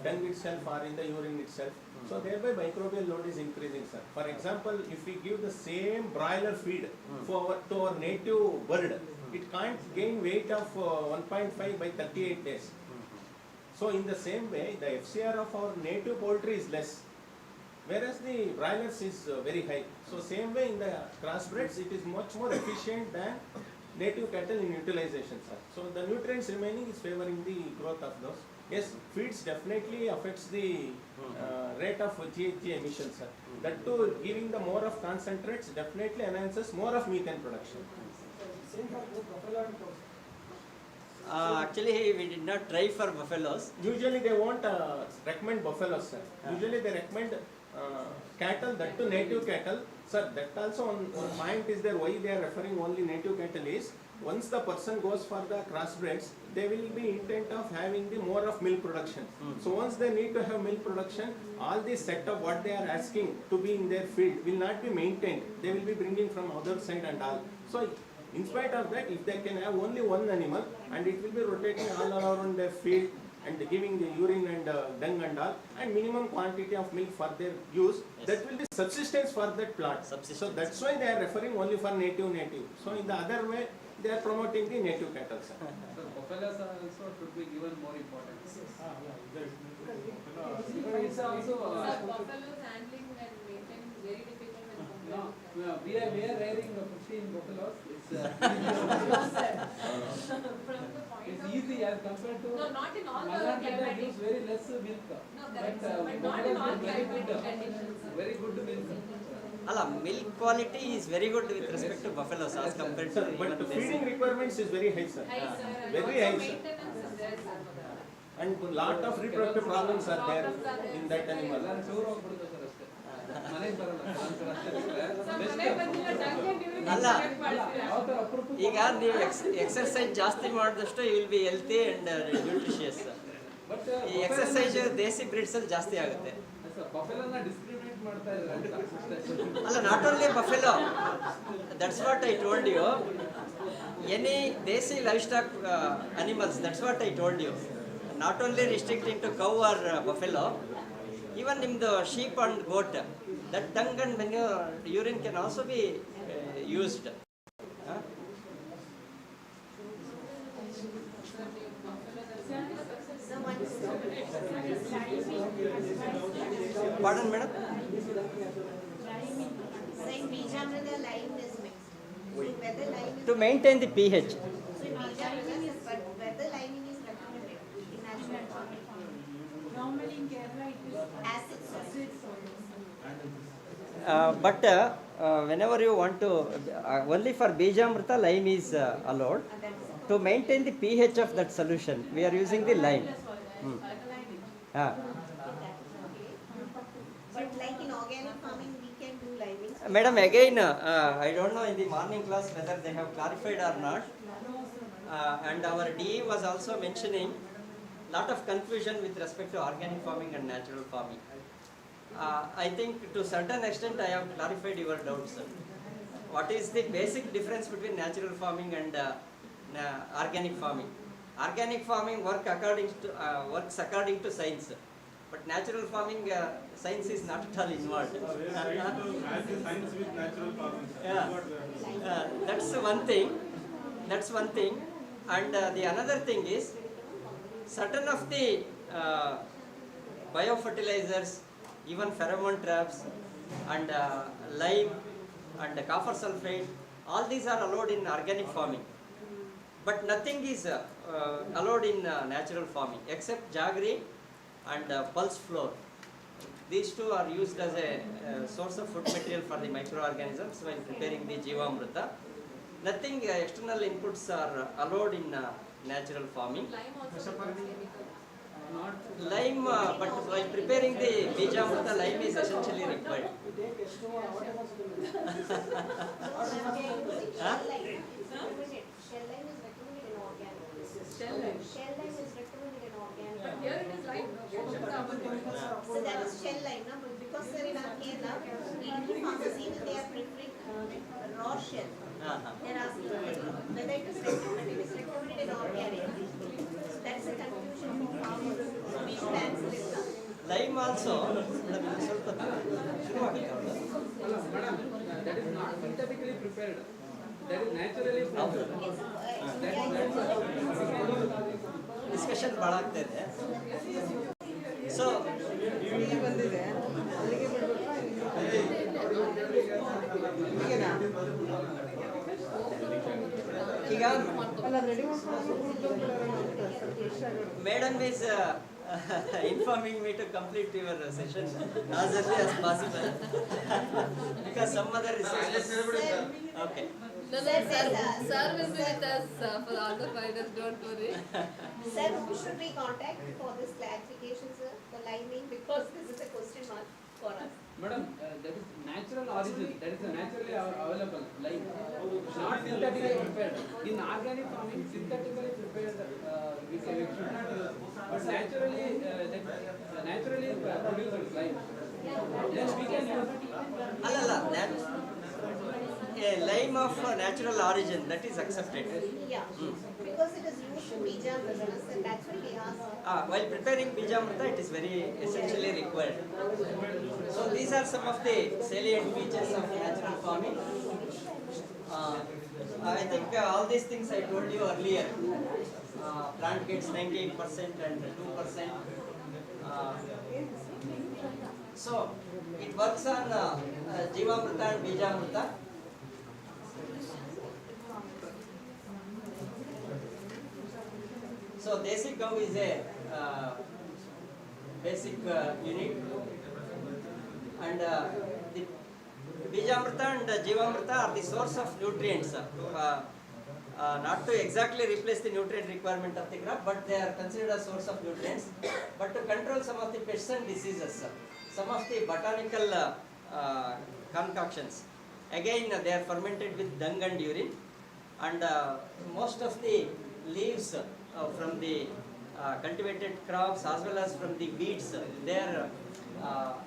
Speaker 7: dung itself or in the urine itself. So thereby, microbial load is increasing, sir. For example, if we give the same broiler feed to our native bird, it can't gain weight of 1.5 by 38 days. So in the same way, the FCR of our native poultry is less, whereas the broilers is very high. So same way in the crossbreds, it is much more efficient than native cattle in utilization, sir. So the nutrients remaining is favoring the growth of those. Yes, feeds definitely affects the rate of GHG emissions, sir. That too, giving the more of concentrates definitely enhances more of methane production.
Speaker 15: Actually, we did not try for buffaloes.
Speaker 7: Usually they won't recommend buffaloes, sir. Usually they recommend cattle, that to native cattle. Sir, that also one point is there why they are referring only native cattle is, once the person goes for the crossbreds, they will be intent of having the more of milk production. So once they need to have milk production, all this set of what they are asking to be in their field will not be maintained. They will be bringing from other side and all. So in spite of that, if they can have only one animal and it will be rotating all around their field and giving the urine and dung and all, and minimum quantity of milk for their use, that will be subsistence for that plant. So that's why they are referring only for native. So in the other way, they are promoting the native cattle, sir.
Speaker 19: So buffaloes also should be given more importance. It's also
Speaker 8: buffaloes handling and maintaining is very difficult when compared.
Speaker 19: we are rearing 15 buffaloes. It's
Speaker 8: From the point
Speaker 19: It's easy as compared to.
Speaker 8: No, not in all the
Speaker 19: Malnourished
Speaker 8: climatic.
Speaker 19: gives very less milk.
Speaker 8: No, that's
Speaker 19: but
Speaker 8: but not in all
Speaker 19: very good,
Speaker 8: climatic conditions.
Speaker 19: very good milk.
Speaker 15: Allah, milk quality is very good with respect to buffaloes as compared to
Speaker 7: But
Speaker 15: even
Speaker 7: the
Speaker 15: desi.
Speaker 7: feeding requirements is very high, sir.
Speaker 8: High, sir. And
Speaker 7: Very
Speaker 8: also
Speaker 7: high, sir.
Speaker 8: maintenance is there, sir, for that.
Speaker 7: And lot of reproductive problems are there in that animal.
Speaker 19: ಎಲ್ಲರೂ tour ಹೋಗ್ಬಿಡುತ್ತೆ sir ಅಷ್ಟೇ. ಮನೆಗೆ ಬರಲ್ಲ ಒಂದ್ಸಲ ಅಷ್ಟೇ ಬಿಟ್ರೆ.
Speaker 8: ಮನೆಗೆ ಬಂದಿಲ್ಲ ಟಂಗೆ ನೀವು
Speaker 15: ಅಲ್ಲ
Speaker 19: ಯಾವ ಥರ ಅಪರೂಪ
Speaker 15: ಈಗ ನೀವು ಎಕ್ಸರ್ಸೈಜ್ ಜಾಸ್ತಿ ಮಾಡಿದಷ್ಟು you will be healthy and nutritious. ಈ ಎಕ್ಸರ್ಸೈಜ್ ದೇಸಿ ಬ್ರೀಡ್ಸ್ ಅಲ್ಲಿ ಜಾಸ್ತಿ ಆಗುತ್ತೆ.
Speaker 19: ಬಫೆಲೋನ ಡಿಸ್ಕ್ರಿಮಿನೇಟ್ ಮಾಡ್ತಾ ಇದ್ದಾರೆ ಅಂತ ಅಷ್ಟೇ.
Speaker 15: ಅಲ್ಲ, not only buffalo, that's what I told you. Any desi livestock animals, that's what I told you. Not only restricting to cow or buffalo, even in the sheep and goat, that dung and manure, urine can also be used. Pardon, madam?
Speaker 6: Saying Bijamrita lime is mixed. So whether lime is
Speaker 15: To maintain the pH.
Speaker 6: so Bijamrita is but whether liming is recommended in natural farming.
Speaker 14: Normally in Kerala it is
Speaker 6: Acid soil.
Speaker 15: But whenever you want to, only for Bijamrita lime is allowed. To maintain the pH of that solution, we are using the lime.
Speaker 6: But like in organic farming, we can do liming.
Speaker 15: Madam, again, I don't know in the morning class whether they have clarified or not. And our DE was also mentioning lot of confusion with respect to organic farming and natural farming. I think to certain extent I have clarified your doubts. What is the basic difference between natural farming and organic farming? Organic farming works according to science, but natural farming science is not at all involved.
Speaker 26: Science with natural farming.
Speaker 15: That's one thing. And the another thing is, certain of the biofertilizers, even pheromone traps and lime and copper sulfate, all these are allowed in organic farming. But nothing is allowed in natural farming except jaggery and pulse flour. These two are used as a source of food material for the microorganisms while preparing the Jivamrita. Nothing external inputs are allowed in natural farming.
Speaker 8: Lime also chemical.
Speaker 15: Lime, but while preparing the Bijamrita, lime is essentially required.
Speaker 6: Shell lime is recommended in organic.
Speaker 8: Shell lime.
Speaker 6: Shell lime is recommended in organic.
Speaker 8: But here it is lime.
Speaker 6: So that is shell lime, no? But because sir in our Kerala, Indian farmers even they are preferring raw shell. They are asking whether it is recommended. It is recommended in organic. That is a confusion for farmers. So we should answer it. No?
Speaker 15: Lime also.
Speaker 19: Madam, that is not synthetically prepared. That is naturally prepared.
Speaker 15: Discussion ಬಹಳ ಆಗ್ತಾ ಇದೆ. So ಈಗ Madam is informing me to complete your session as early as possible because some other researchers. Okay.
Speaker 8: No, sir will be with us for all the finals, don't worry.
Speaker 6: Sir, who should we contact for this clarification, sir, for liming, because this is a question mark for us.
Speaker 19: Madam, that is natural origin, that is naturally available, like not synthetically prepared. In organic farming, synthetically prepared we should not use, but naturally produced lime. Then we can use.
Speaker 15: Lime of natural origin, that is accepted.
Speaker 6: Yeah, because it is used in Bijamrita, so that's why we asked.
Speaker 15: While preparing Bijamrita, it is very essentially required. So these are some of the salient features of natural farming. I think all these things I told you earlier. Plant gets 98% and 2%. So it works on Jivamrita and Bijamrita. So Desi cow is a basic unit, and the Bijamrita and Jivamrita are the source of nutrients. Not to exactly replace the nutrient requirement of the crop, but they are considered a source of nutrients. But to control some of the pests and diseases, some of the botanical concoctions, again they are fermented with dung and urine, and most of the leaves from the cultivated crops as well as from the weeds, they are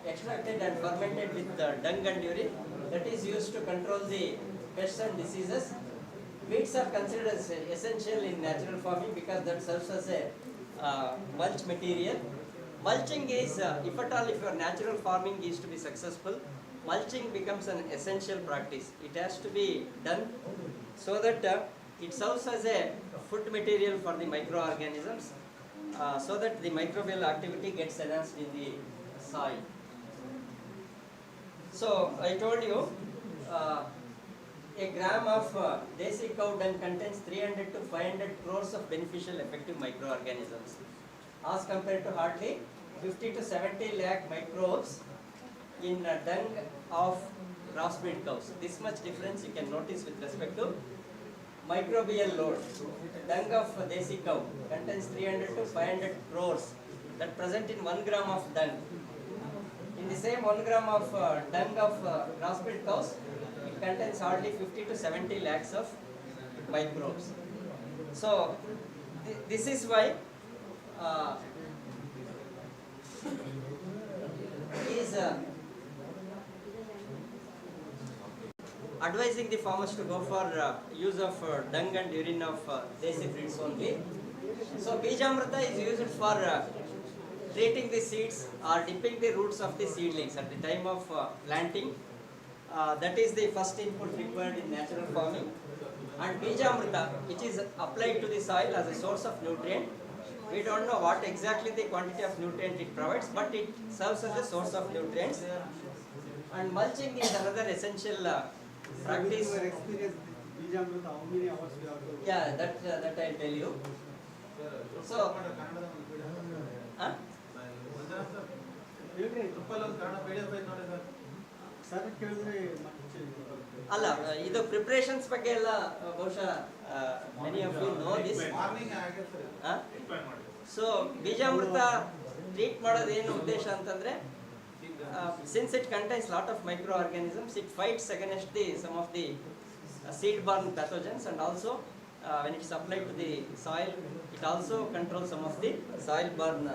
Speaker 15: extracted and fermented with dung and urine. That is used to control the pests and diseases. Weeds are considered as essential in natural farming because that serves as a mulch material. Mulching is, if at all, if your natural farming is to be successful, mulching becomes an essential practice. It has to be done so that it serves as a food material for the microorganisms, so that the microbial activity gets enhanced in the soil. So I told you, a gram of Desi cow dung contains 300 to 500 crores of beneficial effective microorganisms, as compared to hardly 50 to 70 lakh microbes in dung of crossbreed cows. This much difference you can notice with respect to microbial load. Dung of Desi cow contains 300 to 500 crores that present in 1 gram of dung. In the same 1 gram of dung of crossbreed cows, it contains hardly 50 to 70 lakhs of microbes. So this is why is advising the farmers to go for use of dung and urine of Desi breeds only. So Bijamrita is used for treating the seeds or dipping the roots of the seedlings at the time of planting. That is the first input required in natural farming. And Bijamrita, which is applied to the soil as a source of nutrient. We don't know what exactly the quantity of nutrient it provides, but it serves as a source of nutrients. And mulching is another essential practice.
Speaker 17: Your experience with Bijamrita, how many hours you have to?
Speaker 15: Yeah, that I'll tell you. So, ಅಲ್ಲ ಇದು preparations ಬಗ್ಗೆ ಎಲ್ಲ ಬಹುಶಃ many of you know this. So beejamrutha treat ಮಾಡೋದೇನು ಉದ್ದೇಶ ಅಂತಂದ್ರೆ, since it contains lot of microorganisms, it fights against some of the seed-borne pathogens, and also when it is applied to the soil, it also controls some of the soil-borne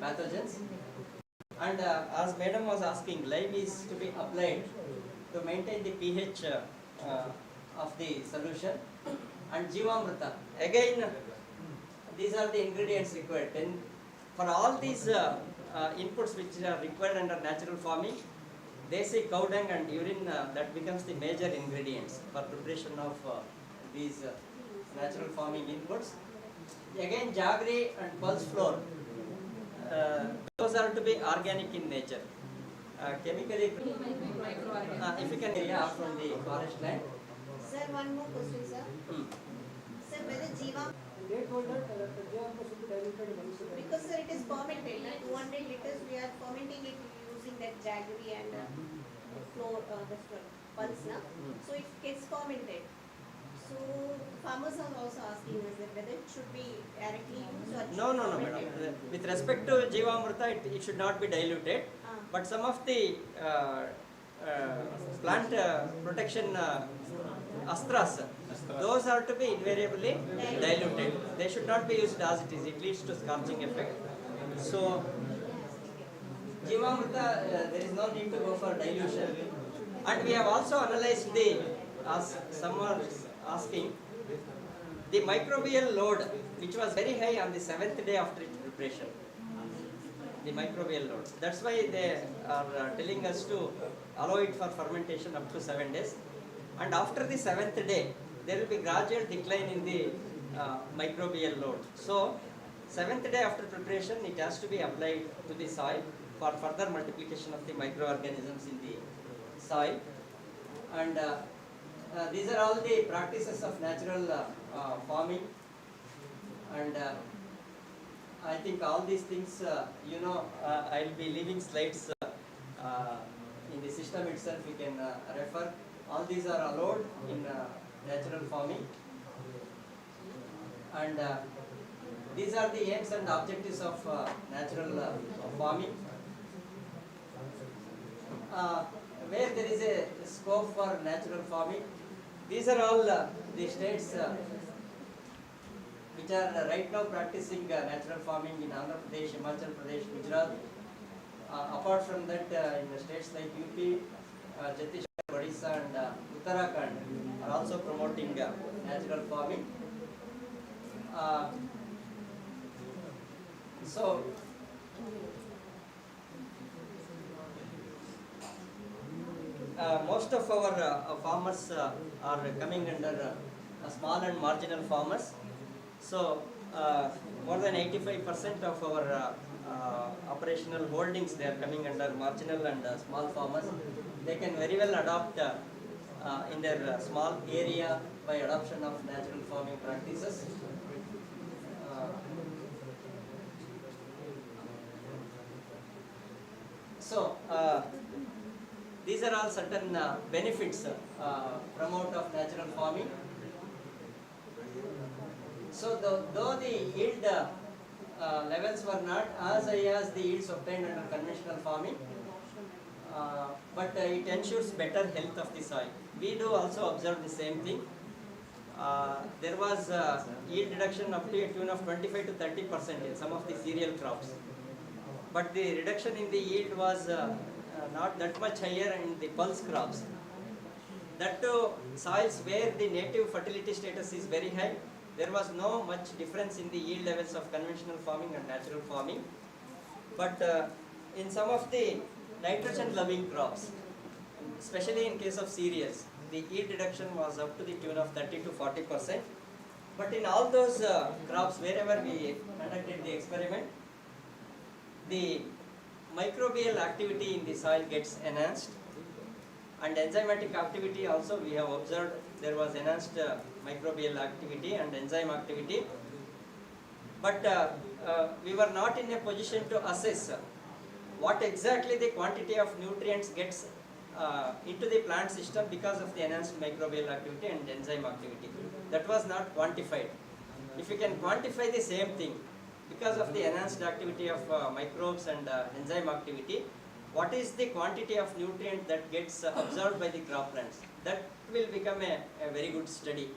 Speaker 15: pathogens. And as madam was asking, lime is to be applied to maintain the pH of the solution. And Jivamrita, again these are the ingredients required. Then for all these inputs which are required under natural farming, Desi cow dung and urine, that becomes the major ingredients for preparation of these natural farming inputs. Again, jaggery and pulse flour, those are to be organic in nature. Chemically, if you can area from the forest land.
Speaker 6: Sir, one more question, sir. Sir, whether Jiva...
Speaker 3: They told that Jivamrita should be diluted once.
Speaker 6: Because sir, it is fermented. 200 liters we are fermenting it using that jaggery and flour, pulse, na? So it gets fermented. So farmers are also asking us that whether it should be directly used or
Speaker 15: No, madam. With respect to Jivamrita, it should not be diluted. But some of the plant protection astras, those are to be invariably diluted. They should not be used as it is. It leads to scorching effect. So Jivamrita, there is no need to go for dilution. And we have also analyzed the, as some are asking, the microbial load, which was very high on the 7th day after its preparation. The microbial load. That's why they are telling us to allow it for fermentation up to 7 days. And after the 7th day, there will be gradual decline in the microbial load. So, 7th day after preparation, it has to be applied to the soil for further multiplication of the microorganisms in the soil. And these are all the practices of natural farming. And I think all these things, I'll be leaving slides in the system itself. You can refer. All these are allowed in natural farming, and these are the aims and objectives of natural farming. Where there is a scope for natural farming, these are all the states which are right now practicing natural farming in Andhra Pradesh, Himachal Pradesh, Gujarat. Apart from that, in the states like UP, Chhattisgarh, Odisha and Uttarakhand are also promoting natural farming. Most of our farmers are coming under small and marginal farmers. So more than 85% of our operational holdings, they are coming under marginal and small farmers. They can very well adopt in their small area by adoption of natural farming practices. These are all certain benefits from out of natural farming. So though the yield levels were not as high as the yields obtained under conventional farming, but it ensures better health of the soil. We do also observe the same thing. There was yield reduction up to a tune of 25 to 30% in some of the cereal crops. But the reduction in the yield was not that much higher in the pulse crops. That too, soils where the native fertility status is very high, there was no much difference in the yield levels of conventional farming and natural farming. But in some of the nitrogen loving crops, especially in case of cereals, the yield reduction was up to the tune of 30 to 40%. But in all those crops, wherever we conducted the experiment, the microbial activity in the soil gets enhanced, and enzymatic activity also we have observed there was enhanced microbial activity and enzyme activity. But we were not in a position to assess what exactly the quantity of nutrients gets into the plant system because of the enhanced microbial activity and enzyme activity. That was not quantified. If you can quantify the same thing, because of the enhanced activity of microbes and enzyme activity, what is the quantity of nutrient that gets absorbed by the crop plants? That will become a very good study.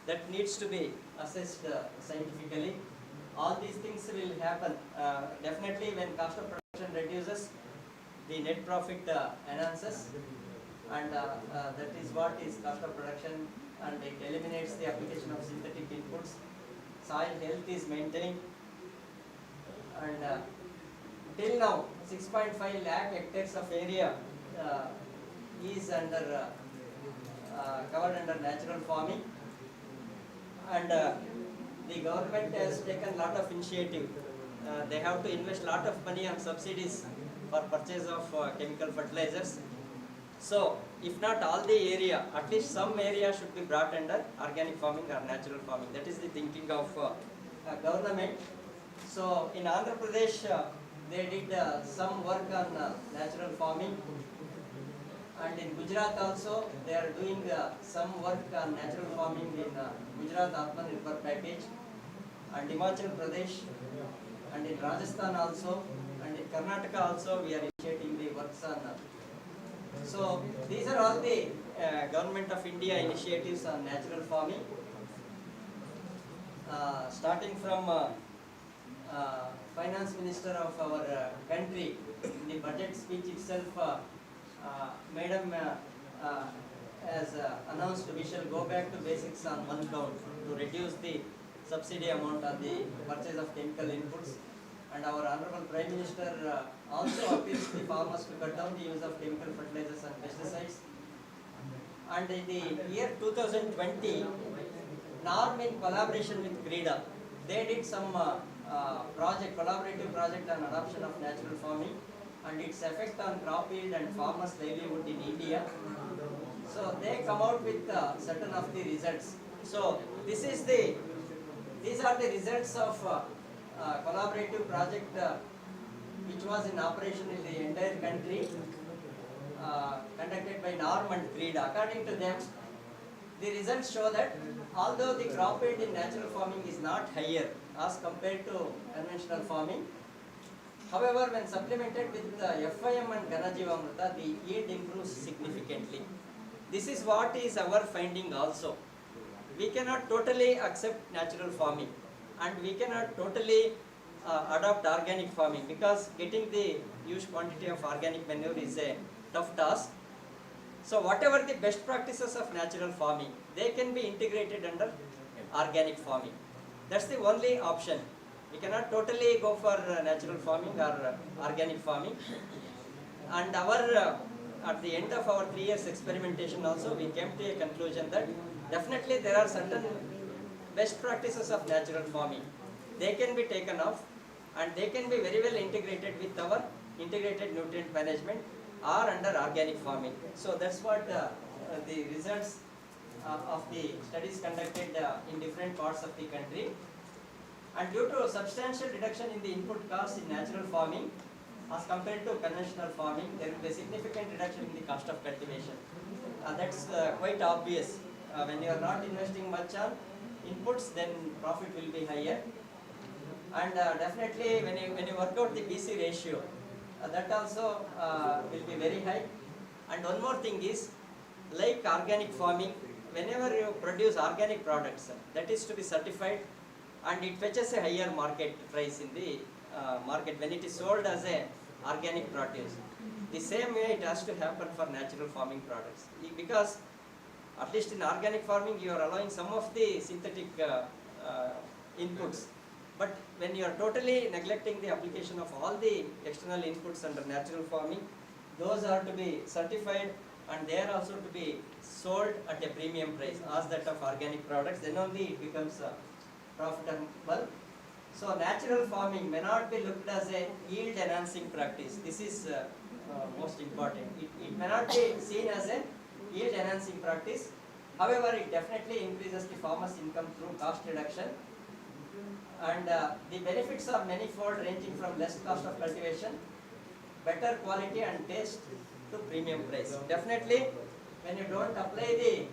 Speaker 15: That needs to be assessed scientifically. All these things will happen. Definitely when cost of production reduces, the net profit enhances, and that is what is cost of production, and it eliminates the application of synthetic inputs. Soil health is maintained, and till now 6.5 lakh hectares of area is under covered under natural farming, and the government has taken a lot of initiative. They have to invest a lot of money on subsidies for purchase of chemical fertilizers. So if not all the area, at least some area should be brought under organic farming or natural farming. That is the thinking of government. So in Andhra Pradesh, they did some work on natural farming, and in Gujarat also they are doing some work on natural farming in Gujarat Atmanirbhar package, and Himachal Pradesh, and in Rajasthan also, and in Karnataka also we are initiating the works on. So these are all the Government of India initiatives on natural farming, starting from Finance Minister of our country. In the budget speech itself, Madam has announced we shall go back to basics on one count to reduce the subsidy amount on the purchase of chemical inputs. And our Honorable Prime Minister also appeals to the farmers to cut down the use of chemical fertilizers and pesticides. And in the year 2020, NORM in collaboration with GRIDA, they did some collaborative project on adoption of natural farming and its effect on crop yield and farmers' livelihood in India. So they come out with certain of the results. So these are the results of collaborative project which was in operation in the entire country, conducted by Norm and Creed. According to them, the results show that although the crop yield in natural farming is not higher as compared to conventional farming, however, when supplemented with FIM and Ghana-Jivamrita, the yield improves significantly. This is what is our finding also. We cannot totally accept natural farming and we cannot totally adopt organic farming because getting the huge quantity of organic manure is a tough task. So whatever the best practices of natural farming, they can be integrated under organic farming. That's the only option. We cannot totally go for natural farming or organic farming. And at the end of our 3 years experimentation also, we came to a conclusion that definitely there are certain best practices of natural farming. They can be taken off and they can be very well integrated with our integrated nutrient management or under organic farming. So that's what the results of the studies conducted in different parts of the country. And due to substantial reduction in the input cost in natural farming as compared to conventional farming, there will be a significant reduction in the cost of cultivation. That's quite obvious. When you are not investing much on inputs, then profit will be higher. And definitely when you work out the BC ratio, that also will be very high. And one more thing is, like organic farming, whenever you produce organic products, that is to be certified and it fetches a higher market price in the market when it is sold as a organic produce. The same way it has to happen for natural farming products, because at least in organic farming you are allowing some of the synthetic inputs, but when you are totally neglecting the application of all the external inputs under natural farming, those are to be certified and they are also to be sold at a premium price as that of organic products, then only it becomes profitable. So natural farming may not be looked as a yield enhancing practice. This is most important. It may not be seen as a yield enhancing practice. However, it definitely increases the farmer's income through cost reduction. And the benefits are manifold, ranging from less cost of cultivation, better quality and taste, to premium price. Definitely, when you don't apply the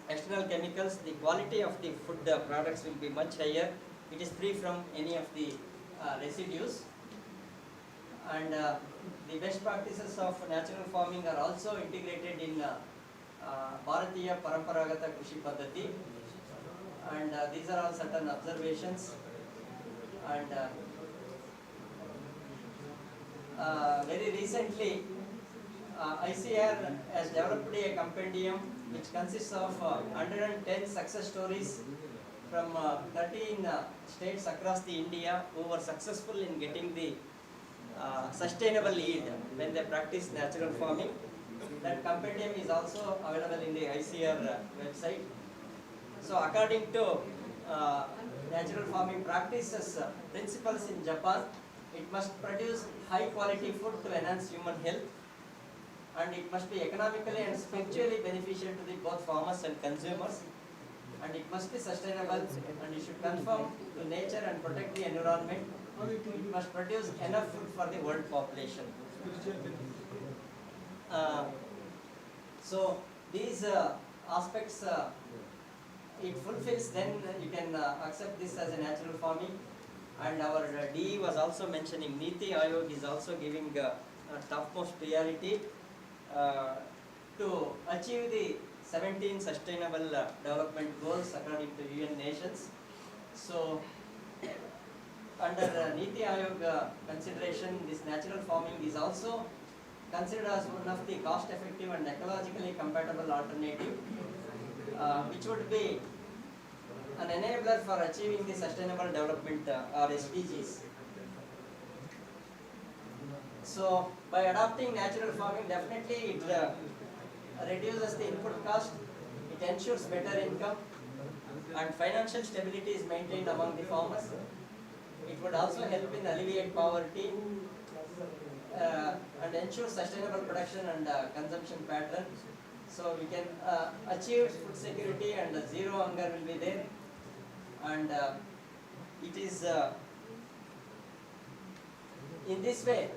Speaker 15: external chemicals, the quality of the food products will be much higher. It is free from any of the residues. And the best practices of natural farming are also integrated in Bharatiya Paramparagata Krishi Paddhati. And these are all certain observations. And very recently, ICR has developed a compendium which consists of 110 success stories from 13 states across the India who were successful in getting the sustainable yield when they practice natural farming. That compendium is also available in the ICR website. So according to natural farming practices principles in Japan, it must produce high quality food to enhance human health, and it must be economically and spiritually beneficial to the both farmers and consumers, and it must be sustainable, and it should conform to nature and protect the environment. It must produce enough food for the world population. So these aspects it fulfills, then you can accept this as a natural farming. And our DE was also mentioning, Niti Ayog is also giving topmost priority to achieve the 17 sustainable development goals according to UN nations. So under Niti Ayog consideration, this natural farming is also considered as one of the cost effective and ecologically compatible alternative, which would be an enabler for achieving the sustainable development or SDGs. So by adopting natural farming, definitely it reduces the input cost, it ensures better income, and financial stability is maintained among the farmers. It would also help in alleviate poverty and ensure sustainable production and consumption pattern. So we can achieve food security and zero hunger will be there. And it is In this way,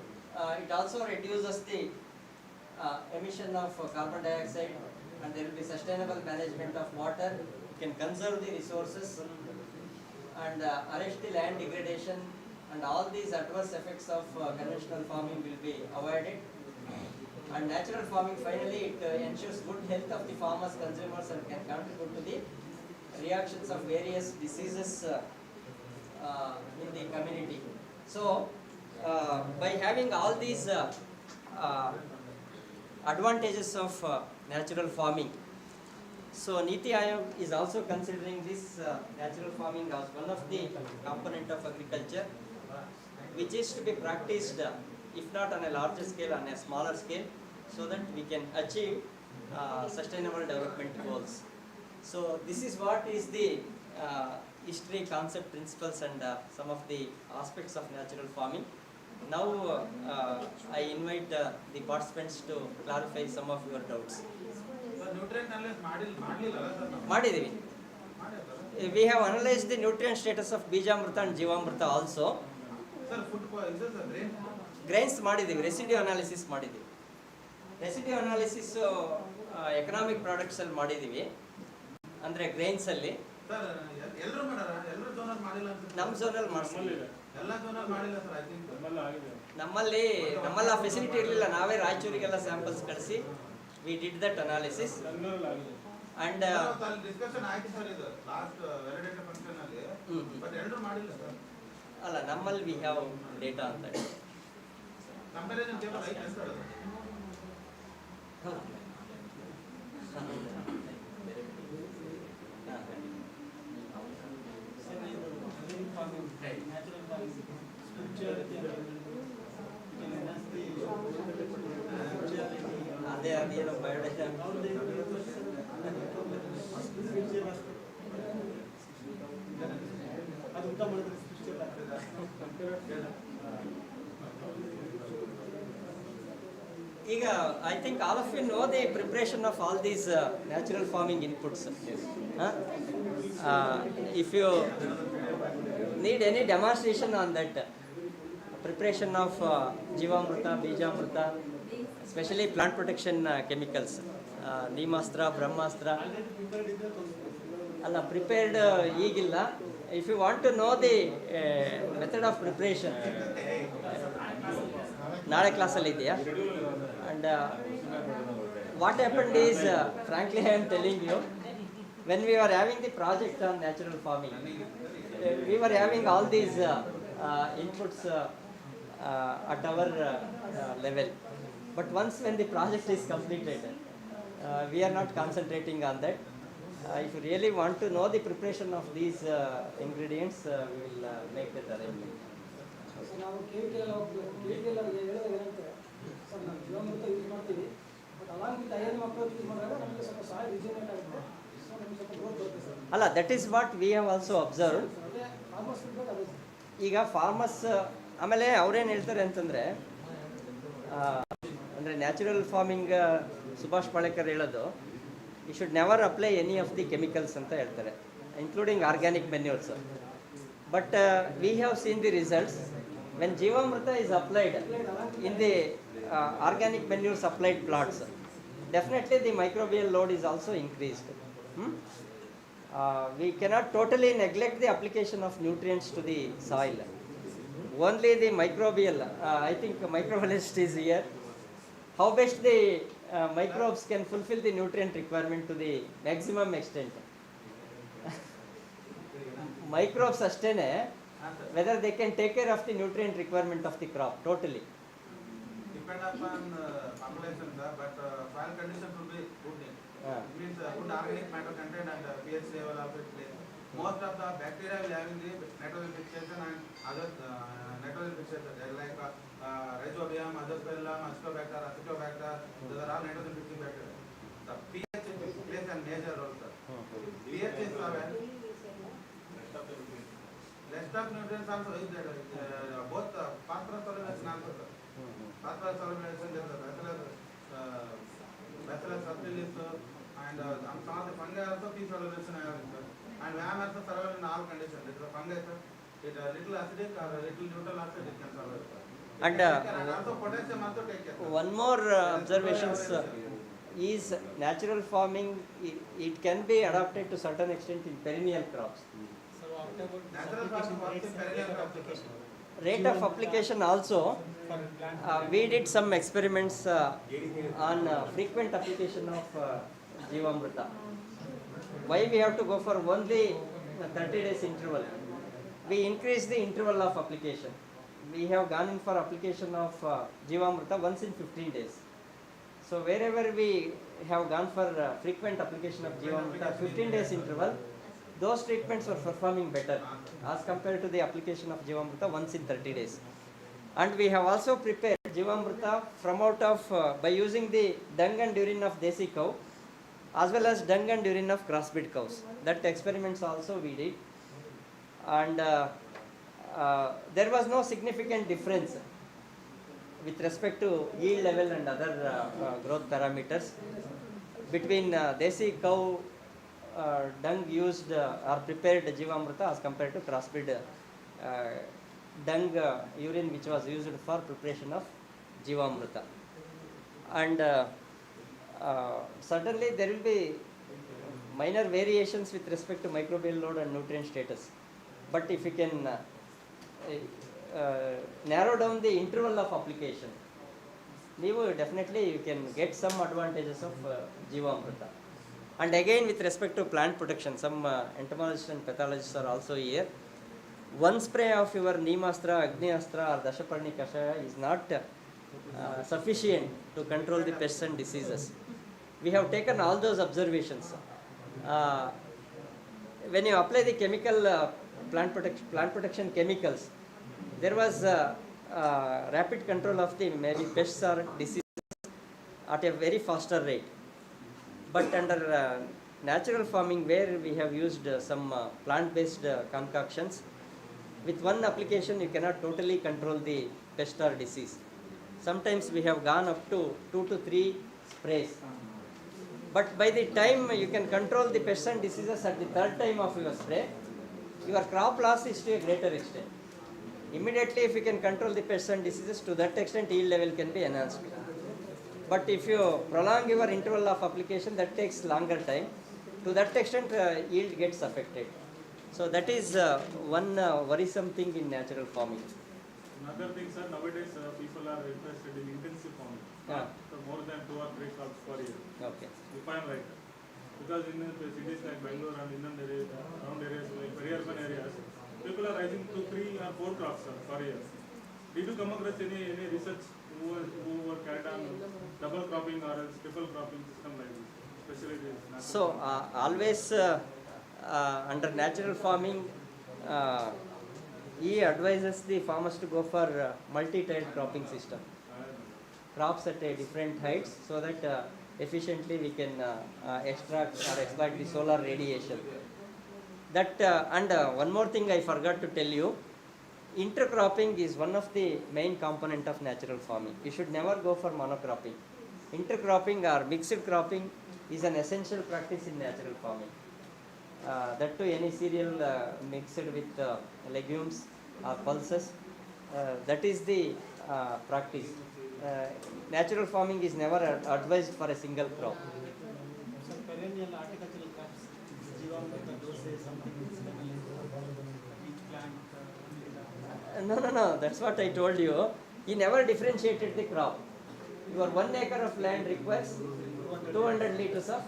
Speaker 15: it also reduces the emission of carbon dioxide, and there will be sustainable management of water. You can conserve the resources and arrest the land degradation, and all these adverse effects of conventional farming will be avoided. And natural farming, finally, it ensures good health of the farmers, consumers, and can contribute to the reactions of various diseases in the community. So, by having all these advantages of natural farming, so Niti Aayog is also considering this natural farming as one of the component of agriculture, which is to be practiced, if not on a larger scale, on a smaller scale, so that we can achieve sustainable development goals. So this is what is the history, concept, principles, and some of the aspects of natural farming. Now I invite the participants to clarify some of your doubts. We have analyzed the nutrient status of Bijamrita and Jivamrita also. Grains ಮಾಡಿದೀವಿ, residue analysis ಮಾಡಿದೀವಿ. Residue analysis economic products ಅಲ್ಲಿ ಮಾಡಿದೀವಿ, ಅಂದ್ರೆ grains ಅಲ್ಲಿ. ನಮ್ಮ ಝೋನಲ್ಲಿ ಮಾಡಿಸ್ತೀವಿ. ನಮ್ಮಲ್ಲಿ ಆ ಫೆಸಿಲಿಟಿ ಇರಲಿಲ್ಲ, ನಾವೇ ರಾಯಚೂರಿಗೆಲ್ಲ ಸ್ಯಾಂಪಲ್ಸ್ ಕಳಿಸಿ we did that analysis and ಅಲ್ಲ ನಮ್ಮಲ್ಲಿ we have data ಅಂತ ಅದೇ ಅದೇನೋ ಬಯೋಡೇಟಾ ಈಗ I think all of you know the preparation of all these natural farming inputs. If you need any demonstration on that preparation of Jivamrita, Bijamrita, especially plant protection chemicals, Neemastra, Brahmastra, alla prepared ಈಗಿಲ್ಲ. If you want to know the method of preparation, ನಾಳೆ ಕ್ಲಾಸಲ್ಲಿ ಇದೆಯಾ? And what happened is, frankly I am telling you, when we were having the project on natural farming, we were having all these inputs at our level. But once when the project is completed, we are not concentrating on that. If you really want to know the preparation of these ingredients, we will make that arrangement.
Speaker 3: ನಾವು KVKL ಅವ್ರಿಗೆ ಹೇಳೋದು ಏನಂತೆ sir, ನಾವು ಜೀವಾಮೃತ use ಮಾಡ್ತೀವಿ, but along with INM approach use ಮಾಡಿದಾಗ ನಮಗೆ ಸ್ವಲ್ಪ ಸಾಯಿಲ್ ರಿಜಿನೇಟ್ ಆಗುತ್ತೆ, ಸೊ ನಮಗೆ ಸ್ವಲ್ಪ ಗ್ರೋತ್ ಬರುತ್ತೆ ಸರ್.
Speaker 15: ಅಲ್ಲ, that is what we have also observed.
Speaker 3: ಅದೇ ಫಾರ್ಮರ್ಸ್ ಫೀಡ್ಬ್ಯಾಕ್ ಅದೇ ಸರ್.
Speaker 15: ಈಗ ಫಾರ್ಮರ್ಸ್ ಆಮೇಲೆ ಅವ್ರೇನು ಹೇಳ್ತಾರೆ ಅಂತಂದರೆ, ಅಂದರೆ ನ್ಯಾಚುರಲ್ ಫಾರ್ಮಿಂಗ್ ಸುಭಾಷ್ ಪಾಳೇಕರ್ ಹೇಳೋದು, you should never apply any of the chemicals ಅಂತ ಹೇಳ್ತಾರೆ, including organic manures. But we have seen the results when Jivamrita is applied in the organic manure supplied plots. Definitely the microbial load is also increased. We cannot totally neglect the application of nutrients to the soil. Only the microbial, I think microbiologist is here. How best the microbes can fulfill the nutrient requirement to the maximum extent. Microbes ಅಷ್ಟೇನೆ, whether they can take care of the nutrient requirement of the crop totally.
Speaker 13: Depend upon population, but soil conditions will be good. It means good organic matter content and pH level also it plays. Most of the bacteria will having the nitrogen fixation and other nitrogen fixation, like Rhizobium, Azospirillum, Acetobacter, Acetobacter, those are all nitrogen fixing bacteria. The pH plays a major role, sir. pH is rest of nutrients also is there, both phosphorus solubilization also, sir. Phosphorus solubilization, there is bacillus subtilis, and some of the fungi also P solubilization have, sir. And VAM also survive in all conditions. It is a fungi, sir. It is a little acidic or a little neutral also it can survive, sir.
Speaker 15: And
Speaker 13: also potassium also take care.
Speaker 15: one more observations is natural farming, it can be adapted to certain extent in perennial crops.
Speaker 13: Natural farming works in perennial crops.
Speaker 15: Rate of application also, we did some experiments on frequent application of Jivamrita. Why we have to go for only 30 days interval? We increase the interval of application. We have gone in for application of Jivamrita once in 15 days. So wherever we have gone for frequent application of Jivamrita, 15 days interval, those treatments were performing better as compared to the application of Jivamrita once in 30 days. And we have also prepared Jivamrita from out of, by using the dung and urine of Desi cow, as well as dung and urine of crossbred cows. That experiments also we did. And there was no significant difference with respect to yield level and other growth parameters between Desi cow dung used or prepared Jivamrita as compared to crossbred dung urine which was used for preparation of Jivamrita. And certainly there will be minor variations with respect to microbial load and nutrient status. But if you can narrow down the interval of application, definitely you can get some advantages of Jivamrita. And again, with respect to plant protection, some entomologists and pathologists are also here. One spray of your Neemastra, Agniastra or Dashaparni Kashaya is not sufficient to control the pests and diseases. We have taken all those observations. When you apply the chemical plant protection chemicals, there was rapid control of the maybe pests or diseases at a very faster rate. But under natural farming, where we have used some plant-based concoctions, with one application you cannot totally control the pest or disease. Sometimes we have gone up to 2 to 3 sprays. But by the time you can control the pests and diseases at the third time of your spray, your crop loss is to a greater extent. Immediately, if you can control the pests and diseases, to that extent yield level can be enhanced. But if you prolong your interval of application, that takes longer time. To that extent, yield gets affected. So that is one worrisome thing in natural farming.
Speaker 28: Another thing, sir, nowadays people are interested in intensive farming. So more than 2 or 3 crops per year.
Speaker 15: Okay.
Speaker 28: If I am right. Because in cities like Bangalore and inland areas, around areas like very urban areas, people are raising 2, 3 or 4 crops per year. Did you come across any research who were carried on double cropping or else triple cropping system like this, especially this?
Speaker 15: So always under natural farming, he advises the farmers to go for multi-tiered cropping system. Crops at different heights so that efficiently we can extract or exploit the solar radiation. That and one more thing I forgot to tell you, intercropping is one of the main component of natural farming. You should never go for monocropping. Intercropping or mixed cropping is an essential practice in natural farming. That too, any cereal mixed with legumes or pulses, that is the practice. Natural farming is never advised for a single crop.
Speaker 17: So perennial horticultural crops, Jivamrita dosage, something
Speaker 15: No, that's what I told you. He never differentiated the crop. Your 1 acre of land requires 200 liters of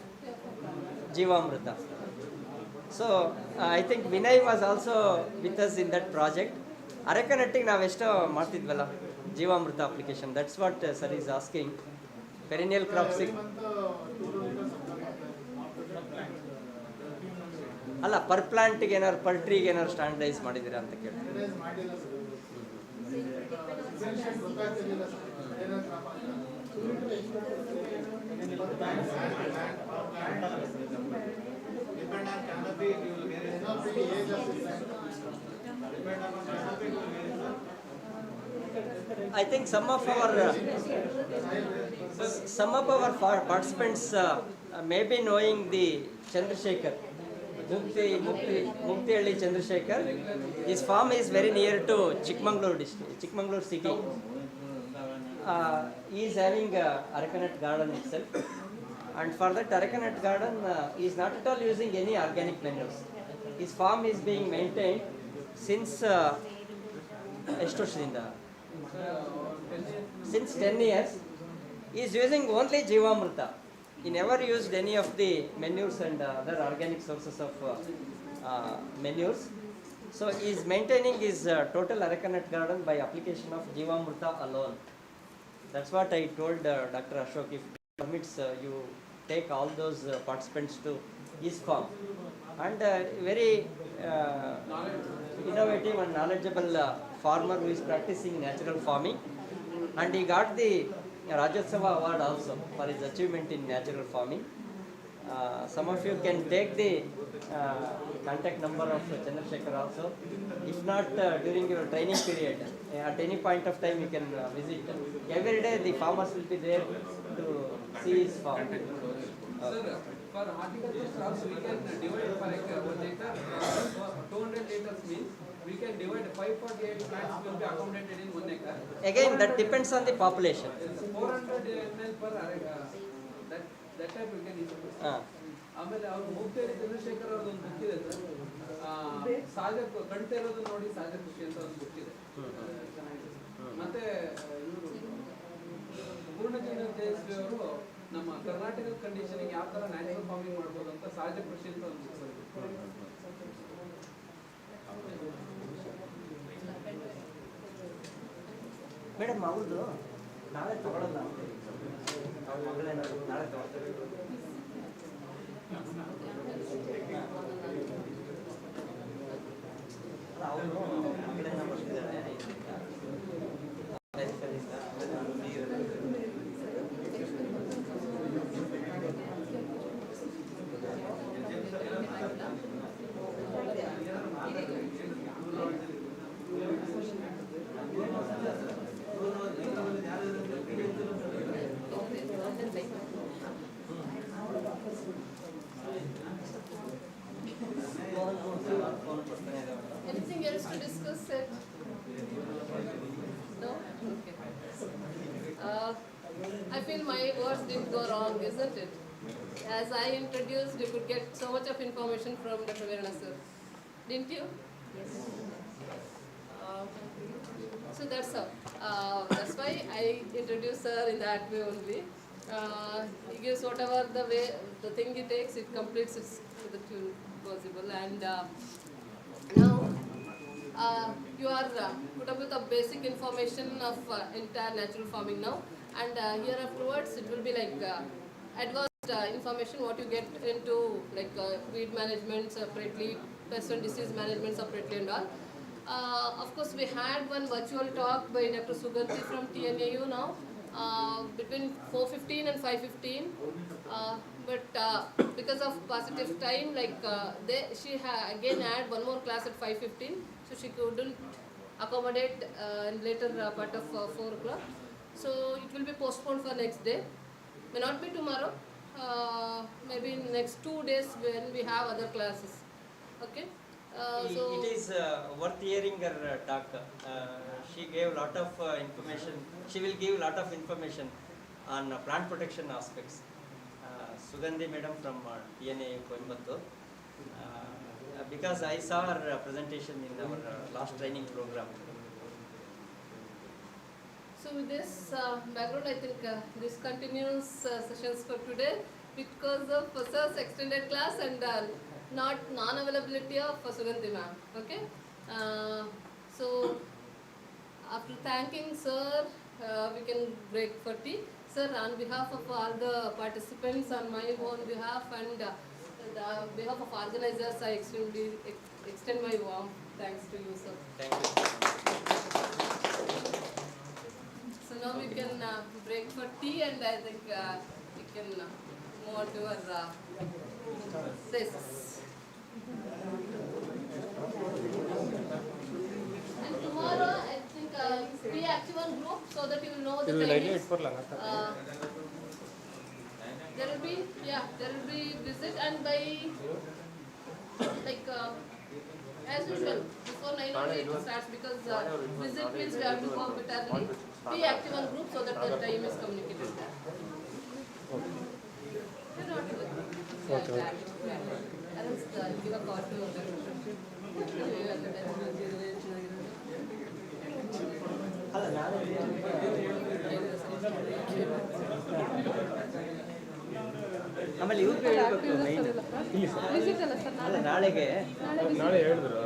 Speaker 15: Jivamrita. So I think Vinay was also with us in that project. Arekanattig ನಾವು ಎಷ್ಟು ಮಾಡ್ತಿದ್ವಲ್ಲ Jivamrita application. That's what sir is asking. Perennial crops. ಅಲ್ಲ per plant ಗೆ ಏನಾದ್ರು per tree ಗೆ ಏನಾದ್ರು standardise ಮಾಡಿದ್ದೀರಾ ಅಂತ ಕೇಳಿ. I think some of our participants may be knowing the Chandrasekhar, Mukti Chandrasekhar. His farm is very near to Chikmagalur district, Chikmagalur city. he is having Arakanut garden itself, and for that Arakanut garden he is not at all using any organic manures. His farm is being maintained since since 10 years. He is using only Jivamrita. He never used any of the manures and other organic sources of manures. So he is maintaining his total Arakanut garden by application of Jivamrita alone. That's what I told Dr. Ashok. If he permits, you take all those participants to his farm. And very innovative and knowledgeable farmer who is practicing natural farming. And he got the Rajyotsava award also for his achievement in natural farming. Some of you can take the contact number of Chandrasekhar also. If not, during your training period, at any point of time you can visit. Every day the farmers will be there to see his farm.
Speaker 19: Sir, for horticulture crops we can divide for 1 acre 200 liters means we can divide 548 plants will be accommodated in 1 acre.
Speaker 15: Again, that depends on the population.
Speaker 19: 400 ml per that type we can use. ಆಮೇಲೆ ಅವ್ರು ಮೂಗ್ತೇರಿ ಚಂದ್ರಶೇಖರ್ ಅವ್ರದ್ದು ಒಂದು book ಇದೆ sir, ಸಹಜ ಕಣ್ತಾ ಇರೋದು ನೋಡಿ ಸಹಜ ಕೃಷಿ ಅಂತ ಒಂದು ಬುಕ್ ಇದೆ, ಚೆನ್ನಾಗಿದೆ. ಮತ್ತೆ ಇವರು ಪೂರ್ಣಚಂದ್ರ ತೇಜಸ್ವಿ ಅವರು ನಮ್ಮ ಕರ್ನಾಟಕದ ಕಂಡೀಷನಿಗೆ ಯಾವ ತರ ನ್ಯಾಚುರಲ್ ಫಾರ್ಮಿಂಗ್ ಮಾಡ್ಬೋದು ಅಂತ ಸಹಜ ಕೃಷಿ ಅಂತ ಒಂದು ಬುಕ್ ಬರೆದಿದ್ದಾರೆ.
Speaker 15: ಮೇಡಮ್ ಅವ್ರದ್ದು ನಾಳೆ ತಗೊಳ್ಳಲ್ಲ, ಅವ್ರ ಮಗಳೇನ ನಾಳೆ ತಗೊಳ್ತಾರೆ. ಅವರು ಮಗಳೇನ ಬರ್ತಿದ್ದಾರೆ.
Speaker 8: Anything else to discuss, sir? No? Okay. I feel my words didn't go wrong, isn't it? As I introduced, you could get so much of information from Dr. Virana sir. Didn't you? Yes. So that's how. That's why I introduced her in that way only. He gives whatever the thing he takes, it completes it to the tune possible. And now you are put up with the basic information of entire natural farming now. And here afterwards, it will be like advanced information what you get into, like weed management separately, pest and disease management separately and all. Of course, we had one virtual talk by Dr. Sugandhi from TNAU now, between 4:15 and 5:15. But because of positive time, like she again had one more class at 5:15, so she couldn't accommodate in later part of 4 o'clock. So it will be postponed for next day. May not be tomorrow. Maybe next 2 days when we have other classes. Okay. So
Speaker 15: it is worth hearing her talk. She gave lot of information. She will give lot of information on plant protection aspects. Sugandhi madam from TNA Coimbatore. Because I saw her presentation in our last training program.
Speaker 8: So with this background, I think this continues sessions for today because of sir's extended class and not non-availability of Sugandhi ma'am. Okay. So after thanking sir, we can break for tea. Sir, on behalf of all the participants, on my own behalf and on behalf of organizers, I extend my warm thanks to you, sir.
Speaker 15: Thank you.
Speaker 8: So now we can break for tea, and I think we can move on to our thesis. And tomorrow, I think we actually one group so that you will know the timings. There will be visit, and by like as usual before 9 only it starts because visit means we have to go a bit early. be active on group so that the time is communicated. Okay. Else give a call to
Speaker 16: ಆಮೇಲೆ ಇವ್ರಿಗೆ ಹೇಳ್ಬೇಕು main ಅಲ್ಲ ನಾಳೆಗೆ
Speaker 7: ನಾಳೆ ಹೇಳಿದ್ರು